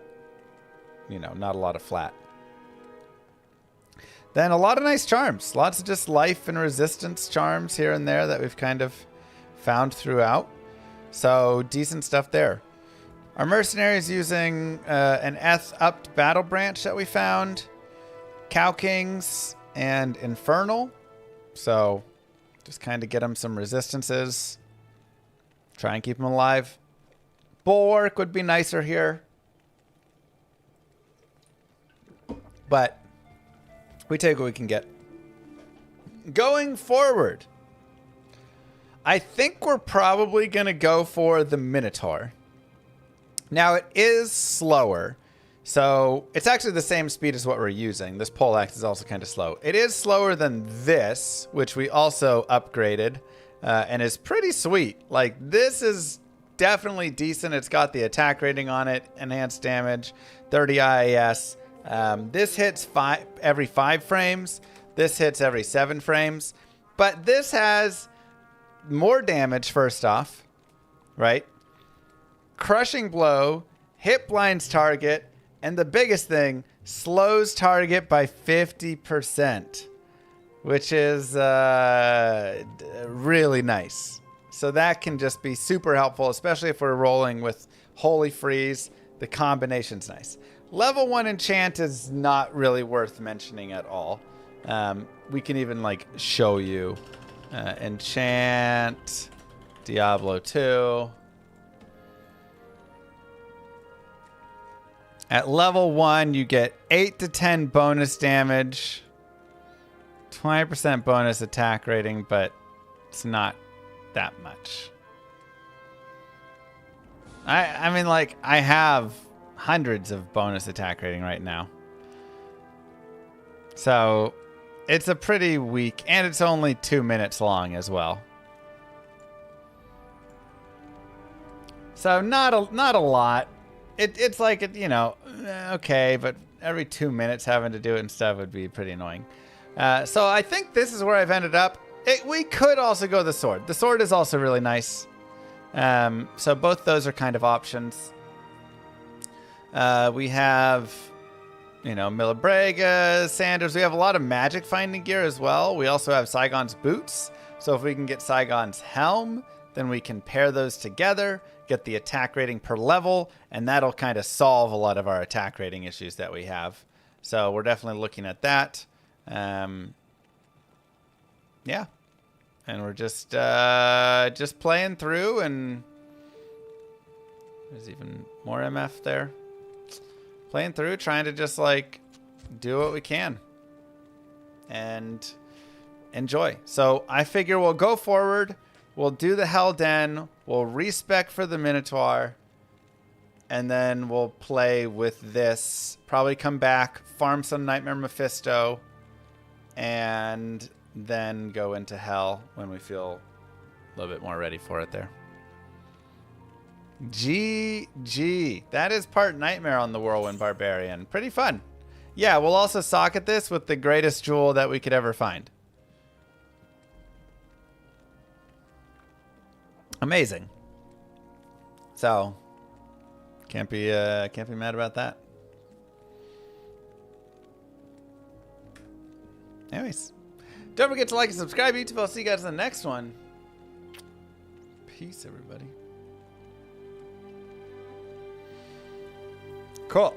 you know, not a lot of flat. Then a lot of nice charms. Lots of just life and resistance charms here and there that we've kind of found throughout. So decent stuff there. Our mercenaries using an upped battle branch that we found. Cow Kings and Infernal. So just kind of get them some resistances. Try and keep them alive. Bulwark would be nicer here. But we take what we can get. Going forward, I think we're probably going to go for the Minotaur. Now, it is slower. So it's actually the same speed as what we're using. This poleaxe is also kind of slow. It is slower than this, which we also upgraded and is pretty sweet. Like, this is definitely decent. It's got the attack rating on it, enhanced damage, 30 IAS. This hits every 5 frames. This hits every 7 frames. But this has more damage, first off, right? Crushing blow, hit blinds target, and the biggest thing, slows target by 50%, which is really nice. So that can just be super helpful, especially if we're rolling with Holy Freeze. The combination's nice. Level 1 enchant is not really worth mentioning at all. We can even, like, show you enchant Diablo 2. At level 1, you get 8 to 10 bonus damage, 20% bonus attack rating, but it's not that much. I mean, like, I have hundreds of bonus attack rating right now. So, it's a pretty weak, and it's only 2 minutes long as well. So, not a lot. It's like, you know, okay, but every 2 minutes having to do it and stuff would be pretty annoying. So, I think this is where I've ended up. We could also go the sword. The sword is also really nice. So both those are kind of options. We have, you know, Milabrega, Sanders. We have a lot of magic finding gear as well. We also have Saigon's boots. So if we can get Saigon's helm, then we can pair those together, get the attack rating per level, and that'll kind of solve a lot of our attack rating issues that we have. So we're definitely looking at that. Yeah. And we're just playing through, and there's even more MF there. Playing through, trying to just like do what we can and enjoy. So I figure we'll go forward. We'll do the Hell Den. We'll respec for the Minotaur, and then we'll play with this. Probably come back, farm some Nightmare Mephisto, and then go into Hell when we feel a little bit more ready for it there. GG. That is part Nightmare on the Whirlwind Barbarian. Pretty fun. Yeah, we'll also socket this with the greatest jewel that we could ever find. Amazing. So, can't be mad about that. Anyways. Don't forget to like and subscribe to YouTube. I'll see you guys in the next one. Peace, everybody. Cool.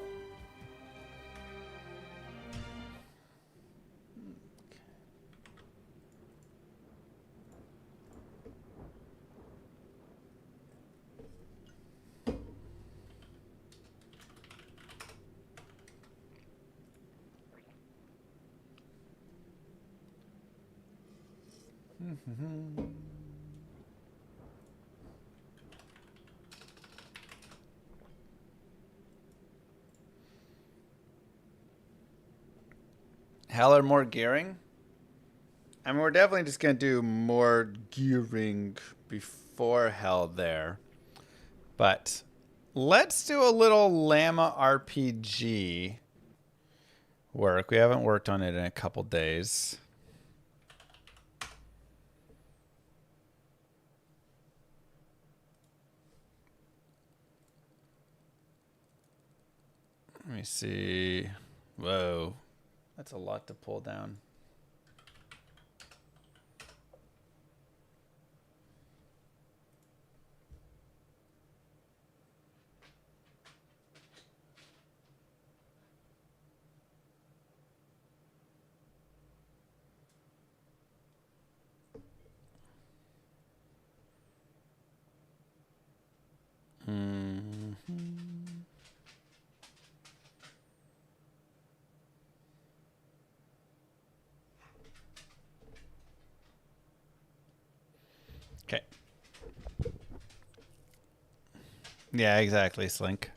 Hell or more gearing? I mean, we're definitely just going to do more gearing before Hell there. But let's do a little LlamaRPG work. We haven't worked on it in a couple days. Let me see. Whoa. That's a lot to pull down. Okay. Yeah, exactly, Slink.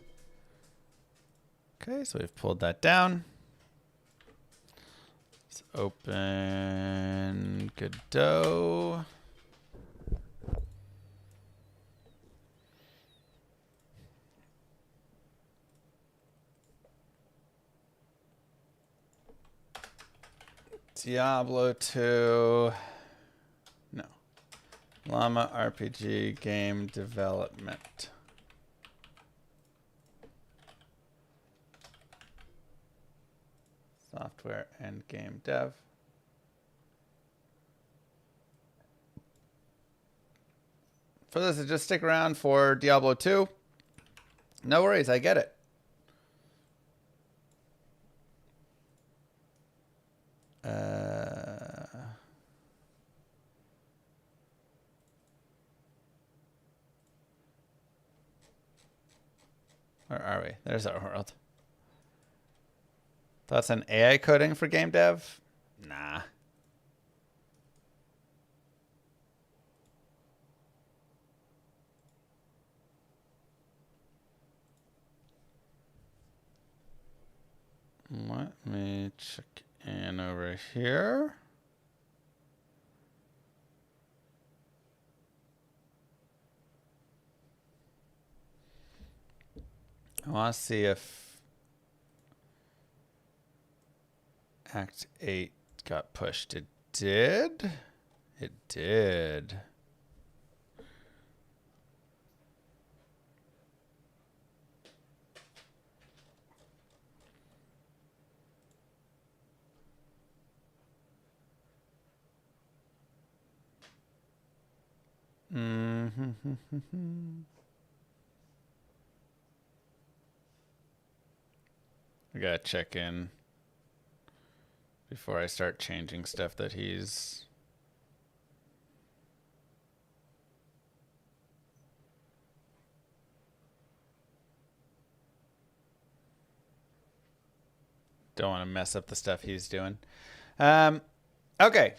Okay, so we've pulled that down. Let's open Godot. Diablo 2. No. LlamaRPG Game Development. Software and game dev. For this, just stick around for Diablo 2. No worries, I get it. Where are we? There's our world. Thoughts on AI coding for game dev? Nah. Let me check in over here. I want to see if Act 8 got pushed. It did? It did. I gotta check in before I start changing stuff that he's... Don't want to mess up the stuff he's doing. Okay.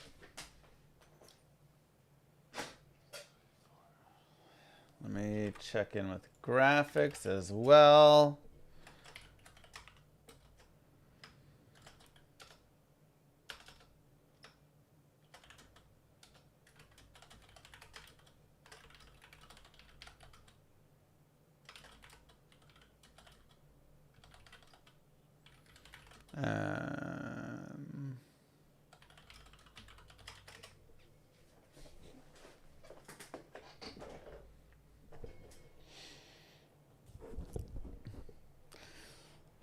Let me check in with graphics as well.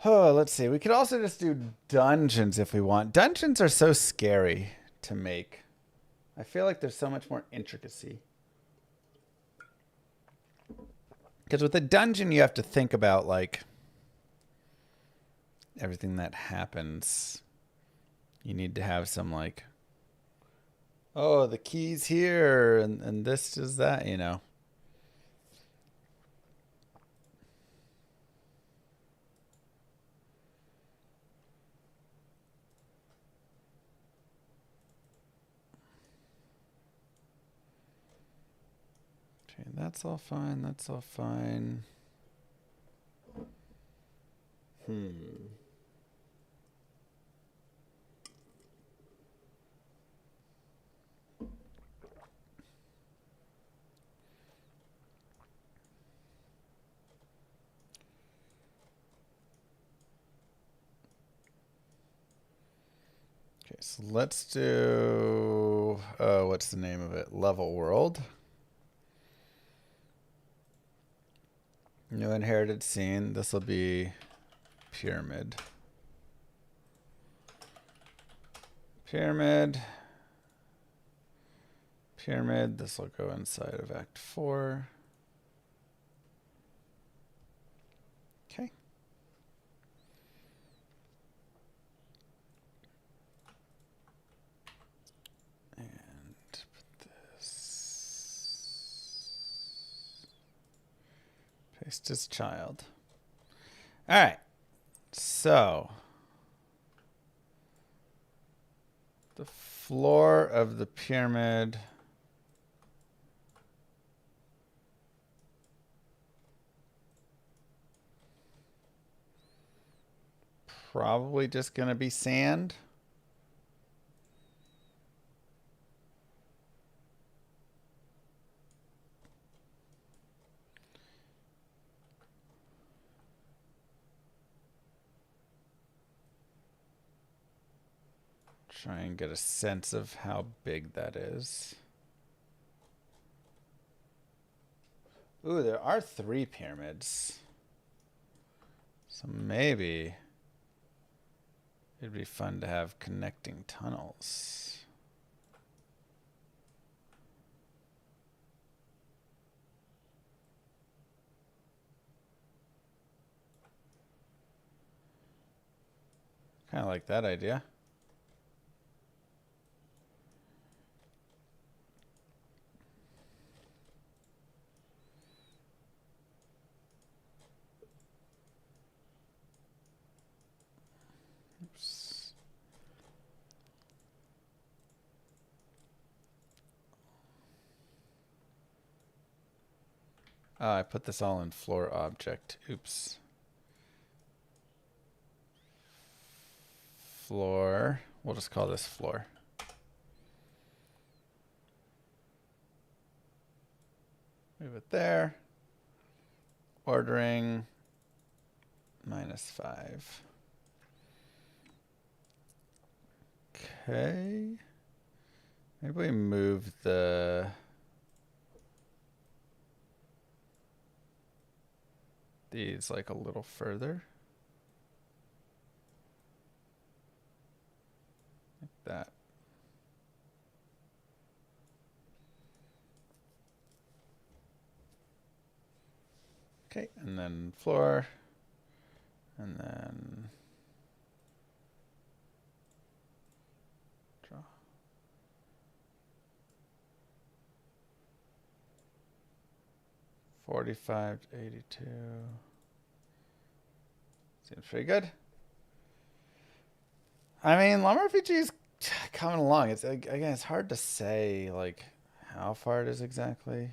Oh, let's see. We could also just do dungeons if we want. Dungeons are so scary to make. I feel like there's so much more intricacy. Because with a dungeon, you have to think about, like, everything that happens. You need to have some, like, oh, the key's here, and this is that, you know. Okay, that's all fine. That's all fine. Okay, so let's do, what's the name of it? Level World. New inherited scene. This will be Pyramid. Pyramid. Pyramid. This will go inside of Act 4. Okay. And put this. Paste as child. All right. So the floor of the pyramid probably just going to be sand. Try and get a sense of how big that is. Ooh, there are 3 pyramids. So maybe it'd be fun to have connecting tunnels. Kind of like that idea. I put this all in floor object. Oops. Floor. We'll just call this floor. Move it there. Ordering -5. Okay. Maybe we move these like a little further. Like that. Okay, and then floor, and then draw. $45 to $82. Seems pretty good. I mean, LlamaRPG is coming along. It's again, it's hard to say like how far it is exactly.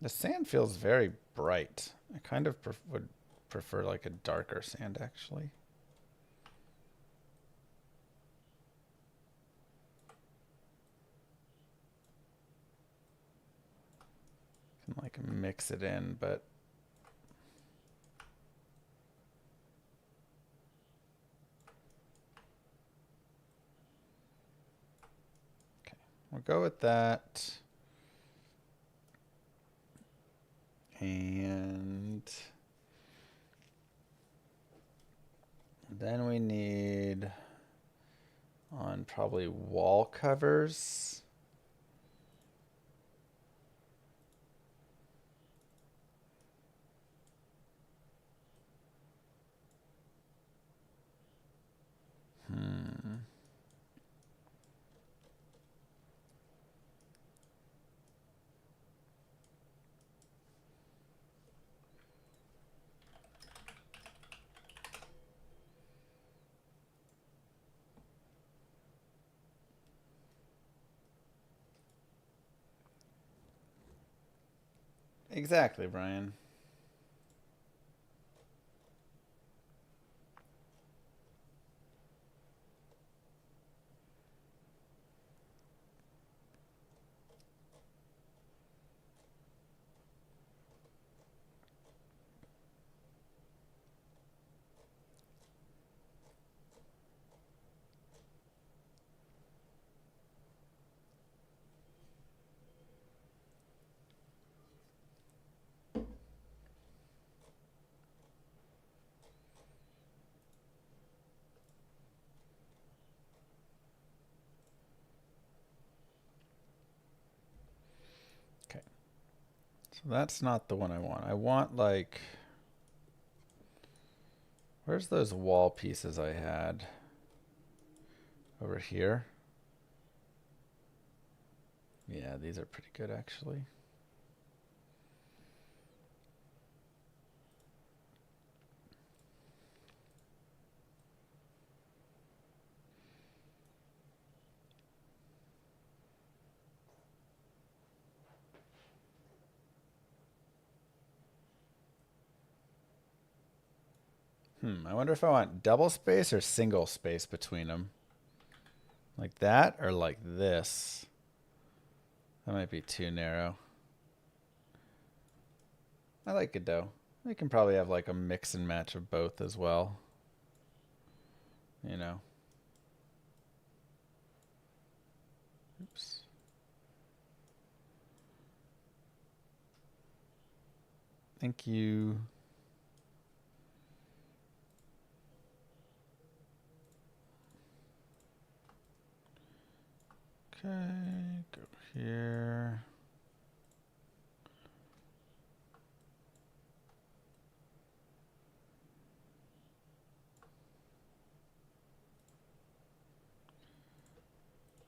The sand feels very bright. I kind of would prefer like a darker sand actually. Can like mix it in, but okay, we'll go with that. And then we need on probably wall covers. Exactly, Brian. So that's not the one I want. I want like, where's those wall pieces I had? Over here. Yeah, these are pretty good actually. I wonder if I want double space or single space between them. Like that or like this. That might be too narrow. I like it though. We can probably have like a mix and match of both as well. You know. Oops. Thank you. Okay, go here.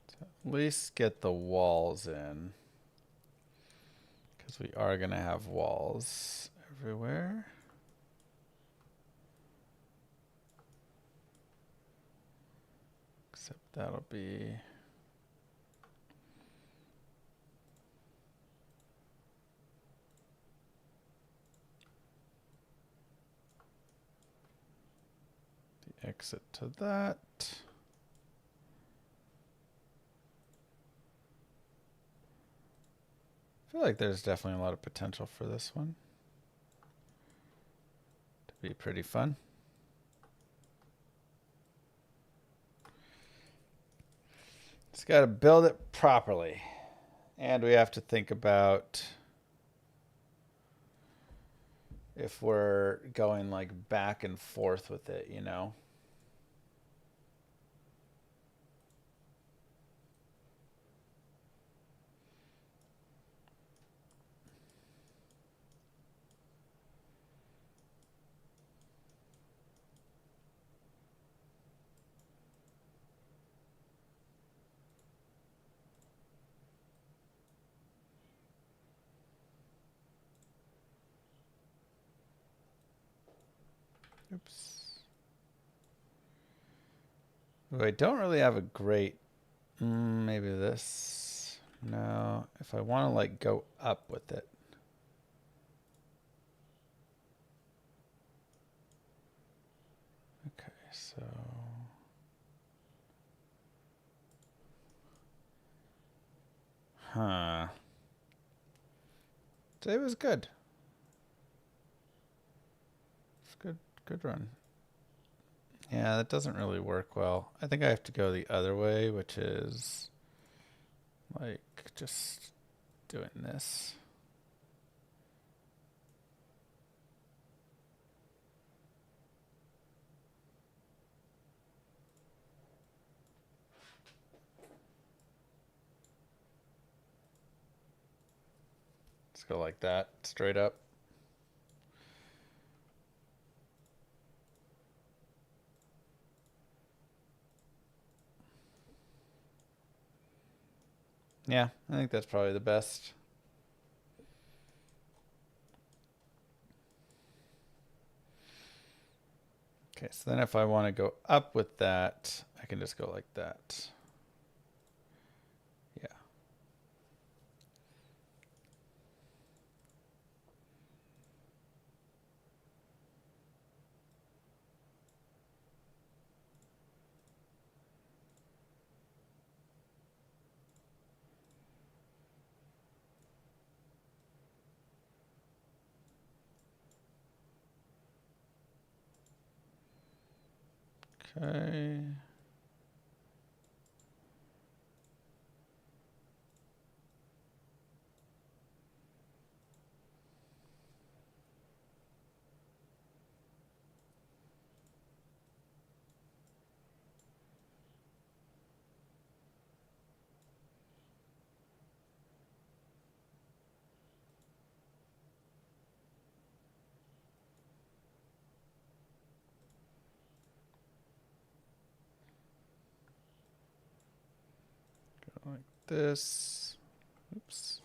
So at least get the walls in, because we are going to have walls everywhere. Except that'll be... mix it to that. I feel like there's definitely a lot of potential for this one to be pretty fun. Just got to build it properly. And we have to think about if we're going like back and forth with it, you know? Oops. I don't really have a great, maybe this. No, if I want to like go up with it. Okay, so. Huh. Today was good. It's good, good run. Yeah, that doesn't really work well. I think I have to go the other way, which is like just doing this. Let's go like that, straight up. Yeah, I think that's probably the best. Okay, so then if I want to go up with that, I can just go like that. Yeah. Okay. Go like this. Oops.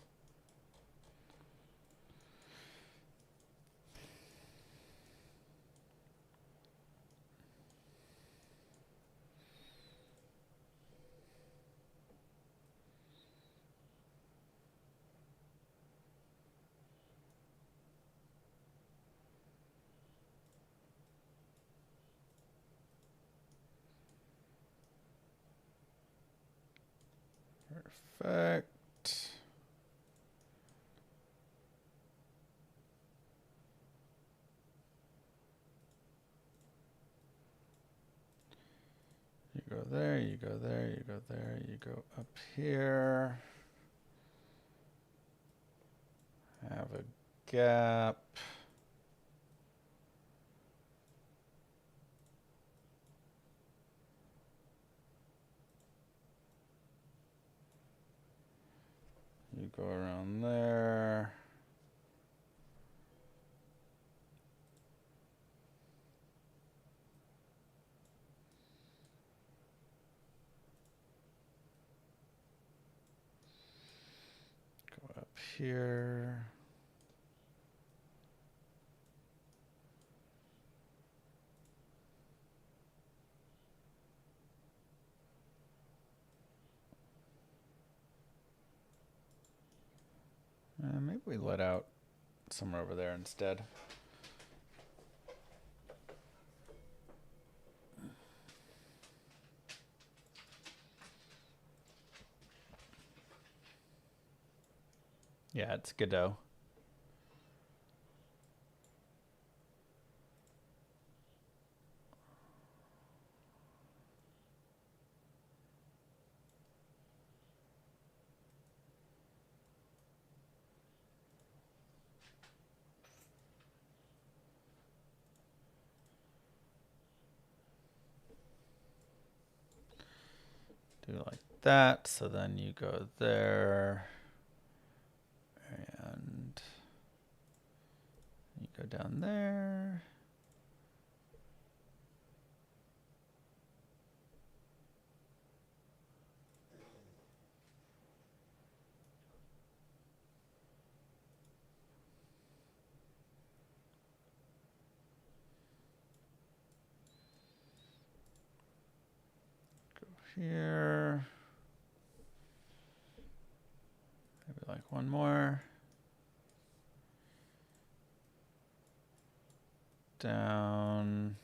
Perfect. You go there, you go there, you go there, you go up here. Have a gap. You go around there. Go up here. Maybe we let out somewhere over there instead. Yeah, it's Godot. Do like that, so then you go there, and you go down there. Go here. Maybe like one more. Down.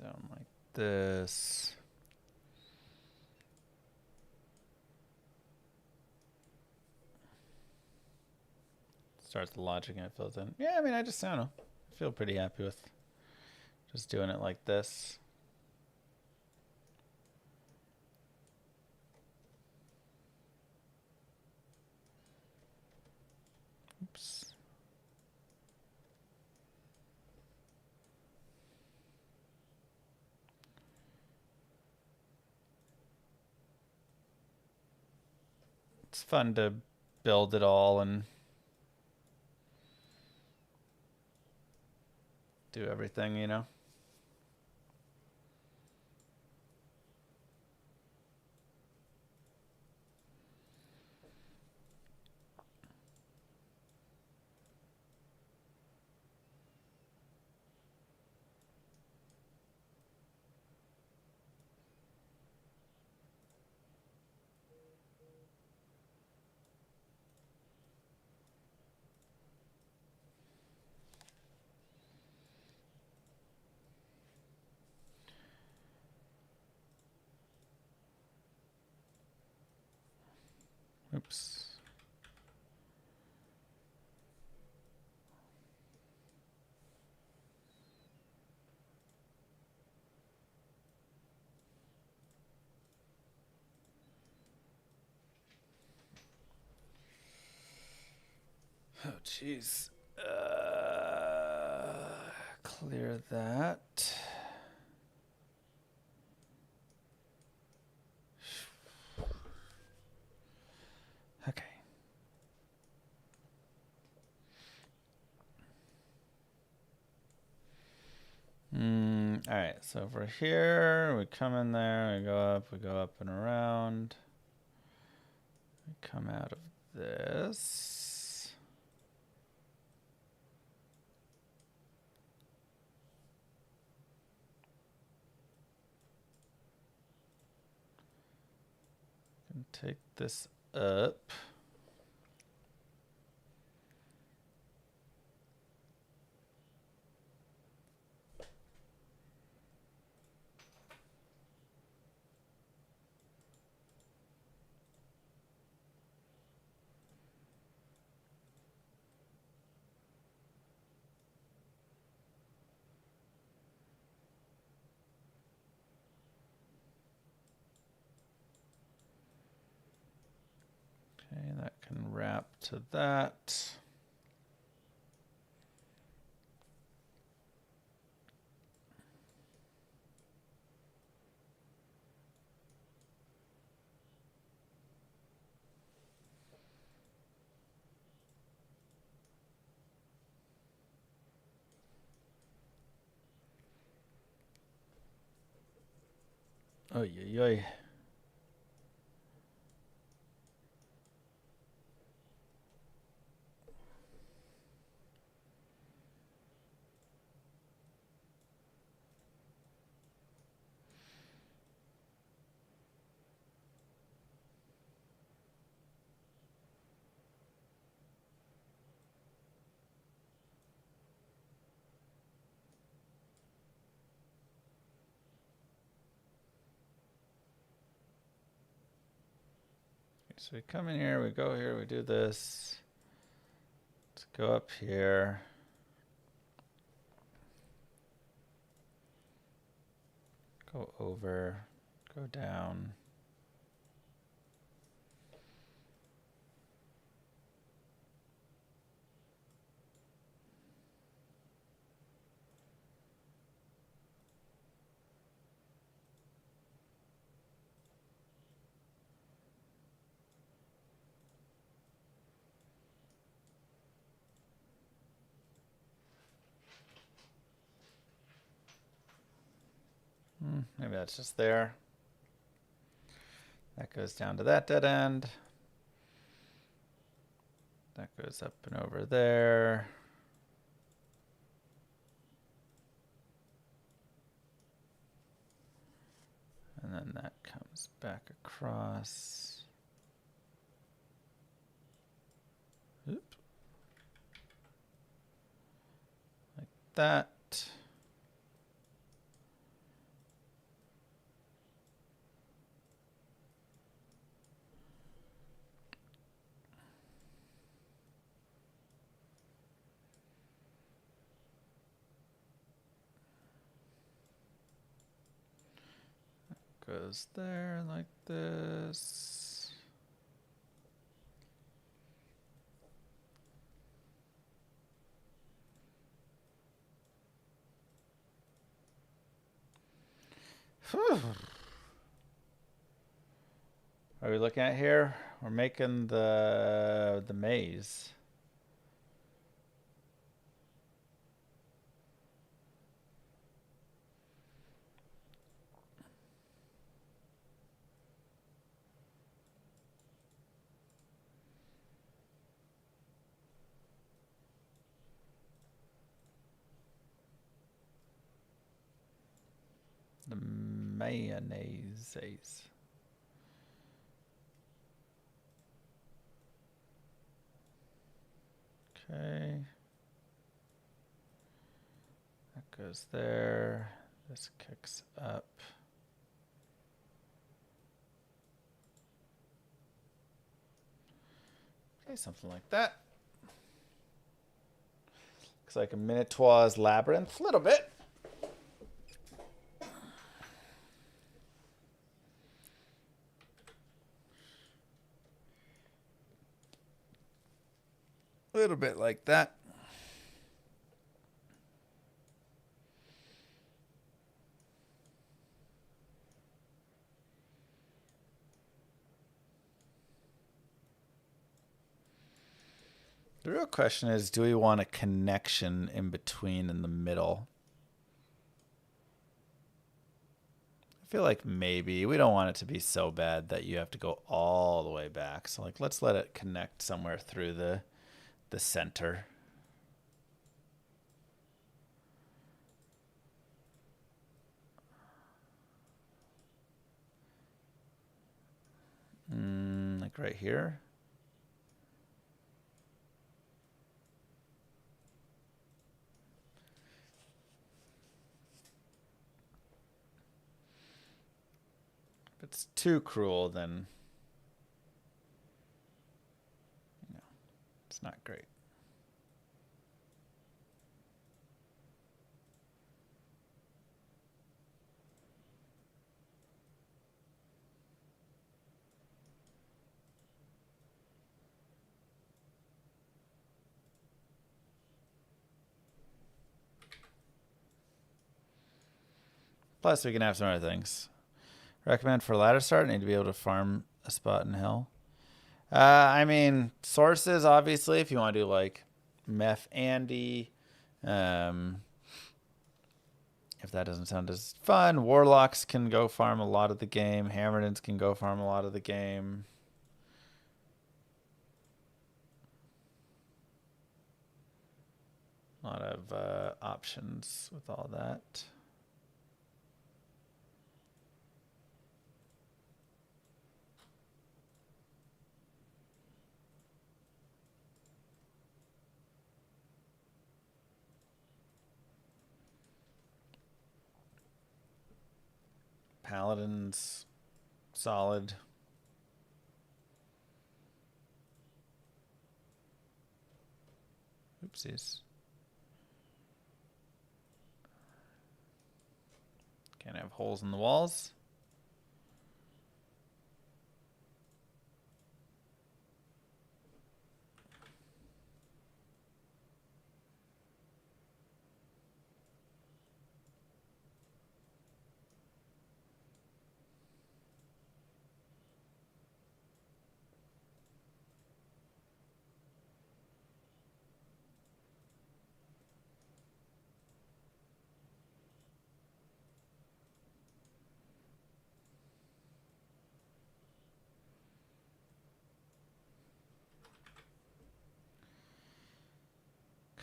Down like this. Starts the logic and it fills in. Yeah, I mean, I don't know. I feel pretty happy with just doing it like this. Oops. It's fun to build it all and do everything, you know? Oops. Oh, jeez. Clear that. Okay. All right, so over here, we come in there, we go up and around. We come out of this. And take this up. Okay, that can wrap to that. Oy, oy, oy. So we come in here, we go here, we do this. Let's go up here. Go over, go down. Maybe that's just there. That goes down to that dead end. That goes up and over there. And then that comes back across. Oop. Like that. Goes there like this. Whew. What are we looking at here? We're making the maze. The mayonnaise. Okay. That goes there. This kicks up. Okay, something like that. Looks like a Minotaur's labyrinth, a little bit. A little bit like that. The real question is, do we want a connection in between in the middle? I feel like maybe we don't want it to be so bad that you have to go all the way back. So like, let's let it connect somewhere through the center. Like right here. If it's too cruel, then it's not great. Plus, we can have some other things. Recommend for ladder start, need to be able to farm a spot in hell. I mean, sources, obviously, if you want to do like Meth Andy. If that doesn't sound as fun, Warlocks can go farm a lot of the game. Hammerdens can go farm a lot of the game. A lot of options with all that. Paladins, solid. Oopsies. Can't have holes in the walls.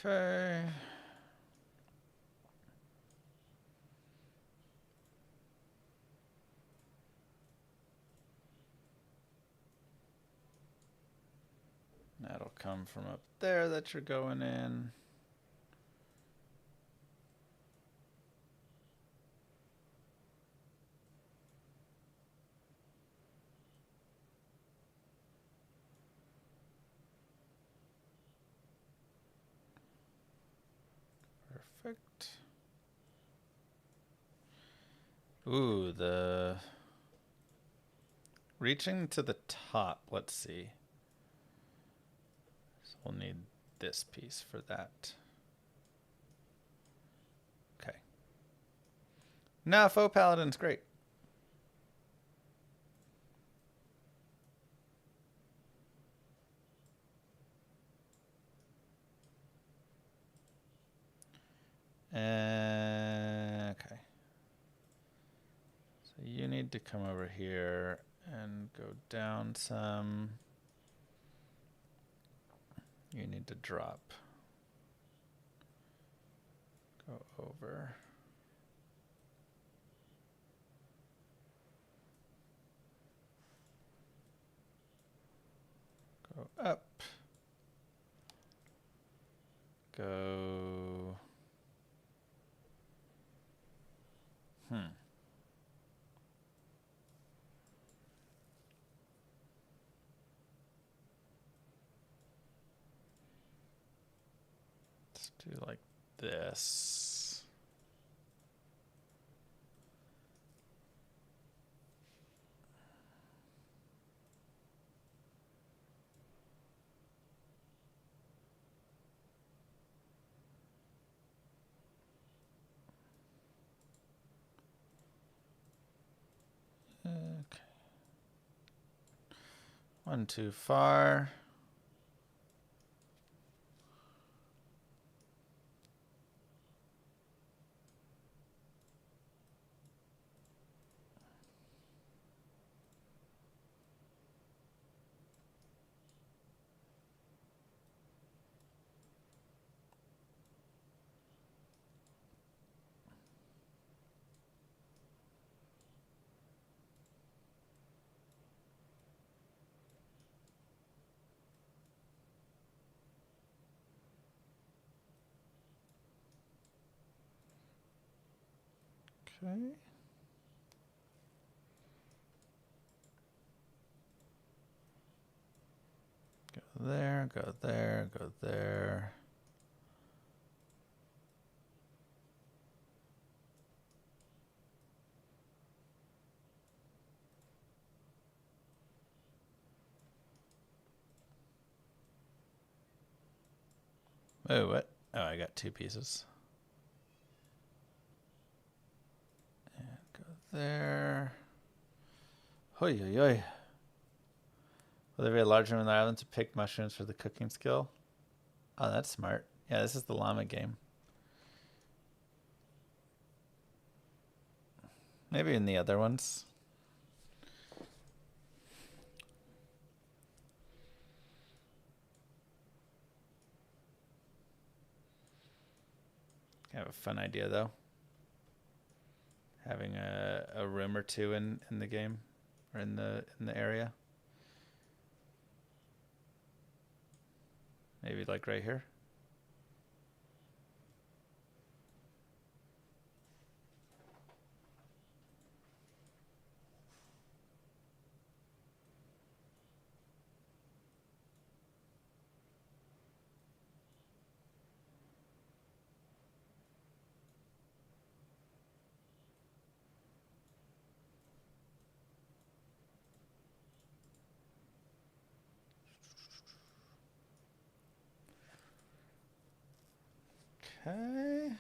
Okay. That'll come from up there that you're going in. Perfect. Ooh, the reaching to the top. Let's see. So we'll need this piece for that. Okay. No, faux paladin's great. Okay. So you need to come over here and go down some. You need to drop. Go over. Go up. Go. Let's do like this. Okay. One too far. Okay. Go there, go there, go there. Oh, what? Oh, I got two pieces. And go there. Hoi, hoi, hoi. Will there be a large room on the island to pick mushrooms for the cooking skill? Oh, that's smart. Yeah, this is the llama game. Maybe in the other ones. Kind of a fun idea, though. Having a room or two in the game or in the area. Maybe like right here. Okay.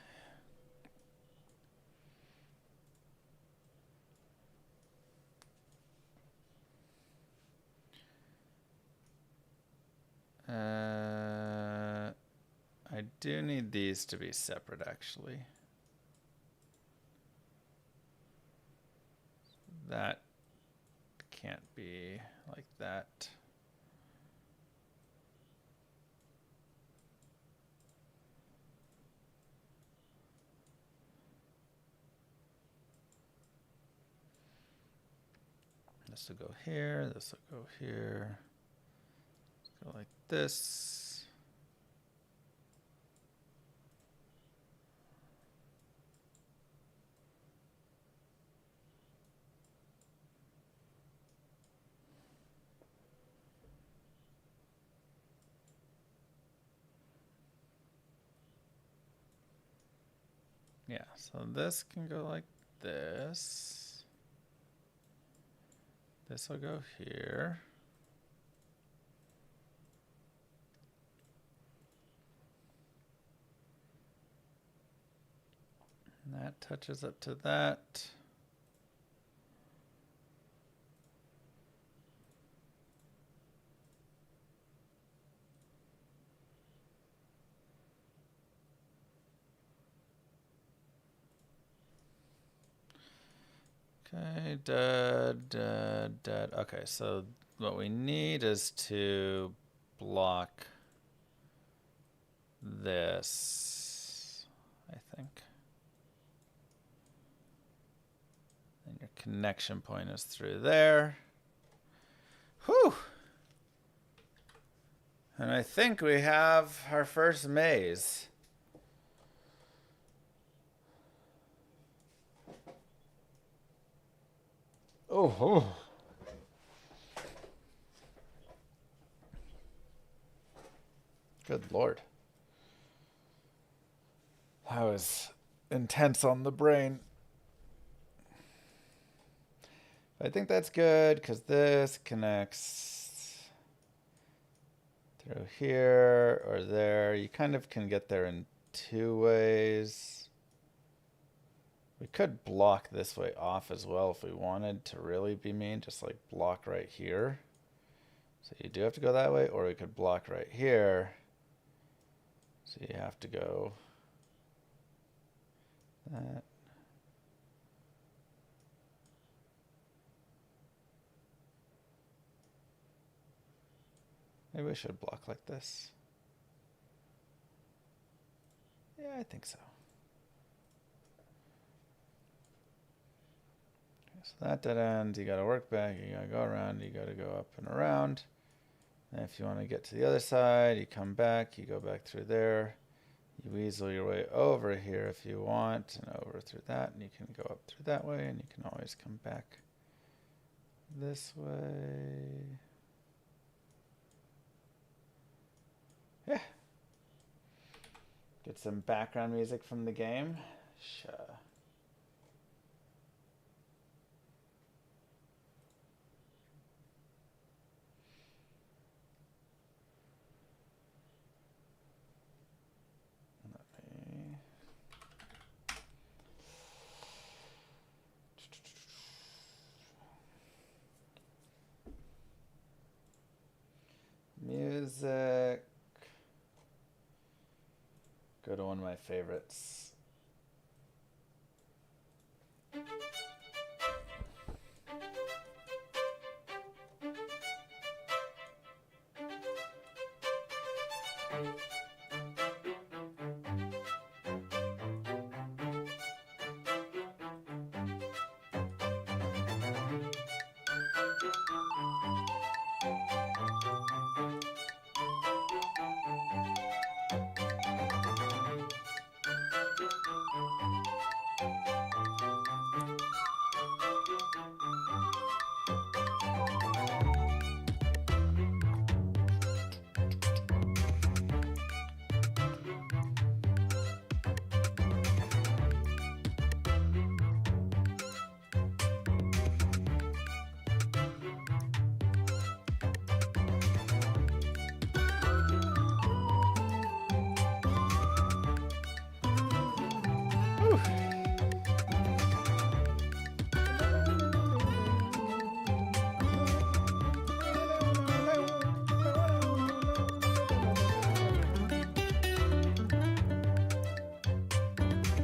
I do need these to be separate, actually. That can't be like that. This will go here, this will go here. Let's go like this. Yeah, so this can go like this. This will go here. And that touches up to that. Okay, dead. Okay, so what we need is to block this, I think. And your connection point is through there. Whew! And I think we have our first maze. Oh. Good Lord. That was intense on the brain. I think that's good because this connects through here or there. You kind of can get there in two ways. We could block this way off as well if we wanted to really be mean, just like block right here. So you do have to go that way, or we could block right here. So you have to go that. Maybe we should block like this. Yeah, I think so. So that dead end, you gotta work back, you gotta go around, you gotta go up and around. And if you want to get to the other side, you come back, you go back through there. You weasel your way over here if you want, and over through that, and you can go up through that way, and you can always come back this way. Yeah. Get some background music from the game. Sure. Music. Go to one of my favorites.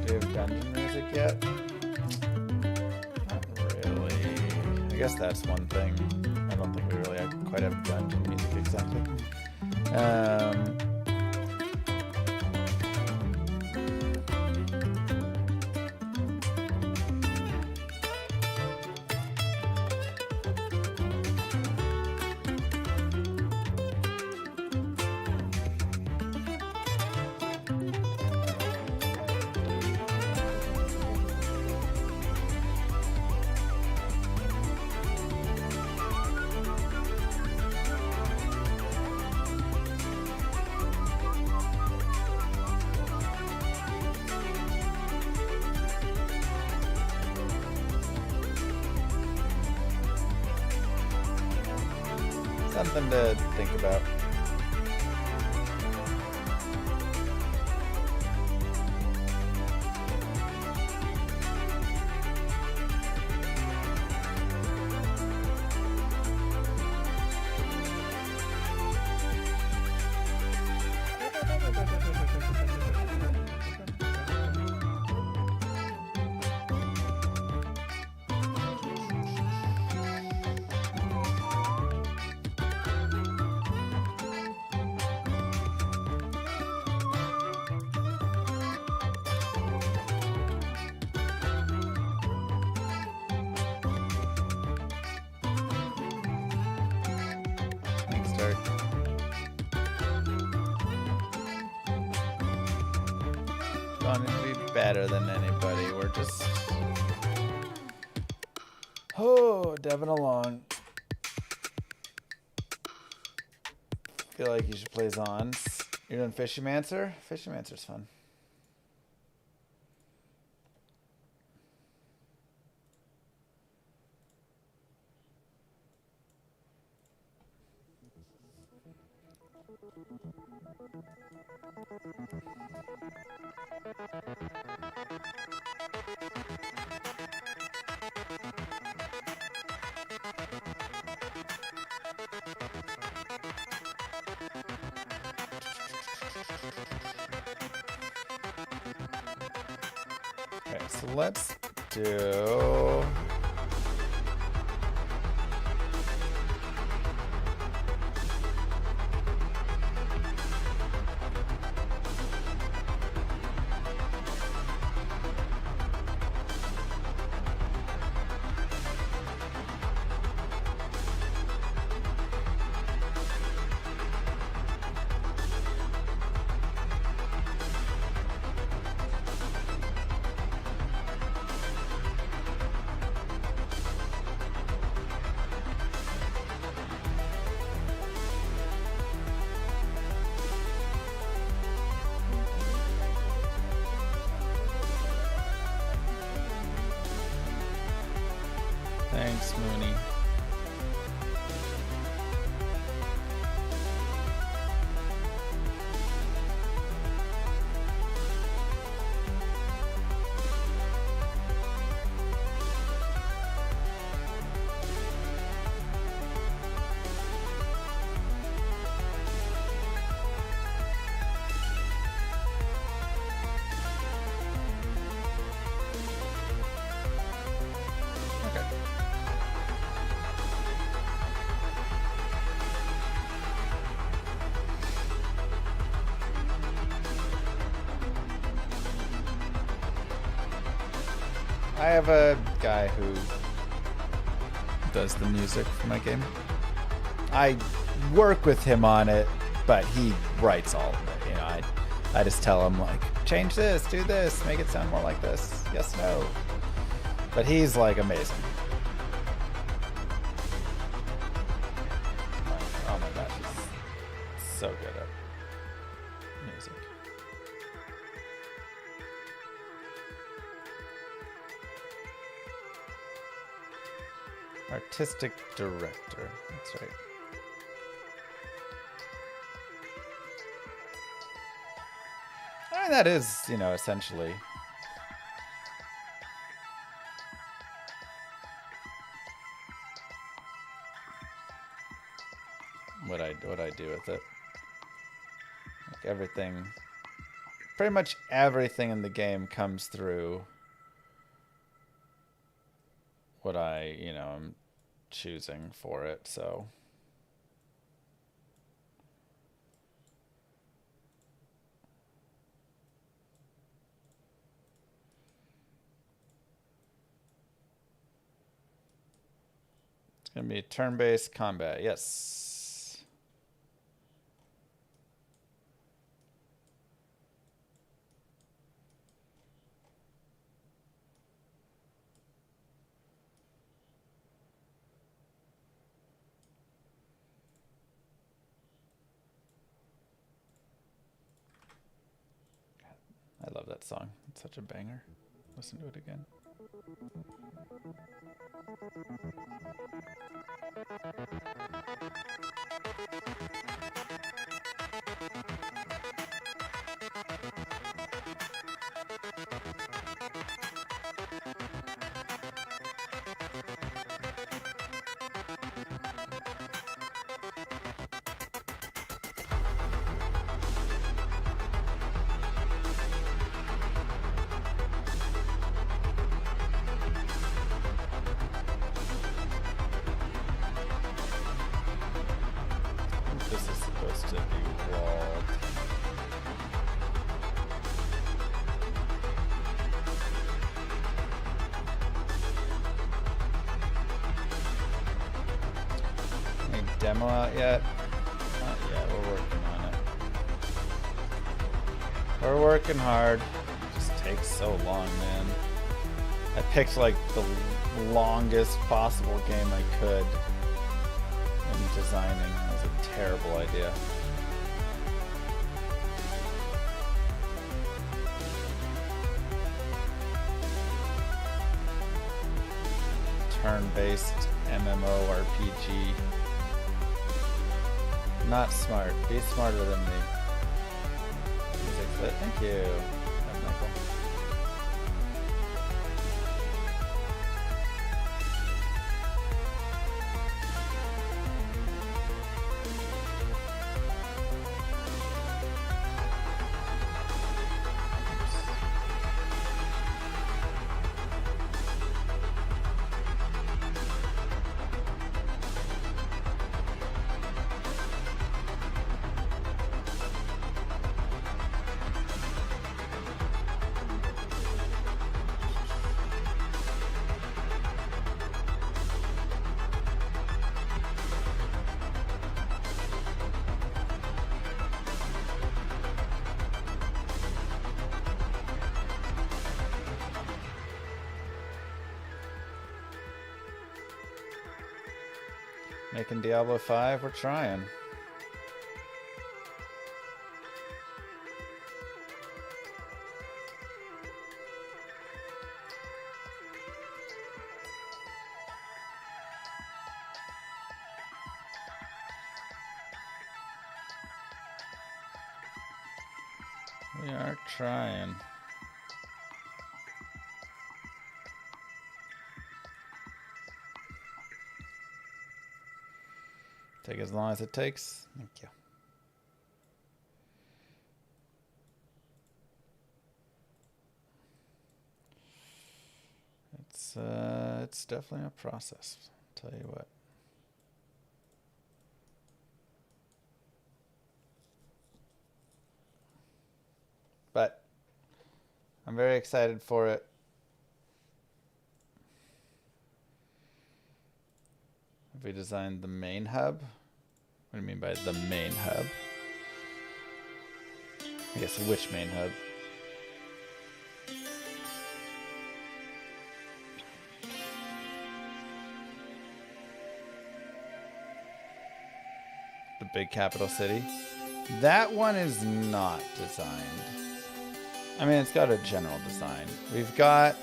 Do we have dungeon music yet? Not really. I guess that's one thing. I don't think we really quite have dungeon music exactly. Something to think about. Going to be better than anybody. We're just deving along. Feel like you should play Zons. You're doing Fishymancer? Fishymancer's fun. Okay, so let's do... Thanks, Mooney. I have a guy who does the music for my game. I work with him on it, but he writes all of it. You know, I just tell him like, change this, do this, make it sound more like this. Yes, no. But he's like amazing. Oh my gosh, he's so good at music. Artistic director. That's right. I mean, that is, you know, essentially what I do with it. Like everything pretty much everything in the game comes through what I, am choosing for it, so. It's going to be turn-based combat, yes. I love that song. It's such a banger. Listen to it again. This is supposed to be walled. Any demo out yet? Not yet, we're working on it. We're working hard. It just takes so long, man. I picked like the longest possible game I could in designing. That was a terrible idea. Turn-based MMORPG. Not smart. Be smarter than me. Music fit. Thank you. Yeah, Michael. Making Diablo 5, we're trying. We are trying. Take as long as it takes. Thank you. It's definitely a process. I'll tell you what. But I'm very excited for it. Have we designed the main hub? What do you mean by the main hub? I guess which main hub? The big capital city. That one is not designed. I mean, it's got a general design. We've got...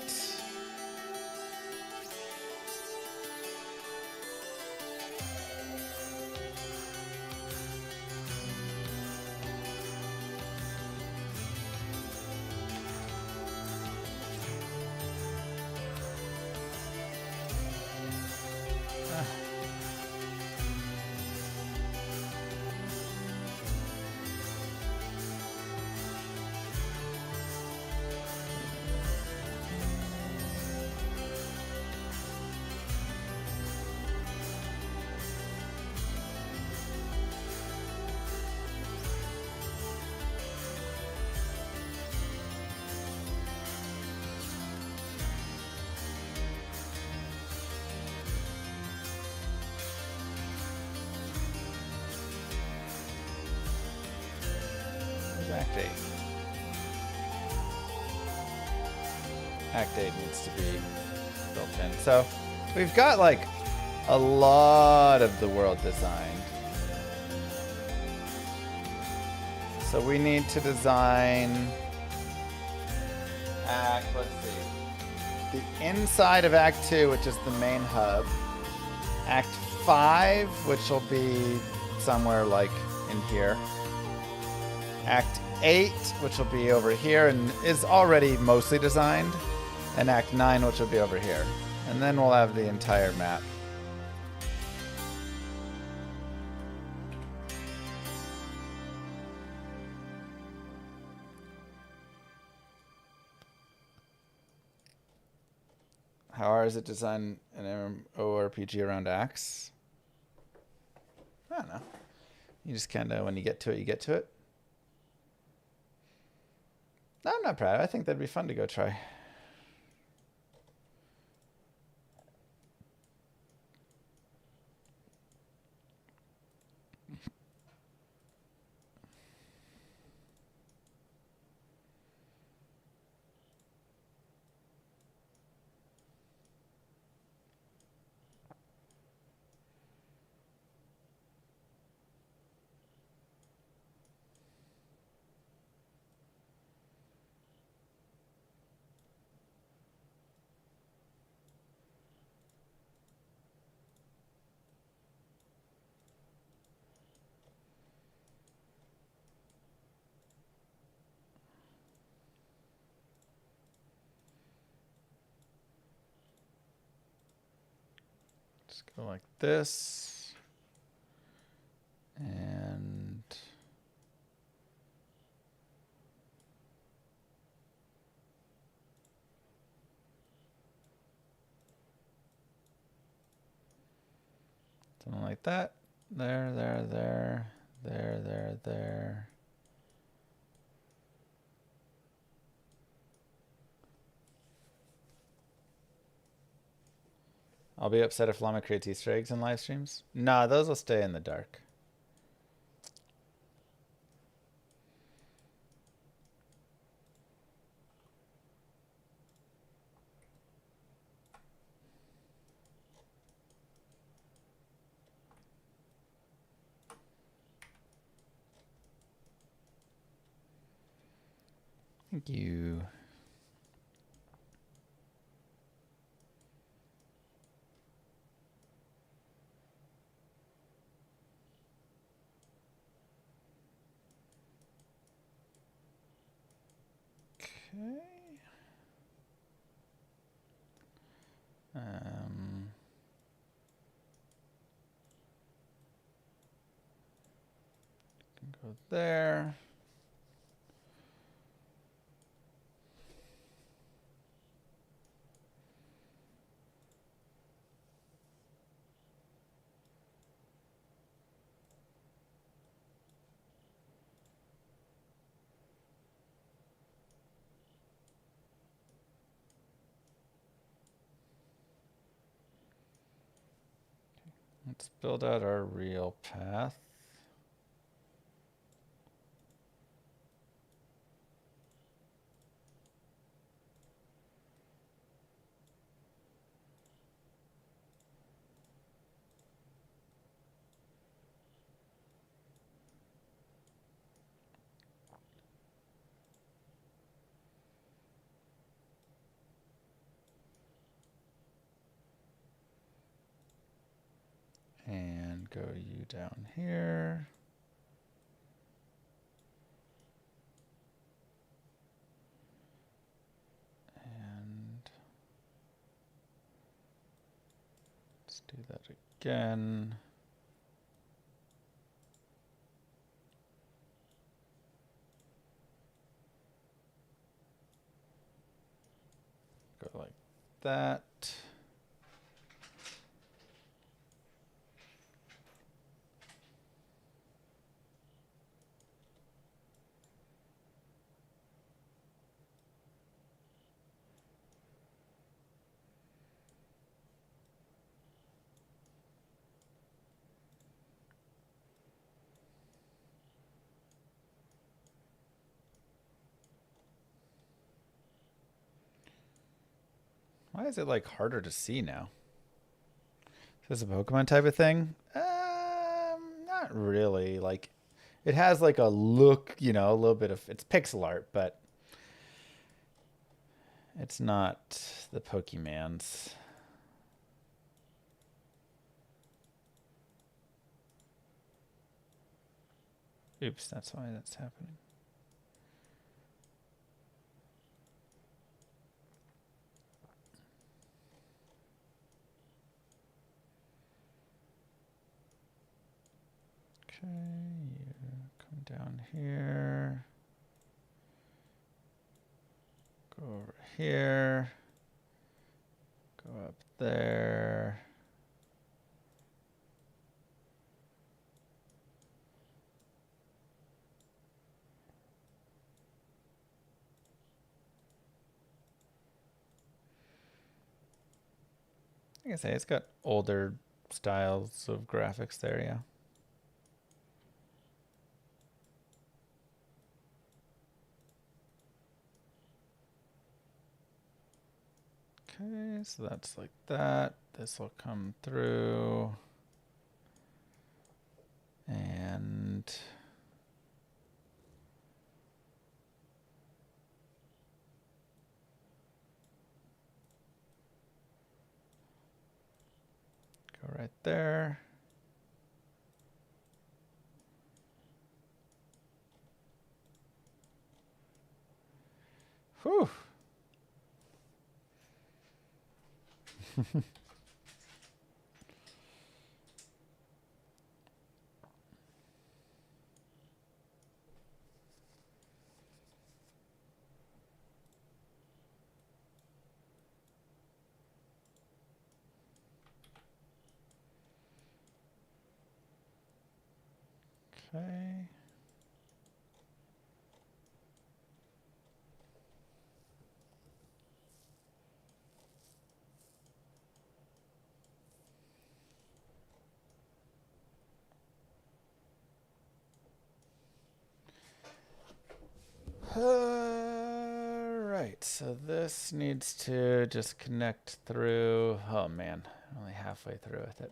Act 8. Act 8 needs to be built in. So we've got like a lot of the world designed. So we need to design let's see. The inside of Act 2, which is the main hub. Act 5, which will be somewhere like in here. Act 8, which will be over here and is already mostly designed. And Act 9, which will be over here. And then we'll have the entire map. How hard is it to design an MMORPG around acts? I don't know. You just kind of, when you get to it, you get to it. No, I'm not proud. I think that'd be fun to go try. Just go like this. And something like that. There, there, there, there, there, there. I'll be upset if Llama creates Easter eggs in live streams. Nah, those will stay in the dark. Thank you. Okay. Can go there. Let's build out our real path. And go you down here. And let's do that again. Go like that. Why is it like harder to see now? Is this a Pokemon type of thing? Not really. Like, it has like a look, you know, a little bit of, it's pixel art, but it's not the Pokemans. Oops, that's why that's happening. Okay, you come down here. Go over here. Go up there. Like I say, it's got older styles of graphics there, yeah. Okay, so that's like that. This will come through. And go right there. Whew. Okay. Right, so this needs to just connect through. Oh man, I'm only halfway through with it.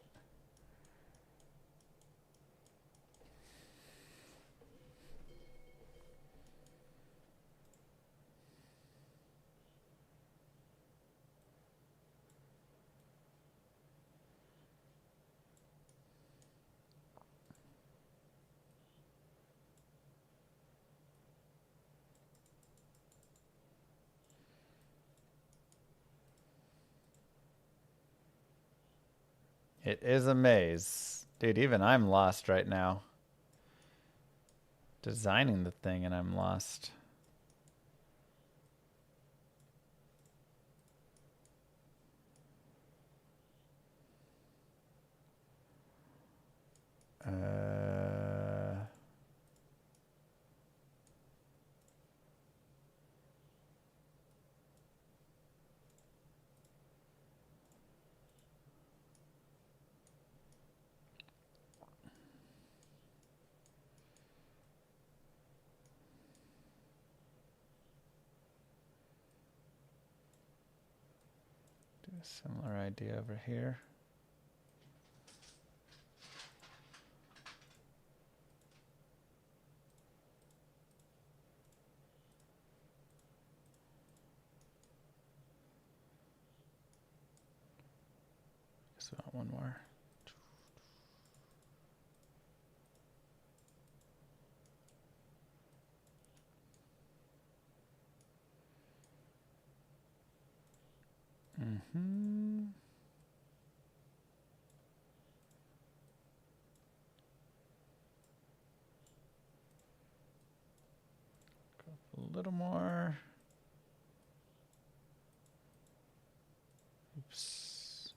It is a maze. Dude, even I'm lost right now. Designing the thing and I'm lost. Do a similar idea over here. Guess we want one more. Mm-hmm. Go a little more. Oops.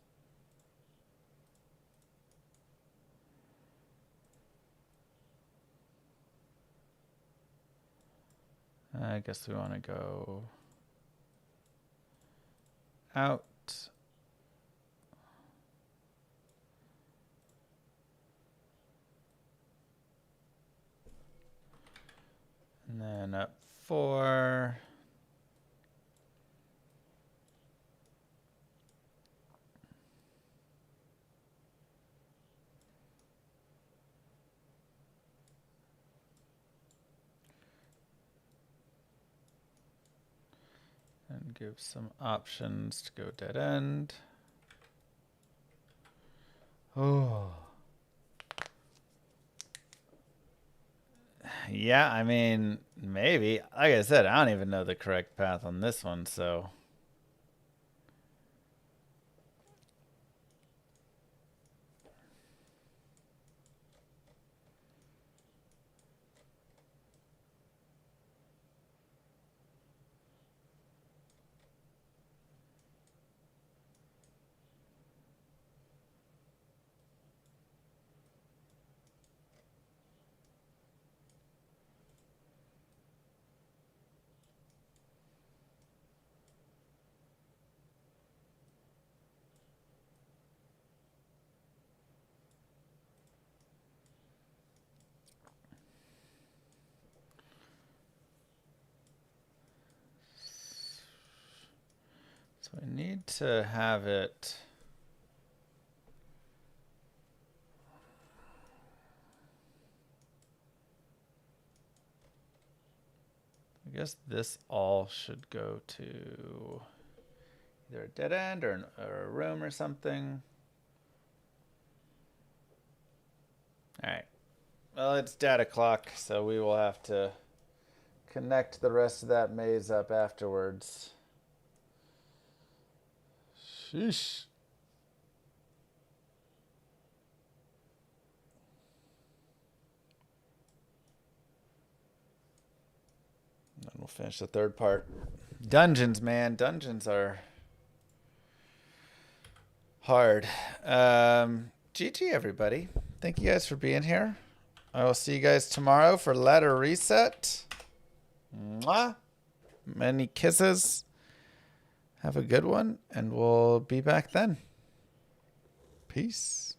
I guess we want to go out. And then up 4. give some options to go dead end. Oh. Yeah, I mean, maybe. Like I said, I don't even know the correct path on this one, so. So we need to have it. I guess this all should go to either a dead end or a room or something. All right. Well, it's data clock, so we will have to connect the rest of that maze up afterwards. Sheesh. Then we'll finish the third part. Dungeons, man. Dungeons are hard. GG, everybody. Thank you guys for being here. I will see you guys tomorrow for ladder reset. Mwah. Many kisses. Have a good one, and we'll be back then. Peace.